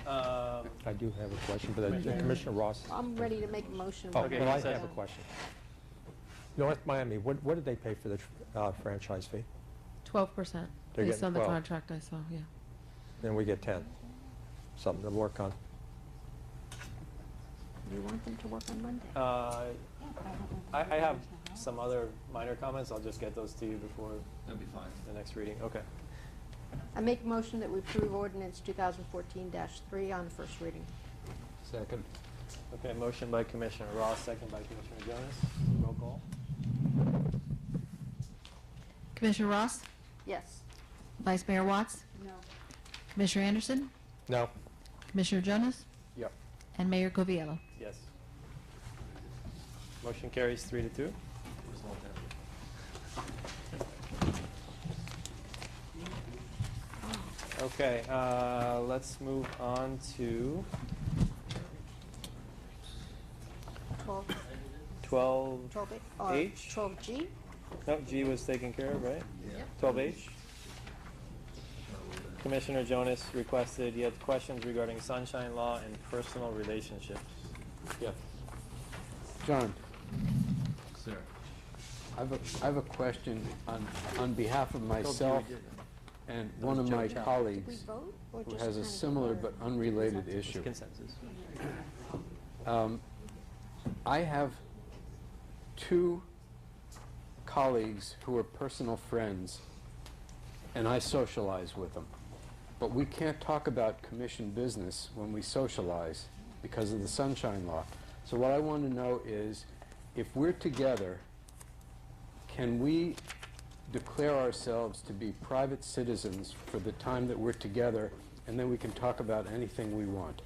All right, I do have a question, but Commissioner Ross. I'm ready to make a motion. Oh, Okay, well, I you said- have a question. North Miami, what did they pay for the franchise fee? 12%, They're based getting on the 12. contract I saw, yeah. Then we get 10. Something to work on. You want them to work on Monday? I have some other minor comments. I'll just get those to you before That'd be fine. the next reading. Okay. I make a motion that we approve ordinance 2014-3 on first reading. Second. Okay, motion by Commissioner Ross, second by Commissioner Jonas. Roll call. Commissioner Ross? Yes. Vice Mayor Watts? No. Commissioner Anderson? No. Commissioner Jonas? Yep. And Mayor Coviello? Yes. Motion carries 3-2. Okay, let's move on to 12. 12H. 12G? No, G was taken care of, right? 12H. Commissioner Jonas requested, he had questions regarding sunshine law and personal relationships. Yeah. John, Sir. I have a question on behalf of myself and one of my colleagues who has a similar but unrelated issue. Consensus. I have two colleagues who are personal friends, and I socialize with them. But we can't talk about commission business when we socialize because of the sunshine law. So what I want to know is, if we're together, can we declare ourselves to be private citizens for the time that we're together, and then we can talk about anything we want?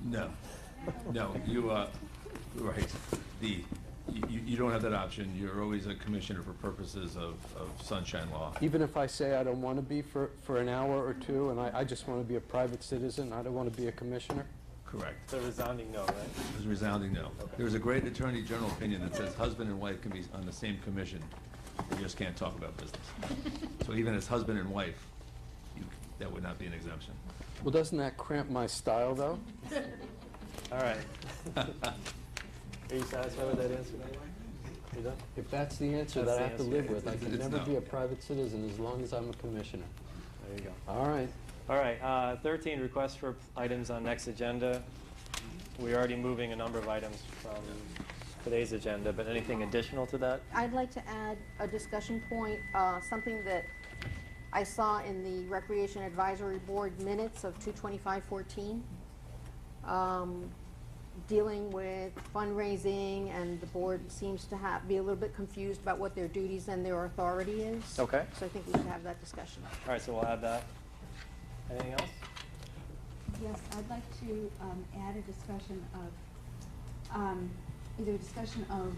No. No, you, right. You don't have that option. You're always a commissioner for purposes of sunshine law. Even if I say I don't want to be for an hour or two, and I just want to be a private citizen, I don't want to be a commissioner? Correct. It's a resounding no, right? It's a resounding no. There's a great attorney general opinion that says husband and wife can be on the same commission. You just can't talk about business. So even as husband and wife, that would not be an exemption. Well, doesn't that cramp my style, though? All right. Are you satisfied with that answer? You done? If that's the answer That's that I the have to answer. live with, I can It's never no. be a private citizen as long as I'm a commissioner. There you go. All right. All right, 13, requests for items on next agenda. We're already moving a number of items from today's agenda, but anything additional to that? I'd like to add a discussion point, something that I saw in the Recreation Advisory Board minutes of 2/25/14, dealing with fundraising, and the board seems to be a little bit confused about what their duties and their authority is. Okay. So I think we should have that discussion. All right, so we'll add that. Anything else? Yes, I'd like to add a discussion of, either a discussion of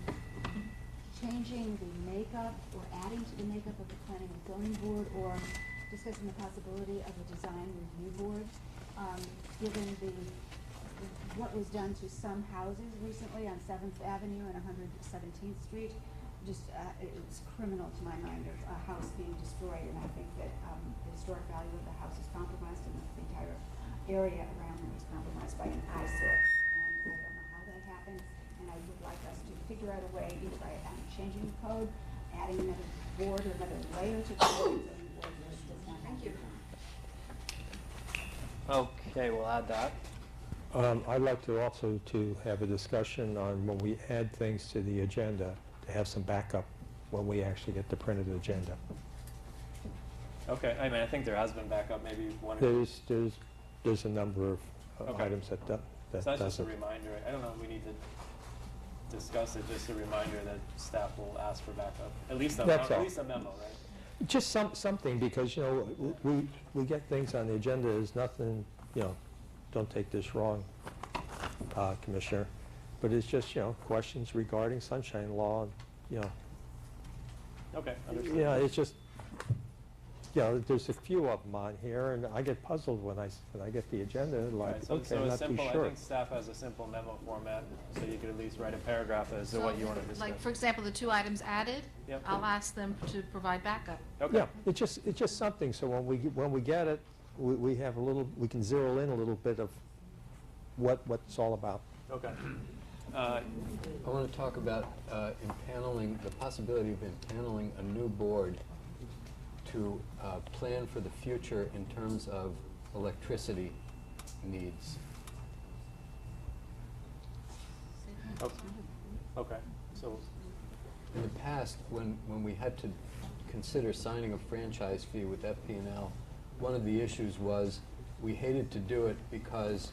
changing the makeup or adding to the makeup of the Planning and Zoning Board, or discussing the possibility of a design review board, given what was done to some houses recently on 7th Avenue and 117th Street. Just, it's criminal to my mind of a house being destroyed, and I think that the historic value of the house is compromised, and the entire area around it is compromised by an eyesore. And I don't know how that happens, and I would like us to figure out a way, either by changing the code, adding another board or another layer to the code. Thank you. Okay, we'll add that. I'd like to also to have a discussion on when we add things to the agenda, to have some backup when we actually get the printed agenda. Okay, I mean, I think there has been backup, maybe one or two. There's a number of Okay. items that So that's just a doesn't. reminder. I don't know if we need to discuss it, just a reminder that staff will ask for backup. At least a memo, right? Just something, because, you know, we get things on the agenda, there's nothing, you know, don't take this wrong, Commissioner, but it's just, you know, questions regarding sunshine law, you know. Okay, understood. Yeah, it's just, you know, there's a few of them on here, and I get puzzled when I get the agenda, like, Right, so okay, a not too simple, I sure. think staff has a simple memo format, so you could at least write a paragraph as to what you want to discuss. Like, for example, the 2 items added, Yep. I'll ask them to provide backup. Okay. Yeah, it's just something, so when we get it, we have a little, we can zero in a little bit of what it's all about. Okay. I want to talk about impaneling, the possibility of impaneling a new board to plan for the future in terms of electricity needs. Okay, so, In the past, when we had to consider signing a franchise fee with FP&L, one of the issues was we hated to do it because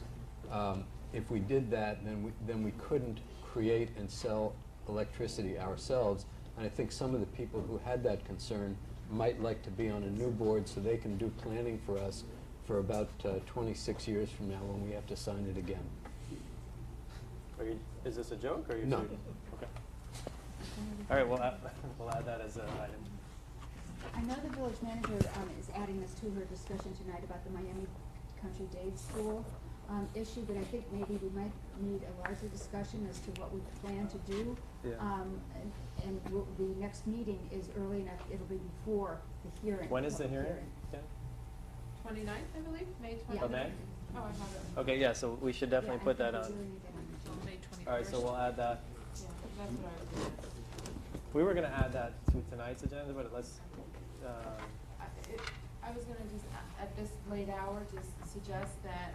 if we did that, then we couldn't create and sell electricity ourselves. And I think some of the people who had that concern might like to be on a new board so they can do planning for us for about 26 years from now when we have to sign it again. is this a joke, or are you No. serious? Okay. All right, we'll add that as an item. I know the village manager is adding this to her discussion tonight about the Miami Country Day School issue, but I think maybe we might need a larger discussion as to what we plan to do. Yeah. The next meeting is early enough, it'll be before the hearing. When is the public hearing? Yeah. 29th, I believe, May 29th. Yeah. Oh, May? Oh, I have it. Okay, yeah, so we should definitely put that on. Until May 21st. All right, so we'll add that. Yeah, that's what I was doing. We were gonna add that to tonight's agenda, but let's, I was gonna just, at this late hour, just suggest that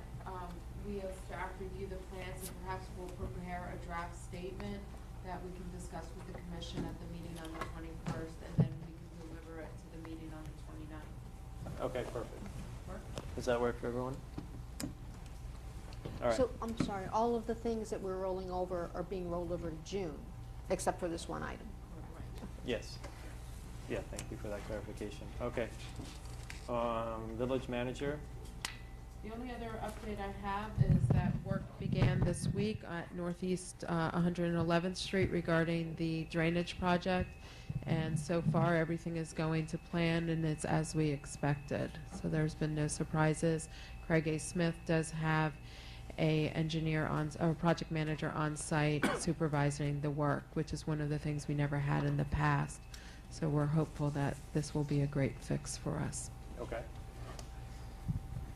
we as staff review the plans and perhaps we'll prepare a draft statement that we can discuss with the commission at the meeting on the 21st, and then we can deliver it to the meeting on the 29th. okay, perfect. Work? Does that work for everyone? All right. So, I'm sorry, all of the things that we're rolling over are being rolled over to June, except for this one item. Yes. Yeah, thank you for that clarification. Okay. Village manager? The only other update I have is that work began this week at Northeast 111th Street regarding the drainage project. And so far, everything is going to plan and it's as we expected. So there's been no surprises. Craig A. Smith does have a project manager on site supervising the work, which is one of the things we never had in the past. So we're hopeful that this will be a great fix for us. Okay.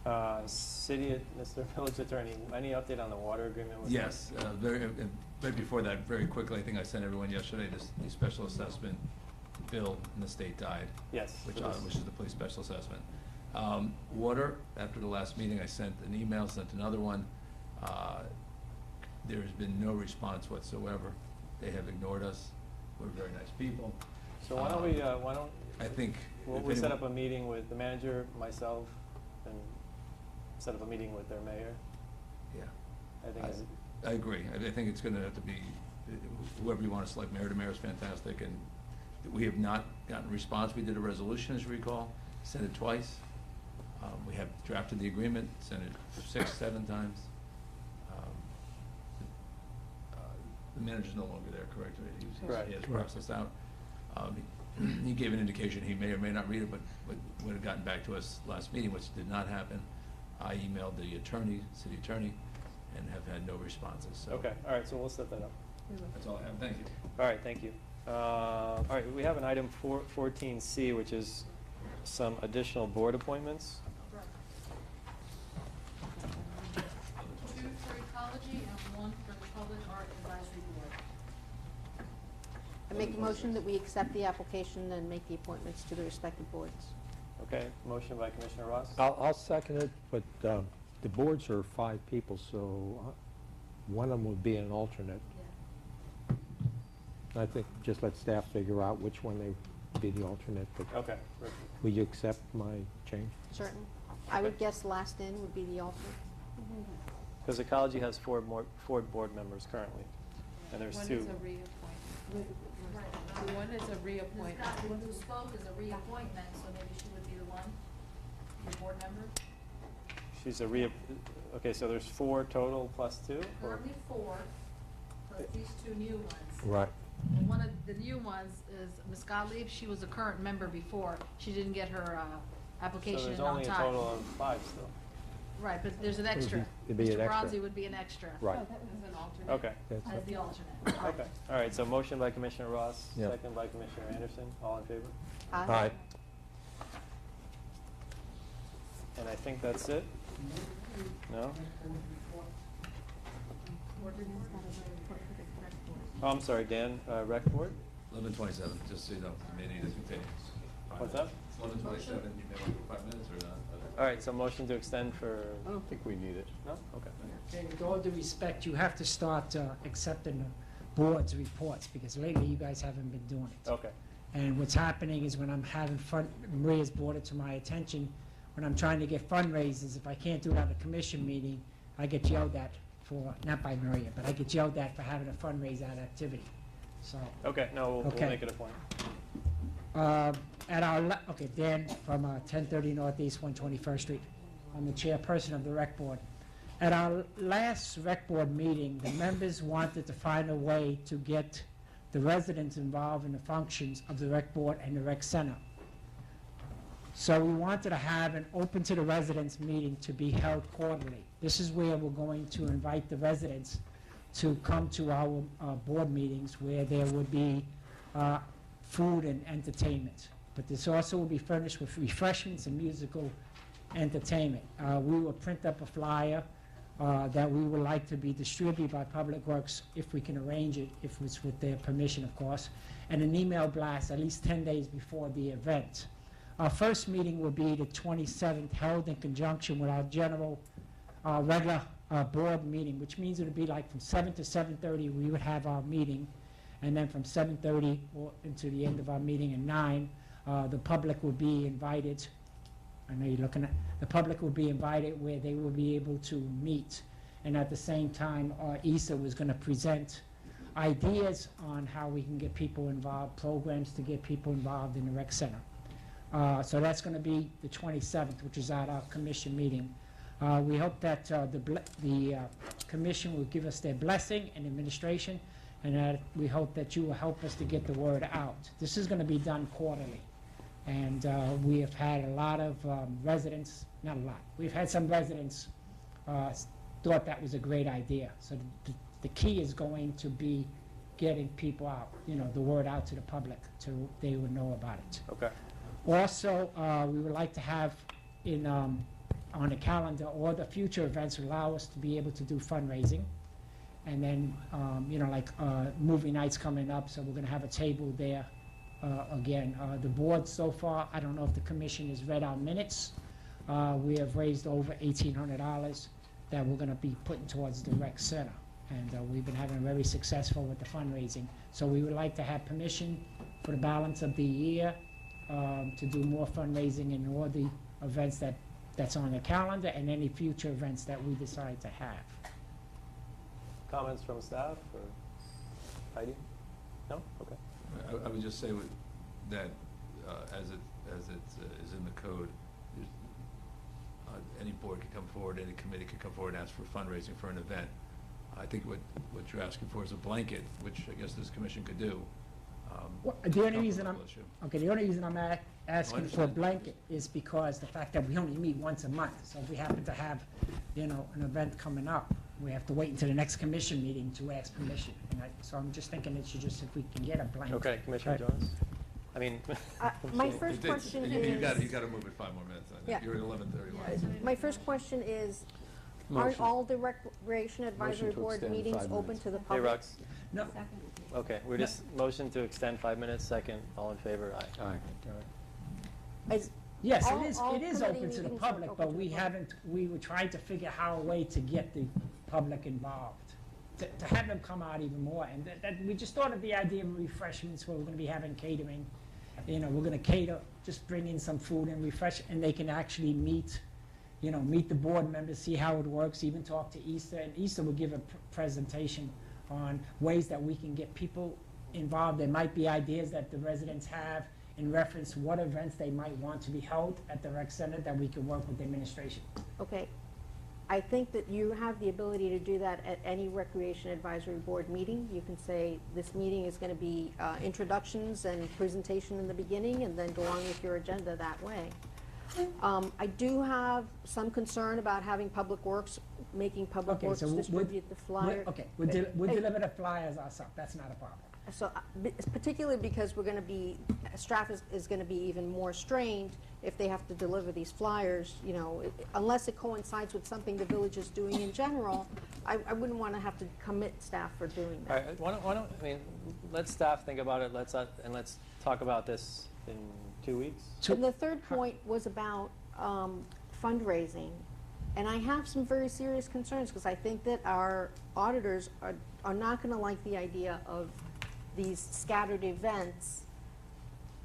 Mr. Village Attorney, any update on the water agreement with? Yes, right before that, very quickly, I think I sent everyone yesterday, the special assessment bill in the state died. Yes. Which is the police special assessment. Water, after the last meeting, I sent an email, sent another one. There's been no response whatsoever. They have ignored us. We're very nice people. So why don't I think we set up a meeting with the manager, myself, and set up a meeting with their mayor? Yeah. I think I agree. I think it's gonna have to be, whoever you want to select, mayor to mayor is fantastic, and we have not gotten a response. We did a resolution, as you recall, sent it twice. We have drafted the agreement, sent it 6, 7 times. The manager's no longer there, correct? He has processed out. He gave an indication he may or may not read it, but would have gotten back to us last meeting, which did not happen. I emailed the attorney, city attorney, and have had no responses. So okay, all right, so we'll set that up. that's all I have. Thank you. All right, thank you. All right, we have an item 14C, which is some additional board appointments. 2 for ecology and 1 for the Public Art Advisory Board. I make a motion that we accept the application and make the appointments to the respective boards. Okay, motion by Commissioner Ross. I'll second it, but the boards are 5 people, so one of them would be an alternate. I think just let staff figure out which one they be the alternate, but Okay, perfect. will you accept my change? Certain. I would guess last in would be the alternate. Because Ecology has four board members currently, and there's One two. is a reappointment. One is a Ms. reappointment. Gottlieb, who spoke, is a reappointment, so maybe she would be the one, your board member. She's okay, so there's 4 total plus 2? Or- Currently 4, but these 2 new ones. Right. And one of the new ones is Ms. Gottlieb. She was a current member before. She didn't get her application in So on there's time. only a total of 5 still. Right, but there's an extra. It'd be an Mr. extra. Bronzy would be an extra. Right. As an alternate. Okay. That's As it. the alternate. Okay, all right, so motion by Commissioner Ross, Yeah. second by Commissioner Anderson, all in favor? Aye. And I think that's it? No? Oh, I'm sorry, Dan, Rec Board? 11:27, just so you know, the meeting is continued. What's that? 11:27, you may want to go 5 minutes or not? All right, so motion to extend for, I don't think we need it. no? Okay. Okay, with all due respect, you have to start accepting the board's reports, because lately you guys haven't been doing it. Okay, And what's happening is when I'm having fun, Maria's brought it to my attention, when I'm trying to get fundraisers, if I can't do it at a commission meeting, I get yelled at for, not by Maria, but I get yelled at for having a fundraiser at activity. So, okay, no, we'll Okay. make it a point. at our, okay, Dan from 1030 Northeast 121st Street. I'm the chairperson of the rec board. At our last rec board meeting, the members wanted to find a way to get the residents involved in the functions of the rec board and the rec center. So we wanted to have an open to the residents meeting to be held quarterly. This is where we're going to invite the residents to come to our board meetings, where there would be food and entertainment. But this also will be furnished with refreshments and musical entertainment. We will print up a flyer that we would like to be distributed by Public Works, if we can arrange it, if it's with their permission, of course, and an email blast at least 10 days before the event. Our first meeting will be the 27th, held in conjunction with our general, regular board meeting, which means it'll be like from 7 to 7:30 we would have our meeting, and then from 7:30 into the end of our meeting at 9, the public will be invited. I know you're looking at, the public will be invited where they will be able to meet. And at the same time, ISA was going to present ideas on how we can get people involved, programs to get people involved in the rec center. So that's going to be the 27th, which is at our commission meeting. We hope that the commission will give us their blessing and administration, and that we hope that you will help us to get the word out. This is going to be done quarterly. And we have had a lot of residents, not a lot, we've had some residents thought that was a great idea. So the key is going to be getting people out, the word out to the public, so they would know about it. Okay. Also, we would like to have on the calendar, all the future events will allow us to be able to do fundraising. And then, like movie nights coming up, so we're going to have a table there. Again, the board so far, I don't know if the commission has read our minutes. We have raised over $1,800 that we're going to be putting towards the rec center. And we've been having very successful with the fundraising. So we would like to have permission for the balance of the year to do more fundraising in all the events that's on the calendar and any future events that we decide to have. Comments from staff or Heidi? No? Okay. I would just say that as it is in the code, any board can come forward, any committee can come forward and ask for fundraising for an event. I think what you're asking for is a blanket, which I guess this commission could do. The only reason I'm asking for a blanket is because the fact that we only meet once a month. So if we happen to have, an event coming up, we have to wait until the next commission meeting to ask permission. So I'm just thinking it should just, if we can get a blanket. Okay, Commissioner Jones? I mean. My first question is. You got to move it 5 more minutes. Yeah. You're at 11:31. My first question is, aren't all the Recreation Advisory Board meetings open to the Hey, public? Rux. No. Okay, we're just motion to extend 5 minutes, second, all in favor, aye. Aye. Yes, All- it is all open to committee the meetings are public, open but to we the public. haven't, we were trying to figure out a way to get the public involved. to have them come out even more. And that we just thought of the idea of refreshments where we're gonna be having catering. You know, we're gonna cater, just bring in some food and refresh, and they can actually meet, you know, meet the board members, see how it works, even talk to Easter. And Easter will give a presentation on ways that we can get people involved. There might be ideas that the residents have in reference to what events they might want to be held at the rec center that we can work with the administration. Okay. I think that you have the ability to do that at any Recreation Advisory Board meeting. You can say, this meeting is going to be introductions and presentation in the beginning, and then go on with your agenda that way. I do have some concern about having Public Works, making Public Works distribute the flyer. We'll deliver the flyers ourselves, that's not a problem. So, particularly because we're going to be, staff is going to be even more strained if they have to deliver these flyers, you know, unless it coincides with something the village is doing in general. I wouldn't want to have to commit staff for doing that. All right, why don't, I mean, let staff think about it, and let's talk about this in 2 weeks. And the third point was about fundraising. And I have some very serious concerns, because I think that our auditors are not going to like the idea of these scattered events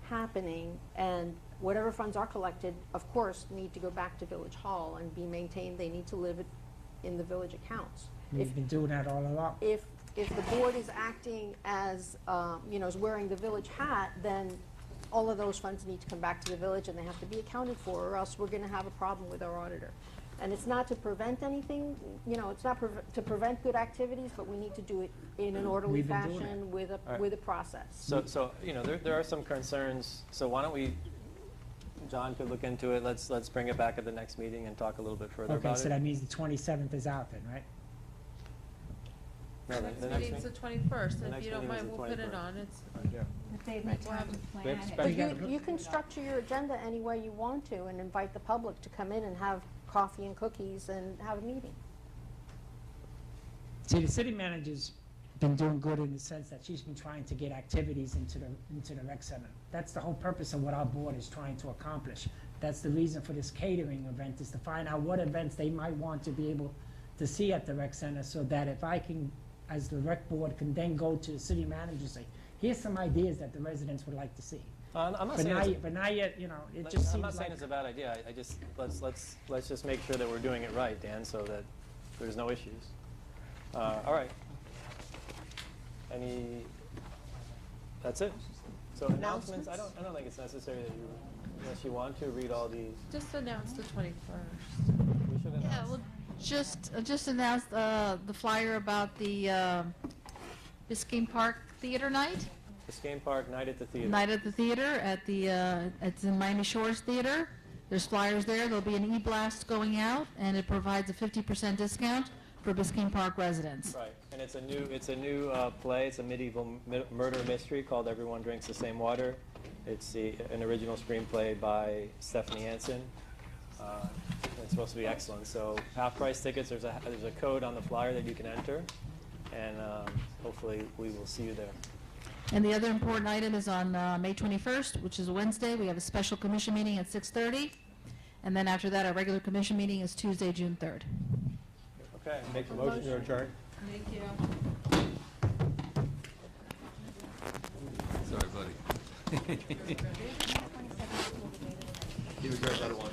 happening, and whatever funds are collected, of course, need to go back to Village Hall and be maintained. They need to live in the village accounts. We've been doing that all along. If the board is acting as, you know, is wearing the village hat, then all of those funds need to come back to the village, and they have to be accounted for, or else we're going to have a problem with our auditor. And it's not to prevent anything, you know, it's not to prevent good activities, but we need to do it in an orderly fashion with a process. So you know, there are some concerns, so why don't we, John could look into it, let's bring it back at the next meeting and talk a little bit further about it. Okay, so that means the 27th is out then, right? No, The next meeting's the 21st, and if you don't mind, we'll put it on. It's. But you can structure your agenda any way you want to, and invite the public to come in and have coffee and cookies and have a meeting. See, the city manager's been doing good in the sense that she's been trying to get activities into the rec center. That's the whole purpose of what our board is trying to accomplish. That's the reason for this catering event, is to find out what events they might want to be able to see at the rec center, so that if I can, as the rec board, can then go to the city manager and say, here's some ideas that the residents would like to see. I'm not But saying now, it's, but now yet, you know, it just seems I'm not saying like. it's a bad idea. I just let's just make sure that we're doing it right, Dan, so that there's no issues. All right. That's it. So announcements. I don't think it's necessary that you, unless you want to read all these. Just announce the 21st. We should announce. Yeah, well, just announce the flyer about the Biscayne Park Theater Night. Biscayne Park Night at the Theater. Night at the theater at the it's in Miami Shores Theater. There's flyers there. There'll be an e-blast going out, and it provides a 50% discount for Biscayne Park residents. Right, and it's a new play. It's a medieval murder mystery called Everyone Drinks the Same Water. It's an original screenplay by Stephanie Hansen. It's supposed to be excellent. So half-price tickets. There's a code on the flyer that you can enter, and hopefully we will see you there. And the other important item is on May 21st, which is a Wednesday. We have a special commission meeting at 6:30, and then after that, our regular commission meeting is Tuesday, June 3rd. Okay, make a motion to adjourn. Thank you. Sorry, buddy. You adjourned out of one.